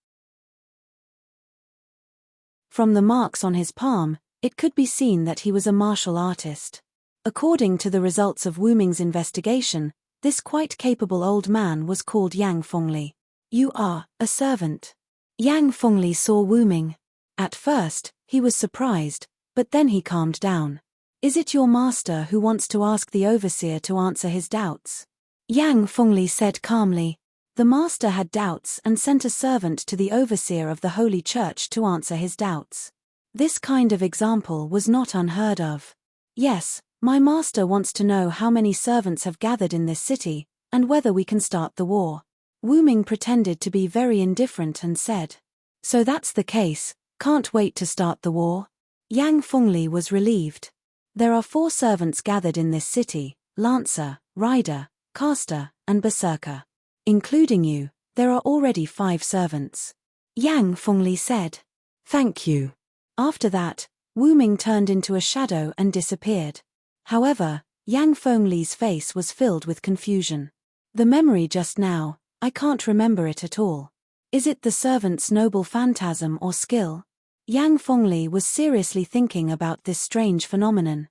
From the marks on his palm, it could be seen that he was a martial artist. According to the results of Wu Ming's investigation, this quite capable old man was called Yang Fengli. You are a servant. Yang Fengli saw Wu Ming. At first, he was surprised, but then he calmed down. Is it your master who wants to ask the overseer to answer his doubts? Yang Fengli said calmly. The master had doubts and sent a servant to the overseer of the Holy Church to answer his doubts. This kind of example was not unheard of. Yes, my master wants to know how many servants have gathered in this city, and whether we can start the war. Wu Ming pretended to be very indifferent and said, So that's the case, can't wait to start the war? Yang Fengli was relieved. There are 4 servants gathered in this city, Lancer, Rider, Caster, and Berserker. Including you, there are already 5 servants. Yang Fengli said. Thank you. After that, Wu Ming turned into a shadow and disappeared. However, Yang Fengli's face was filled with confusion. The memory just now, I can't remember it at all. Is it the servant's noble phantasm or skill? Yang Fengli was seriously thinking about this strange phenomenon.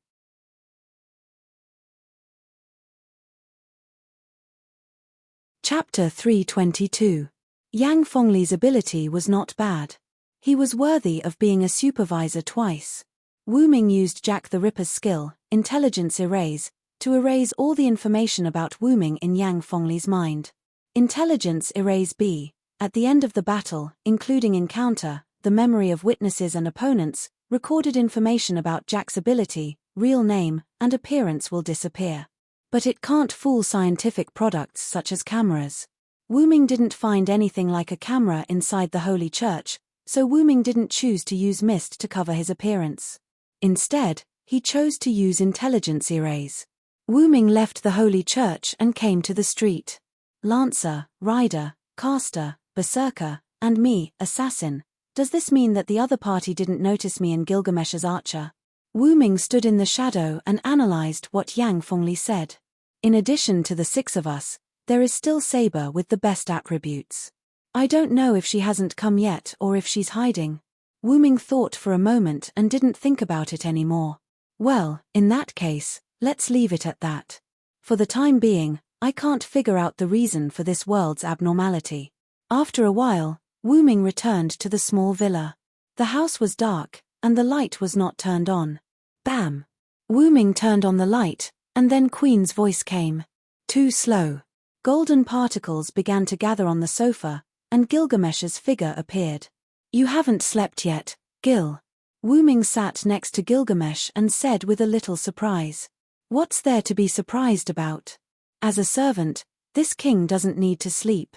Chapter 322. Yang Fengli's ability was not bad. He was worthy of being a supervisor twice. Wu Ming used Jack the Ripper's skill, Intelligence Erase, to erase all the information about Wu Ming in Yang Fengli's mind. Intelligence Erase B. At the end of the battle, including encounter, the memory of witnesses and opponents, recorded information about Jack's ability, real name, and appearance will disappear. But it can't fool scientific products such as cameras. Wu Ming didn't find anything like a camera inside the holy church, so Wu Ming didn't choose to use mist to cover his appearance. Instead, he chose to use intelligence erase. Wu Ming left the holy church and came to the street. Lancer, rider, caster, berserker, and me, assassin. Does this mean that the other party didn't notice me in Gilgamesh's archer? Wu Ming stood in the shadow and analyzed what Yang Fengli said. In addition to the 6 of us, there is still Saber with the best attributes. I don't know if she hasn't come yet or if she's hiding. Wu Ming thought for a moment and didn't think about it anymore. Well, in that case, let's leave it at that. For the time being, I can't figure out the reason for this world's abnormality. After a while, Wu Ming returned to the small villa. The house was dark, and the light was not turned on. Bam! Wu Ming turned on the light, and then Queen's voice came. Too slow. Golden particles began to gather on the sofa, and Gilgamesh's figure appeared. You haven't slept yet, Gil. Wu Ming sat next to Gilgamesh and said with a little surprise. What's there to be surprised about? As a servant, this king doesn't need to sleep.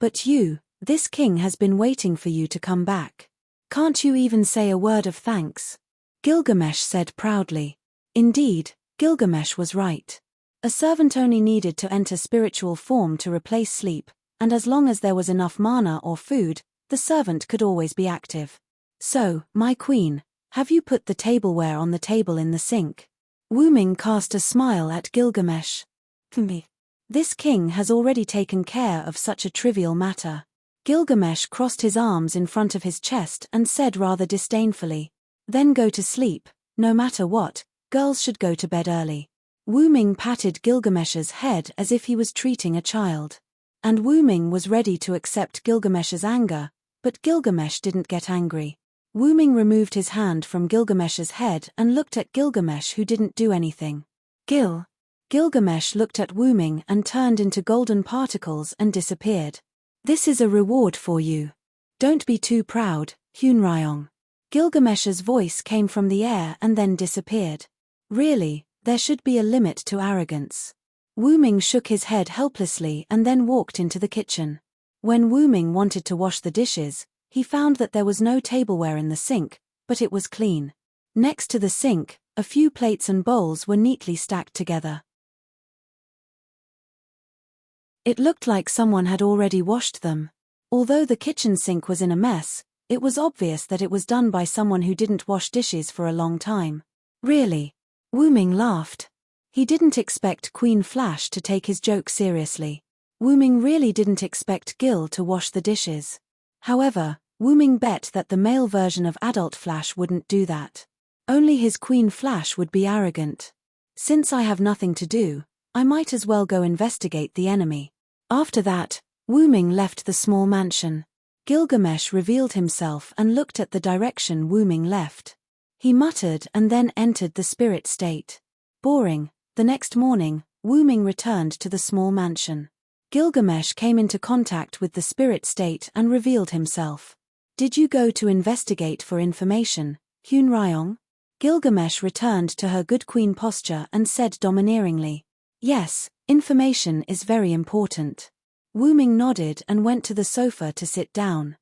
But you, this king has been waiting for you to come back. Can't you even say a word of thanks? Gilgamesh said proudly. Indeed, Gilgamesh was right. A servant only needed to enter spiritual form to replace sleep, and as long as there was enough mana or food, the servant could always be active. So, my queen, have you put the tableware on the table in the sink? Wu Ming cast a smile at Gilgamesh. Me. This king has already taken care of such a trivial matter. Gilgamesh crossed his arms in front of his chest and said rather disdainfully. Then go to sleep, no matter what, girls should go to bed early. Wu Ming patted Gilgamesh's head as if he was treating a child. And Wu Ming was ready to accept Gilgamesh's anger, but Gilgamesh didn't get angry. Wu Ming removed his hand from Gilgamesh's head and looked at Gilgamesh, who didn't do anything. Gilgamesh looked at Wu Ming and turned into golden particles and disappeared. This is a reward for you. Don't be too proud, Hunryong. Gilgamesh's voice came from the air and then disappeared. Really, there should be a limit to arrogance. Wu Ming shook his head helplessly and then walked into the kitchen. When Wu Ming wanted to wash the dishes, he found that there was no tableware in the sink, but it was clean. Next to the sink, a few plates and bowls were neatly stacked together. It looked like someone had already washed them. Although the kitchen sink was in a mess, it was obvious that it was done by someone who didn't wash dishes for a long time. Really? Wu Ming laughed. He didn't expect Queen Flash to take his joke seriously. Wu Ming really didn't expect Gil to wash the dishes. However, Wu Ming bet that the male version of Adult Flash wouldn't do that. Only his Queen Flash would be arrogant. Since I have nothing to do, I might as well go investigate the enemy. After that, Wu Ming left the small mansion. Gilgamesh revealed himself and looked at the direction Wu Ming left. He muttered and then entered the spirit state. Boring. The next morning, Wu Ming returned to the small mansion. Gilgamesh came into contact with the spirit state and revealed himself. Did you go to investigate for information, Hunryong? Gilgamesh returned to her good queen posture and said domineeringly. Yes, information is very important. Wu Ming nodded and went to the sofa to sit down.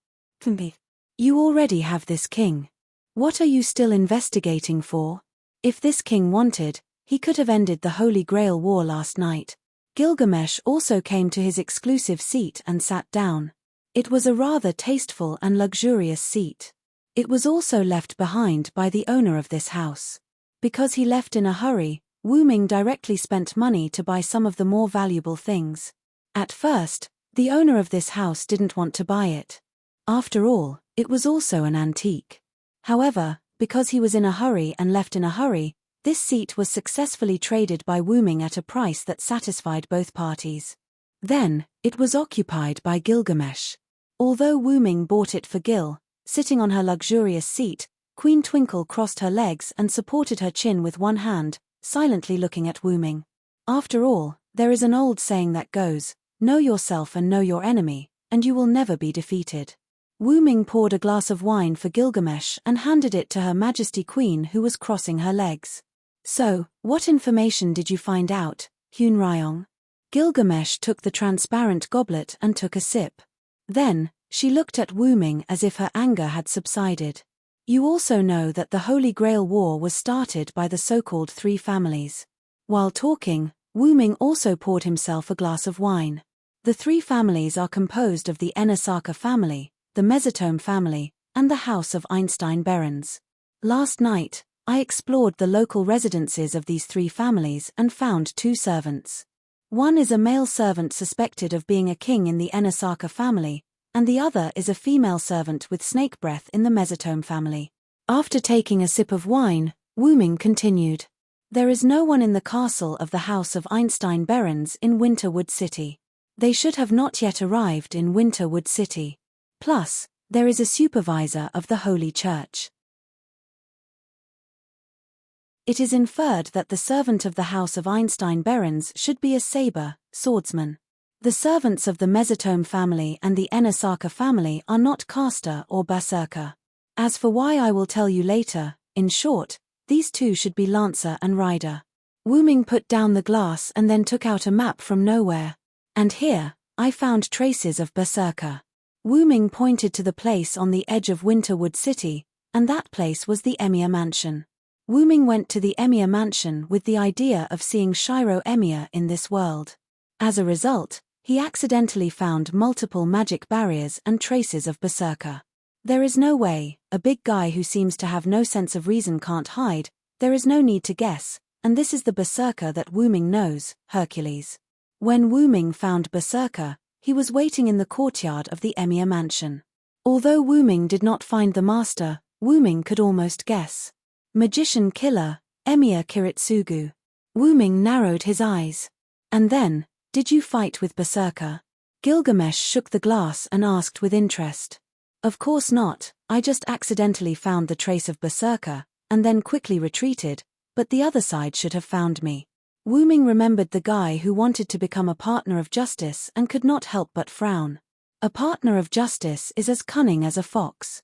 You already have this king. What are you still investigating for? If this king wanted, he could have ended the Holy Grail War last night. Gilgamesh also came to his exclusive seat and sat down. It was a rather tasteful and luxurious seat. It was also left behind by the owner of this house. Because he left in a hurry, Wu Ming directly spent money to buy some of the more valuable things. At first, the owner of this house didn't want to buy it. After all, it was also an antique. However, because he was in a hurry and left in a hurry, this seat was successfully traded by Wu Ming at a price that satisfied both parties. Then, it was occupied by Gilgamesh. Although Wu Ming bought it for Gil, sitting on her luxurious seat, Queen Twinkle crossed her legs and supported her chin with one hand, silently looking at Wu Ming. After all, there is an old saying that goes, know yourself and know your enemy, and you will never be defeated. Wu Ming poured a glass of wine for Gilgamesh and handed it to Her Majesty Queen, who was crossing her legs. So, what information did you find out, Hunryong? Gilgamesh took the transparent goblet and took a sip. Then, she looked at Wu Ming as if her anger had subsided. You also know that the Holy Grail War was started by the so-called three families. While talking, Wu Ming also poured himself a glass of wine. The three families are composed of the Enasaka family, the Mesotome family, and the House of Einstein-Behrens. Last night, I explored the local residences of these three families and found two servants. One is a male servant suspected of being a king in the Enasaka family, and the other is a female servant with snake breath in the Mesotome family. After taking a sip of wine, Wu Ming continued. There is no one in the castle of the House of Einstein-Behrens in Winterwood City. They should have not yet arrived in Winterwood City. Plus, there is a supervisor of the Holy Church. It is inferred that the servant of the House of Einstein-Behrens should be a saber, swordsman. The servants of the Mesotome family and the Enasaka family are not caster or berserker. As for why, I will tell you later. In short, these two should be lancer and rider. Wu Ming put down the glass and then took out a map from nowhere. And here, I found traces of berserker. Wu Ming pointed to the place on the edge of Winterwood City, and that place was the Emir Mansion. Wu Ming went to the Emir Mansion with the idea of seeing Shiro Emir in this world. As a result, he accidentally found multiple magic barriers and traces of berserker. There is no way, a big guy who seems to have no sense of reason can't hide, there is no need to guess, and this is the berserker that Wu Ming knows, Hercules. When Wu Ming found berserker, he was waiting in the courtyard of the Emir Mansion. Although Wu Ming did not find the master, Wu Ming could almost guess. Magician killer, Emir Kiritsugu. Wu Ming narrowed his eyes. And then, did you fight with berserker? Gilgamesh shook the glass and asked with interest. Of course not, I just accidentally found the trace of berserker, and then quickly retreated, but the other side should have found me. Wu Ming remembered the guy who wanted to become a partner of justice and could not help but frown. A partner of justice is as cunning as a fox.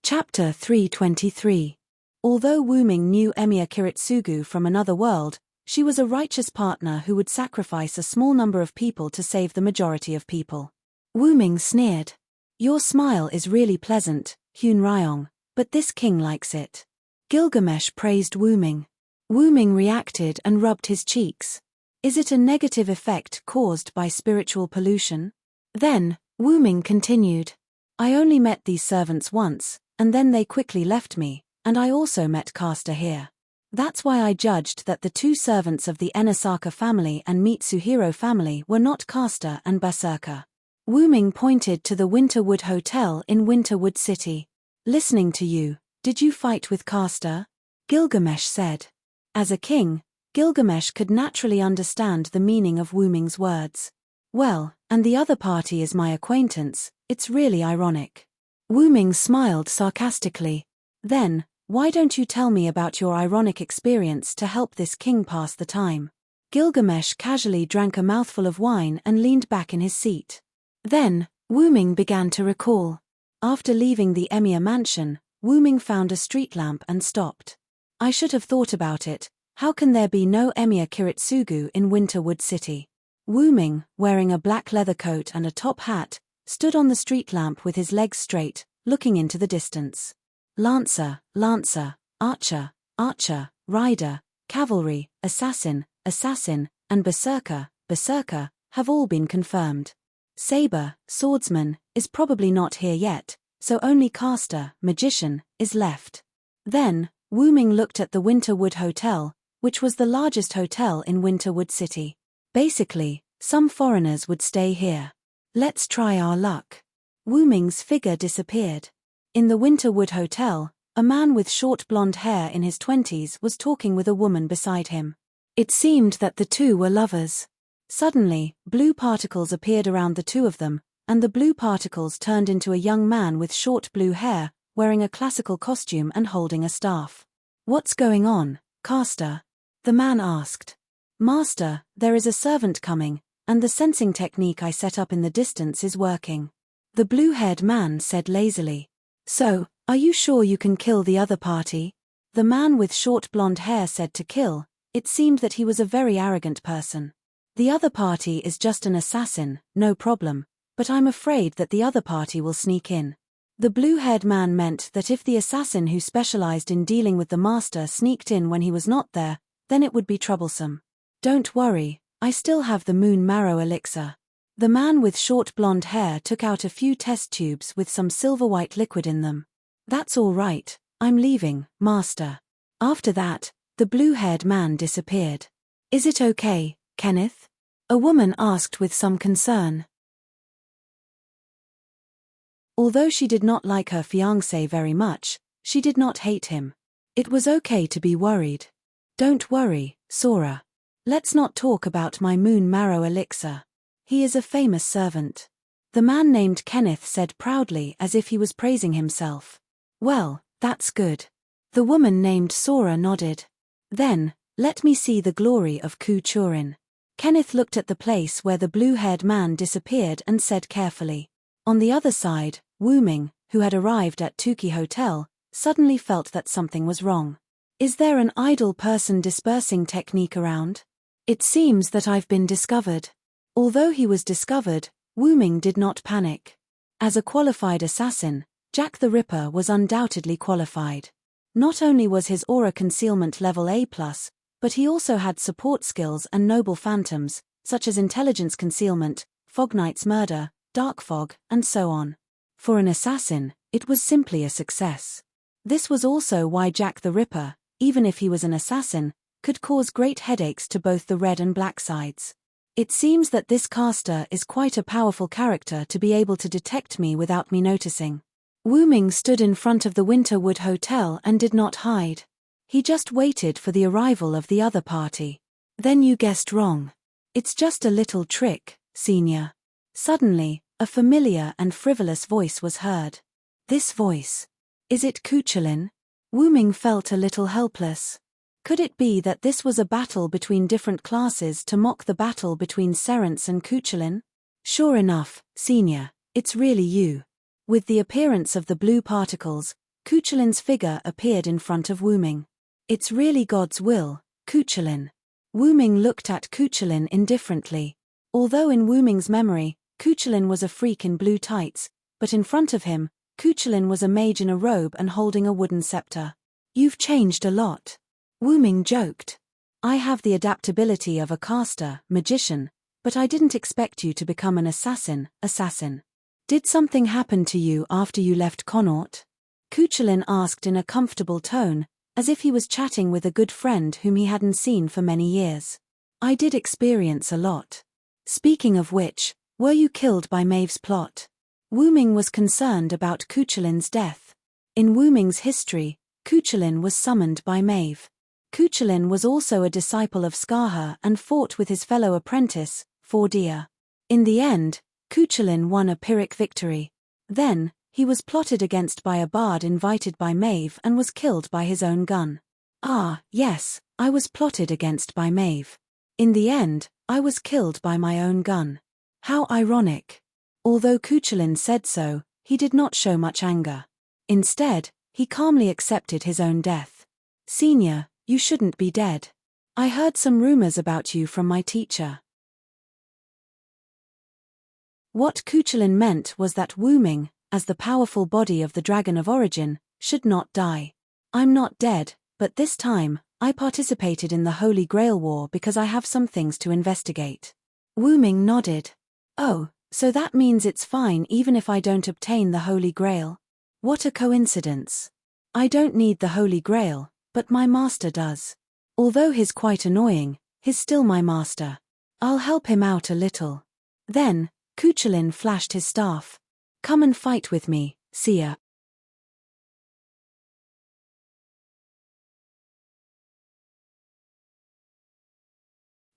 Chapter 323. Although Wu Ming knew Emir Kiritsugu from another world, she was a righteous partner who would sacrifice a small number of people to save the majority of people. Wu Ming sneered. Your smile is really pleasant, Hun Ryong, but this king likes it. Gilgamesh praised Wu Ming. Wu Ming reacted and rubbed his cheeks. Is it a negative effect caused by spiritual pollution? Then, Wu Ming continued. I only met these servants once, and then they quickly left me, and I also met Caster here. That's why I judged that the two servants of the Enasaka family and Mitsuhiro family were not Caster and berserker. Wu Ming pointed to the Winterwood Hotel in Winterwood City. Listening to you, did you fight with Caster? Gilgamesh said. As a king, Gilgamesh could naturally understand the meaning of Wu Ming's words. Well, and the other party is my acquaintance, it's really ironic. Wu Ming smiled sarcastically. Then, why don't you tell me about your ironic experience to help this king pass the time? Gilgamesh casually drank a mouthful of wine and leaned back in his seat. Then, Wu Ming began to recall. After leaving the Emir Mansion, Wu Ming found a street lamp and stopped. I should have thought about it. How can there be no Emir Kiritsugu in Winterwood City? Wu Ming, wearing a black leather coat and a top hat, stood on the street lamp with his legs straight, looking into the distance. Lancer, lancer, archer, archer, rider, cavalry, assassin, assassin, and berserker, berserker, have all been confirmed. Saber, swordsman, is probably not here yet, so only caster, magician, is left. Then, Wu Ming looked at the Winterwood Hotel, which was the largest hotel in Winterwood City. Basically, some foreigners would stay here. Let's try our luck. Wu Ming's figure disappeared. In the Winterwood Hotel, a man with short blonde hair in his 20s was talking with a woman beside him. It seemed that the two were lovers. Suddenly, blue particles appeared around the two of them, and the blue particles turned into a young man with short blue hair, wearing a classical costume and holding a staff. What's going on, Caster? The man asked. Master, there is a servant coming, and the sensing technique I set up in the distance is working. The blue-haired man said lazily. So, are you sure you can kill the other party? The man with short blonde hair said to kill. It seemed that he was a very arrogant person. The other party is just an assassin, no problem, but I'm afraid that the other party will sneak in. The blue-haired man meant that if the assassin who specialized in dealing with the master sneaked in when he was not there, then it would be troublesome. Don't worry, I still have the moon marrow elixir. The man with short blonde hair took out a few test tubes with some silver-white liquid in them. That's all right, I'm leaving, master. After that, the blue-haired man disappeared. Is it okay, Kenneth? A woman asked with some concern. Although she did not like her fiancé very much, she did not hate him. It was okay to be worried. Don't worry, Sora. Let's not talk about my moon marrow elixir. He is a famous servant. The man named Kenneth said proudly as if he was praising himself. Well, that's good. The woman named Sora nodded. Then, let me see the glory of Ku Churin. Kenneth looked at the place where the blue-haired man disappeared and said carefully. On the other side, Wu Ming, who had arrived at Tuki Hotel, suddenly felt that something was wrong. Is there an idle person dispersing technique around? It seems that I've been discovered. Although he was discovered, Wu Ming did not panic. As a qualified assassin, Jack the Ripper was undoubtedly qualified. Not only was his aura concealment level A+, but he also had support skills and noble phantoms, such as intelligence concealment, Fog Knight's murder, Dark Fog, and so on. For an assassin, it was simply a success. This was also why Jack the Ripper, even if he was an assassin, could cause great headaches to both the red and black sides. It seems that this caster is quite a powerful character to be able to detect me without me noticing. Wu Ming stood in front of the Winterwood Hotel and did not hide. He just waited for the arrival of the other party. Then you guessed wrong. It's just a little trick, Senior. Suddenly, a familiar and frivolous voice was heard. This voice. Is it Kuchulin? Wu Ming felt a little helpless. Could it be that this was a battle between different classes to mock the battle between Serence and Kuchulin? Sure enough, Senior, it's really you. With the appearance of the blue particles, Kuchulin's figure appeared in front of Wu Ming. It's really God's will, Kuchulin. Wu Ming looked at Kuchulin indifferently. Although in Wu Ming's memory, Kuchulin was a freak in blue tights, but in front of him, Kuchulin was a mage in a robe and holding a wooden scepter. You've changed a lot. Wu Ming joked. I have the adaptability of a caster, magician, but I didn't expect you to become an assassin. Did something happen to you after you left Connaught? Kuchulin asked in a comfortable tone, as if he was chatting with a good friend whom he hadn't seen for many years. I did experience a lot. Speaking of which, were you killed by Maeve's plot? Wu Ming was concerned about Kuchulin's death. In Wu Ming's history, Kuchulin was summoned by Maeve. Kuchulin was also a disciple of Skarha and fought with his fellow apprentice, Fordia. In the end, Kuchulin won a Pyrrhic victory. Then, he was plotted against by a bard invited by Maeve and was killed by his own gun. Ah, yes, I was plotted against by Maeve. In the end, I was killed by my own gun. How ironic. Although Kuchulin said so, he did not show much anger. Instead, he calmly accepted his own death. Senior, you shouldn't be dead. I heard some rumors about you from my teacher. What Kuchulin meant was that Wu Ming, as the powerful body of the Dragon of Origin, should not die. I'm not dead, but this time, I participated in the Holy Grail War because I have some things to investigate. Wu Ming nodded. Oh, so that means it's fine even if I don't obtain the Holy Grail? What a coincidence. I don't need the Holy Grail, but my master does. Although he's quite annoying, he's still my master. I'll help him out a little. Then, Kuchulin flashed his staff. Come and fight with me, Sia.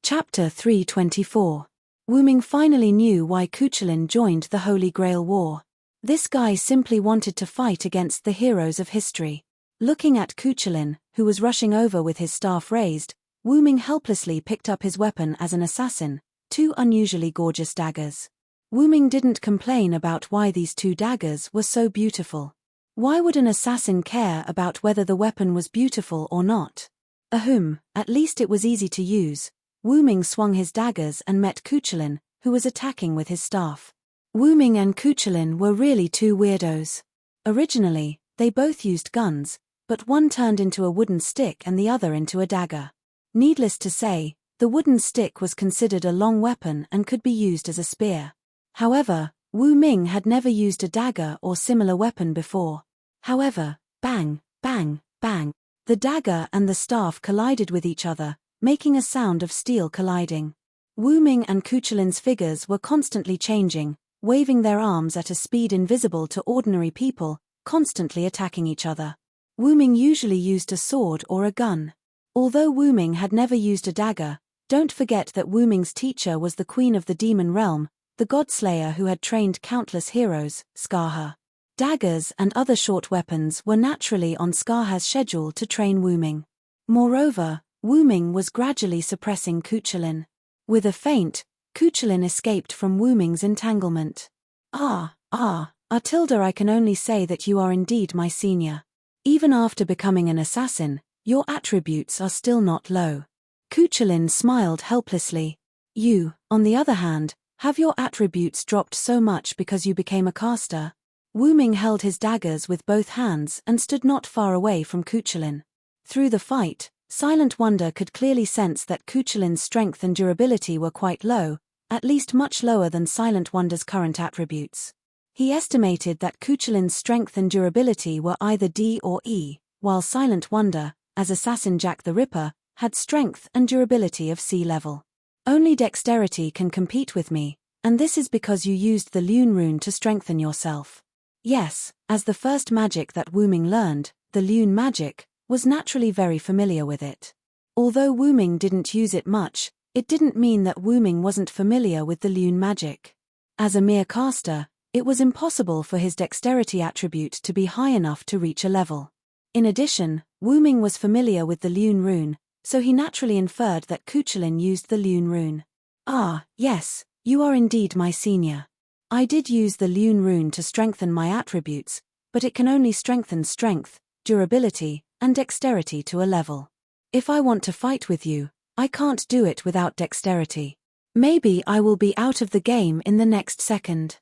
Chapter 324. Wu Ming finally knew why Kuchulin joined the Holy Grail War. This guy simply wanted to fight against the heroes of history. Looking at Kuchulin, who was rushing over with his staff raised, Wu Ming helplessly picked up his weapon as an assassin, 2 unusually gorgeous daggers. Wu Ming didn't complain about why these 2 daggers were so beautiful. Why would an assassin care about whether the weapon was beautiful or not? At least it was easy to use. Wu Ming swung his daggers and met Cuchulain, who was attacking with his staff. Wu Ming and Cuchulain were really two weirdos. Originally, they both used guns, but one turned into a wooden stick and the other into a dagger. Needless to say, the wooden stick was considered a long weapon and could be used as a spear. However, Wu Ming had never used a dagger or similar weapon before. However, bang, bang, bang, the dagger and the staff collided with each other, making a sound of steel colliding. Wu Ming and Cuchulain's figures were constantly changing, waving their arms at a speed invisible to ordinary people, constantly attacking each other. Wu Ming usually used a sword or a gun. Although Wu Ming had never used a dagger, don't forget that Wu Ming's teacher was the queen of the demon realm, the Godslayer who had trained countless heroes, Scarha. Daggers and other short weapons were naturally on Scarha's schedule to train Wu Ming. Moreover, Wu Ming was gradually suppressing Cuchulain. With a feint, Cuchulain escaped from Wu Ming's entanglement. Atilda, I can only say that you are indeed my senior. Even after becoming an assassin, your attributes are still not low. Cuchulain smiled helplessly. You, on the other hand, have your attributes dropped so much because you became a caster? Wu Ming held his daggers with both hands and stood not far away from Cuchulain. Through the fight, Silent Wonder could clearly sense that Cuchulain's strength and durability were quite low, at least much lower than Silent Wonder's current attributes. He estimated that Cuchulain's strength and durability were either D or E, while Silent Wonder, as Assassin Jack the Ripper, had strength and durability of C level. Only dexterity can compete with me, and this is because you used the Lune Rune to strengthen yourself. Yes, as the first magic that Wu Ming learned, the Lune magic, was naturally very familiar with it. Although Wu Ming didn't use it much, it didn't mean that Wu Ming wasn't familiar with the Lune magic. As a mere caster, it was impossible for his dexterity attribute to be high enough to reach a level. In addition, Wu Ming was familiar with the Lune Rune, so he naturally inferred that Cuchulain used the Lune Rune. Yes, you are indeed my senior. I did use the Lune Rune to strengthen my attributes, but it can only strengthen strength, durability, and dexterity to a level. If I want to fight with you, I can't do it without dexterity. Maybe I will be out of the game in the next second.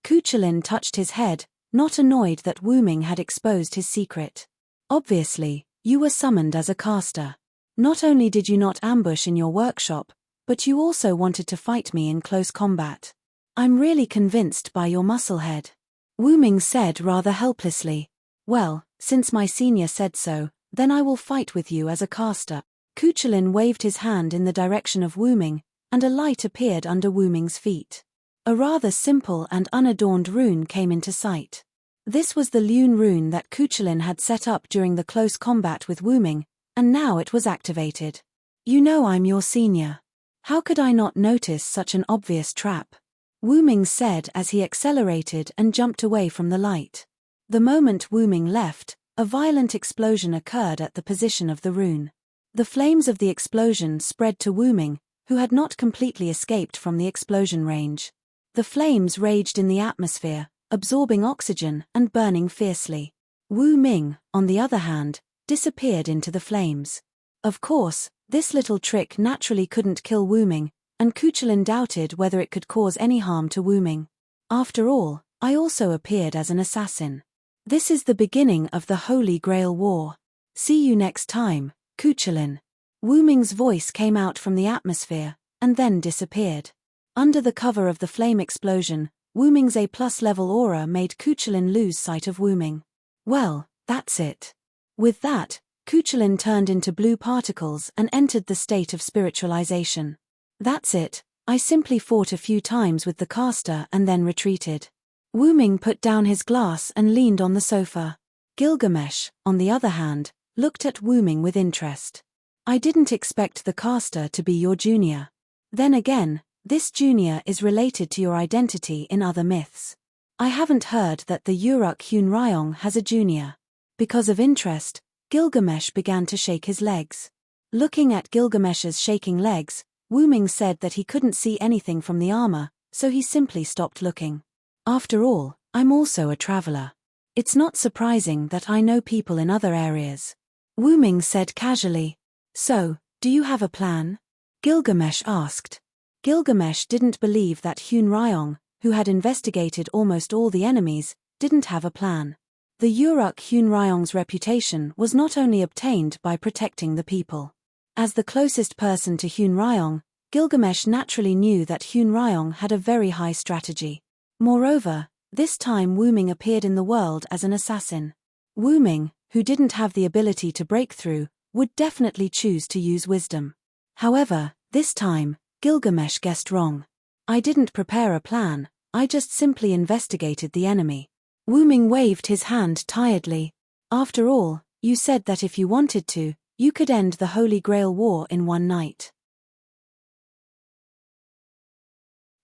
Cuchulain touched his head, not annoyed that Wu Ming had exposed his secret. Obviously, you were summoned as a caster. Not only did you not ambush in your workshop, but you also wanted to fight me in close combat. I'm really convinced by your musclehead. Wu Ming said rather helplessly. Well, since my senior said so, then I will fight with you as a caster. Cuchulain waved his hand in the direction of Wu Ming, and a light appeared under Wu Ming's feet. A rather simple and unadorned rune came into sight. This was the Lune Rune that Cuchulain had set up during the close combat with Wu Ming, and now it was activated. You know I'm your senior. How could I not notice such an obvious trap? Wu Ming said as he accelerated and jumped away from the light. The moment Wu Ming left, a violent explosion occurred at the position of the rune. The flames of the explosion spread to Wu Ming, who had not completely escaped from the explosion range. The flames raged in the atmosphere, absorbing oxygen and burning fiercely. Wu Ming, on the other hand, disappeared into the flames. Of course, this little trick naturally couldn't kill Wu Ming, and Cuchulain doubted whether it could cause any harm to Wu Ming. After all, I also appeared as an assassin. This is the beginning of the Holy Grail War. See you next time, Cuchulain. Wu Ming's voice came out from the atmosphere, and then disappeared. Under the cover of the flame explosion, Wu Ming's A+ level aura made Cuchulain lose sight of Wu Ming. Well, that's it. With that, Cuchulain turned into blue particles and entered the state of spiritualization. That's it, I simply fought a few times with the caster and then retreated. Wu Ming put down his glass and leaned on the sofa. Gilgamesh, on the other hand, looked at Wu Ming with interest. I didn't expect the caster to be your junior. Then again, this junior is related to your identity in other myths. I haven't heard that the Uruk Hun Ryong has a junior. Because of interest, Gilgamesh began to shake his legs. Looking at Gilgamesh's shaking legs, Wu Ming said that he couldn't see anything from the armor, so he simply stopped looking. After all, I'm also a traveler. It's not surprising that I know people in other areas. Wu Ming said casually. So, do you have a plan? Gilgamesh asked. Gilgamesh didn't believe that Hun Ryong, who had investigated almost all the enemies, didn't have a plan. The Uruk Hun Ryong's reputation was not only obtained by protecting the people. As the closest person to Hun Ryong, Gilgamesh naturally knew that Hun Ryong had a very high strategy. Moreover, this time Wu Ming appeared in the world as an assassin. Wu Ming, who didn't have the ability to break through, would definitely choose to use wisdom. However, this time, Gilgamesh guessed wrong. I didn't prepare a plan, I just simply investigated the enemy. Wu Ming waved his hand tiredly. After all, you said that if you wanted to, you could end the Holy Grail War in one night.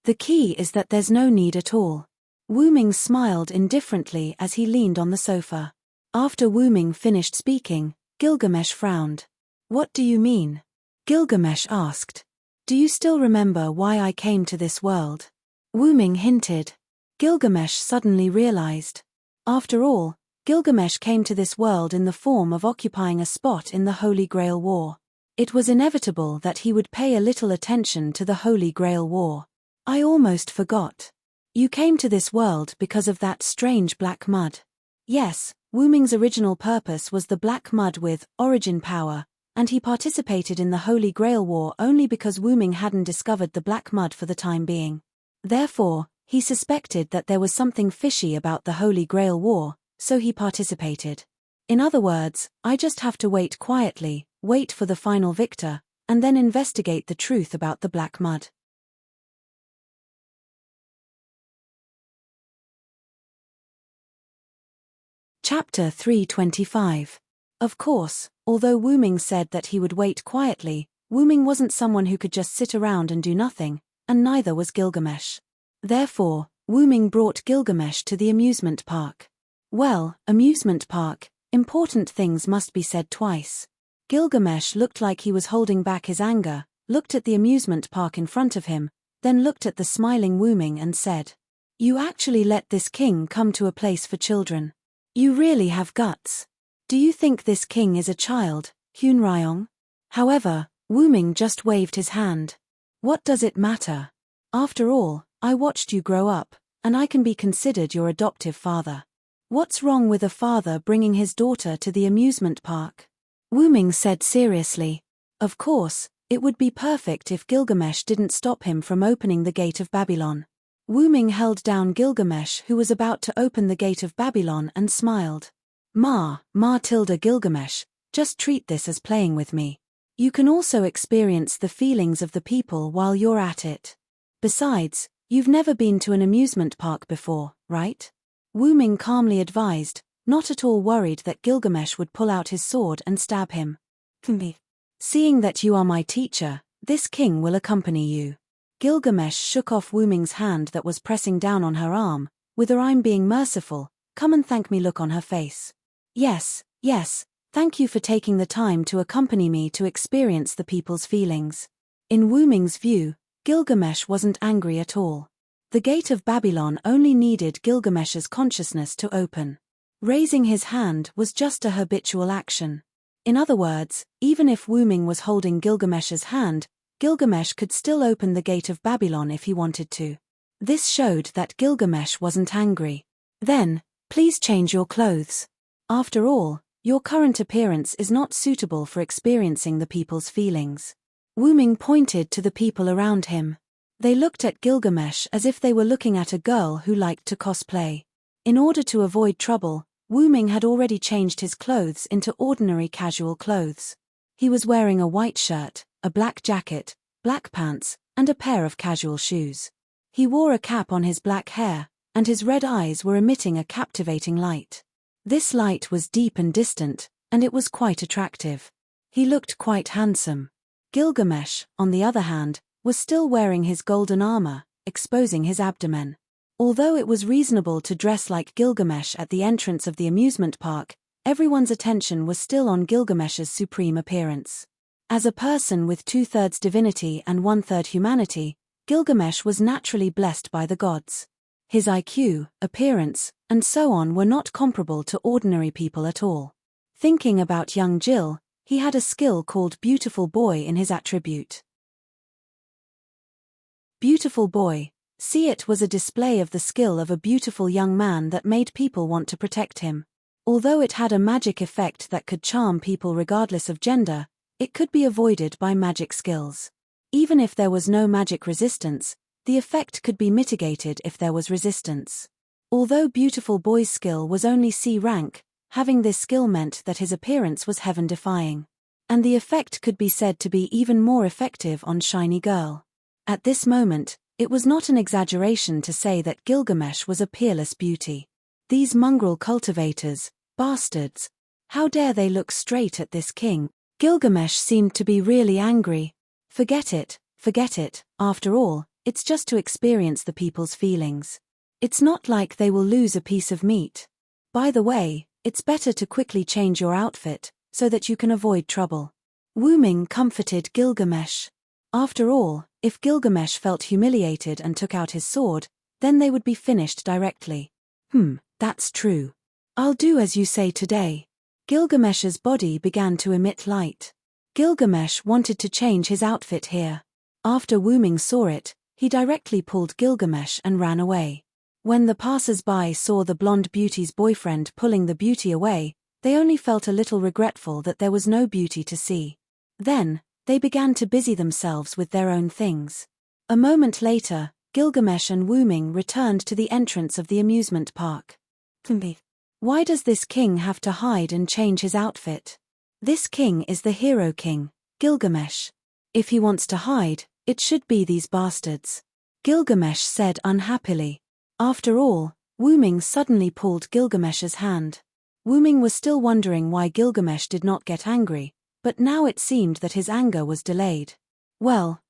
The key is that there's no need at all. Wu Ming smiled indifferently as he leaned on the sofa. After Wu Ming finished speaking, Gilgamesh frowned. What do you mean? Gilgamesh asked. Do you still remember why I came to this world? Wu Ming hinted. Gilgamesh suddenly realized. After all, Gilgamesh came to this world in the form of occupying a spot in the Holy Grail War. It was inevitable that he would pay a little attention to the Holy Grail War. I almost forgot. You came to this world because of that strange black mud. Yes, Wu Ming's original purpose was the black mud with origin power, and he participated in the Holy Grail War only because Wu Ming hadn't discovered the black mud for the time being. Therefore, he suspected that there was something fishy about the Holy Grail War, so he participated. In other words, I just have to wait quietly, wait for the final victor, and then investigate the truth about the black mud. Chapter 325. Of course, although Wu Ming said that he would wait quietly, Wu Ming wasn't someone who could just sit around and do nothing, and neither was Gilgamesh. Therefore, Wu Ming brought Gilgamesh to the amusement park. Well, amusement park, important things must be said twice. Gilgamesh looked like he was holding back his anger, looked at the amusement park in front of him, then looked at the smiling Wu Ming and said, "You actually let this king come to a place for children. You really have guts. Do you think this king is a child, Hun Ryong?" However, Wu Ming just waved his hand. What does it matter? After all, I watched you grow up, and I can be considered your adoptive father. What's wrong with a father bringing his daughter to the amusement park? Wu Ming said seriously. Of course, it would be perfect if Gilgamesh didn't stop him from opening the gate of Babylon. Wu Ming held down Gilgamesh, who was about to open the gate of Babylon, and smiled. Ma tilde Gilgamesh, just treat this as playing with me. You can also experience the feelings of the people while you're at it. Besides, you've never been to an amusement park before, right? Wu Ming calmly advised, not at all worried that Gilgamesh would pull out his sword and stab him. Seeing that you are my teacher, this king will accompany you. Gilgamesh shook off Wu Ming's hand that was pressing down on her arm, with her "I'm being merciful, come and thank me" look on her face. Yes, thank you for taking the time to accompany me to experience the people's feelings. In Wu Ming's view, Gilgamesh wasn't angry at all. The gate of Babylon only needed Gilgamesh's consciousness to open. Raising his hand was just a habitual action. In other words, even if Wu Ming was holding Gilgamesh's hand, Gilgamesh could still open the gate of Babylon if he wanted to. This showed that Gilgamesh wasn't angry. Then, please change your clothes. After all, your current appearance is not suitable for experiencing the people's feelings. Wu Ming pointed to the people around him. They looked at Gilgamesh as if they were looking at a girl who liked to cosplay. In order to avoid trouble, Wu Ming had already changed his clothes into ordinary casual clothes. He was wearing a white shirt, a black jacket, black pants, and a pair of casual shoes. He wore a cap on his black hair, and his red eyes were emitting a captivating light. This light was deep and distant, and it was quite attractive. He looked quite handsome. Gilgamesh, on the other hand, was still wearing his golden armor, exposing his abdomen. Although it was reasonable to dress like Gilgamesh at the entrance of the amusement park, everyone's attention was still on Gilgamesh's supreme appearance. As a person with 2/3 divinity and 1/3 humanity, Gilgamesh was naturally blessed by the gods. His IQ, appearance, and so on were not comparable to ordinary people at all. Thinking about young Jill, he had a skill called Beautiful Boy in his attribute. Beautiful Boy. See, it was a display of the skill of a beautiful young man that made people want to protect him. Although it had a magic effect that could charm people regardless of gender, it could be avoided by magic skills. Even if there was no magic resistance, the effect could be mitigated if there was resistance. Although Beautiful Boy's skill was only C rank, having this skill meant that his appearance was heaven-defying. And the effect could be said to be even more effective on Shiny Girl. At this moment, it was not an exaggeration to say that Gilgamesh was a peerless beauty. These mongrel cultivators, bastards. How dare they look straight at this king? Gilgamesh seemed to be really angry. Forget it, after all, it's just to experience the people's feelings. It's not like they will lose a piece of meat. By the way, it's better to quickly change your outfit, so that you can avoid trouble. Wu Ming comforted Gilgamesh. After all, if Gilgamesh felt humiliated and took out his sword, then they would be finished directly. That's true. I'll do as you say today. Gilgamesh's body began to emit light. Gilgamesh wanted to change his outfit here. After Wu Ming saw it, he directly pulled Gilgamesh and ran away. When the passers-by saw the blonde beauty's boyfriend pulling the beauty away, they only felt a little regretful that there was no beauty to see. Then, they began to busy themselves with their own things. A moment later, Gilgamesh and Wu Ming returned to the entrance of the amusement park. Why does this king have to hide and change his outfit? This king is the hero king, Gilgamesh. If he wants to hide, it should be these bastards. Gilgamesh said unhappily. After all, Wu Ming suddenly pulled Gilgamesh's hand. Wu Ming was still wondering why Gilgamesh did not get angry, but now it seemed that his anger was delayed. Well,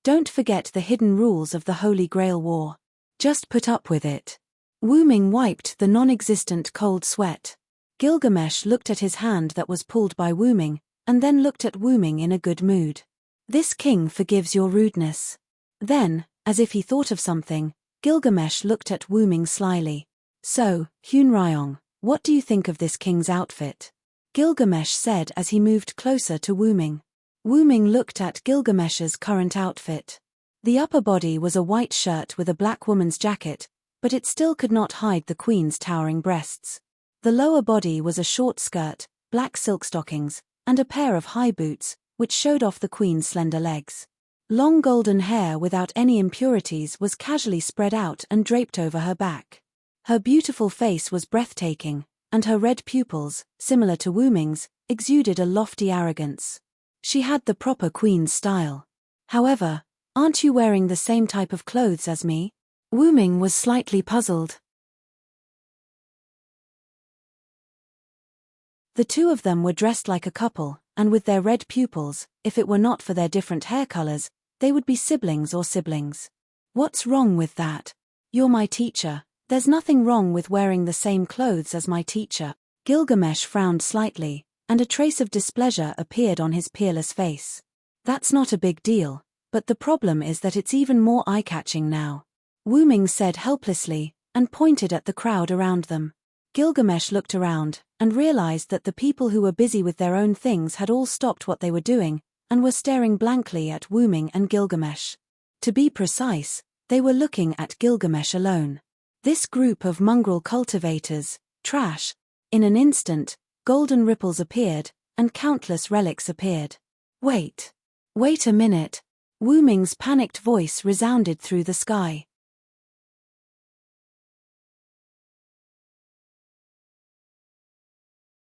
don't forget the hidden rules of the Holy Grail War. Just put up with it. Wu Ming wiped the non-existent cold sweat. Gilgamesh looked at his hand that was pulled by Wu Ming, and then looked at Wu Ming in a good mood. This king forgives your rudeness. Then, as if he thought of something, Gilgamesh looked at Wu Ming slyly. So, Hunryong, what do you think of this king's outfit? Gilgamesh said as he moved closer to Wu Ming. Wu Ming looked at Gilgamesh's current outfit. The upper body was a white shirt with a black woman's jacket, but it still could not hide the queen's towering breasts. The lower body was a short skirt, black silk stockings, and a pair of high boots, which showed off the queen's slender legs. Long golden hair without any impurities was casually spread out and draped over her back. Her beautiful face was breathtaking, and her red pupils, similar to Wu Ming's, exuded a lofty arrogance. She had the proper queen's style. However, aren't you wearing the same type of clothes as me? Wu Ming was slightly puzzled. The two of them were dressed like a couple, and with their red pupils, if it were not for their different hair colors, they would be siblings or siblings. What's wrong with that? You're my teacher. There's nothing wrong with wearing the same clothes as my teacher. Gilgamesh frowned slightly, and a trace of displeasure appeared on his peerless face. That's not a big deal, but the problem is that it's even more eye-catching now. Wu Ming said helplessly, and pointed at the crowd around them. Gilgamesh looked around, and realized that the people who were busy with their own things had all stopped what they were doing, and were staring blankly at Wu Ming and Gilgamesh. To be precise, they were looking at Gilgamesh alone. This group of mongrel cultivators, trash. In an instant, golden ripples appeared, and countless relics appeared. Wait a minute. Wu Ming's panicked voice resounded through the sky.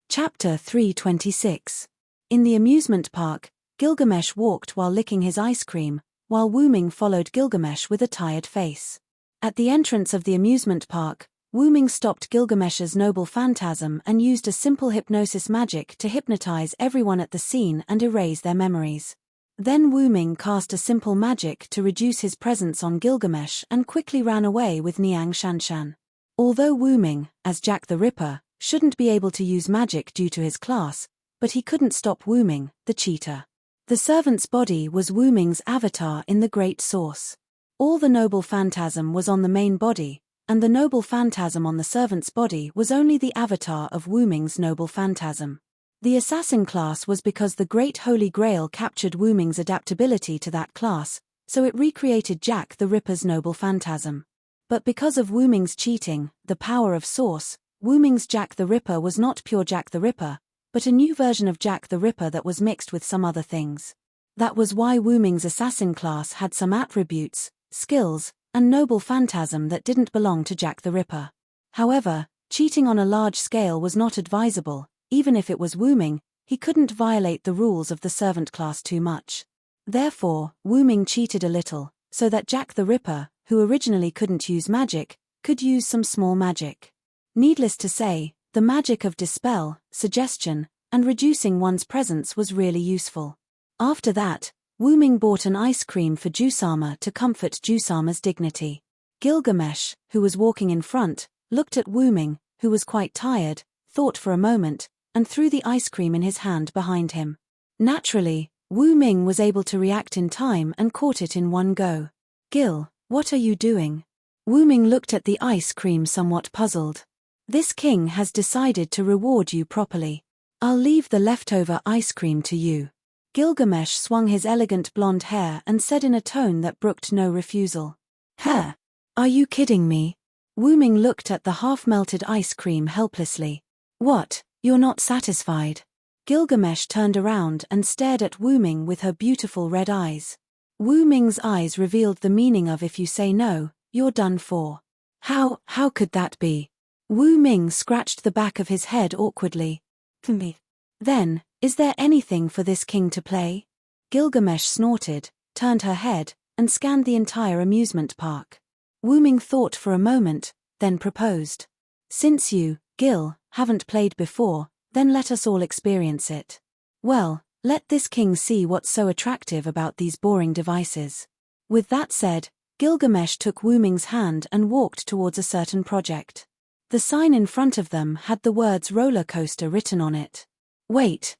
Chapter 326. In the amusement park, Gilgamesh walked while licking his ice cream, while Wu Ming followed Gilgamesh with a tired face. At the entrance of the amusement park, Wu Ming stopped Gilgamesh's noble phantasm and used a simple hypnosis magic to hypnotize everyone at the scene and erase their memories. Then Wu Ming cast a simple magic to reduce his presence on Gilgamesh and quickly ran away with Niang Shanshan. Although Wu Ming, as Jack the Ripper, shouldn't be able to use magic due to his class, but he couldn't stop Wu Ming, the cheater. The servant's body was Wu Ming's avatar in the Great Source. All the noble phantasm was on the main body, and the noble phantasm on the servant's body was only the avatar of Wu Ming's noble phantasm. The assassin class was because the Great Holy Grail captured Wu Ming's adaptability to that class, so it recreated Jack the Ripper's noble phantasm. But because of Wu Ming's cheating, the power of Source, Wu Ming's Jack the Ripper was not pure Jack the Ripper, but a new version of Jack the Ripper that was mixed with some other things. That was why Wu Ming's assassin class had some attributes, skills, and noble phantasm that didn't belong to Jack the Ripper. However, cheating on a large scale was not advisable. Even if it was Wu Ming, he couldn't violate the rules of the servant class too much. Therefore, Wu Ming cheated a little, so that Jack the Ripper, who originally couldn't use magic, could use some small magic. Needless to say, the magic of dispel, suggestion, and reducing one's presence was really useful. After that, Wu Ming bought an ice cream for Jusama to comfort Jusama's dignity. Gilgamesh, who was walking in front, looked at Wu Ming, who was quite tired, thought for a moment, and threw the ice cream in his hand behind him. Naturally, Wu Ming was able to react in time and caught it in one go. "Gil, what are you doing?" Wu Ming looked at the ice cream somewhat puzzled. "This king has decided to reward you properly. I'll leave the leftover ice cream to you." Gilgamesh swung his elegant blonde hair and said in a tone that brooked no refusal. "Huh? Are you kidding me?" Wu Ming looked at the half-melted ice cream helplessly. "What, you're not satisfied?" Gilgamesh turned around and stared at Wu Ming with her beautiful red eyes. Wu Ming's eyes revealed the meaning of "if you say no, you're done for." How could that be? Wu Ming scratched the back of his head awkwardly. "Me. Then, is there anything for this king to play?" Gilgamesh snorted, turned her head, and scanned the entire amusement park. Wu Ming thought for a moment, then proposed. "Since you, Gil, haven't played before, then let us all experience it. Well, let this king see what's so attractive about these boring devices." With that said, Gilgamesh took Wu Ming's hand and walked towards a certain project. The sign in front of them had the words roller coaster written on it. Wait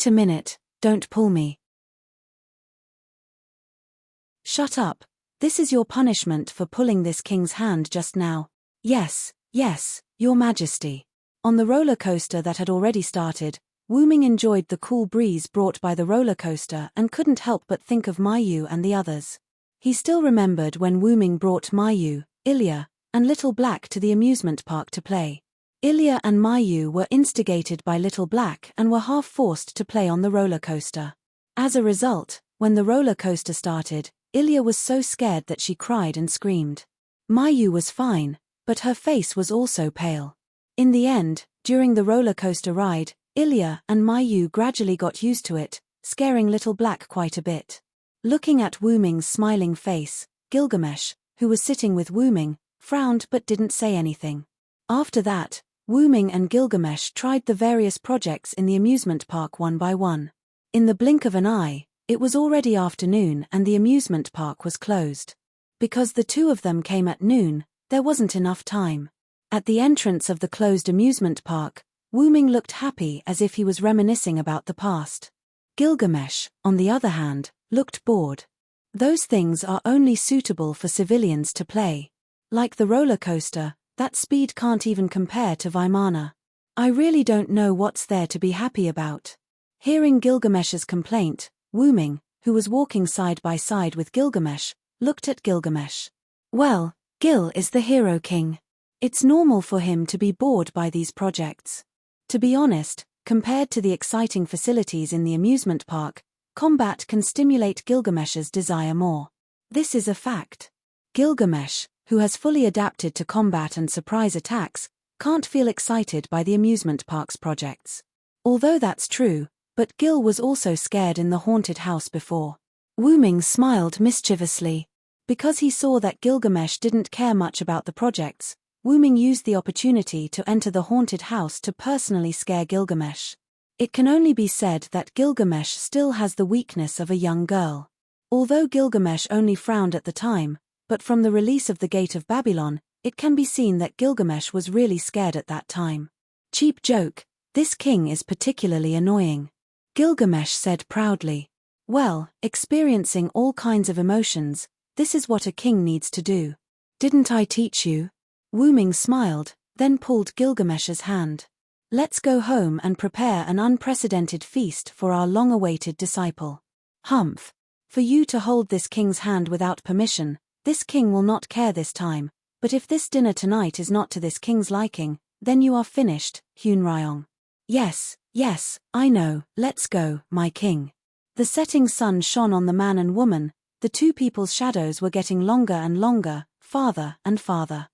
a minute, don't pull me." "Shut up, this is your punishment for pulling this king's hand just now." Yes, your majesty." On the roller coaster that had already started, Wu Ming enjoyed the cool breeze brought by the roller coaster and couldn't help but think of Mayu and the others. He still remembered when Wu Ming brought Mayu, Ilya, and Little Black to the amusement park to play. Ilya and Mayu were instigated by Little Black and were half forced to play on the roller coaster. As a result, when the roller coaster started, Ilya was so scared that she cried and screamed. Mayu was fine, but her face was also pale. In the end, during the roller coaster ride, Ilya and Mayu gradually got used to it, scaring Little Black quite a bit. Looking at Wu Ming's smiling face, Gilgamesh, who was sitting with Wu Ming, frowned but didn't say anything. After that, Wu Ming and Gilgamesh tried the various projects in the amusement park one by one. In the blink of an eye, it was already afternoon and the amusement park was closed. Because the two of them came at noon, there wasn't enough time. At the entrance of the closed amusement park, Wu Ming looked happy as if he was reminiscing about the past. Gilgamesh, on the other hand, looked bored. Those things are only suitable for civilians to play. Like the roller coaster, that speed can't even compare to Vimana. I really don't know what's there to be happy about. Hearing Gilgamesh's complaint, Wu Ming, who was walking side by side with Gilgamesh, looked at Gilgamesh. Well, Gil is the hero king. It's normal for him to be bored by these projects. To be honest, compared to the exciting facilities in the amusement park, combat can stimulate Gilgamesh's desire more. This is a fact. Gilgamesh, who has fully adapted to combat and surprise attacks, can't feel excited by the amusement park's projects. Although that's true, but Gil was also scared in the haunted house before. Wu Ming smiled mischievously. Because he saw that Gilgamesh didn't care much about the projects, Wu Ming used the opportunity to enter the haunted house to personally scare Gilgamesh. It can only be said that Gilgamesh still has the weakness of a young girl. Although Gilgamesh only frowned at the time, but from the release of the Gate of Babylon, it can be seen that Gilgamesh was really scared at that time. Cheap joke, this king is particularly annoying. Gilgamesh said proudly. Well, experiencing all kinds of emotions, this is what a king needs to do. Didn't I teach you? Wu Ming smiled, then pulled Gilgamesh's hand. Let's go home and prepare an unprecedented feast for our long-awaited disciple. Humph. For you to hold this king's hand without permission, this king will not care this time, but if this dinner tonight is not to this king's liking, then you are finished, Hun Ryong. Yes, yes, I know, let's go, my king. The setting sun shone on the man and woman, the two people's shadows were getting longer and longer, farther and farther.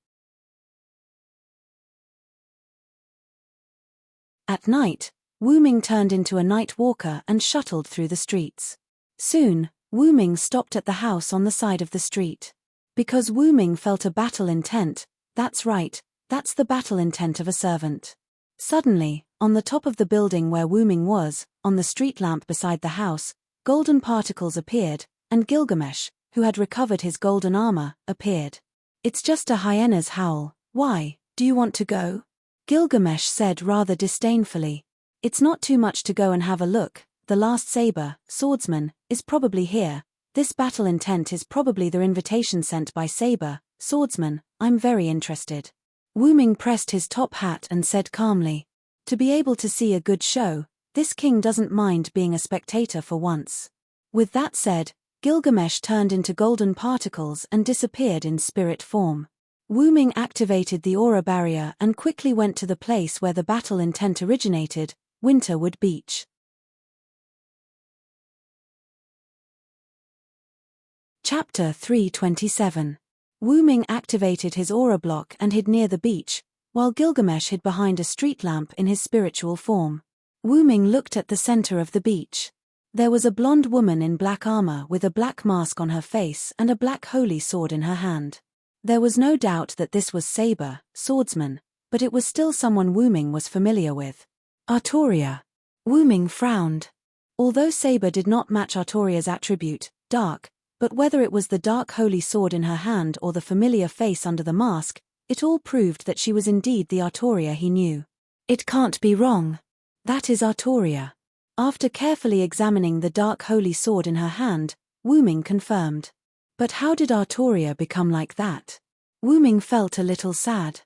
At night, Wu Ming turned into a night walker and shuttled through the streets. Soon, Wu Ming stopped at the house on the side of the street. Because Wu Ming felt a battle intent, that's right, that's the battle intent of a servant. Suddenly, on the top of the building where Wu Ming was, on the street lamp beside the house, golden particles appeared, and Gilgamesh, who had recovered his golden armor, appeared. It's just a hyena's howl, why, do you want to go? Gilgamesh said rather disdainfully. It's not too much to go and have a look, the last saber, swordsman, is probably here. This battle intent is probably the invitation sent by Saber, swordsman, I'm very interested. Wu Ming pressed his top hat and said calmly. To be able to see a good show, this king doesn't mind being a spectator for once. With that said, Gilgamesh turned into golden particles and disappeared in spirit form. Wu Ming activated the aura barrier and quickly went to the place where the battle intent originated, Winterwood Beach. Chapter 327. Wu Ming activated his aura block and hid near the beach, while Gilgamesh hid behind a street lamp in his spiritual form. Wu Ming looked at the center of the beach. There was a blonde woman in black armor with a black mask on her face and a black holy sword in her hand. There was no doubt that this was Saber, swordsman, but it was still someone Wu Ming was familiar with. Artoria. Wu Ming frowned. Although Saber did not match Artoria's attribute, dark, but whether it was the dark holy sword in her hand or the familiar face under the mask, it all proved that she was indeed the Artoria he knew. It can't be wrong. That is Artoria. After carefully examining the dark holy sword in her hand, Wu Ming confirmed. But how did Artoria become like that? Wu Ming felt a little sad.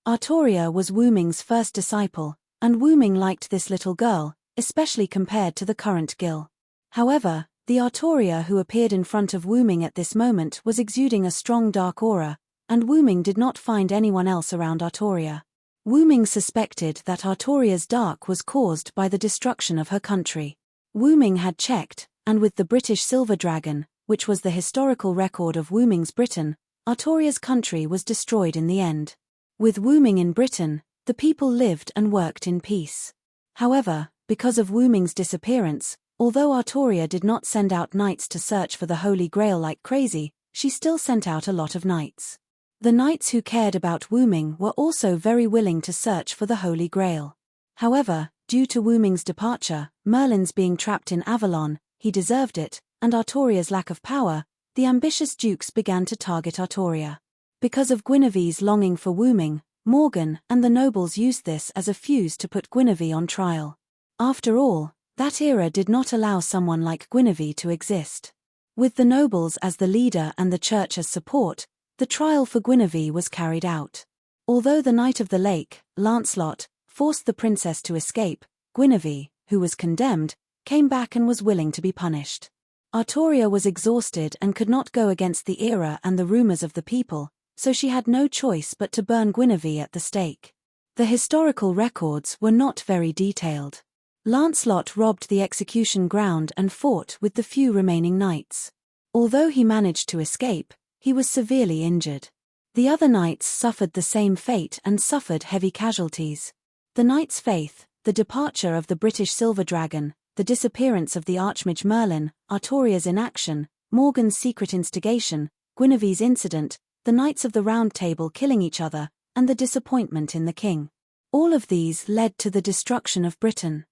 Artoria was Wu Ming's first disciple, and Wu Ming liked this little girl, especially compared to the current Gil. However, the Artoria who appeared in front of Wu Ming at this moment was exuding a strong dark aura, and Wu Ming did not find anyone else around Artoria. Wu Ming suspected that Artoria's dark was caused by the destruction of her country. Wu Ming had checked, and with the British Silver Dragon, which was the historical record of Wu Ming's Britain, Artoria's country was destroyed in the end. With Wu Ming in Britain, the people lived and worked in peace. However, because of Wu Ming's disappearance, although Artoria did not send out knights to search for the Holy Grail like crazy, she still sent out a lot of knights. The knights who cared about Wu Ming were also very willing to search for the Holy Grail. However, due to Wu Ming's departure, Merlin's being trapped in Avalon, he deserved it, and Artoria's lack of power, the ambitious dukes began to target Artoria. Because of Guinevere's longing for Wu Ming, Morgan and the nobles used this as a fuse to put Guinevere on trial. After all, that era did not allow someone like Guinevere to exist. With the nobles as the leader and the church as support, the trial for Guinevere was carried out. Although the Knight of the Lake, Lancelot, forced the princess to escape, Guinevere, who was condemned, came back and was willing to be punished. Artoria was exhausted and could not go against the era and the rumors of the people, so she had no choice but to burn Guinevere at the stake. The historical records were not very detailed. Lancelot robbed the execution ground and fought with the few remaining knights. Although he managed to escape, he was severely injured. The other knights suffered the same fate and suffered heavy casualties. The knights' faith, the departure of the British Silver Dragon, the disappearance of the Archmage Merlin, Artoria's inaction, Morgan's secret instigation, Guinevere's incident, the Knights of the Round Table killing each other, and the disappointment in the king. All of these led to the destruction of Britain.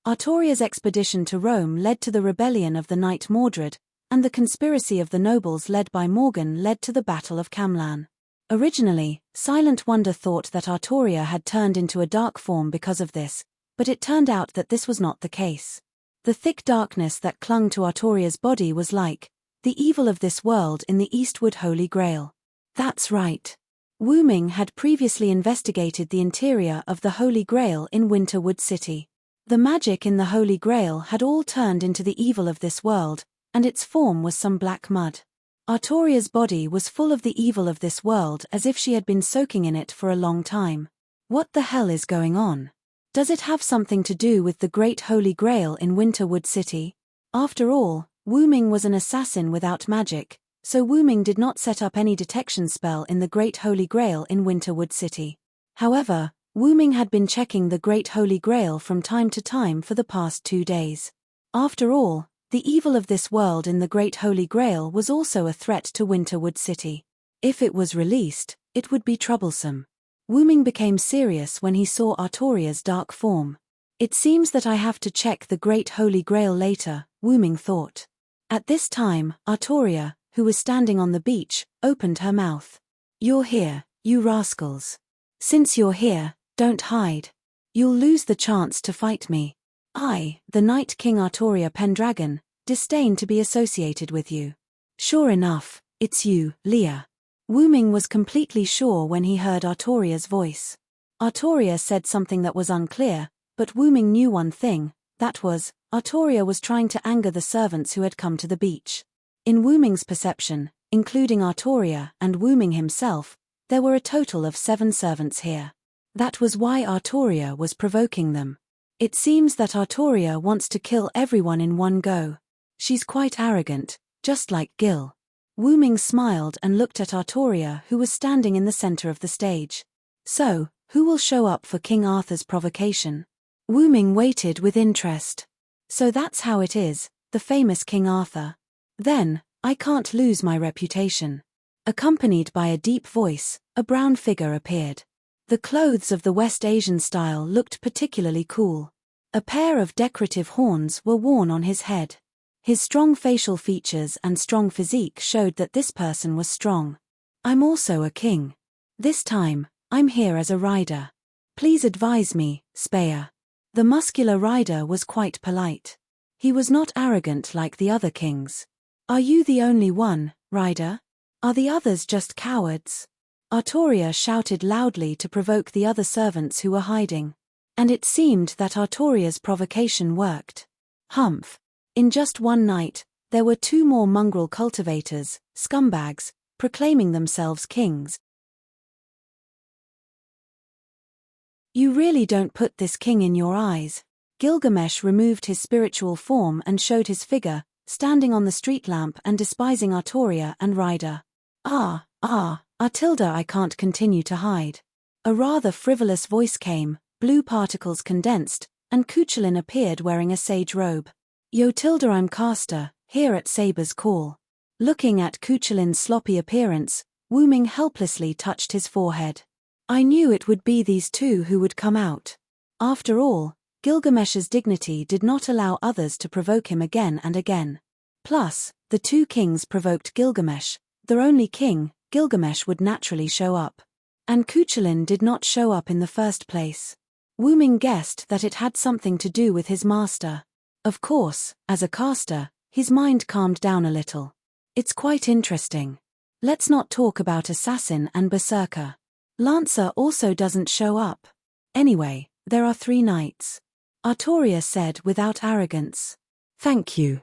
Artoria's expedition to Rome led to the rebellion of the Knight Mordred, and the conspiracy of the nobles led by Morgan led to the Battle of Camlan. Originally, Silent Wonder thought that Artoria had turned into a dark form because of this, but it turned out that this was not the case. The thick darkness that clung to Artoria's body was like The evil of this world in the Eastwood Holy Grail. That's right. Wu Ming had previously investigated the interior of the Holy Grail in Winterwood City. The magic in the Holy Grail had all turned into the evil of this world, and its form was some black mud. Artoria's body was full of the evil of this world as if she had been soaking in it for a long time. What the hell is going on? Does it have something to do with the Great Holy Grail in Winterwood City? After all, Wu Ming was an assassin without magic, so Wu Ming did not set up any detection spell in the Great Holy Grail in Winterwood City. However, Wu Ming had been checking the Great Holy Grail from time to time for the past 2 days. After all, the evil of this world in the Great Holy Grail was also a threat to Winterwood City. If it was released, it would be troublesome. Wu Ming became serious when he saw Artoria's dark form. It seems that I have to check the Great Holy Grail later, Wu Ming thought. At this time, Artoria, who was standing on the beach, opened her mouth. "You're here, you rascals. Since you're here, don't hide. You'll lose the chance to fight me. I, the Night King Artoria Pendragon, disdain to be associated with you." "Sure enough, it's you, Leah." Wu Ming was completely sure when he heard Artoria's voice. Artoria said something that was unclear, but Wu Ming knew one thing, that was, Artoria was trying to anger the servants who had come to the beach. In Wu Ming's perception, including Artoria and Wu Ming himself, there were a total of 7 servants here. That was why Artoria was provoking them. It seems that Artoria wants to kill everyone in one go. She's quite arrogant, just like Gil. Wu Ming smiled and looked at Artoria, who was standing in the center of the stage. So, who will show up for King Arthur's provocation? Wu Ming waited with interest. So that's how it is, the famous King Arthur. Then, I can't lose my reputation. Accompanied by a deep voice, a brown figure appeared. The clothes of the West Asian style looked particularly cool. A pair of decorative horns were worn on his head. His strong facial features and strong physique showed that this person was strong. "I'm also a king. This time, I'm here as a rider. Please advise me, Speyer." The muscular rider was quite polite. He was not arrogant like the other kings. "Are you the only one, rider? Are the others just cowards?" Artoria shouted loudly to provoke the other servants who were hiding. And it seemed that Artoria's provocation worked. Humph. In just one night, there were 2 more mongrel cultivators, scumbags, proclaiming themselves kings. "You really don't put this king in your eyes." Gilgamesh removed his spiritual form and showed his figure, standing on the street lamp and despising Artoria and Ryder. Artilda, I can't continue to hide." A rather frivolous voice came, blue particles condensed, and Cuchulain appeared wearing a sage robe. "Yo Tilda, I'm Caster, here at Saber's call." Looking at Cuchulain's sloppy appearance, Wu Ming helplessly touched his forehead. "I knew it would be these 2 who would come out." After all, Gilgamesh's dignity did not allow others to provoke him again and again. Plus, the 2 kings provoked Gilgamesh. Their only king, Gilgamesh, would naturally show up. And Cuchulain did not show up in the first place. Wu Ming guessed that it had something to do with his master. Of course, as a caster, his mind calmed down a little. It's quite interesting. Let's not talk about Assassin and Berserker. Lancer also doesn't show up. Anyway, there are 3 knights. Artoria said without arrogance. "Thank you."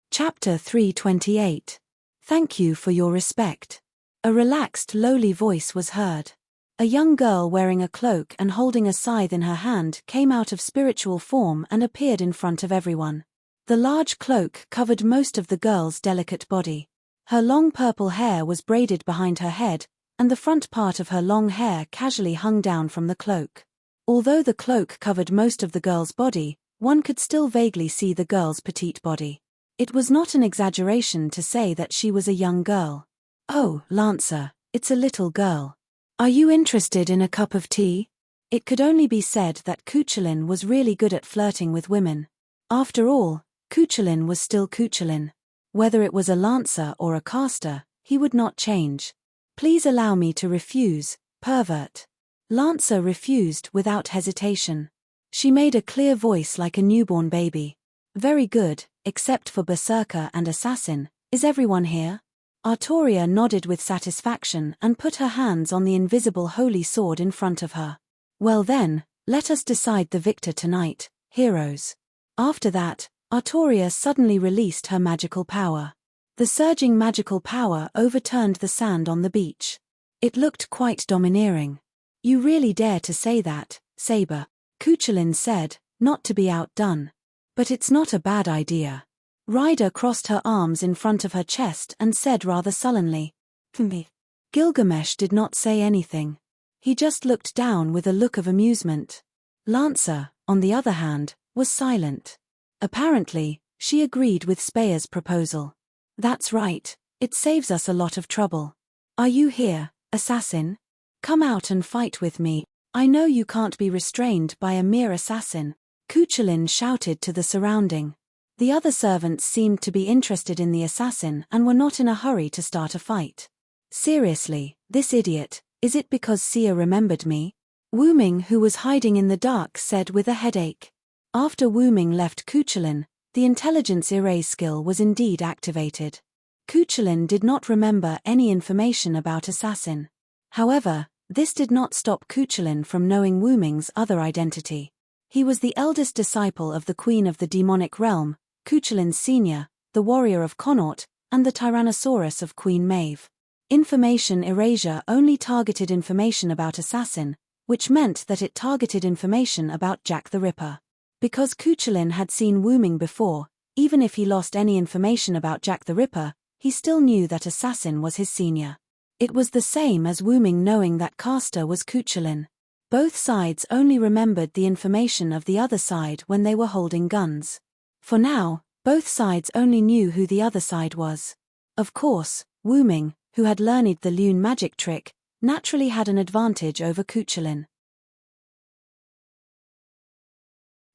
Chapter 328. Thank you for your respect. A relaxed, lowly voice was heard. A young girl wearing a cloak and holding a scythe in her hand came out of spiritual form and appeared in front of everyone. The large cloak covered most of the girl's delicate body. Her long purple hair was braided behind her head, and the front part of her long hair casually hung down from the cloak. Although the cloak covered most of the girl's body, one could still vaguely see the girl's petite body. It was not an exaggeration to say that she was a young girl. "Oh, Lancer, it's a little girl. Are you interested in a cup of tea?" It could only be said that Cuchulain was really good at flirting with women. After all, Cuchulain was still Cuchulain. Whether it was a Lancer or a caster, he would not change. "Please allow me to refuse, pervert." Lancer refused without hesitation. She made a clear voice like a newborn baby. Very good, except for Berserker and Assassin. Is everyone here? Artoria nodded with satisfaction and put her hands on the invisible holy sword in front of her. Well then, let us decide the victor tonight, heroes. After that, Artoria suddenly released her magical power. The surging magical power overturned the sand on the beach. It looked quite domineering. You really dare to say that, Saber, Cuchulainn said, not to be outdone. But it's not a bad idea. Ryder crossed her arms in front of her chest and said rather sullenly, "Me." Gilgamesh did not say anything. He just looked down with a look of amusement. Lancer, on the other hand, was silent. Apparently, she agreed with Speye's proposal. That's right, it saves us a lot of trouble. Are you here, assassin? Come out and fight with me. I know you can't be restrained by a mere assassin, Cuchulainn shouted to the surrounding. The other servants seemed to be interested in the assassin and were not in a hurry to start a fight. Seriously, this idiot, is it because Sia remembered me? Wu Ming, who was hiding in the dark, said with a headache. After Wu Ming left Cuchulainn, the intelligence erase skill was indeed activated. Cuchulainn did not remember any information about Assassin. However, this did not stop Cuchulainn from knowing Wu Ming's other identity. He was the eldest disciple of the Queen of the Demonic Realm, Cuchulainn Sr., the warrior of Connaught, and the Tyrannosaurus of Queen Maeve. Information erasure only targeted information about Assassin, which meant that it targeted information about Jack the Ripper. Because Cuchulainn had seen Wu Ming before, even if he lost any information about Jack the Ripper, he still knew that Assassin was his senior. It was the same as Wu Ming knowing that Caster was Cuchulainn. Both sides only remembered the information of the other side when they were holding guns. For now, both sides only knew who the other side was. Of course, Wu Ming, who had learned the Lune magic trick, naturally had an advantage over Cuchulainn.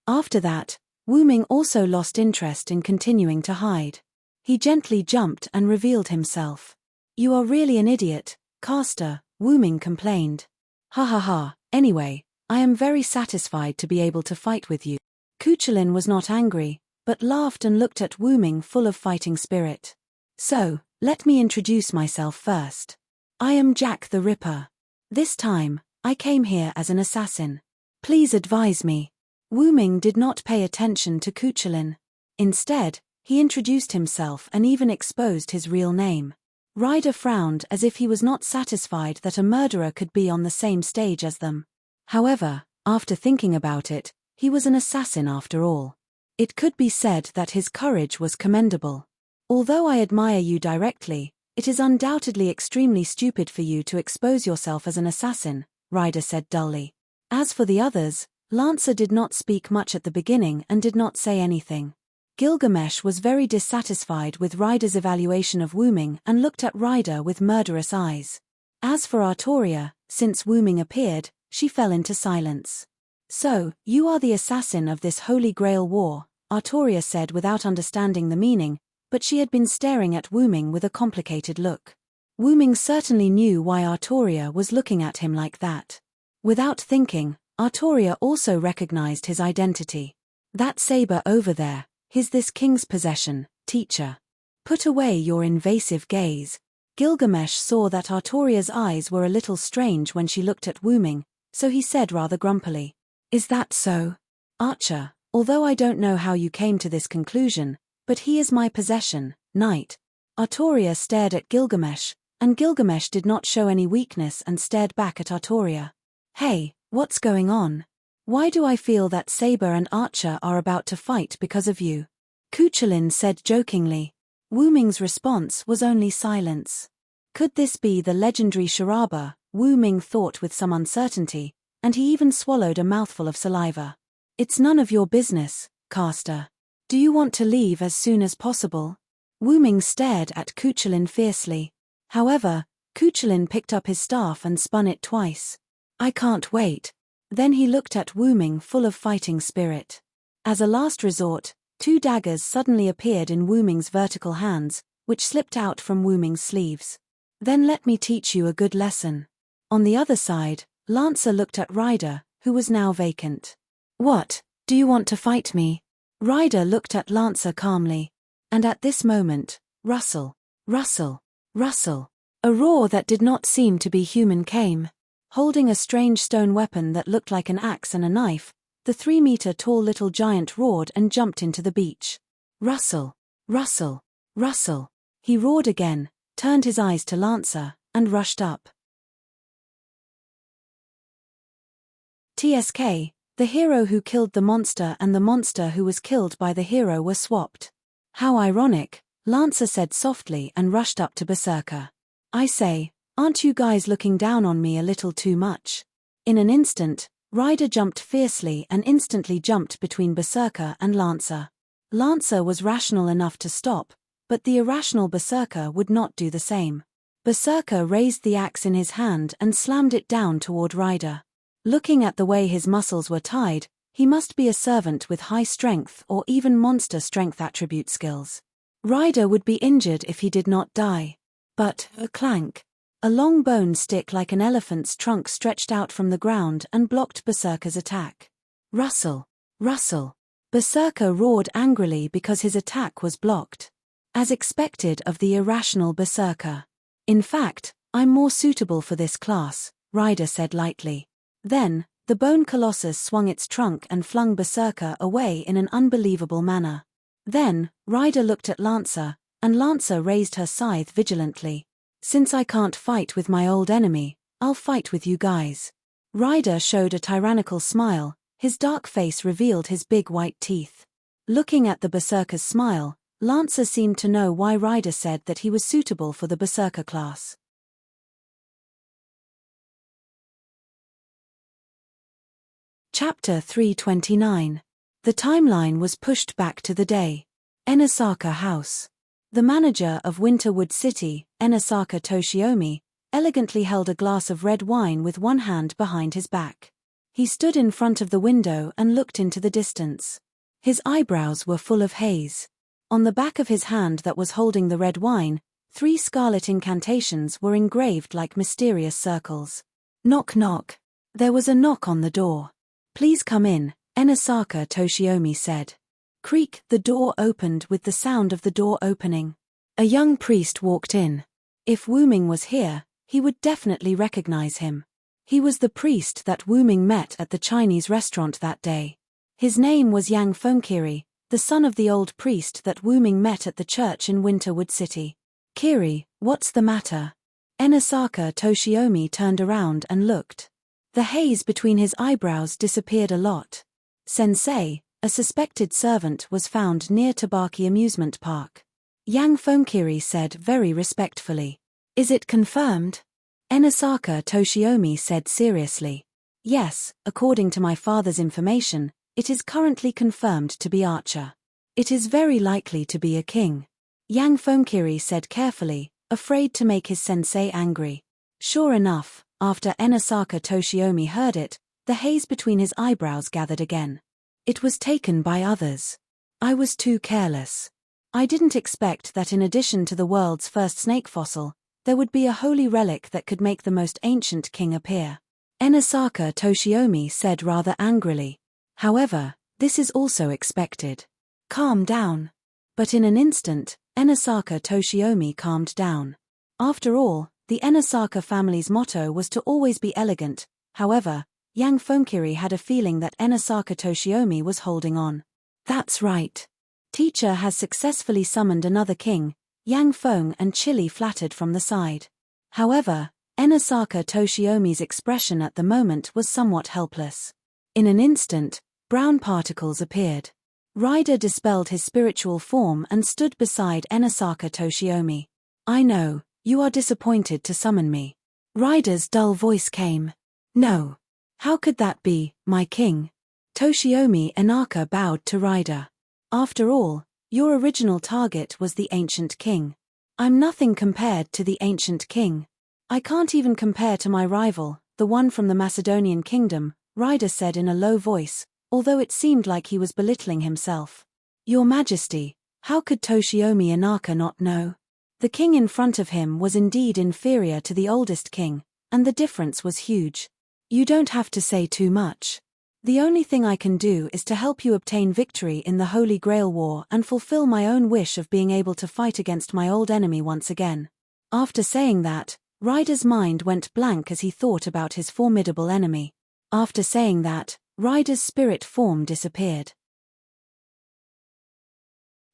After that, Wu Ming also lost interest in continuing to hide. He gently jumped and revealed himself. You are really an idiot, Caster, Wu Ming complained. Ha ha ha, anyway, I am very satisfied to be able to fight with you. Cuchulainn was not angry, but laughed and looked at Wu Ming full of fighting spirit. So, let me introduce myself first. I am Jack the Ripper. This time, I came here as an assassin. Please advise me. Wu Ming did not pay attention to Cuchulainn. Instead, he introduced himself and even exposed his real name. Ryder frowned as if he was not satisfied that a murderer could be on the same stage as them. However, after thinking about it, he was an assassin after all. It could be said that his courage was commendable. Although I admire you directly, it is undoubtedly extremely stupid for you to expose yourself as an assassin, Ryder said dully. As for the others, Lancer did not speak much at the beginning and did not say anything. Gilgamesh was very dissatisfied with Ryder's evaluation of Wu Ming and looked at Ryder with murderous eyes. As for Artoria, since Wu Ming appeared, she fell into silence. So, you are the assassin of this Holy Grail war, Artoria said without understanding the meaning, but she had been staring at Wu Ming with a complicated look. Wu Ming certainly knew why Artoria was looking at him like that. Without thinking, Artoria also recognized his identity. That saber over there, is this king's possession, teacher. Put away your invasive gaze. Gilgamesh saw that Artoria's eyes were a little strange when she looked at Wu Ming, so he said rather grumpily, Is that so? Archer, although I don't know how you came to this conclusion, but he is my possession, knight. Artoria stared at Gilgamesh, and Gilgamesh did not show any weakness and stared back at Artoria. Hey, what's going on? Why do I feel that Saber and Archer are about to fight because of you? Cuchulainn said jokingly. Wu Ming's response was only silence. Could this be the legendary Sharaba? Wu Ming thought with some uncertainty, and he even swallowed a mouthful of saliva. It's none of your business, Caster. Do you want to leave as soon as possible? Wu Ming stared at Cuchulainn fiercely. However, Cuchulainn picked up his staff and spun it twice. I can't wait. Then he looked at Wu Ming full of fighting spirit. As a last resort, 2 daggers suddenly appeared in Wu Ming's vertical hands, which slipped out from Wu Ming's sleeves. Then let me teach you a good lesson. On the other side, Lancer looked at Ryder, who was now vacant. What, do you want to fight me? Ryder looked at Lancer calmly. And at this moment, rustle, rustle, rustle. A roar that did not seem to be human came. Holding a strange stone weapon that looked like an axe and a knife, the 3-meter-tall little giant roared and jumped into the beach. Rustle, rustle, rustle. He roared again, turned his eyes to Lancer, and rushed up. TSK, the hero who killed the monster and the monster who was killed by the hero were swapped. How ironic, Lancer said softly and rushed up to Berserker. I say, aren't you guys looking down on me a little too much? In an instant, Ryder jumped fiercely and instantly jumped between Berserker and Lancer. Lancer was rational enough to stop, but the irrational Berserker would not do the same. Berserker raised the axe in his hand and slammed it down toward Ryder. Looking at the way his muscles were tied, he must be a servant with high strength or even monster strength attribute skills. Ryder would be injured if he did not die. But, a clank. A long bone stick like an elephant's trunk stretched out from the ground and blocked Berserker's attack. Rustle, rustle. Berserker roared angrily because his attack was blocked. As expected of the irrational Berserker. In fact, I'm more suitable for this class, Ryder said lightly. Then, the bone colossus swung its trunk and flung Berserker away in an unbelievable manner. Then, Ryder looked at Lancer, and Lancer raised her scythe vigilantly. Since I can't fight with my old enemy, I'll fight with you guys. Ryder showed a tyrannical smile, his dark face revealed his big white teeth. Looking at the Berserker's smile, Lancer seemed to know why Ryder said that he was suitable for the Berserker class. Chapter 329. The timeline was pushed back to the day. Enosaka House. The manager of Winterwood City, Enosaka Toshiomi, elegantly held a glass of red wine with one hand behind his back. He stood in front of the window and looked into the distance. His eyebrows were full of haze. On the back of his hand that was holding the red wine, 3 scarlet incantations were engraved like mysterious circles. Knock knock. There was a knock on the door. Please come in, Enosaka Toshiomi said. Creak, the door opened with the sound of the door opening. A young priest walked in. If Wu Ming was here, he would definitely recognize him. He was the priest that Wu Ming met at the Chinese restaurant that day. His name was Yang Fengkiri, the son of the old priest that Wu Ming met at the church in Winterwood City. Kiri, what's the matter? Enosaka Toshiomi turned around and looked. The haze between his eyebrows disappeared a lot. Sensei, a suspected servant, was found near Tabaki Amusement Park. Yang Fengkiri said very respectfully. Is it confirmed? Enosaka Toshiomi said seriously. Yes, according to my father's information, it is currently confirmed to be Archer. It is very likely to be a king. Yang Fengkiri said carefully, afraid to make his sensei angry. Sure enough, after Enosaka Toshiomi heard it, the haze between his eyebrows gathered again. It was taken by others. I was too careless. I didn't expect that in addition to the world's first snake fossil, there would be a holy relic that could make the most ancient king appear. Enosaka Toshiomi said rather angrily. However, this is also expected. Calm down. But in an instant, Enosaka Toshiomi calmed down. After all, the Enosaka family's motto was to always be elegant. However, Yang Fengkiri had a feeling that Enosaka Toshiomi was holding on. That's right. Teacher has successfully summoned another king. Yang Feng and Chili flattered from the side. However, Enosaka Toshiomi's expression at the moment was somewhat helpless. In an instant, brown particles appeared. Ryder dispelled his spiritual form and stood beside Enosaka Toshiomi. I know, you are disappointed to summon me. Ryder's dull voice came. No. How could that be, my king? Toshiomi Enaka bowed to Ryder. After all, your original target was the ancient king. I'm nothing compared to the ancient king. I can't even compare to my rival, the one from the Macedonian kingdom, Ryder said in a low voice, although it seemed like he was belittling himself. Your Majesty, how could Toshiomi Enaka not know? The king in front of him was indeed inferior to the oldest king, and the difference was huge. You don't have to say too much. The only thing I can do is to help you obtain victory in the Holy Grail War and fulfill my own wish of being able to fight against my old enemy once again." After saying that, Ryder's mind went blank as he thought about his formidable enemy. After saying that, Ryder's spirit form disappeared.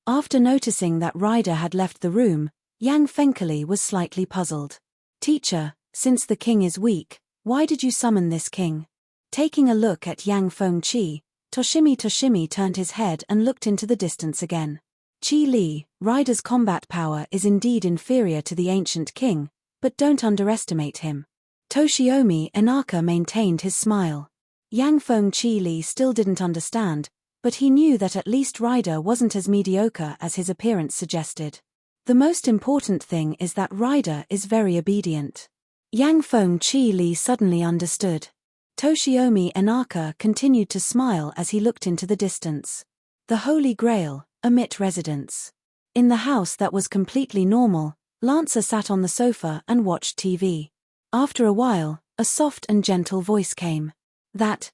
After noticing that Ryder had left the room, Yang Fenkeli was slightly puzzled. "Teacher, since the king is weak, why did you summon this king?" Taking a look at Yang Fengqi, Toshimi turned his head and looked into the distance again. "Qi Li, Ryder's combat power is indeed inferior to the ancient king, but don't underestimate him." Toshiomi Inaka maintained his smile. Yang Fengqi Li still didn't understand, but he knew that at least Ryder wasn't as mediocre as his appearance suggested. The most important thing is that Ryder is very obedient. Yang Fengqi Li suddenly understood. Toshiomi Inaka continued to smile as he looked into the distance. The Holy Grail, Amit residence. In the house that was completely normal, Lancer sat on the sofa and watched TV. After a while, a soft and gentle voice came. That,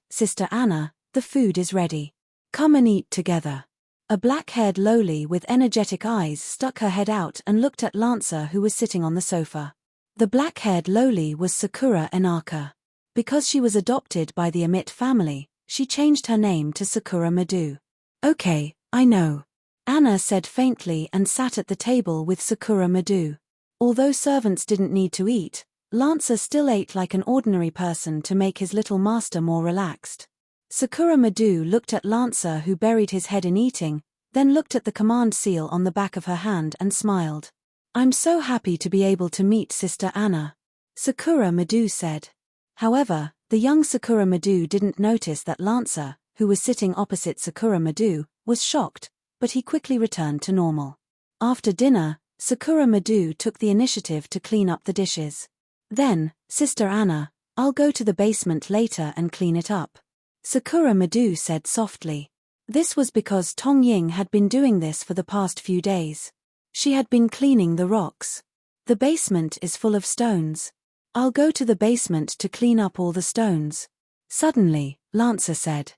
Sister Anna, the food is ready. Come and eat together." A black-haired loli with energetic eyes stuck her head out and looked at Lancer, who was sitting on the sofa. The black-haired loli was Sakura Inaka. Because she was adopted by the Amit family, she changed her name to Sakura Madu. "Okay, I know," Anna said faintly and sat at the table with Sakura Madu. Although servants didn't need to eat, Lancer still ate like an ordinary person to make his little master more relaxed. Sakura Madu looked at Lancer, who buried his head in eating, then looked at the command seal on the back of her hand and smiled. "I'm so happy to be able to meet Sister Anna," Sakura Madu said. However, the young Sakura Madu didn't notice that Lancer, who was sitting opposite Sakura Madu, was shocked, but he quickly returned to normal. After dinner, Sakura Madu took the initiative to clean up the dishes. Then, "Sister Anna, I'll go to the basement later and clean it up," Sakura Madu said softly. This was because Tong Ying had been doing this for the past few days. She had been cleaning the rocks. "The basement is full of stones. I'll go to the basement to clean up all the stones." Suddenly, Lancer said,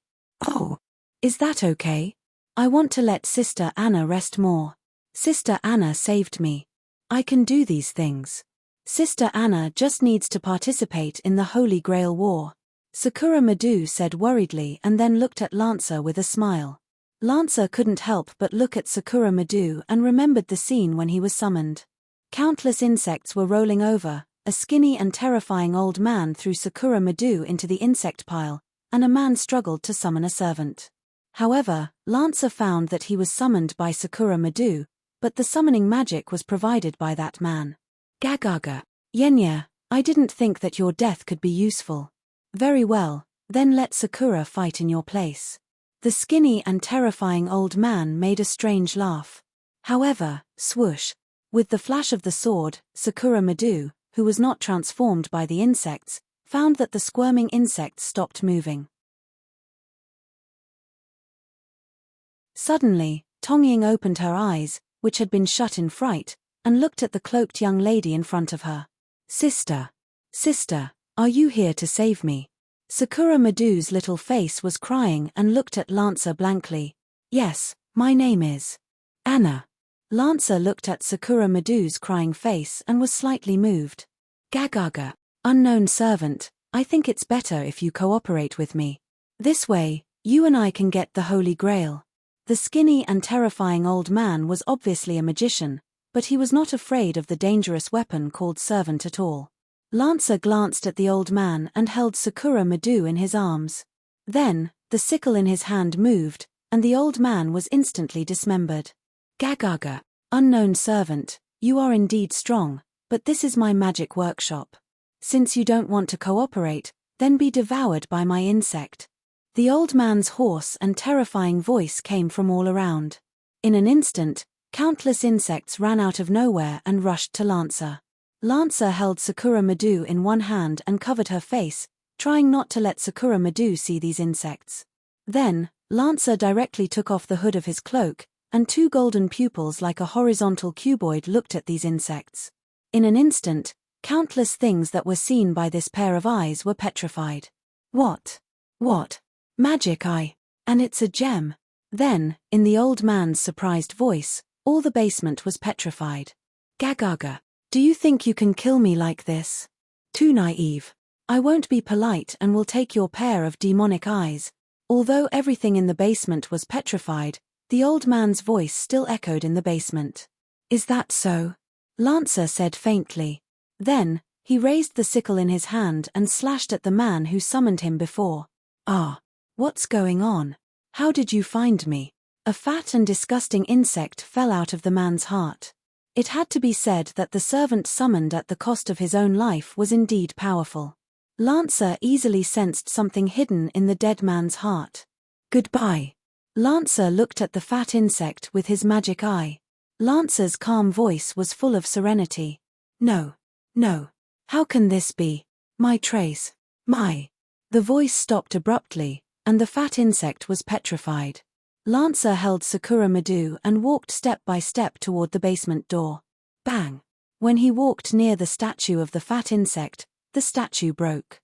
"Oh, is that okay? I want to let Sister Anna rest more. Sister Anna saved me. I can do these things. Sister Anna just needs to participate in the Holy Grail War," Sakura Madu said worriedly and then looked at Lancer with a smile. Lancer couldn't help but look at Sakura Madu and remembered the scene when he was summoned. Countless insects were rolling over. A skinny and terrifying old man threw Sakura Madu into the insect pile, and a man struggled to summon a servant. However, Lancer found that he was summoned by Sakura Madu, but the summoning magic was provided by that man. "Gagaga. Yenya, I didn't think that your death could be useful." "Very well, then let Sakura fight in your place." The skinny and terrifying old man made a strange laugh. However, swoosh. With the flash of the sword, Sakura Madu, who was not transformed by the insects, found that the squirming insects stopped moving. Suddenly, Tong Ying opened her eyes, which had been shut in fright, and looked at the cloaked young lady in front of her. Sister, are you here to save me?" Sakura Madu's little face was crying and looked at Lancer blankly. "Yes, my name is Anna." Lancer looked at Sakura Madu's crying face and was slightly moved. "Gagaga, unknown servant, I think it's better if you cooperate with me. This way, you and I can get the Holy Grail." The skinny and terrifying old man was obviously a magician, but he was not afraid of the dangerous weapon called servant at all. Lancer glanced at the old man and held Sakura Madu in his arms. Then, the sickle in his hand moved, and the old man was instantly dismembered. "Gagaga, unknown servant, you are indeed strong, but this is my magic workshop. Since you don't want to cooperate, then be devoured by my insect." The old man's hoarse and terrifying voice came from all around. In an instant, countless insects ran out of nowhere and rushed to Lancer. Lancer held Sakura Madu in one hand and covered her face, trying not to let Sakura Madu see these insects. Then, Lancer directly took off the hood of his cloak, and two golden pupils like a horizontal cuboid looked at these insects. In an instant, countless things that were seen by this pair of eyes were petrified. "What? What? Magic eye. And it's a gem. Then, in the old man's surprised voice, all the basement was petrified. Gagaga. Do you think you can kill me like this? Too naive. I won't be polite and will take your pair of demonic eyes. Although everything in the basement was petrified, the old man's voice still echoed in the basement. Is that so? Lancer said faintly. Then, he raised the sickle in his hand and slashed at the man who summoned him before. Ah. What's going on? How did you find me? A fat and disgusting insect fell out of the man's heart. It had to be said that the servant summoned at the cost of his own life was indeed powerful. Lancer easily sensed something hidden in the dead man's heart. Goodbye. Lancer looked at the fat insect with his magic eye. Lancer's calm voice was full of serenity. No. No. How can this be? My trace. My. The voice stopped abruptly, and the fat insect was petrified. Lancer held Sakura Madu and walked step by step toward the basement door. Bang! When he walked near the statue of the fat insect, the statue broke.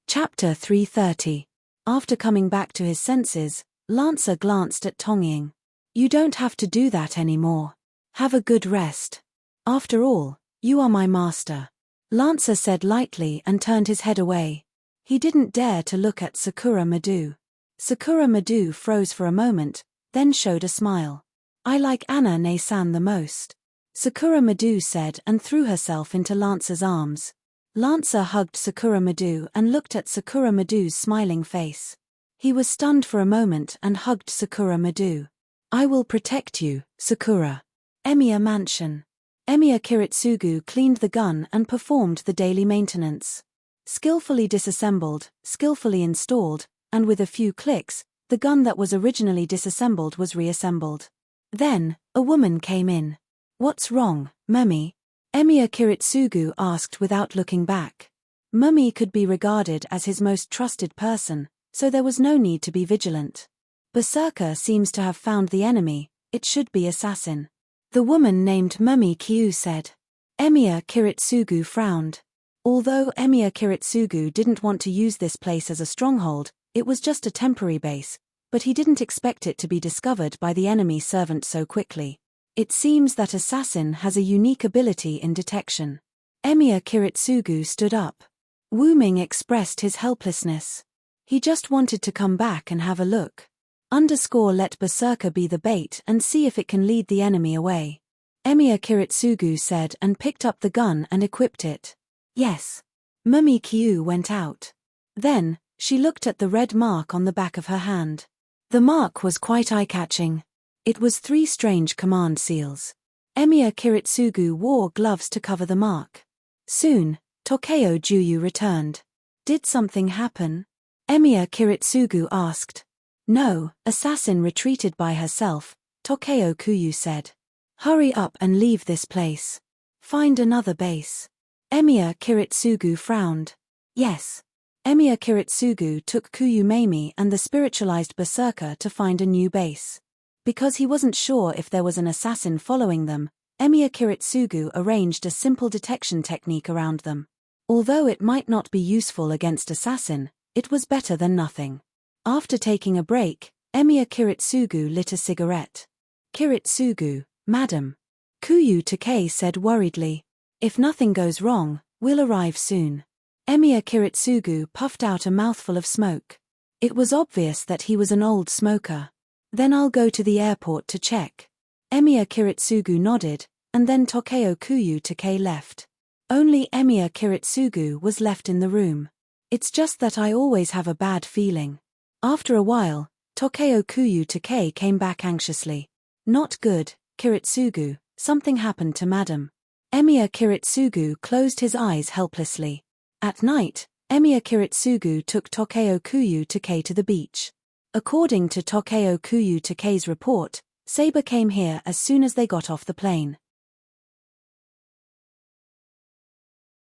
Chapter 330. After coming back to his senses, Lancer glanced at Tongying. You don't have to do that anymore. Have a good rest. After all, you are my master. Lancer said lightly and turned his head away. He didn't dare to look at Sakura Madu. Sakura Madu froze for a moment, then showed a smile. I like Anna Ne-san the most. Sakura Madu said and threw herself into Lancer's arms. Lancer hugged Sakura Madu and looked at Sakura Madu's smiling face. He was stunned for a moment and hugged Sakura Madu. I will protect you, Sakura. Emiya Mansion. Emiya Kiritsugu cleaned the gun and performed the daily maintenance. Skillfully disassembled, skillfully installed, and with a few clicks, the gun that was originally disassembled was reassembled. Then, a woman came in. What's wrong, Mummy? Emiya Kiritsugu asked without looking back. Mummy could be regarded as his most trusted person, so there was no need to be vigilant. Berserker seems to have found the enemy, it should be assassin. The woman named Mummy Kyu said. Emiya Kiritsugu frowned. Although Emiya Kiritsugu didn't want to use this place as a stronghold, it was just a temporary base, but he didn't expect it to be discovered by the enemy servant so quickly. It seems that assassin has a unique ability in detection. Emiya Kiritsugu stood up. Wu Ming expressed his helplessness. He just wanted to come back and have a look. Let Berserker be the bait and see if it can lead the enemy away. Emiya Kiritsugu said and picked up the gun and equipped it. Yes. Mummy Kyu went out. Then, she looked at the red mark on the back of her hand. The mark was quite eye-catching. It was 3 strange command seals. Emiya Kiritsugu wore gloves to cover the mark. Soon, Tokyo Juyu returned. Did something happen? Emiya Kiritsugu asked. No, assassin retreated by herself, Tokyo Kuyu said. Hurry up and leave this place. Find another base. Emiya Kiritsugu frowned. Yes. Emiya Kiritsugu took Kuyu Mamie and the spiritualized berserker to find a new base. Because he wasn't sure if there was an assassin following them, Emiya Kiritsugu arranged a simple detection technique around them. Although it might not be useful against assassin, it was better than nothing. After taking a break, Emiya Kiritsugu lit a cigarette. Kiritsugu, madam. Kuyu Takei said worriedly. If nothing goes wrong, we'll arrive soon. Emiya Kiritsugu puffed out a mouthful of smoke. It was obvious that he was an old smoker. Then I'll go to the airport to check. Emiya Kiritsugu nodded, and then Tokyo Kuyu Takei left. Only Emiya Kiritsugu was left in the room. It's just that I always have a bad feeling. After a while, Tokyo Kuyu Takei came back anxiously. Not good, Kiritsugu, something happened to madam. Emiya Kiritsugu closed his eyes helplessly. At night, Emiya Kiritsugu took Tokyo Kuyu Takei to the beach. According to Tokyo Kuyu Takei's report, Saber came here as soon as they got off the plane.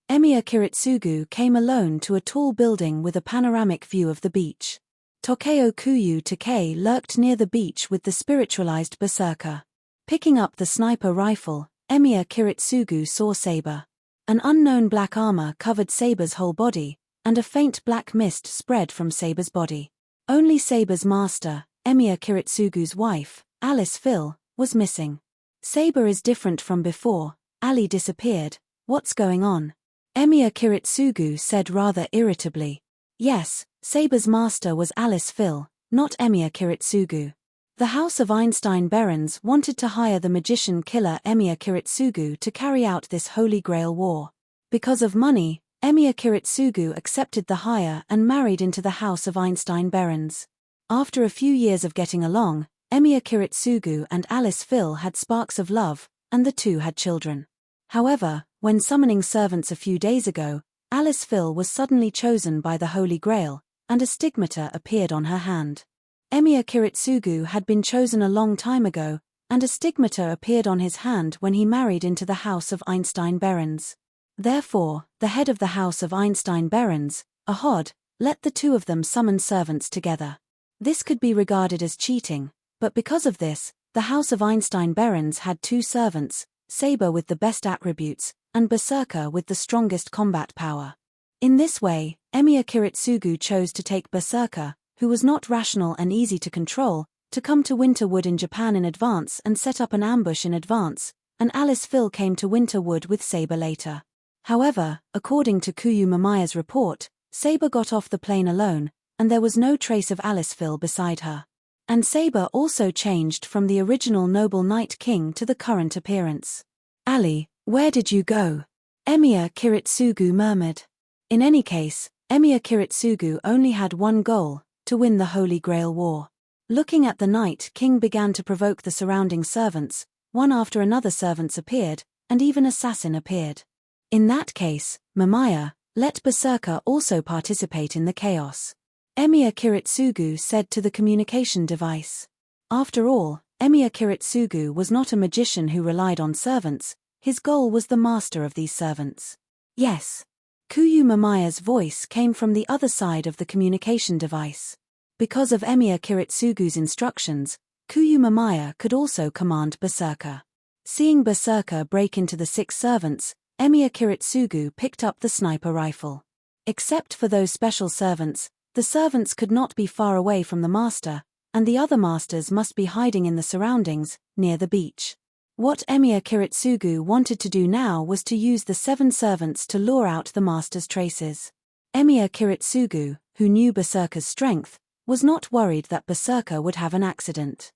Emiya Kiritsugu came alone to a tall building with a panoramic view of the beach. Tokyo Kuyu Takei lurked near the beach with the spiritualized berserker. Picking up the sniper rifle, Emiya Kiritsugu saw Saber. An unknown black armor covered Saber's whole body, and a faint black mist spread from Saber's body. Only Saber's master, Emiya Kiritsugu's wife, Alice Phil, was missing. Saber is different from before. Ali disappeared. What's going on? Emiya Kiritsugu said rather irritably. Yes, Saber's master was Alice Phil, not Emiya Kiritsugu. The House of Einstein-Behrens wanted to hire the magician killer Emiya Kiritsugu to carry out this Holy Grail war. Because of money, Emiya Kiritsugu accepted the hire and married into the House of Einstein-Behrens. After a few years of getting along, Emiya Kiritsugu and Alice Phil had sparks of love, and the two had children. However, when summoning servants a few days ago, Alice Phil was suddenly chosen by the Holy Grail, and a stigmata appeared on her hand. Emiya Kiritsugu had been chosen a long time ago, and a stigmata appeared on his hand when he married into the House of Einstein-Behrens. Therefore, the head of the House of Einstein-Behrens, Ahod, let the two of them summon servants together. This could be regarded as cheating, but because of this, the House of Einstein-Behrens had two servants, Saber with the best attributes, and Berserker with the strongest combat power. In this way, Emiya Kiritsugu chose to take Berserker, who was not rational and easy to control, to come to Winterwood in Japan in advance and set up an ambush in advance, and Alice Phil came to Winterwood with Saber later. However, according to Kuyu Mamaya's report, Saber got off the plane alone, and there was no trace of Alice Phil beside her. And Saber also changed from the original Noble Night King to the current appearance. Ali, where did you go? Emiya Kiritsugu murmured. In any case, Emiya Kiritsugu only had one goal, to win the Holy Grail War. Looking at the Night King began to provoke the surrounding servants, one after another servants appeared, and even assassin appeared. In that case, Mamaya, let Berserker also participate in the chaos. Emiya Kiritsugu said to the communication device. After all, Emiya Kiritsugu was not a magician who relied on servants, his goal was the master of these servants. Yes. Kuyu Mamaya's voice came from the other side of the communication device. Because of Emiya Kiritsugu's instructions, Kuyu Mamaya could also command Berserker. Seeing Berserker break into the 6 servants, Emiya Kiritsugu picked up the sniper rifle. Except for those special servants, the servants could not be far away from the master, and the other masters must be hiding in the surroundings, near the beach. What Emiya Kiritsugu wanted to do now was to use the 7 servants to lure out the master's traces. Emiya Kiritsugu, who knew Berserker's strength, was not worried that Berserker would have an accident.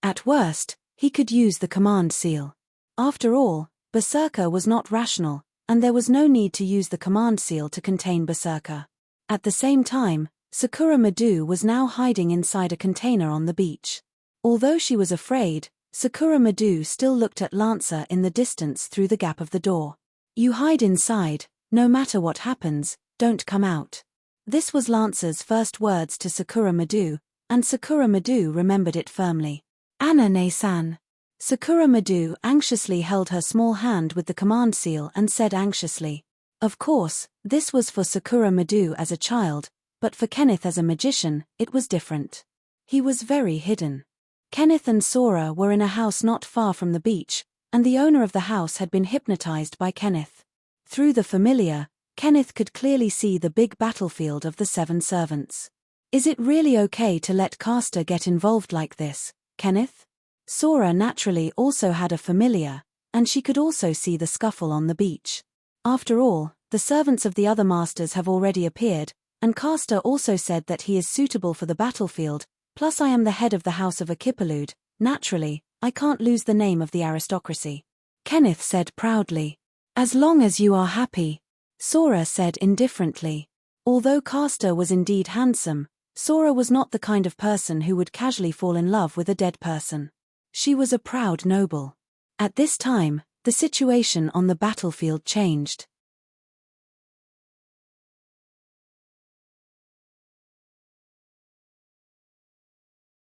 At worst, he could use the command seal. After all, Berserker was not rational, and there was no need to use the command seal to contain Berserker. At the same time, Sakura Madu was now hiding inside a container on the beach. Although she was afraid, Sakura Madu still looked at Lancer in the distance through the gap of the door. You hide inside, no matter what happens, don't come out. This was Lancer's first words to Sakura Madu, and Sakura Madu remembered it firmly. Anane-san. Sakura Madu anxiously held her small hand with the command seal and said anxiously. Of course, this was for Sakura Madu as a child, but for Kenneth as a magician, it was different. He was very hidden. Kenneth and Sora were in a house not far from the beach, and the owner of the house had been hypnotized by Kenneth. Through the familiar, Kenneth could clearly see the big battlefield of the 7 servants. Is it really okay to let Castor get involved like this, Kenneth? Sora naturally also had a familiar, and she could also see the scuffle on the beach. After all, the servants of the other masters have already appeared, and Castor also said that he is suitable for the battlefield, plus I am the head of the House of Akipalude, naturally, I can't lose the name of the aristocracy. Kenneth said proudly. As long as you are happy. Sora said indifferently. Although Castor was indeed handsome, Sora was not the kind of person who would casually fall in love with a dead person. She was a proud noble. At this time, the situation on the battlefield changed.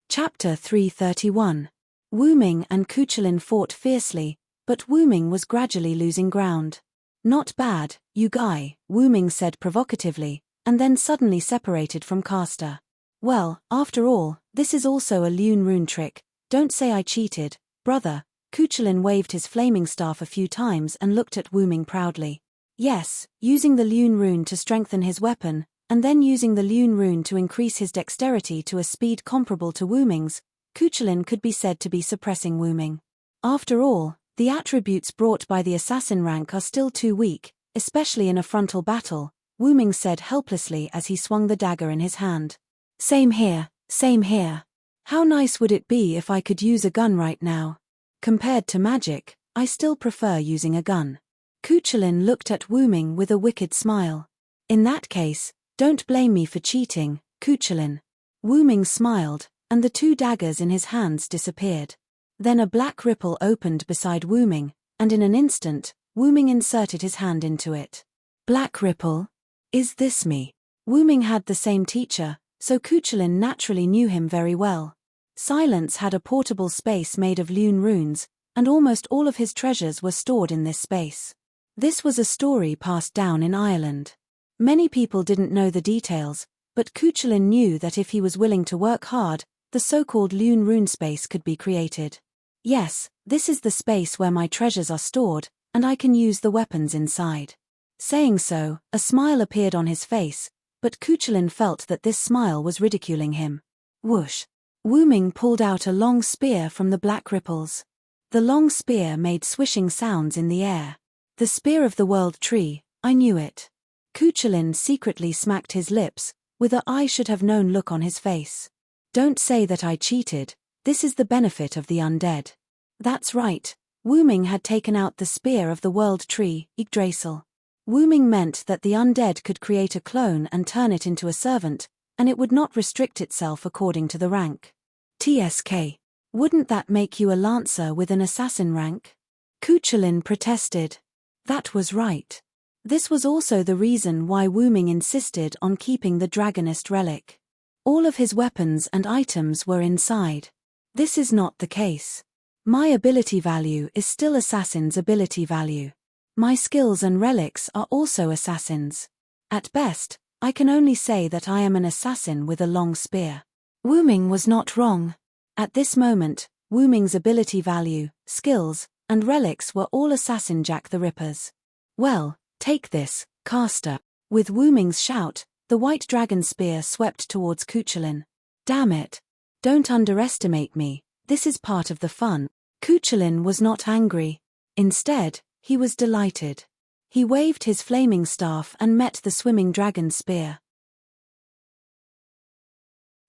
Chapter 331. Wu Ming and Cuchulain fought fiercely, but Wu Ming was gradually losing ground. Not bad, you guy, Wu Ming said provocatively, and then suddenly separated from Castor. Well, after all, this is also a Lune rune trick, Don't say I cheated, brother. Cuchulain waved his flaming staff a few times and looked at Wu Ming proudly. Yes, using the Lune rune to strengthen his weapon, and then using the Lune rune to increase his dexterity to a speed comparable to Wu Ming's, Cuchulain could be said to be suppressing Wu Ming. After all, the attributes brought by the assassin rank are still too weak, especially in a frontal battle, Wu Ming said helplessly as he swung the dagger in his hand. Same here, same here. How nice would it be if I could use a gun right now? Compared to magic, I still prefer using a gun. Cuchulain looked at Wu Ming with a wicked smile. In that case, don't blame me for cheating, Cuchulain. Wu Ming smiled, and the two daggers in his hands disappeared. Then a black ripple opened beside Wu Ming, and in an instant, Wu Ming inserted his hand into it. Black ripple? Is this me? Wu Ming had the same teacher, so Cuchulain naturally knew him very well. Silence had a portable space made of Lune runes, and almost all of his treasures were stored in this space. This was a story passed down in Ireland. Many people didn't know the details, but Cuchulain knew that if he was willing to work hard, the so-called Lune rune space could be created. Yes, this is the space where my treasures are stored, and I can use the weapons inside. Saying so, a smile appeared on his face, but Cuchulain felt that this smile was ridiculing him. Whoosh! Wu Ming pulled out a long spear from the black ripples. The long spear made swishing sounds in the air. The spear of the world tree, I knew it. Cuchulain secretly smacked his lips, with a I-should-have-known look on his face. Don't say that I cheated, this is the benefit of the undead. That's right, Wu Ming had taken out the spear of the world tree, Yggdrasil. Wu Ming meant that the undead could create a clone and turn it into a servant, and it would not restrict itself according to the rank. TSK. Wouldn't that make you a lancer with an assassin rank? Cuchulain protested. That was right. This was also the reason why Wu Ming insisted on keeping the Dragonist relic. All of his weapons and items were inside. This is not the case. My ability value is still assassin's ability value. My skills and relics are also assassins. At best, I can only say that I am an assassin with a long spear. Wu Ming was not wrong. At this moment, Wu Ming's ability value, skills, and relics were all Assassin Jack the Ripper's. Well, take this, caster. With Wu Ming's shout, the white dragon spear swept towards Cuchulain. Damn it. Don't underestimate me, this is part of the fun. Cuchulain was not angry. Instead, he was delighted. He waved his flaming staff and met the swimming dragon's spear.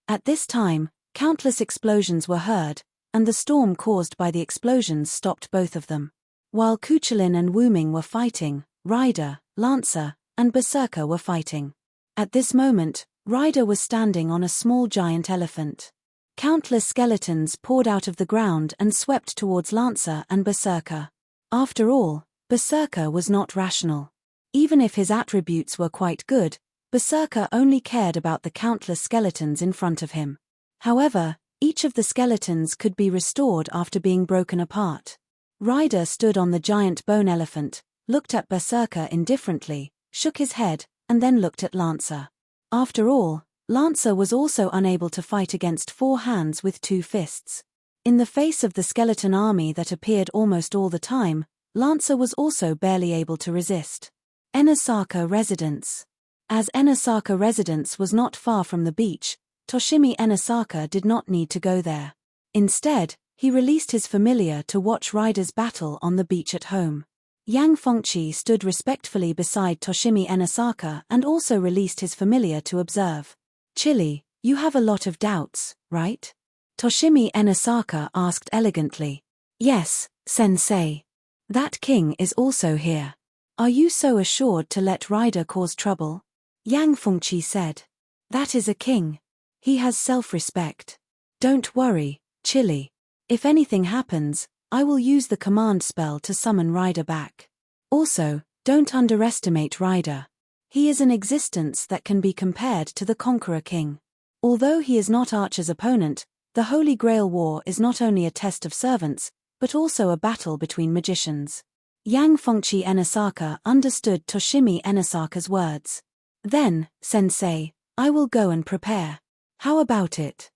At this time, countless explosions were heard, and the storm caused by the explosions stopped both of them. While Cuchulain and Wu Ming were fighting, Rider, Lancer, and Berserker were fighting. At this moment, Rider was standing on a small giant elephant. Countless skeletons poured out of the ground and swept towards Lancer and Berserker. After all, Berserker was not rational. Even if his attributes were quite good, Berserker only cared about the countless skeletons in front of him. However, each of the skeletons could be restored after being broken apart. Rider stood on the giant bone elephant, looked at Berserker indifferently, shook his head, and then looked at Lancer. After all, Lancer was also unable to fight against 4 hands with 2 fists. In the face of the skeleton army that appeared almost all the time, Lancer was also barely able to resist. Enasaka Residence. As Enasaka Residence was not far from the beach, Toshimi Enasaka did not need to go there. Instead, he released his familiar to watch Rider's battle on the beach at home. Yang Fengqi stood respectfully beside Toshimi Enasaka and also released his familiar to observe. Chili, you have a lot of doubts, right? Toshimi Enasaka asked elegantly. Yes, sensei. That king is also here. Are you so assured to let Rider cause trouble? Yang Fengqi said. That is a king. He has self-respect. Don't worry, Chili. If anything happens, I will use the command spell to summon Rider back. Also, don't underestimate Rider. He is an existence that can be compared to the Conqueror King. Although he is not Archer's opponent, the Holy Grail War is not only a test of servants, but also a battle between magicians. Yang Fengqi Enasaka understood Toshimi Enasaka's words. Then, sensei, I will go and prepare. How about it?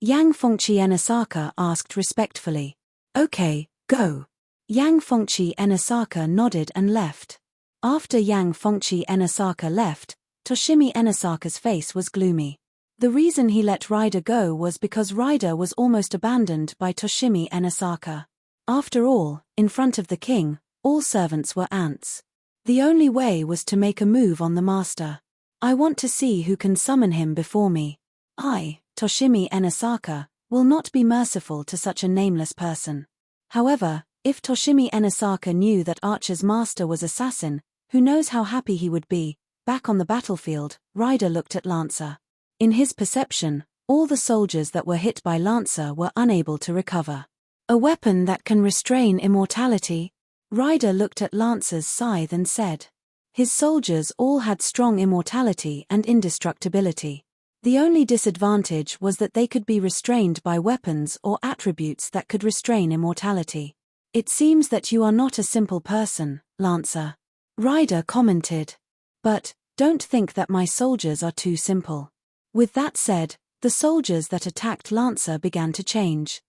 Yang Fengqi Enosaka asked respectfully. Okay, go. Yang Fengqi Enosaka nodded and left. After Yang Fengqi Enosaka left, Toshimi Enosaka's face was gloomy. The reason he let Ryder go was because Ryder was almost abandoned by Toshimi Enosaka. After all, in front of the king, all servants were ants. The only way was to make a move on the master. I want to see who can summon him before me. I, Toshimi Enosaka, will not be merciful to such a nameless person. However, if Toshimi Enosaka knew that Archer's master was assassin, who knows how happy he would be. Back on the battlefield, Ryder looked at Lancer. In his perception, all the soldiers that were hit by Lancer were unable to recover. A weapon that can restrain immortality? Ryder looked at Lancer's scythe and said. His soldiers all had strong immortality and indestructibility. The only disadvantage was that they could be restrained by weapons or attributes that could restrain immortality. It seems that you are not a simple person, Lancer. Ryder commented. But, don't think that my soldiers are too simple. With that said, the soldiers that attacked Lancer began to change.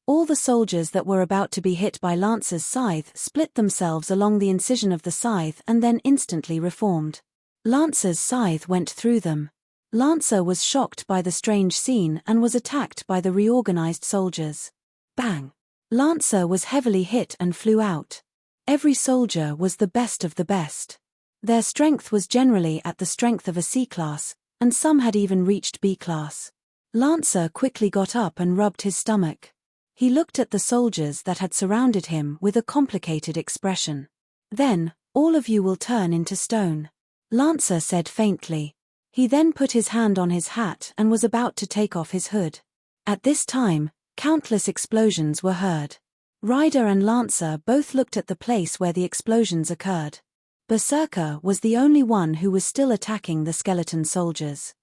All the soldiers that were about to be hit by Lancer's scythe split themselves along the incision of the scythe and then instantly reformed. Lancer's scythe went through them. Lancer was shocked by the strange scene and was attacked by the reorganized soldiers. Bang! Lancer was heavily hit and flew out. Every soldier was the best of the best. Their strength was generally at the strength of a C-class, and some had even reached B-class. Lancer quickly got up and rubbed his stomach. He looked at the soldiers that had surrounded him with a complicated expression. Then, all of you will turn into stone. Lancer said faintly. He then put his hand on his hat and was about to take off his hood. At this time, countless explosions were heard. Ryder and Lancer both looked at the place where the explosions occurred. Berserker was the only one who was still attacking the skeleton soldiers.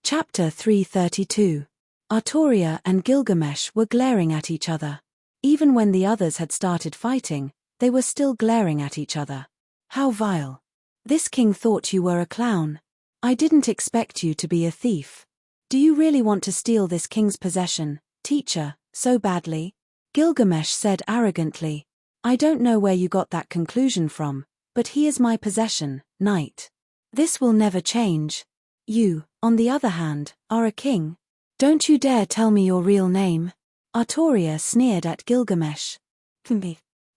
Chapter 332. Artoria and Gilgamesh were glaring at each other. Even when the others had started fighting, they were still glaring at each other. How vile. This king thought you were a clown. I didn't expect you to be a thief. Do you really want to steal this king's possession, teacher, so badly? Gilgamesh said arrogantly. I don't know where you got that conclusion from, but he is my possession, knight. This will never change. You, on the other hand, are a king. Don't you dare tell me your real name. Artoria sneered at Gilgamesh.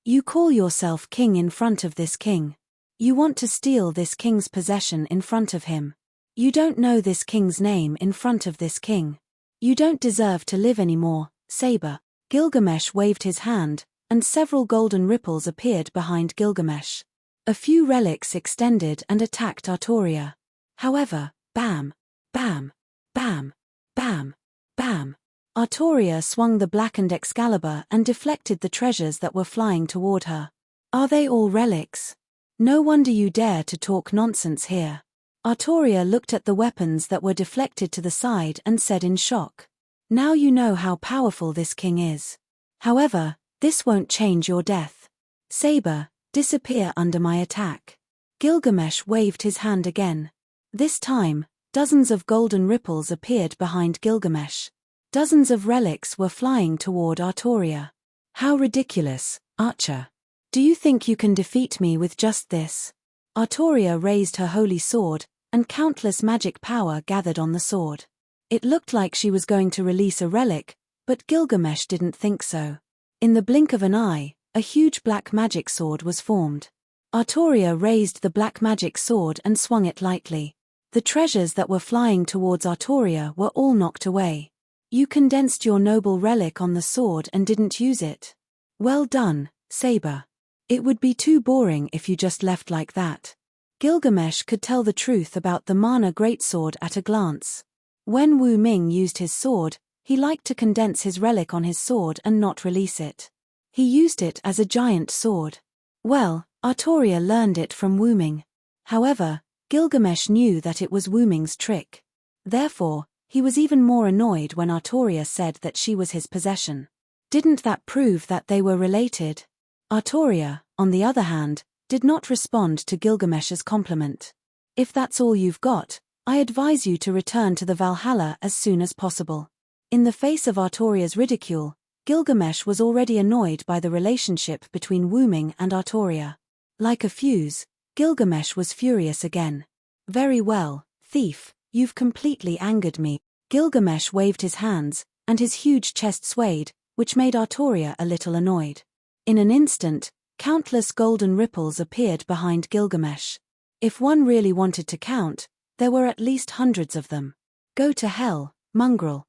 You call yourself king in front of this king. You want to steal this king's possession in front of him. You don't know this king's name in front of this king. You don't deserve to live anymore, Saber. Gilgamesh waved his hand, and several golden ripples appeared behind Gilgamesh. A few relics extended and attacked Artoria. However, bam, bam, bam, bam, bam. Artoria swung the blackened Excalibur and deflected the treasures that were flying toward her. Are they all relics? No wonder you dare to talk nonsense here. Artoria looked at the weapons that were deflected to the side and said in shock. Now you know how powerful this king is. However, this won't change your death. Saber, disappear under my attack. Gilgamesh waved his hand again. This time, dozens of golden ripples appeared behind Gilgamesh. Dozens of relics were flying toward Artoria. How ridiculous, Archer. Do you think you can defeat me with just this? Artoria raised her holy sword, and countless magic power gathered on the sword. It looked like she was going to release a relic, but Gilgamesh didn't think so. In the blink of an eye, a huge black magic sword was formed. Artoria raised the black magic sword and swung it lightly. The treasures that were flying towards Artoria were all knocked away. You condensed your noble relic on the sword and didn't use it. Well done, Saber. It would be too boring if you just left like that. Gilgamesh could tell the truth about the Mana Greatsword at a glance. When Wu Ming used his sword, he liked to condense his relic on his sword and not release it. He used it as a giant sword. Well, Artoria learned it from Wu Ming. However, Gilgamesh knew that it was Wu Ming's trick. Therefore, he was even more annoyed when Artoria said that she was his possession. Didn't that prove that they were related? Artoria, on the other hand, did not respond to Gilgamesh's compliment. If that's all you've got, I advise you to return to the Valhalla as soon as possible. In the face of Artoria's ridicule, Gilgamesh was already annoyed by the relationship between Wuming and Artoria. Like a fuse, Gilgamesh was furious again. Very well, thief, you've completely angered me. Gilgamesh waved his hands, and his huge chest swayed, which made Artoria a little annoyed. In an instant, countless golden ripples appeared behind Gilgamesh. If one really wanted to count, there were at least hundreds of them. Go to hell, mongrel.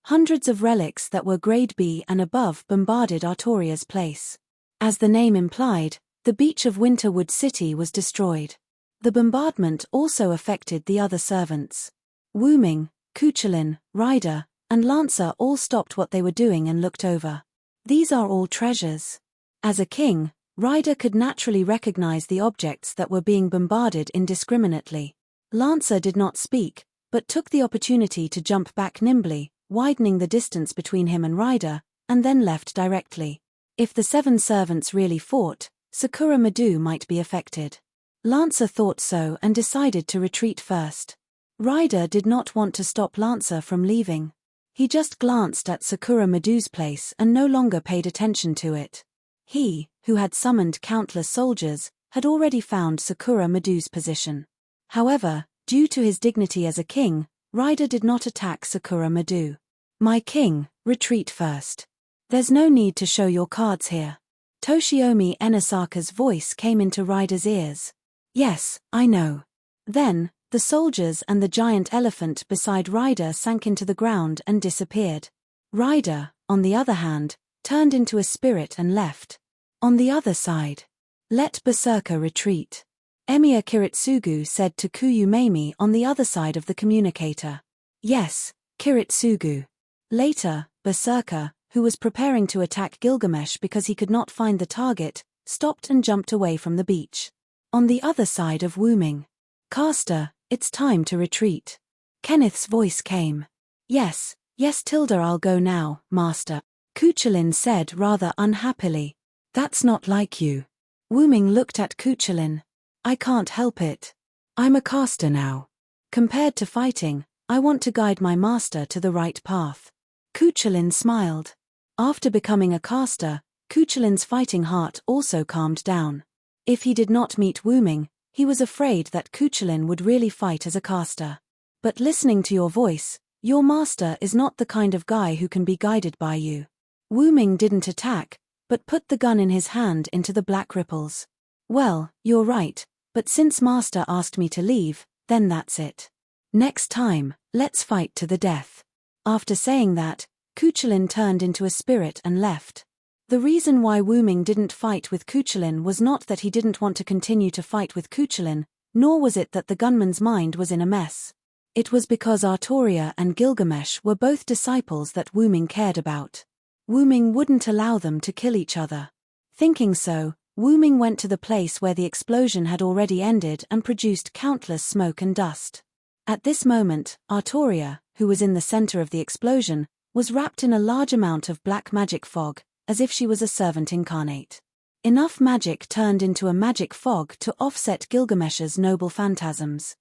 Hundreds of relics that were grade B and above bombarded Artoria's place. As the name implied, the beach of Winterwood City was destroyed. The bombardment also affected the other servants. Wuming, Cuchulainn, Ryder, and Lancer all stopped what they were doing and looked over. These are all treasures. As a king, Ryder could naturally recognize the objects that were being bombarded indiscriminately. Lancer did not speak, but took the opportunity to jump back nimbly, widening the distance between him and Ryder, and then left directly. If the 7 servants really fought, Sakura Madu might be affected. Lancer thought so and decided to retreat first. Ryder did not want to stop Lancer from leaving. He just glanced at Sakura Madu's place and no longer paid attention to it. He, who had summoned countless soldiers, had already found Sakura Madu's position. However, due to his dignity as a king, Ryder did not attack Sakura Madu. My king, retreat first. There's no need to show your cards here. Toshiomi Enosaka's voice came into Ryder's ears. Yes, I know. Then, the soldiers and the giant elephant beside Ryder sank into the ground and disappeared. Ryder, on the other hand, turned into a spirit and left. On the other side. Let Berserker retreat. Emir Kiritsugu said to Kuyumemi on the other side of the communicator. Yes, Kiritsugu. Later, Berserker, who was preparing to attack Gilgamesh because he could not find the target, stopped and jumped away from the beach. On the other side of Wuming. Caster, it's time to retreat. Kenneth's voice came. Yes, Tilda, I'll go now, master. Cuchulainn said rather unhappily. That's not like you. Wuming looked at Cuchulainn. I can't help it. I'm a caster now. Compared to fighting, I want to guide my master to the right path. Cuchulainn smiled. After becoming a caster, Cuchulainn's fighting heart also calmed down. If he did not meet Wuming, he was afraid that Cuchulainn would really fight as a caster. But listening to your voice, your master is not the kind of guy who can be guided by you. Wuming didn't attack, but put the gun in his hand into the black ripples. Well, you're right, but since master asked me to leave, then that's it. Next time, let's fight to the death. After saying that, Cuchulainn turned into a spirit and left. The reason why Wuming didn't fight with Cuchulainn was not that he didn't want to continue to fight with Cuchulainn, nor was it that the gunman's mind was in a mess. It was because Artoria and Gilgamesh were both disciples that Wuming cared about. Wuming wouldn't allow them to kill each other. Thinking so, Wuming went to the place where the explosion had already ended and produced countless smoke and dust. At this moment, Artoria, who was in the center of the explosion, was wrapped in a large amount of black magic fog, as if she was a servant incarnate. Enough magic turned into a magic fog to offset Gilgamesh's noble phantasms.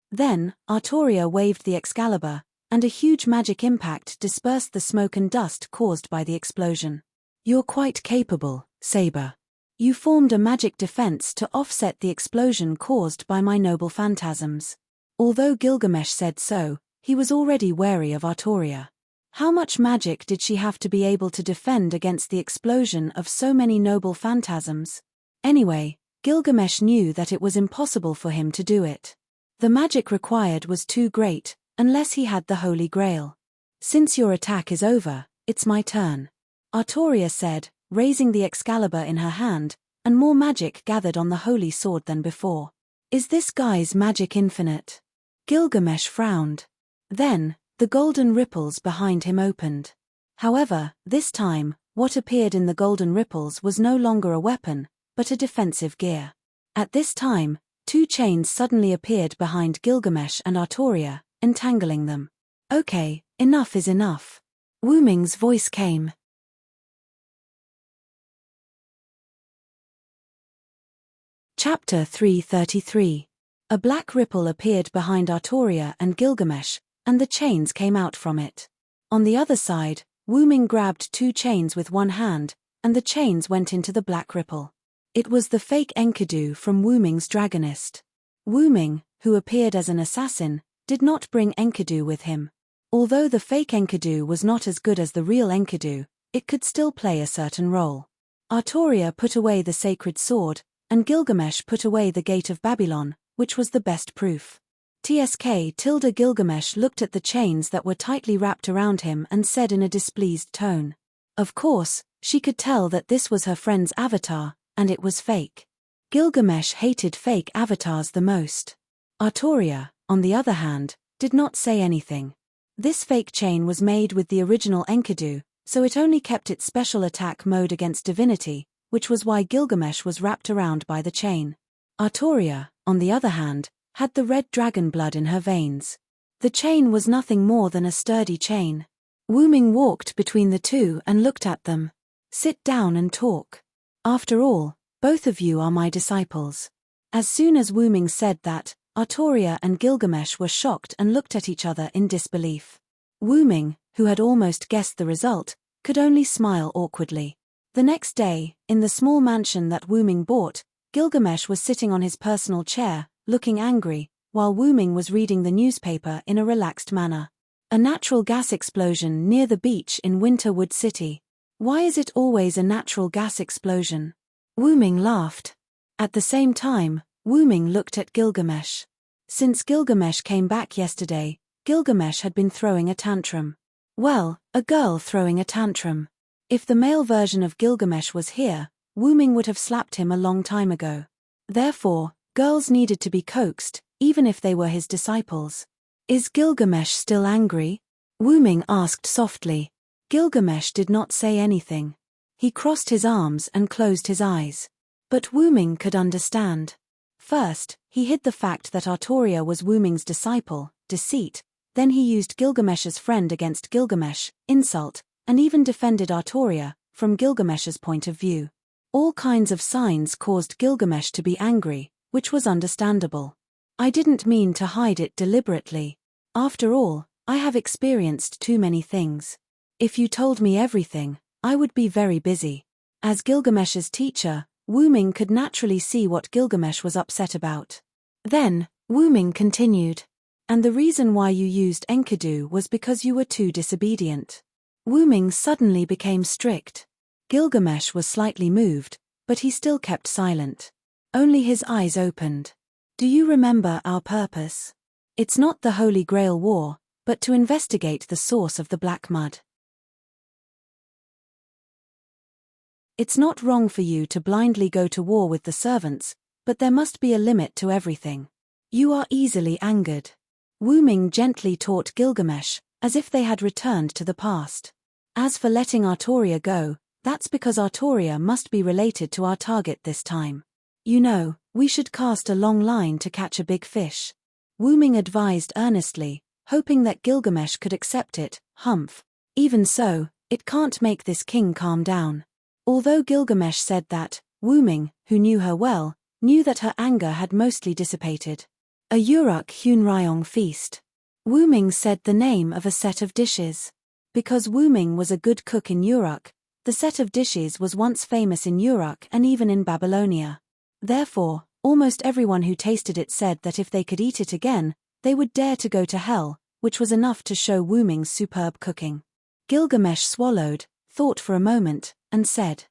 Then, Artoria waved the Excalibur, and a huge magic impact dispersed the smoke and dust caused by the explosion. You're quite capable, Saber. You formed a magic defense to offset the explosion caused by my noble phantasms. Although Gilgamesh said so, he was already wary of Artoria. How much magic did she have to be able to defend against the explosion of so many noble phantasms? Anyway, Gilgamesh knew that it was impossible for him to do it. The magic required was too great, unless he had the Holy Grail. Since your attack is over, it's my turn. Artoria said, raising the Excalibur in her hand, and more magic gathered on the holy sword than before. Is this guy's magic infinite? Gilgamesh frowned. Then, the golden ripples behind him opened. However, this time, what appeared in the golden ripples was no longer a weapon, but a defensive gear. At this time, 2 chains suddenly appeared behind Gilgamesh and Artoria, entangling them. Okay, enough is enough. Wu Ming's voice came. Chapter 333. A black ripple appeared behind Artoria and Gilgamesh, and the chains came out from it. On the other side, Wu Ming grabbed 2 chains with one hand, and the chains went into the black ripple. It was the fake Enkidu from Wu Ming's Dragonist. Wu Ming, who appeared as an assassin, did not bring Enkidu with him. Although the fake Enkidu was not as good as the real Enkidu, it could still play a certain role. Artoria put away the sacred sword, and Gilgamesh put away the gate of Babylon, which was the best proof. Gilgamesh looked at the chains that were tightly wrapped around him and said in a displeased tone. Of course, she could tell that this was her friend's avatar, and it was fake. Gilgamesh hated fake avatars the most. Artoria, on the other hand, did not say anything. This fake chain was made with the original Enkidu, so it only kept its special attack mode against divinity, which was why Gilgamesh was wrapped around by the chain. Artoria, on the other hand, had the red dragon blood in her veins. The chain was nothing more than a sturdy chain. Wu Ming walked between the two and looked at them. Sit down and talk. After all, both of you are my disciples. As soon as Wu Ming said that, Artoria and Gilgamesh were shocked and looked at each other in disbelief. Wu Ming, who had almost guessed the result, could only smile awkwardly. The next day, in the small mansion that Wu Ming bought, Gilgamesh was sitting on his personal chair, looking angry, while Wu Ming was reading the newspaper in a relaxed manner. A natural gas explosion near the beach in Winterwood City. Why is it always a natural gas explosion? Wu Ming laughed. At the same time, Wu Ming looked at Gilgamesh. Since Gilgamesh came back yesterday, Gilgamesh had been throwing a tantrum. Well, a girl throwing a tantrum. If the male version of Gilgamesh was here, Wu Ming would have slapped him a long time ago. Therefore, girls needed to be coaxed, even if they were his disciples. Is Gilgamesh still angry? Wu Ming asked softly. Gilgamesh did not say anything. He crossed his arms and closed his eyes. But Wu Ming could understand. First, he hid the fact that Artoria was Wu Ming's disciple, deceit, then he used Gilgamesh's friend against Gilgamesh, insult, and even defended Artoria, from Gilgamesh's point of view. All kinds of signs caused Gilgamesh to be angry, which was understandable. I didn't mean to hide it deliberately. After all, I have experienced too many things. If you told me everything, I would be very busy. As Gilgamesh's teacher, Wu Ming could naturally see what Gilgamesh was upset about. Then, Wu Ming continued. And the reason why you used Enkidu was because you were too disobedient. Wu Ming suddenly became strict. Gilgamesh was slightly moved, but he still kept silent. Only his eyes opened. Do you remember our purpose? It's not the Holy Grail War, but to investigate the source of the black mud. It's not wrong for you to blindly go to war with the servants, but there must be a limit to everything. You are easily angered. Wu Ming gently taught Gilgamesh, as if they had returned to the past. As for letting Artoria go, that's because Artoria must be related to our target this time. You know, we should cast a long line to catch a big fish. Wu Ming advised earnestly, hoping that Gilgamesh could accept it. Humph. Even so, it can't make this king calm down. Although Gilgamesh said that, Wu Ming, who knew her well, knew that her anger had mostly dissipated. A Uruk Hunryong feast. Wu Ming said the name of a set of dishes. Because Wu Ming was a good cook in Uruk, the set of dishes was once famous in Uruk and even in Babylonia. Therefore, almost everyone who tasted it said that if they could eat it again, they would dare to go to hell, which was enough to show Wu Ming's superb cooking. Gilgamesh swallowed, thought for a moment, and said,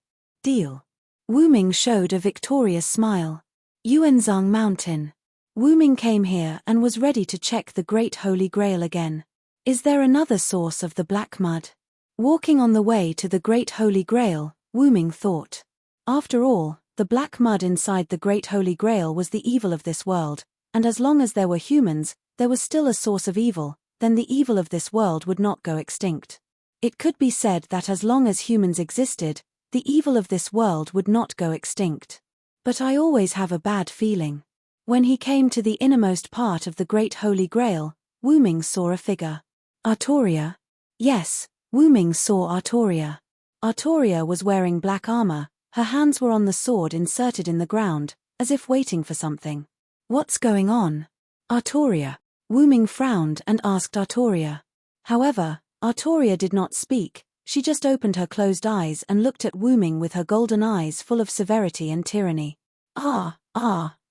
"Deal." Wu Ming showed a victorious smile. Yuanzhang Mountain. Wu Ming came here and was ready to check the Great Holy Grail again. Is there another source of the black mud? Walking on the way to the Great Holy Grail, Wu Ming thought. After all, the black mud inside the Great Holy Grail was the evil of this world, and as long as there were humans, there was still a source of evil, then the evil of this world would not go extinct. It could be said that as long as humans existed, the evil of this world would not go extinct. But I always have a bad feeling. When he came to the innermost part of the Great Holy Grail, Wu Ming saw a figure. Artoria? Yes, Wu Ming saw Artoria. Artoria was wearing black armor, her hands were on the sword inserted in the ground, as if waiting for something. What's going on? Artoria. Wu Ming frowned and asked Artoria. However, Artoria did not speak, she just opened her closed eyes and looked at Wu Ming with her golden eyes full of severity and tyranny.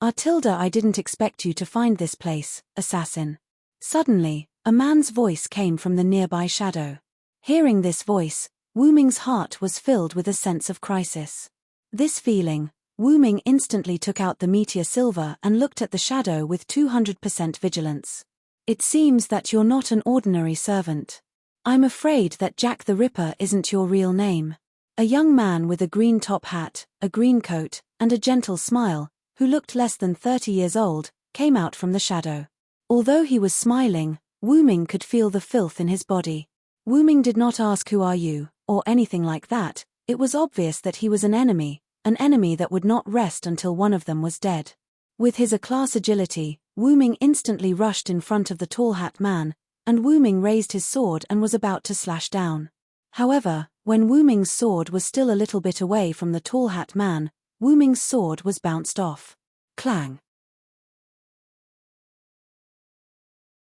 Artilda, I didn't expect you to find this place, assassin. Suddenly, a man's voice came from the nearby shadow. Hearing this voice, Wu Ming's heart was filled with a sense of crisis. This feeling, Wu Ming instantly took out the meteor silver and looked at the shadow with 200% vigilance. It seems that you're not an ordinary servant. I'm afraid that Jack the Ripper isn't your real name. A young man with a green top hat, a green coat, and a gentle smile, who looked less than 30 years old, came out from the shadow. Although he was smiling, Wu Ming could feel the filth in his body. Wu Ming did not ask who are you, or anything like that. It was obvious that he was an enemy that would not rest until one of them was dead. With his A-class agility, Wu Ming instantly rushed in front of the tall hat man, and Wu Ming raised his sword and was about to slash down. However, when Wu Ming's sword was still a little bit away from the tall hat man, Wu Ming's sword was bounced off. Clang!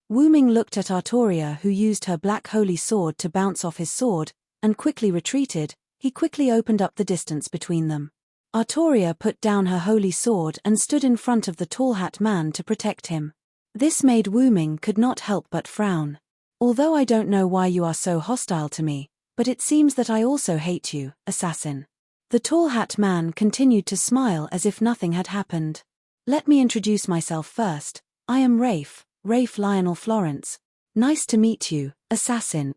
Wu Ming looked at Artoria, who used her black holy sword to bounce off his sword, and quickly retreated. He quickly opened up the distance between them. Artoria put down her holy sword and stood in front of the tall hat man to protect him. This made Wu Ming could not help but frown. Although I don't know why you are so hostile to me, but it seems that I also hate you, assassin. The tall hat man continued to smile as if nothing had happened. Let me introduce myself first. I am Rafe Lionel Florence. Nice to meet you, assassin.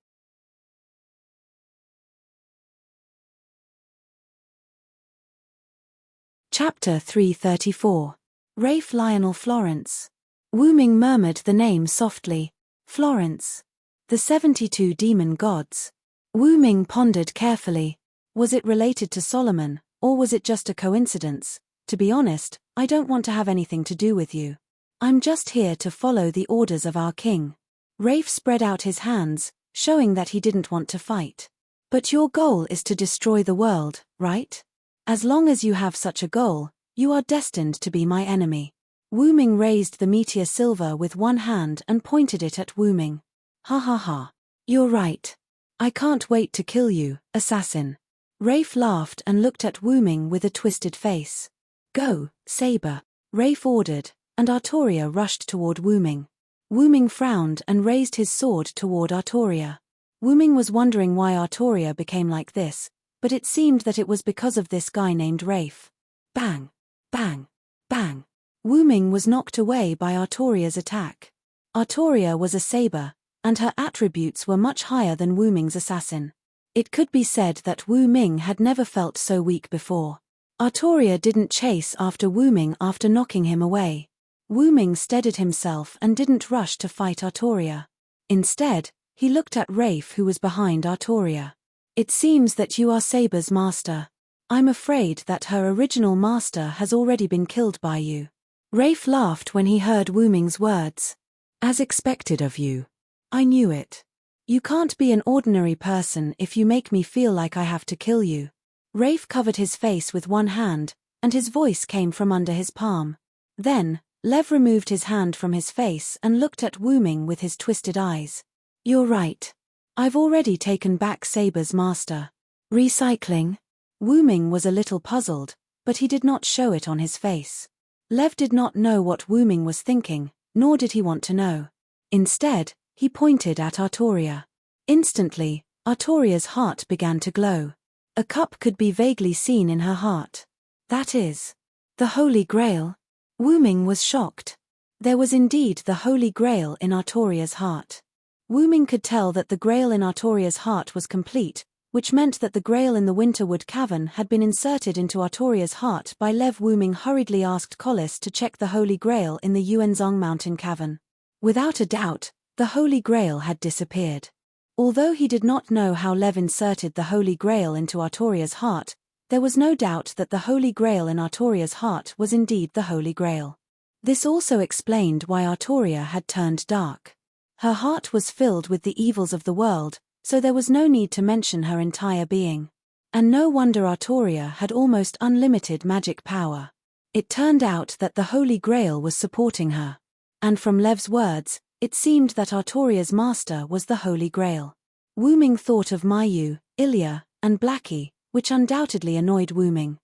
Chapter 334. Rafe Lionel Florence. Wu Ming murmured the name softly. Florence. The 72 demon gods. Wu Ming pondered carefully. Was it related to Solomon, or was it just a coincidence? To be honest, I don't want to have anything to do with you. I'm just here to follow the orders of our king. Rafe spread out his hands, showing that he didn't want to fight. But your goal is to destroy the world, right? As long as you have such a goal, you are destined to be my enemy. Wu Ming raised the meteor silver with one hand and pointed it at Wu Ming. Ha ha ha. You're right. I can't wait to kill you, assassin. Rafe laughed and looked at Wu Ming with a twisted face. Go, Saber. Rafe ordered, and Artoria rushed toward Wu Ming. Wu Ming frowned and raised his sword toward Artoria. Wu Ming was wondering why Artoria became like this, but it seemed that it was because of this guy named Rafe. Bang! Bang! Bang! Wu Ming was knocked away by Artoria's attack. Artoria was a saber, and her attributes were much higher than Wu Ming's assassin. It could be said that Wu Ming had never felt so weak before. Artoria didn't chase after Wu Ming after knocking him away. Wu Ming steadied himself and didn't rush to fight Artoria. Instead, he looked at Rafe, who was behind Artoria. It seems that you are Saber's master. I'm afraid that her original master has already been killed by you. Rafe laughed when he heard Wu Ming's words. As expected of you. I knew it. You can't be an ordinary person if you make me feel like I have to kill you. Rafe covered his face with one hand, and his voice came from under his palm. Then, Lev removed his hand from his face and looked at Wu Ming with his twisted eyes. You're right. I've already taken back Saber's master. Recycling? Wu Ming was a little puzzled, but he did not show it on his face. Lev did not know what Wu Ming was thinking, nor did he want to know. Instead, he pointed at Artoria. Instantly, Artoria's heart began to glow. A cup could be vaguely seen in her heart. That is the Holy Grail. Wu Ming was shocked. There was indeed the Holy Grail in Artoria's heart. Wu Ming could tell that the Grail in Artoria's heart was complete, which meant that the Grail in the Winterwood Cavern had been inserted into Artoria's heart by Lev. Wu Ming hurriedly asked Collis to check the Holy Grail in the Yuanzong Mountain Cavern. Without a doubt, the Holy Grail had disappeared. Although he did not know how Lev inserted the Holy Grail into Artoria's heart, there was no doubt that the Holy Grail in Artoria's heart was indeed the Holy Grail. This also explained why Artoria had turned dark. Her heart was filled with the evils of the world, so there was no need to mention her entire being. And no wonder Artoria had almost unlimited magic power. It turned out that the Holy Grail was supporting her. And from Lev's words, it seemed that Artoria's master was the Holy Grail. Wu Ming thought of Mayu, Ilya, and Blackie, which undoubtedly annoyed Wu Ming.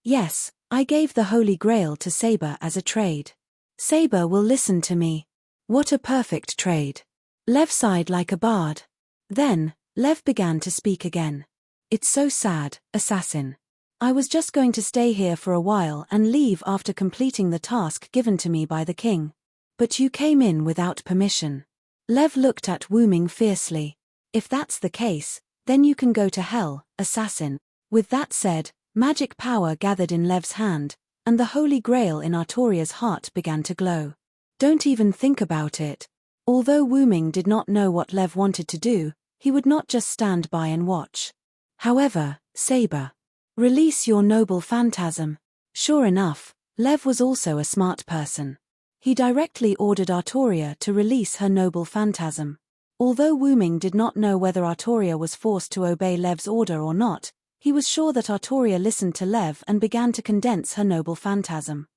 Yes, I gave the Holy Grail to Saber as a trade. Saber will listen to me. What a perfect trade. Lev sighed like a bard. Then, Lev began to speak again. It's so sad, assassin. I was just going to stay here for a while and leave after completing the task given to me by the king. But you came in without permission. Lev looked at Wu Ming fiercely. If that's the case, then you can go to hell, assassin. With that said, magic power gathered in Lev's hand, and the Holy Grail in Artoria's heart began to glow. Don't even think about it. Although Wu Ming did not know what Lev wanted to do, he would not just stand by and watch. However, Saber. Release your noble phantasm. Sure enough, Lev was also a smart person. He directly ordered Artoria to release her noble phantasm. Although Wu Ming did not know whether Artoria was forced to obey Lev's order or not, he was sure that Artoria listened to Lev and began to condense her noble phantasm.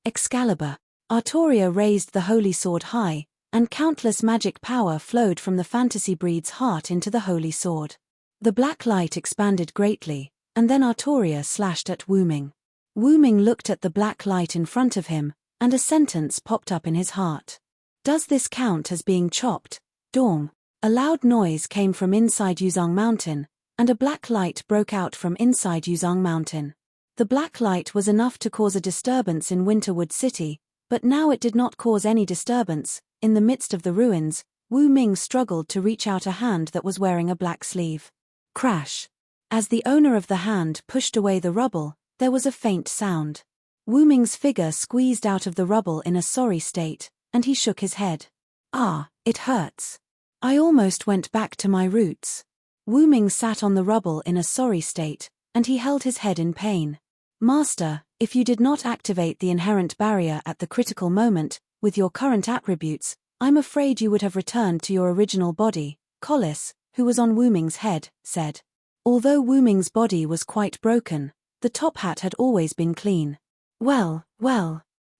Excalibur. Artoria raised the holy sword high, and countless magic power flowed from the fantasy breed's heart into the holy sword. The black light expanded greatly, and then Artoria slashed at Wu Ming. Wu Ming looked at the black light in front of him, and a sentence popped up in his heart. Does this count as being chopped? Dong. A loud noise came from inside Yuzhong Mountain, and a black light broke out from inside Yuzhong Mountain. The black light was enough to cause a disturbance in Winterwood City, but now it did not cause any disturbance. In the midst of the ruins, Wu Ming struggled to reach out a hand that was wearing a black sleeve. Crash. As the owner of the hand pushed away the rubble, there was a faint sound. Wu Ming's figure squeezed out of the rubble in a sorry state, and he shook his head. Ah, it hurts. I almost went back to my roots. Wu Ming sat on the rubble in a sorry state, and he held his head in pain. Master, if you did not activate the inherent barrier at the critical moment, with your current attributes, I'm afraid you would have returned to your original body, Collis, who was on Wu Ming's head, said. Although Wu Ming's body was quite broken, the top hat had always been clean. Well.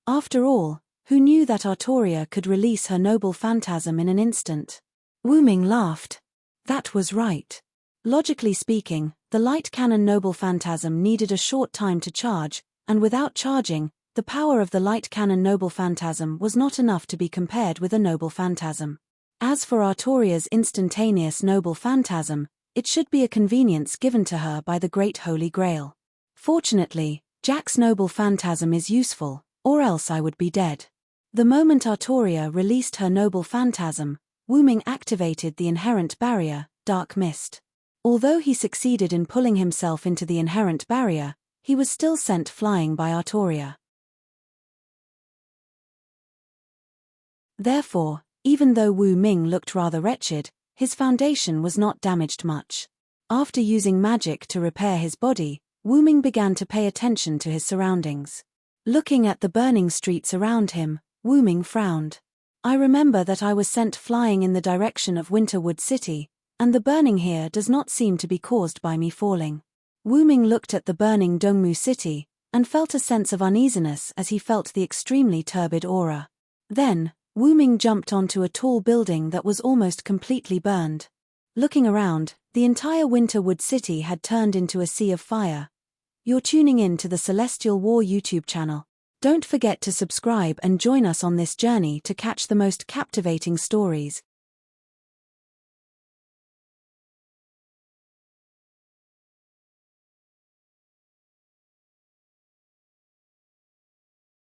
After all, who knew that Artoria could release her noble phantasm in an instant? Wu Ming laughed. That was right. Logically speaking, the light cannon noble phantasm needed a short time to charge, and without charging, the power of the light cannon noble phantasm was not enough to be compared with a noble phantasm. As for Artoria's instantaneous noble phantasm, it should be a convenience given to her by the Great Holy Grail. Fortunately, Jack's noble phantasm is useful, or else I would be dead. The moment Artoria released her noble phantasm, Wu Ming activated the inherent barrier, Dark Mist. Although he succeeded in pulling himself into the inherent barrier, he was still sent flying by Artoria. Therefore, even though Wu Ming looked rather wretched, his foundation was not damaged much. After using magic to repair his body, Wu Ming began to pay attention to his surroundings. Looking at the burning streets around him, Wu Ming frowned. I remember that I was sent flying in the direction of Winterwood City, and the burning here does not seem to be caused by me falling. Wu Ming looked at the burning Dongmu City, and felt a sense of uneasiness as he felt the extremely turbid aura. Then, Wu Ming jumped onto a tall building that was almost completely burned. Looking around, the entire Winterwood City had turned into a sea of fire. You're tuning in to the Celestial War YouTube channel. Don't forget to subscribe and join us on this journey to catch the most captivating stories.